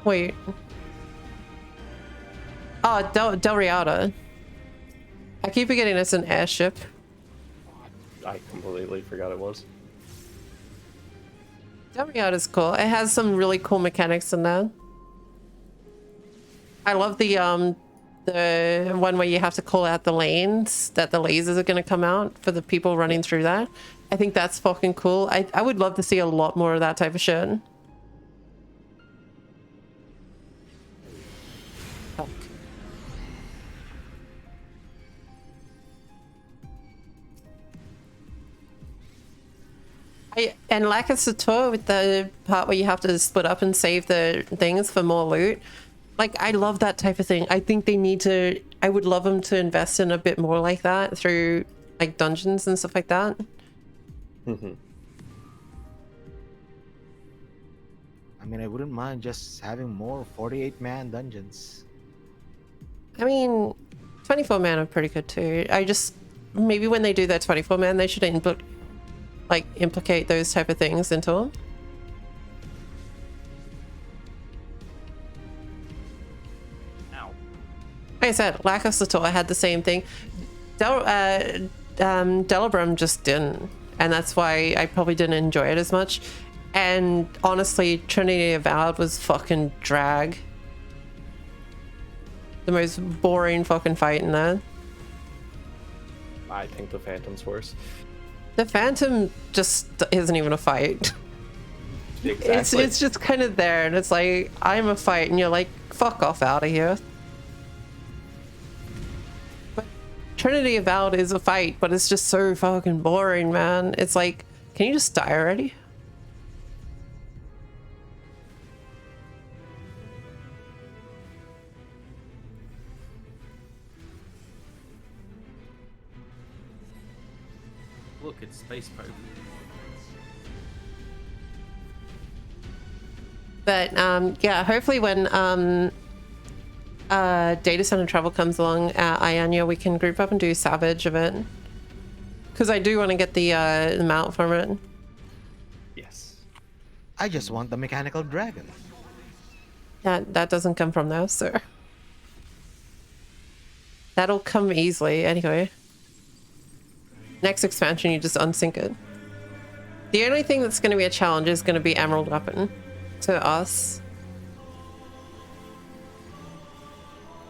A: Wait. Oh, Del Riata. I keep forgetting it's an airship.
D: I completely forgot it was.
A: Del Riata's cool. It has some really cool mechanics in there. I love the one where you have to call out the lanes that the lasers are going to come out for the people running through that. I think that's fucking cool. I would love to see a lot more of that type of shit. Fuck. And Lacus Latour with the part where you have to split up and save the things for more loot. Like, I love that type of thing. I think they need to... I would love them to invest in a bit more like that through, like, dungeons and stuff like that.
B: I mean, I wouldn't mind just having more 48-man dungeons.
A: I mean, 24-man are pretty good too. I just... Maybe when they do that 24-man, they should implicate those type of things into them. Like I said, Lacus Latour had the same thing. Delabrum just didn't, and that's why I probably didn't enjoy it as much. And honestly, Trinity Avowed was fucking drag. The most boring fucking fight in there.
D: I think the Phantom's worse.
A: The Phantom just isn't even a fight.
D: Exactly.
A: It's just kind of there, and it's like, I'm a fight, and you're like, fuck off out of here. But Trinity Avowed is a fight, but it's just so fucking boring, man. It's like Can you just die already?
C: Look, it's Space Probe.
A: But yeah, hopefully when Data Center Travel comes along at Iania, we can group up and do Savage of it. Because I do want to get the mount from it.
D: Yes.
B: I just want the mechanical dragon.
A: That doesn't come from there, so that'll come easily anyway. Next expansion, you just unsync it. The only thing that's going to be a challenge is going to be Emerald Weapon to us.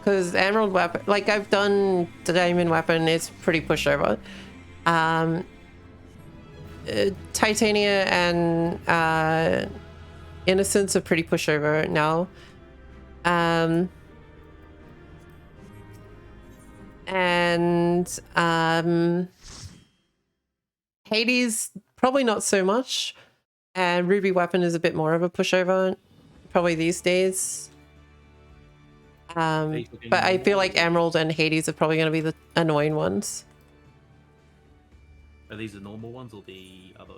A: Because Emerald Weapon, like I've done the Diamond Weapon, it's pretty pushover. Titania and Innocence are pretty pushover now. Hades, probably not so much. And Ruby Weapon is a bit more of a pushover, probably these days. But I feel like Emerald and Hades are probably going to be the annoying ones.
C: Are these the normal ones or the other?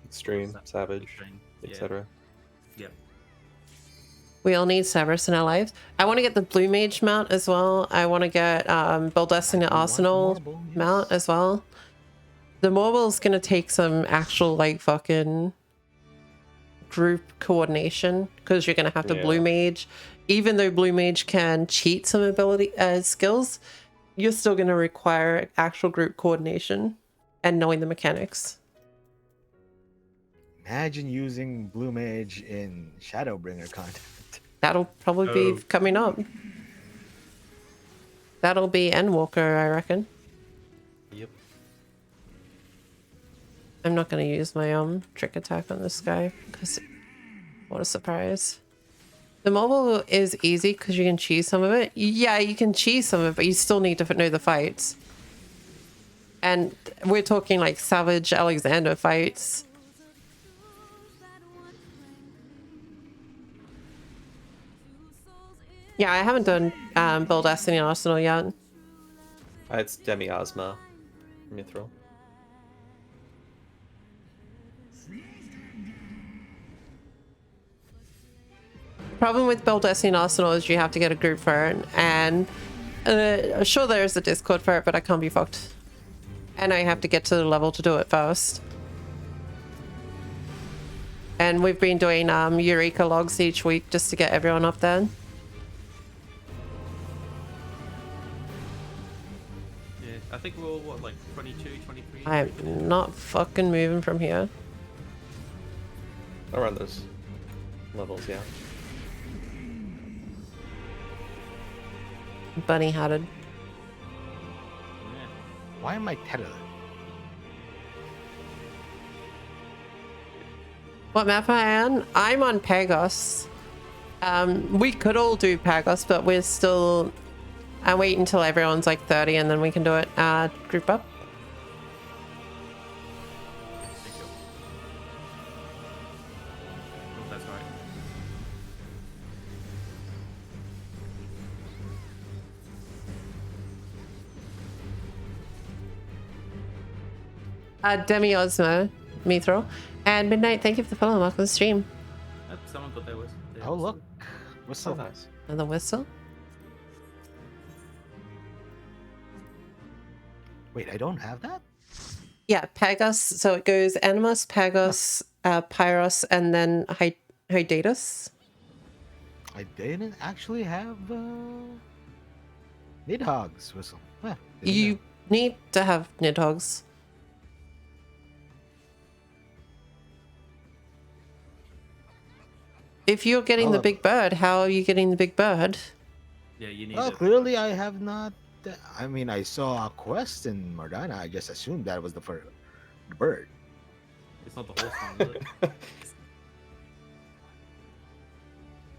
D: Extreme, Savage, etc.
C: Yep.
A: We all need Cerberus in our lives. I want to get the Blue Mage mount as well. I want to get Baldestina Arsenal mount as well. The Morble's going to take some actual like fucking group coordination because you're going to have to Blue Mage. Even though Blue Mage can cheat some ability skills, you're still going to require actual group coordination and knowing the mechanics.
B: Imagine using Blue Mage in Shadowbringer content.
A: That'll probably be coming up. That'll be Endwalker, I reckon.
D: Yep.
A: I'm not going to use my trick attack on this guy because what a surprise. The mobile is easy because you can cheese some of it. Yeah, you can cheese some of it, but you still need to know the fights. And we're talking like Savage Alexander fights. Yeah, I haven't done Build Destiny Arsenal yet.
D: It's Demiasma, Mithril.
A: Problem with Build Destiny Arsenal is you have to get a group for it, and sure there is a Discord for it, but I can't be fucked. And I have to get to the level to do it first. And we've been doing Eureka logs each week just to get everyone up there.
C: Yeah, I think we're all, what, like 22, 23?
A: I'm not fucking moving from here.
D: Around those levels, yeah.
A: Bunny hatted.
B: Why am I tethered?
A: What map am I on? I'm on Pagos. We could all do Pagos, but we're still... I wait until everyone's like 30 and then we can do it. Group up.
C: That's right.
A: Demiosma, Mithril. And Midnight, thank you for the follow. Welcome to the stream.
C: Someone got their whistle.
B: Oh, look. Whistle.
D: Oh, nice.
A: And the whistle.
B: Wait, I don't have that?
A: Yeah, Pagos. So it goes Animus, Pagos, Pyros, and then Hydatus.
B: I didn't actually have Nidhogg's whistle.
A: You need to have Nidhogg's. If you're getting the big bird, how are you getting the big bird?
C: Yeah, you need
B: Well,
C: it.
B: clearly I have not. I mean, I saw a quest in Mardana. I just assumed that was the bird.
C: It's not the horse one, is it?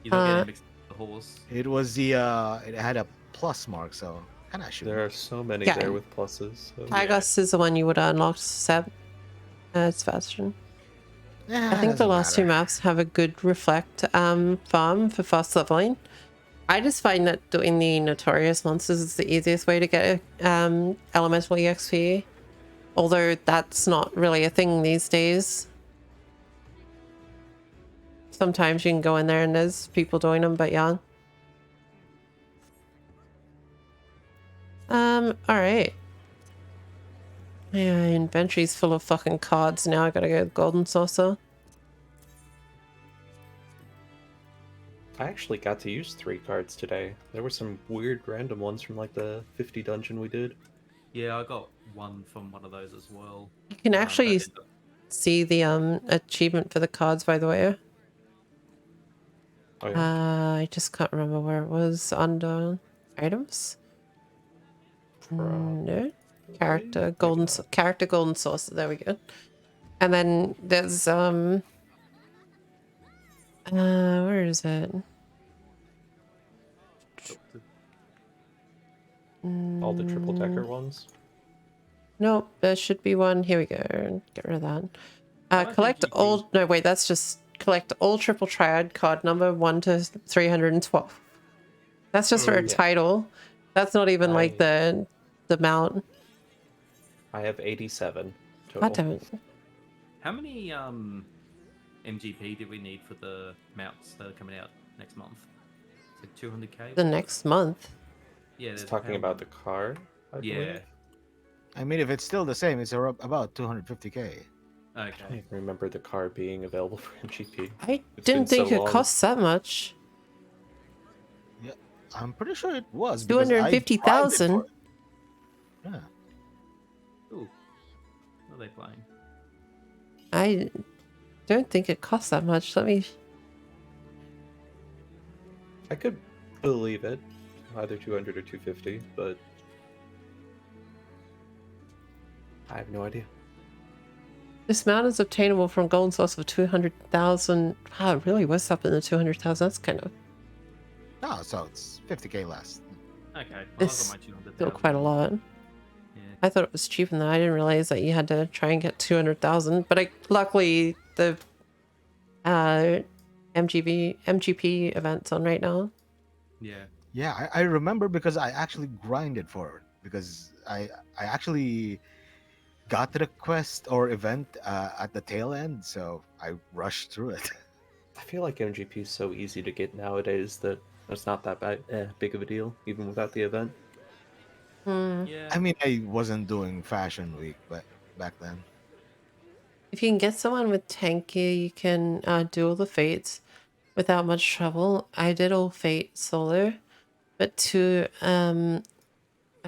C: You don't get it mixed with the horse.
B: It was the it had a plus mark, so kind of sure.
D: There are so many
A: Yeah.
D: there with pluses. So.
A: Pagos is the one you would unlock, Seb. It's fashion.
B: Yeah,
A: I think the
B: doesn't
A: last two
B: matter.
A: maps have a good reflect farm for fast leveling. I just find that doing the notorious monsters is the easiest way to get elemental EXP. Although that's not really a thing these days. Sometimes you can go in there and there's people doing them, but yeah. Alright. Yeah, inventory's full of fucking cards now. I gotta go golden saucer.
D: I actually got to use 3 cards today. There were some weird random ones from like the 50 dungeon we did.
C: Yeah, I got one from one of those as well.
A: You can actually see the achievement for the cards, by the way.
D: Oh, yeah?
A: I just can't remember where it was. Under items? No. Character golden saucer. There we go. And then there's where is it?
D: All the triple decker ones?
A: Nope, there should be one. Here we go. Get rid of that. Collect all. No, wait, that's just collect all triple triad card number 1 to 312. That's just for a title. That's not even like the mount.
D: I have 87 total.
A: God damn it.
C: How many MGP did we need for the mounts that are coming out next month? Is it 200k?
A: The next month?
C: Yeah,
D: it's talking about the card.
C: Yeah.
B: I mean, if it's still the same, it's about 250k.
C: Okay.
D: I don't remember the card being available for MGP.
A: I didn't think it costs that much.
B: Yeah, I'm pretty sure it was.
A: 250,000.
B: Yeah.
C: Ooh. What are they playing?
A: I don't think it costs that much. Let me.
D: I could believe it. Either 200 or 250, but I have no idea.
A: This mount is obtainable from golden source of 200,000. Wow, it really was up in the 200,000. That's kind of.
B: Oh, so it's 50k less.
C: Okay. Well,
A: It's
C: I got my 200,000.
A: still quite a lot.
C: Yeah.
A: I thought it was cheap, and I didn't realize that you had to try and get 200,000. But luckily the MGP event's on right now.
C: Yeah.
B: Yeah, I remember because I actually grinded for it because I actually got to the quest or event at the tail end, so I rushed through it.
D: I feel like MGP is so easy to get nowadays that it's not that big of a deal, even without the event.
C: Yeah.
B: I mean, I wasn't doing Fashion Week, but back then.
A: If you can get someone with tank gear, you can do all the fates without much trouble. I did all fate solo, but a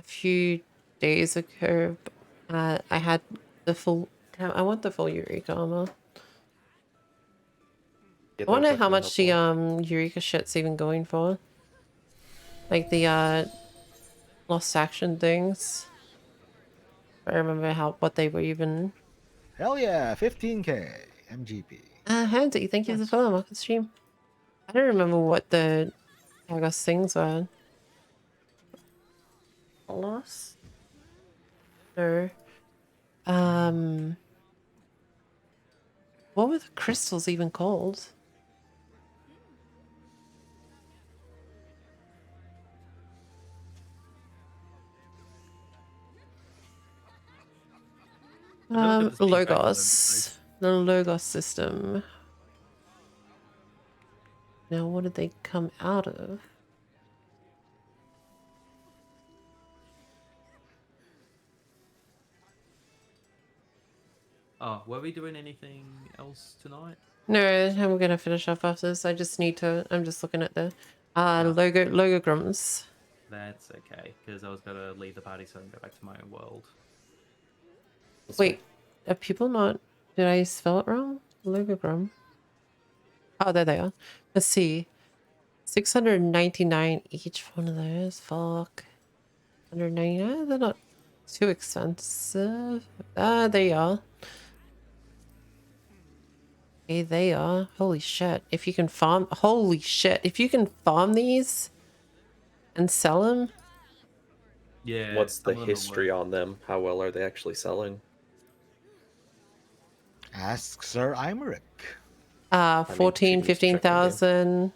A: few days ago, I had the full. I want the full Eureka armor.
D: Yeah,
A: I wonder how much the Eureka shit's even going for. Like the lost action things. I remember what they were even.
B: Hell yeah, 15k MGP.
A: Handy, thank you for the follow, market stream. I don't remember what the August things were. Lost? No. What were the crystals even called? Logos. The Logos system. Now, what did they come out of?
C: Oh, were we doing anything else tonight?
A: No, I'm gonna finish off after this. I just need to. I'm just looking at the logograms.
C: That's okay, because I was gonna leave the party so I can go back to my own world.
A: Wait, are people not? Did I spell it wrong? Logogram. Oh, there they are. Let's see. 699 each one of those. Fuck. 199. They're not too expensive. Ah, there you are. Okay, they are. Holy shit. If you can farm. Holy shit. If you can farm these and sell them.
C: Yeah.
D: What's the history on them? How well are they actually selling?
B: Ask Sir Imeric.
A: 14, 15,000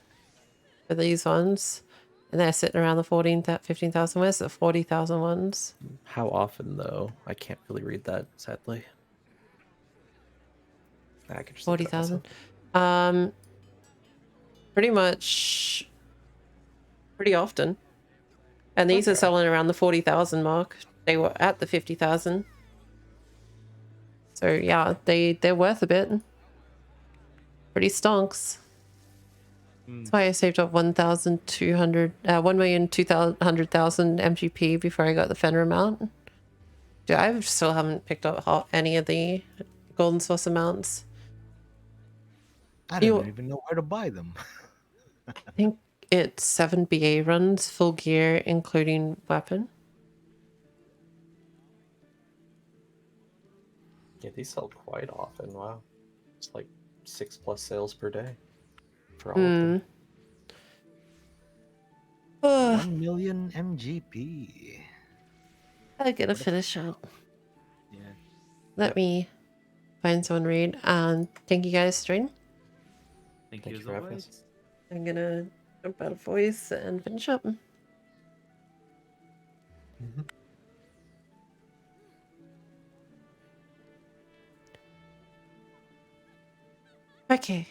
A: for these ones. And they're sitting around the 15,000. Where's the 40,000 ones?
D: How often, though? I can't really read that, sadly. I could just
A: 40,000. Pretty much pretty often. And these are selling around the 40,000 mark. They were at the 50,000. So yeah, they're worth a bit. Pretty stonks. That's why I saved up 1,200,000 MGP before I got the Fenrir mount. Dude, I still haven't picked up any of the golden source amounts.
B: I don't even know where to buy them.
A: I think it's 7 BA runs, full gear, including weapon.
D: Yeah, these sell quite often. Wow. It's like 6+ sales per day for all of them.
B: 1 million MGP.
A: I gotta finish up.
C: Yeah.
A: Let me find someone read. And thank you guys for joining.
C: Thank you as
D: for having
C: always.
D: us.
A: I'm gonna jump out of voice and finish up. Okay.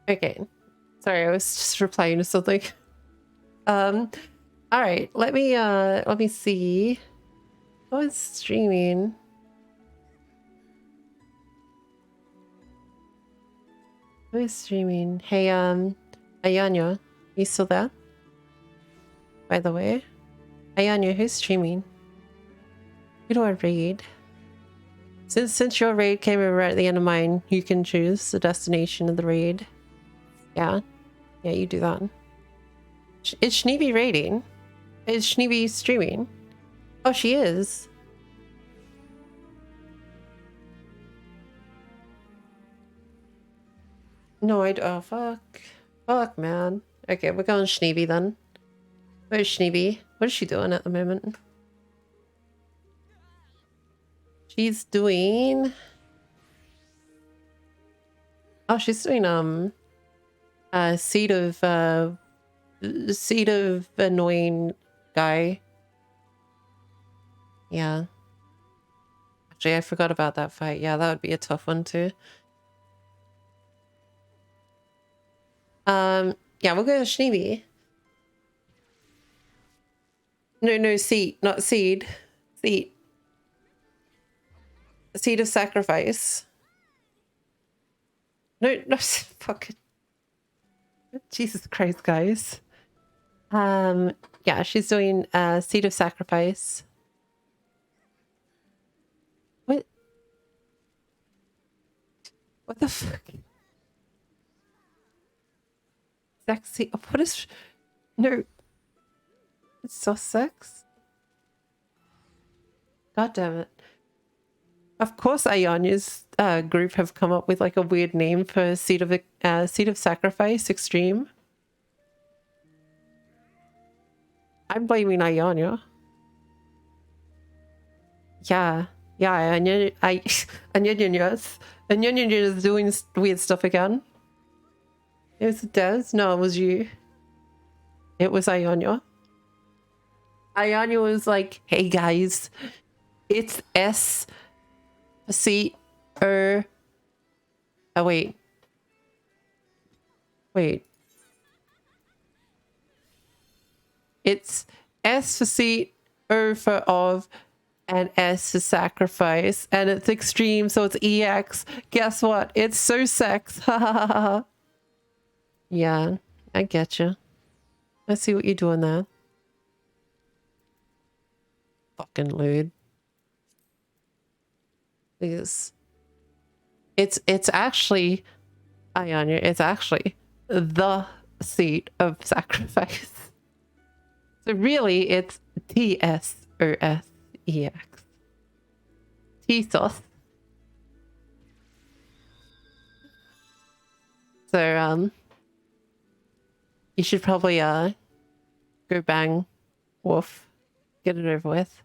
A: Okay. Sorry, I was just replying to something. All right, let me see. Who is streaming? Who is streaming? Hey, Ayanya, you still there? By the way, Ayanya, who's streaming? Who do I raid? Since your raid came in right at the end of mine, you can choose the destination of the raid. Yeah, you do that. Is Schneeby raiding? Is Schneeby streaming? Oh, she is. No, oh, fuck. Fuck, man. Okay, we're going Schneeby then. Where's Schneeby? What is she doing at the moment? She's doing... Oh, she's doing, Seed of Annoying Guy. Yeah. Actually, I forgot about that fight. Yeah, that would be a tough one too. Yeah, we'll go with Schneeby. No, seed, not seed. Seed. Seed of Sacrifice. No, fuck it. Jesus Christ, guys. Yeah, she's doing Seed of Sacrifice. What the fuck? Sexy. What is... No. It's Sussex? God damn it. Of course Ayanya's group have come up with like a weird name for Seed of Sacrifice Extreme. I'm blaming Ayanya. Yeah, Anya is doing weird stuff again. It was Des? No, it was you. It was Ayanya. Ayanya was like, hey guys, it's S C oh wait. It's S for seat, O for of, and S for sacrifice, and it's extreme, so it's EX. Guess what? It's so sex. Yeah, I get you. I see what you're doing there. Fucking lewd. Please. It's actually, Ayanya, it's actually the seat of sacrifice. So really, it's TSOSEX. T-sauce. So, you should probably, go bang Wolf. Get it over with.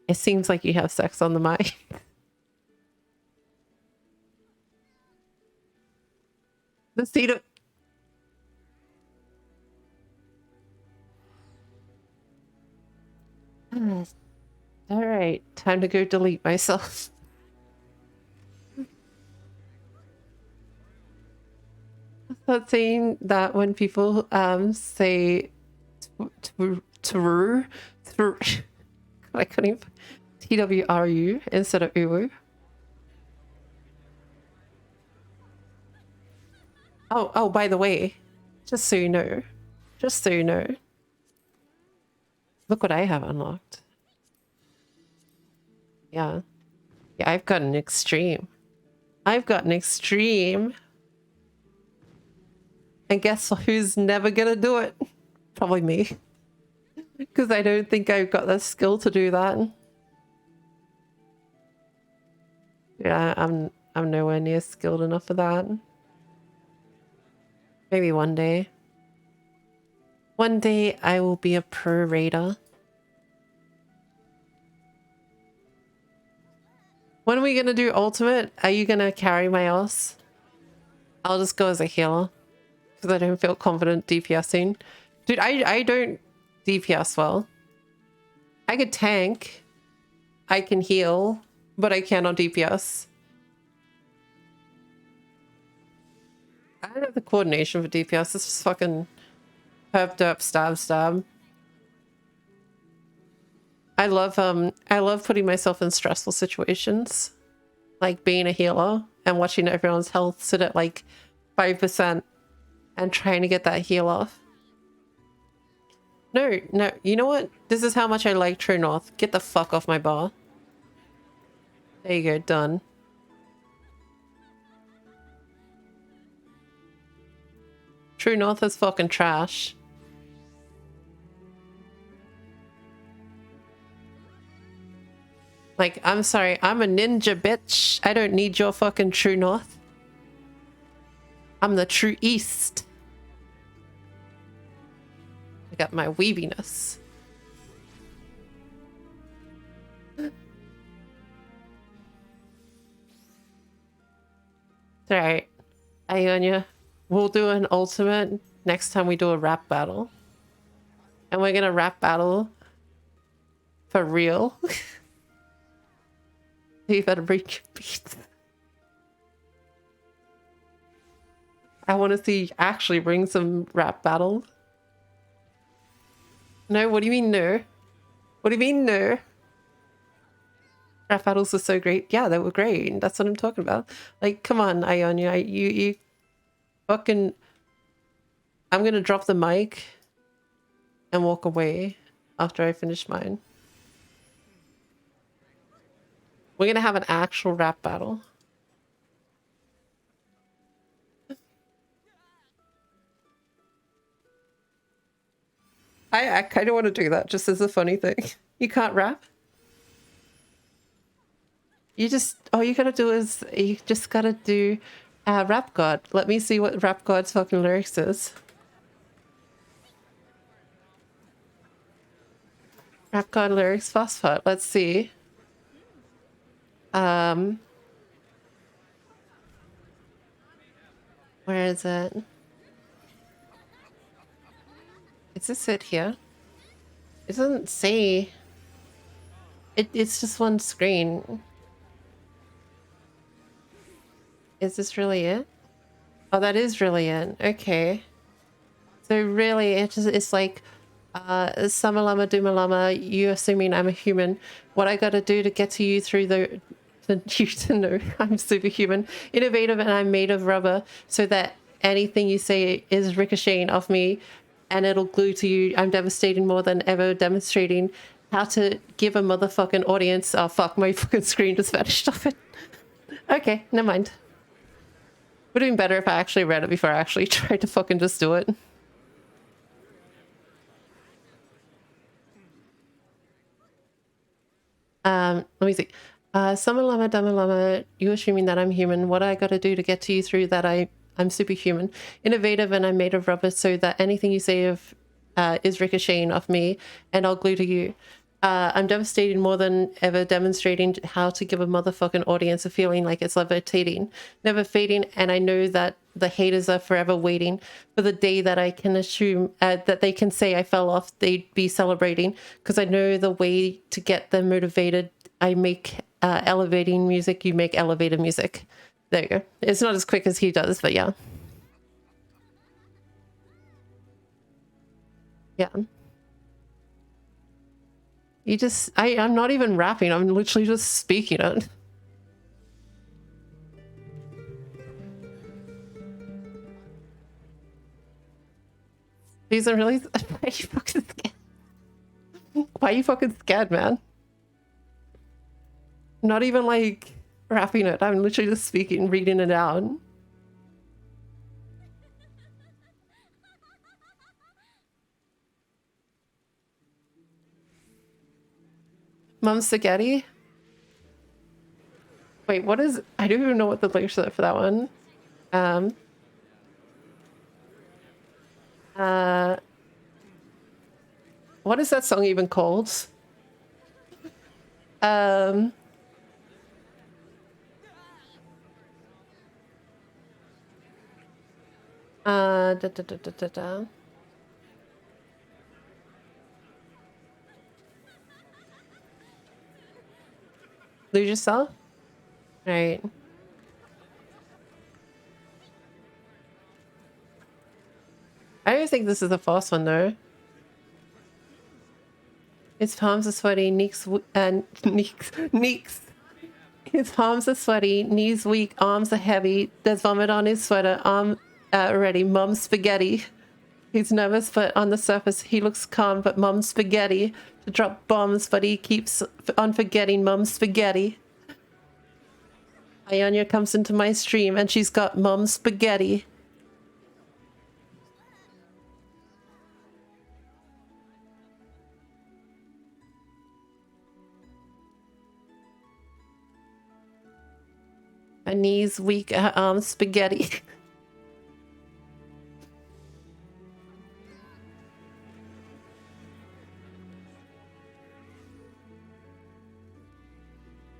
A: It seems like you have sex on the mic. The seat of... Alright, time to go delete myself. I start saying that when people say true, I couldn't even TWRU instead of uwu. Oh, by the way, just so you know, look what I have unlocked. Yeah, I've got an extreme. And guess who's never gonna do it? Probably me. Because I don't think I've got the skill to do that. Yeah, I'm nowhere near skilled enough for that. Maybe one day. One day I will be a pro raider. When are we gonna do ultimate? Are you gonna carry my ass? I'll just go as a healer. Because I don't feel confident DPSing. Dude, I don't DPS well. I could tank. I can heal. But I cannot DPS. I don't have the coordination for DPS. It's just fucking herb derp stab. I love putting myself in stressful situations. Like being a healer and watching everyone's health sit at like 5% and trying to get that heal off. No, you know what? This is how much I like True North. Get the fuck off my bar. There you go, done. True North is fucking trash. Like, I'm sorry, I'm a ninja, bitch. I don't need your fucking True North. I'm the True East. I got my weebiness. It's alright. Ionia, we'll do an ultimate next time we do a rap battle. And we're gonna rap battle for real. You better bring your beats. I want to see actually bring some rap battles. No, what do you mean no? What do you mean no? Rap battles were so great. Yeah, they were great. That's what I'm talking about. Like, come on, Ionia. You fucking... I'm gonna drop the mic and walk away after I finish mine. We're gonna have an actual rap battle. I kind of want to do that just as a funny thing. You can't rap? You just... All you gotta do is... You just gotta do Rap God. Let me see what Rap God's fucking lyrics is. Rap God lyrics phosphate. Let's see. Where is it? Is this it here? It doesn't say. It's just one screen. Is this really it? Oh, that is really it. Okay. So really, it's like, Samalama Dumalama, you assuming I'm a human. What I gotta do to get to you through the you to know I'm superhuman, innovative, and I'm made of rubber, so that anything you say is ricocheting off me and it'll glue to you. I'm devastating more than ever, demonstrating how to give a motherfucking audience... Oh fuck, my fucking screen just vanished off it. Okay, never mind. Would have been better if I actually read it before I actually tried to fucking just do it. Let me see. Summer Llama, Dumber Llama, you assuming that I'm human. What I gotta do to get to you through that I'm superhuman. Innovative and I'm made of rubber so that anything you say of is ricocheting off me and I'll glue to you. I'm devastating more than ever, demonstrating how to give a motherfucking audience a feeling like it's levitating, never fading, and I know that the haters are forever waiting for the day that I can assume that they can say I fell off, they'd be celebrating, because I know the way to get them motivated. I make elevating music, you make elevated music. There you go. It's not as quick as he does, but yeah. Yeah. You just, I'm not even rapping. I'm literally just speaking it. These are really, why are you fucking scared? Why are you fucking scared, man? I'm not even like rapping it. I'm literally just speaking, reading it out. Mom Spaghetti? Wait, what is... I don't even know what the lyrics are for that one. What is that song even called? Da, da, da, da, da, da. Lose yourself? Right. I don't think this is the first one though. His palms are sweaty, Neeks. His palms are sweaty, knees weak, arms are heavy. There's vomit on his sweater, arm already. Mum's spaghetti. He's nervous, but on the surface he looks calm, but Mum's spaghetti. To drop bombs, but he keeps on forgetting Mum's spaghetti. Ionia comes into my stream and she's got Mum's spaghetti. Her knees weak, her arms spaghetti.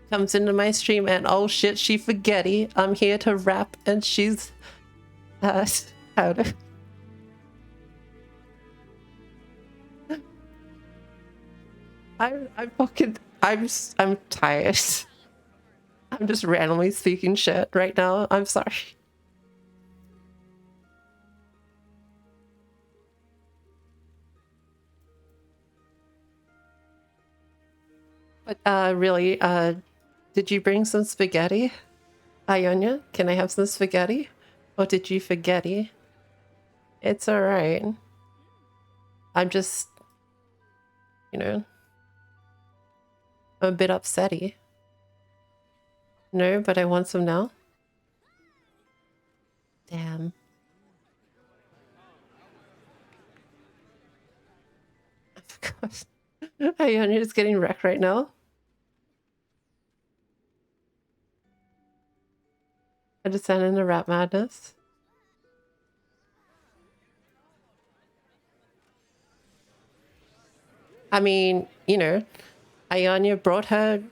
A: Comes into my stream and oh shit, she forgetty. I'm here to rap and she's how to... I'm tired. I'm just randomly speaking shit right now. I'm sorry. But really, did you bring some spaghetti? Ionia, can I have some spaghetti? Or did you forgetty? It's alright. I'm just, you know, I'm a bit upsetty. No, but I want some now. Damn. I forgot. Ionia's getting wrecked right now. I descend into rap madness. I mean, you know, Ionia brought her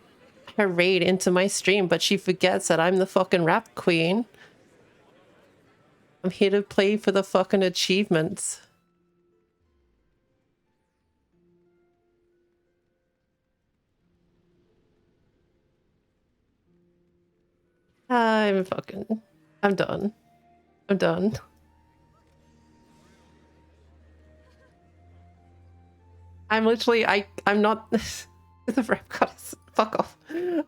A: raid into my stream, but she forgets that I'm the fucking rap queen. I'm here to play for the fucking achievements. I'm done. I'm done. I'm literally, I'm not, the rap goddess, fuck off.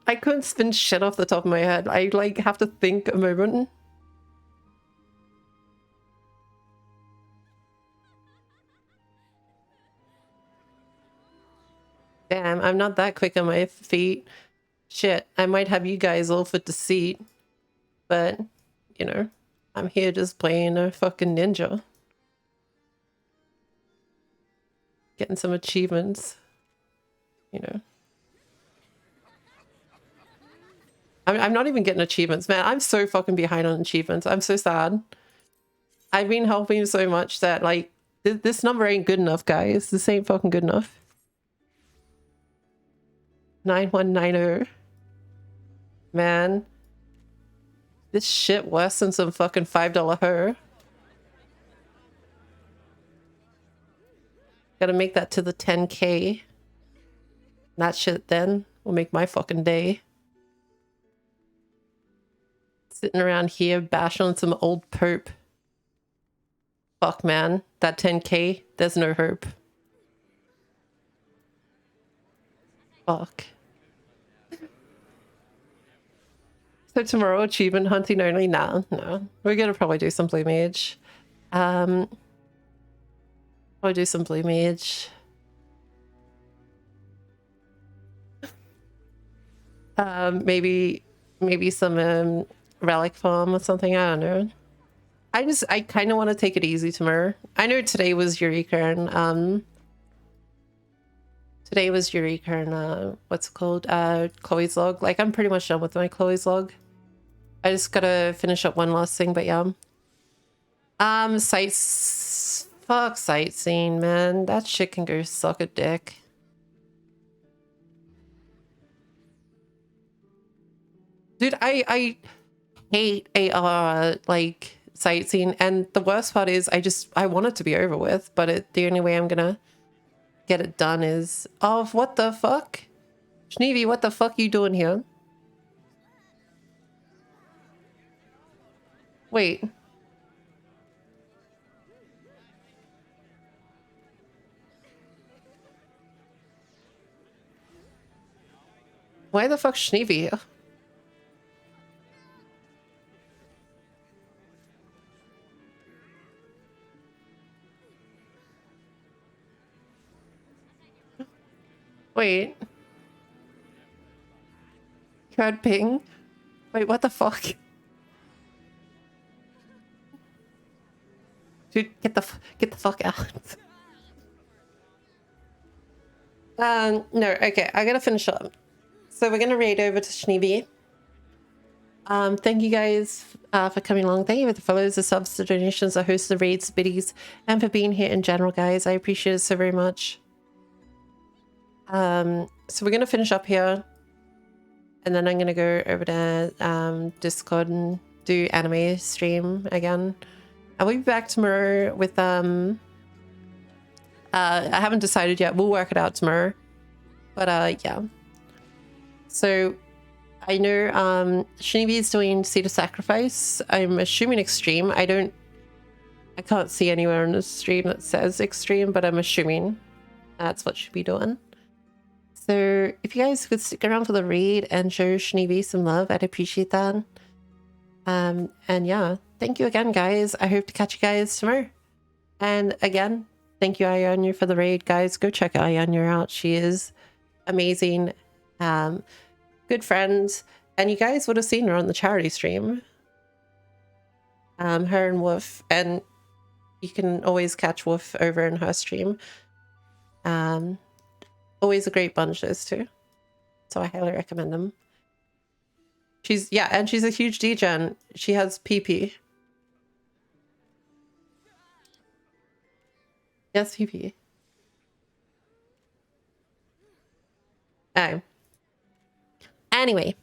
A: I couldn't spin shit off the top of my head. I like have to think a moment. Damn, I'm not that quick on my feet. Shit, I might have you guys all for deceit. But, you know, I'm here just playing a fucking ninja. Getting some achievements, you know. I'm not even getting achievements, man. I'm so fucking behind on achievements. I'm so sad. I've been helping so much that like this number ain't good enough, guys. This ain't fucking good enough. 9190. Man. This shit worse than some fucking $5 hoe. Gotta make that to the 10K. That shit then will make my fucking day. Sitting around here bashing on some old perp. Fuck, man. That 10K, there's no hope. Fuck. So tomorrow, achievement hunting only? Nah, no. We're gonna probably do some blue mage. Probably do some blue mage. Maybe some relic farm or something. I don't know. I kind of want to take it easy tomorrow. I know today was Eureka and what's it called? Khloe's log. Like I'm pretty much done with my Khloe's log. I just gotta finish up one last thing, but yeah. Sights. Fuck sightseeing, man. That shit can go suck a dick. Dude, I hate AR like sightseeing, and the worst part is I want it to be over with, but the only way I'm gonna get it done is what the fuck? Schneevy, what the fuck you doing here? Wait. Why the fuck Schneevy here? Wait. You had ping? Wait, what the fuck? Dude, get the fuck out. No, okay, I gotta finish up. So we're gonna raid over to Schneevy. Thank you guys for coming along. Thank you for the follows, the subs, the donations, the hosts, the raids, the biddies, and for being here in general, guys. I appreciate it so very much. So we're gonna finish up here, and then I'm gonna go over to Discord and do anime stream again. I will be back tomorrow with I haven't decided yet. We'll work it out tomorrow. But yeah. So I know Shinibi is doing Seed of Sacrifice. I'm assuming extreme. I can't see anywhere on the stream that says extreme, but I'm assuming that's what she'll be doing. So if you guys could stick around for the raid and show Shinibi some love, I'd appreciate that. And yeah, thank you again, guys. I hope to catch you guys tomorrow. And again, thank you, Ayanya, for the raid, guys. Go check Ayanya out. She is amazing. Good friends. And you guys would have seen her on the charity stream. Her and Wolf. And you can always catch Wolf over in her stream. Always a great bunch, those two. So I highly recommend them. She's a huge degen. She has PP. Yes, PP. Oh. Anyway,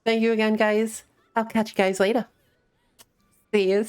A: thank you again, guys. I'll catch you guys later. See you.